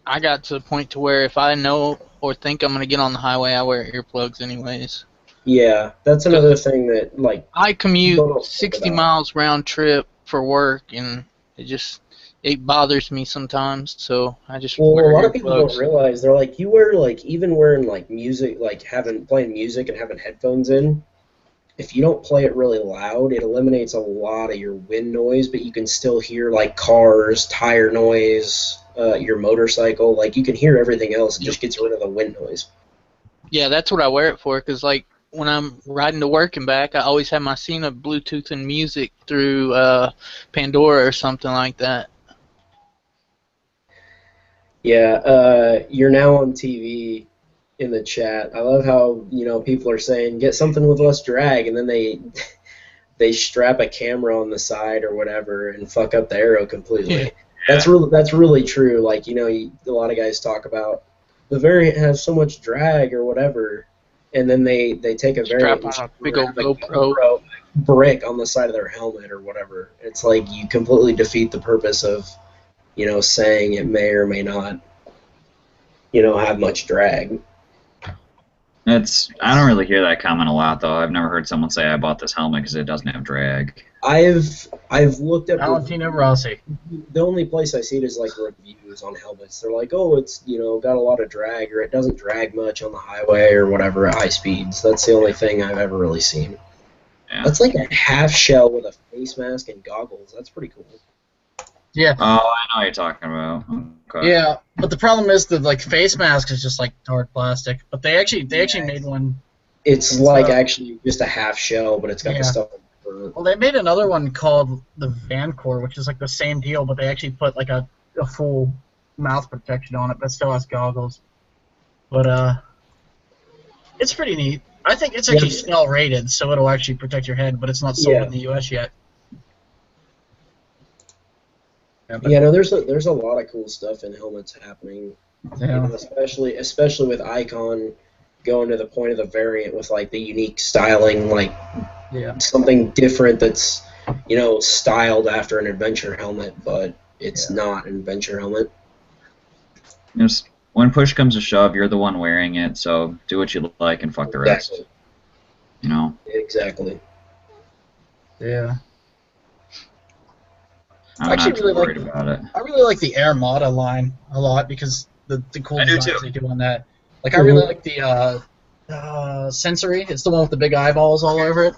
I got to the point to where if I know or think I'm going to get on the highway, I wear earplugs anyways. Yeah, that's another thing that, like, I people commute don't think 60 about. miles round trip for work, and it bothers me sometimes, so I just Well, wear a lot of people don't earplugs. realize they're like, you wear like even wearing like music, like playing music and having headphones in. If you don't play it really loud, it eliminates a lot of your wind noise, but you can still hear like cars, tire noise, your motorcycle. Like you can hear everything else. It just gets rid of the wind noise. Yeah, that's what I wear it for, because like when I'm riding to work and back, I always have my Cena Bluetooth and music through Pandora or something like that. Yeah, you're now on TV in the chat. I love how people are saying get something with less drag, and then they strap a camera on the side or whatever and fuck up the arrow completely. Yeah. That's really true. Like a lot of guys talk about the variant has so much drag or whatever, and then they take a variant and Strap on a big old strap a GoPro. brick on the side of their helmet or whatever. It's like you completely defeat the purpose of saying it may or may not have much drag. I don't really hear that comment a lot though. I've never heard someone say I bought this helmet because it doesn't have drag. I've looked up Valentino Rossi. The only place I see it is like reviews on helmets. They're like, oh, it's got a lot of drag, or it doesn't drag much on the highway or whatever at high speeds. That's the only thing I've ever really seen. Yeah. That's like a half shell with a face mask and goggles. That's pretty cool. Yeah. Oh, I know what you're talking about. Okay. Yeah, but the problem is the face mask is just like hard plastic. But they actually made one. It's like actually just a half shell, but it's got the stuff. Well, they made another one called the Vancore, which is like the same deal, but they actually put like a full mouth protection on it, but still has goggles. But it's pretty neat. I think it's actually smell rated, so it'll actually protect your head, but it's not sold in the U.S. yet. Yeah, no, there's a lot of cool stuff in helmets happening. Yeah. Especially with Icon going to the point of the variant with like the unique styling, like something different that's styled after an adventure helmet, but it's not an adventure helmet. Just when push comes to shove, you're the one wearing it, so do what you like and fuck the rest. Exactly. Yeah. I'm not too worried about it. I really like the Armada line a lot because the cool I do designs too. they do on that. Like I really like the Sensory. It's the one with the big eyeballs all over it.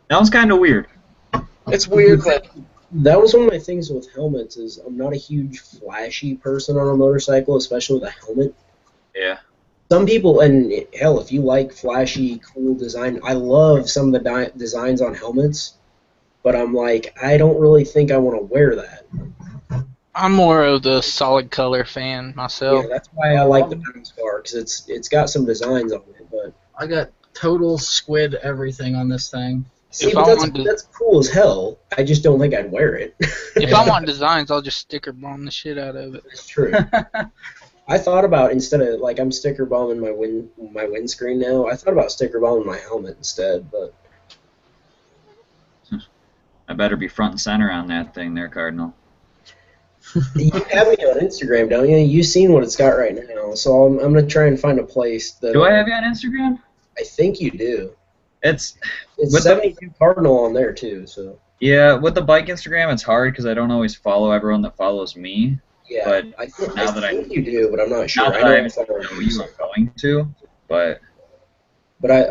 That was kind of weird. It's weird, but that was one of my things with helmets is I'm not a huge flashy person on a motorcycle, especially with a helmet. Yeah. Some people, and hell, if you like flashy, cool design, I love some of the designs on helmets, but I'm like, I don't really think I want to wear that. I'm more of the solid color fan myself. Yeah, that's why I like the Bounce Bar, because it's got some designs on it, but I got total squid everything on this thing. See, but that's cool as hell. I just don't think I'd wear it. If I want designs, I'll just sticker bomb the shit out of it. That's true. I thought about, instead of, like, I'm sticker bombing my windscreen now, I thought about sticker bombing my helmet instead, but... I better be front and center on that thing there, Cardinal. You have me on Instagram, don't you? You've seen what it's got right now, so I'm going to try and find a place that... Do I have you on Instagram? I think you do. It's 72 Cardinal on there, too, so... Yeah, with the bike Instagram, it's hard because I don't always follow everyone that follows me. Yeah, but I think you do, but I'm not sure. Now that I know you are going to, but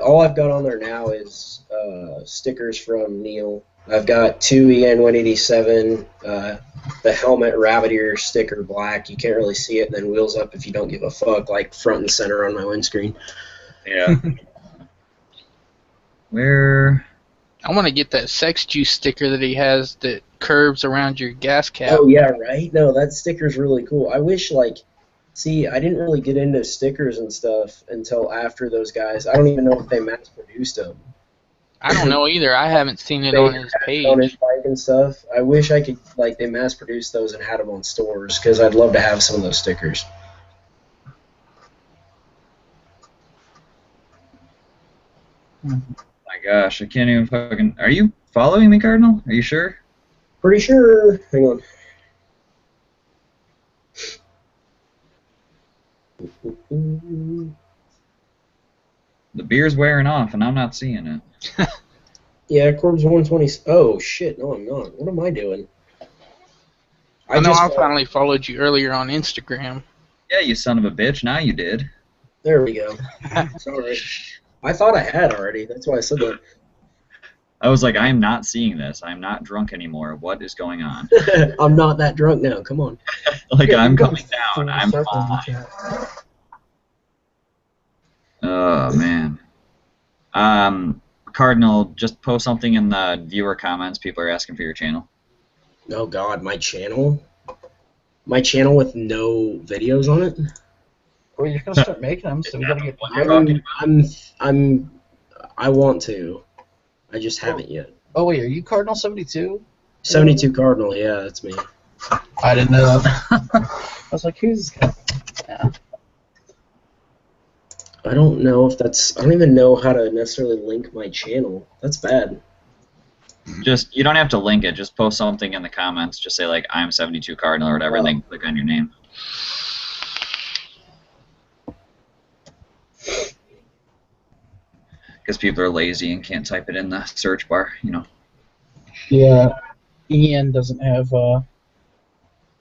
all I've got on there now is stickers from Neil. I've got 2 EN187, the helmet rabbit ear sticker black. You can't really see it, and then wheels up if you don't give a fuck, like front and center on my windscreen. Yeah. Where? I want to get that sex juice sticker that he has that curves around your gas cap. Oh, yeah, right? No, that sticker's really cool. I wish, like, see, I didn't really get into stickers and stuff until after those guys. I don't even know if they mass-produced them. I don't know either. I haven't seen it on his page. On his bike and stuff. I wish I could, like, they mass produce those and had them on stores, because I'd love to have some of those stickers. My gosh, I can't even fucking... Are you following me, Cardinal? Are you sure? Pretty sure. Hang on. The beer's wearing off, and I'm not seeing it. Yeah, Corb's 120. Oh, shit. No, I'm not. What am I doing? I know I finally followed you earlier on Instagram. Yeah, you son of a bitch. Now you did. There we go. Sorry. I thought I had already. That's why I said that. I was like, I am not seeing this. I'm not drunk anymore. What is going on? I'm not that drunk now. Come on. Like, Yeah, I'm you coming got down. I'm circle in the fine. chat. Oh, man. Cardinal, just post something in the viewer comments. People are asking for your channel. Oh, God. My channel? My channel with no videos on it? Well, you're gonna start making them, so we gotta get. I want to. I just haven't yet. Oh wait, are you Cardinal 72? 72 Cardinal, yeah, that's me. I didn't know that. I was like, who's this guy? Yeah. I don't know if that's... I don't even know how to necessarily link my channel. That's bad. Just, you don't have to link it. Just post something in the comments. Just say, like, I'm 72 Cardinal or whatever, and then click on your name. Because people are lazy and can't type it in the search bar, you know. Yeah. Ian doesn't have.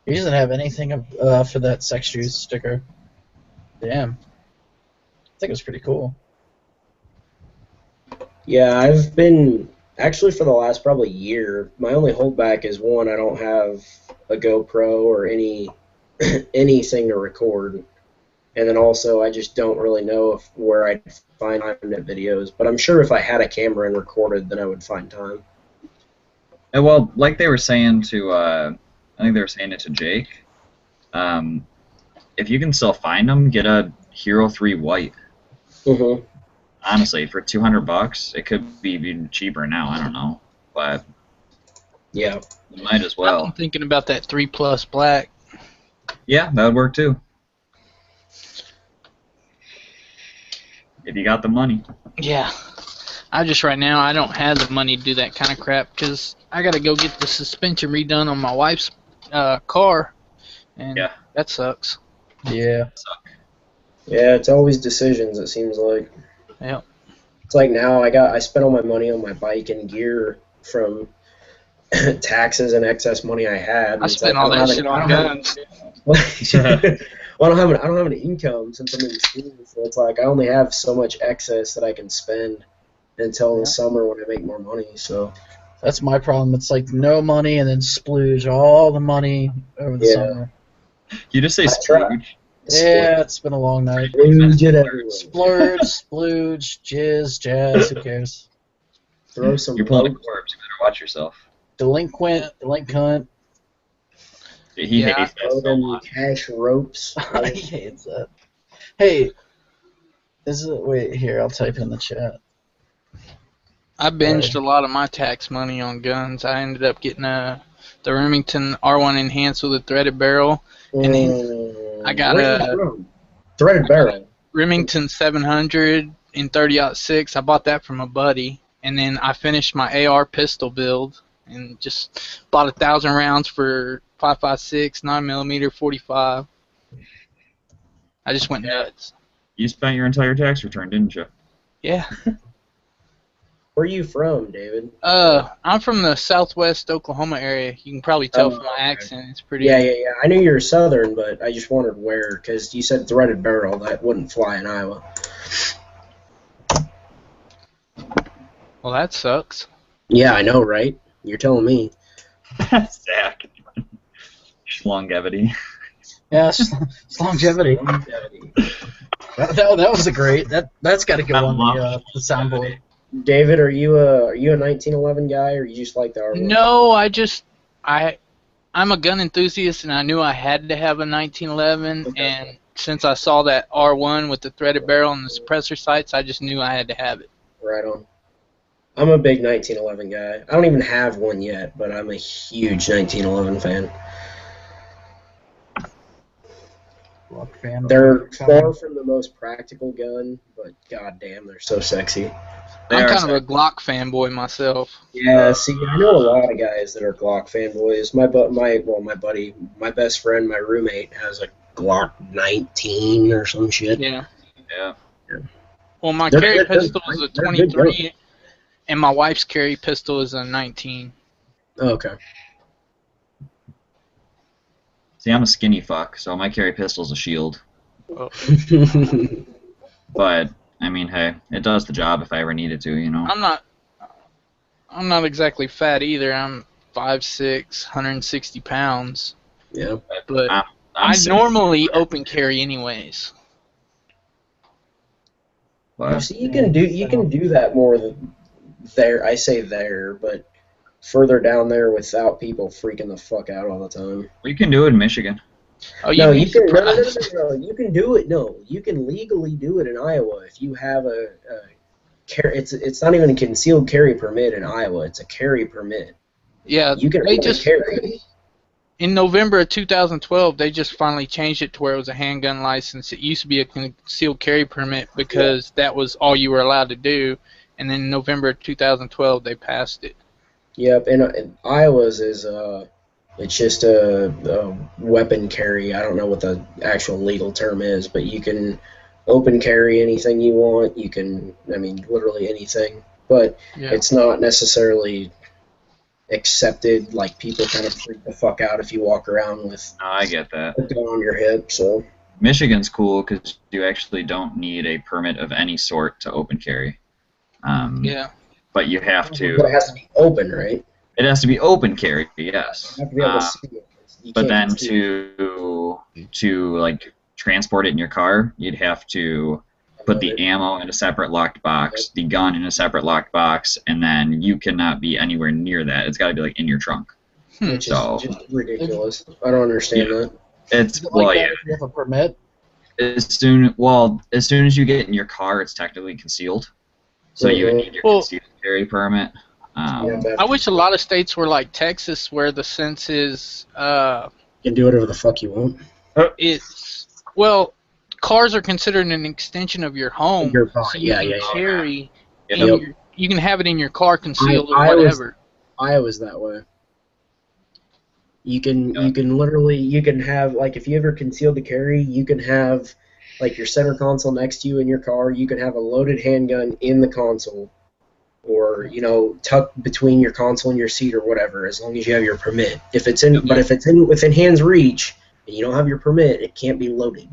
He doesn't have anything for that sex juice sticker. Damn. I think it was pretty cool. Yeah, I've been... Actually, for the last probably year, my only holdback is, one, I don't have a GoPro or anything to record. And then also, I just don't really know where I'd find time to videos. But I'm sure if I had a camera and recorded, then I would find time. And well, like they were saying to, I think they were saying it to Jake, if you can still find them, get a Hero 3 White. Mm-hmm. Honestly, for $200, it could be even cheaper now. I don't know, but yeah, you might as well. I'm thinking about that 3+ black. Yeah, that would work too. If you got the money. Yeah. I just, right now, I don't have the money to do that kind of crap because I got to go get the suspension redone on my wife's car, and that sucks. Yeah. Yeah, it's always decisions, it seems like. Yeah. It's like now I spent all my money on my bike and gear from taxes and excess money I had. I spent all that shit on guns. Well, I don't have any income since I'm in school, so it's like I only have so much excess that I can spend until the summer when I make more money. So that's my problem. It's like no money and then splooge all the money over the summer. You just say splooge. Yeah, it's been a long night. Splurge, splooge, jizz, jazz, who cares? Throw some. You're pulling a corpse. You better watch yourself. Delinquent. He hates that so much. Cash ropes. He hates that. Hey, wait here, I'll type it in the chat. I binged a lot of my tax money on guns. I ended up getting the Remington R1 Enhanced with a threaded barrel, and then I got a threaded barrel. Remington 700 in 30-06. I bought that from a buddy, and then I finished my AR pistol build and just bought 1,000 rounds for 5.56, 9mm, 45. I just went nuts. You spent your entire tax return, didn't you? Yeah. Where are you from, David? I'm from the southwest Oklahoma area. You can probably tell from my accent. It's pretty... Yeah. I knew you were southern, but I just wondered where, because you said threaded barrel. That wouldn't fly in Iowa. Well, that sucks. Yeah, I know, right? You're telling me. Zach. Longevity. Yeah, it's longevity. That was a great. That's got to go on the soundboard. David, are you a 1911 guy, or you just like the R1? No, I'm a gun enthusiast, and I knew I had to have a 1911. Okay. And since I saw that R1 with the threaded barrel and the suppressor sights, I just knew I had to have it. Right on. I'm a big 1911 guy. I don't even have one yet, but I'm a huge 1911 fan. They're far from the most practical gun, but goddamn, they're so sexy. I'm kind of a Glock fanboy myself. Yeah, see, I know a lot of guys that are Glock fanboys. My buddy, my best friend, my roommate has a Glock 19 or some shit. Yeah. Yeah. Well, my They're carry good, pistol is a they're good 23, and my wife's carry pistol is a 19. Oh, okay. See, I'm a skinny fuck, so my carry pistol's a shield. Oh. But I mean, hey, it does the job if I ever needed to, you know. I'm not exactly fat either. I'm 5'6", 160 pounds. Yeah. But I'm I sick. normally open carry anyways. You see, you can do that more than there. I say there, but further down there without people freaking the fuck out all the time. You can do it in Michigan. Oh, No, you can. No, you can do it. No, you can legally do it in Iowa if you have a it's not even a concealed carry permit in Iowa. It's a carry permit. Yeah, You can they open just carry. in November of 2012 they just finally changed it to where it was a handgun license. It used to be a concealed carry permit because that was all you were allowed to do, and then in November of 2012 they passed it. Yep, and Iowa's is it's just a weapon carry. I don't know what the actual legal term is, but you can open carry anything you want. You can, I mean, literally anything. But it's not necessarily accepted. Like, people kind of freak the fuck out if you walk around with No, I get that. a gun on your hip. So Michigan's cool because you actually don't need a permit of any sort to open carry. Yeah. But you have to. But it has to be open, right? It has to be open carry, yes. You have to be able to see it. You But can't then see to like transport it in your car, you'd have to put the ammo in a separate locked box, the gun in a separate locked box, and then you cannot be anywhere near that. It's got to be like in your trunk. which So is just ridiculous. I don't understand that. it's Is it well, like yeah. that if you have a permit? As soon as you get in your car, it's technically concealed. So you would need your concealed carry permit. I wish a lot of states were like Texas, where the sense is You can do whatever the fuck you want. cars are considered an extension of your home. Your car, so you yeah, can yeah, yeah. carry in Yep. you can have it in your car concealed or Iowa's- whatever. Iowa's that way. You can literally have, like, if you ever concealed the carry, you can have like your center console next to you in your car. You can have a loaded handgun in the console, or tucked between your console and your seat or whatever, as long as you have your permit. If it's within hand's reach and you don't have your permit, it can't be loaded.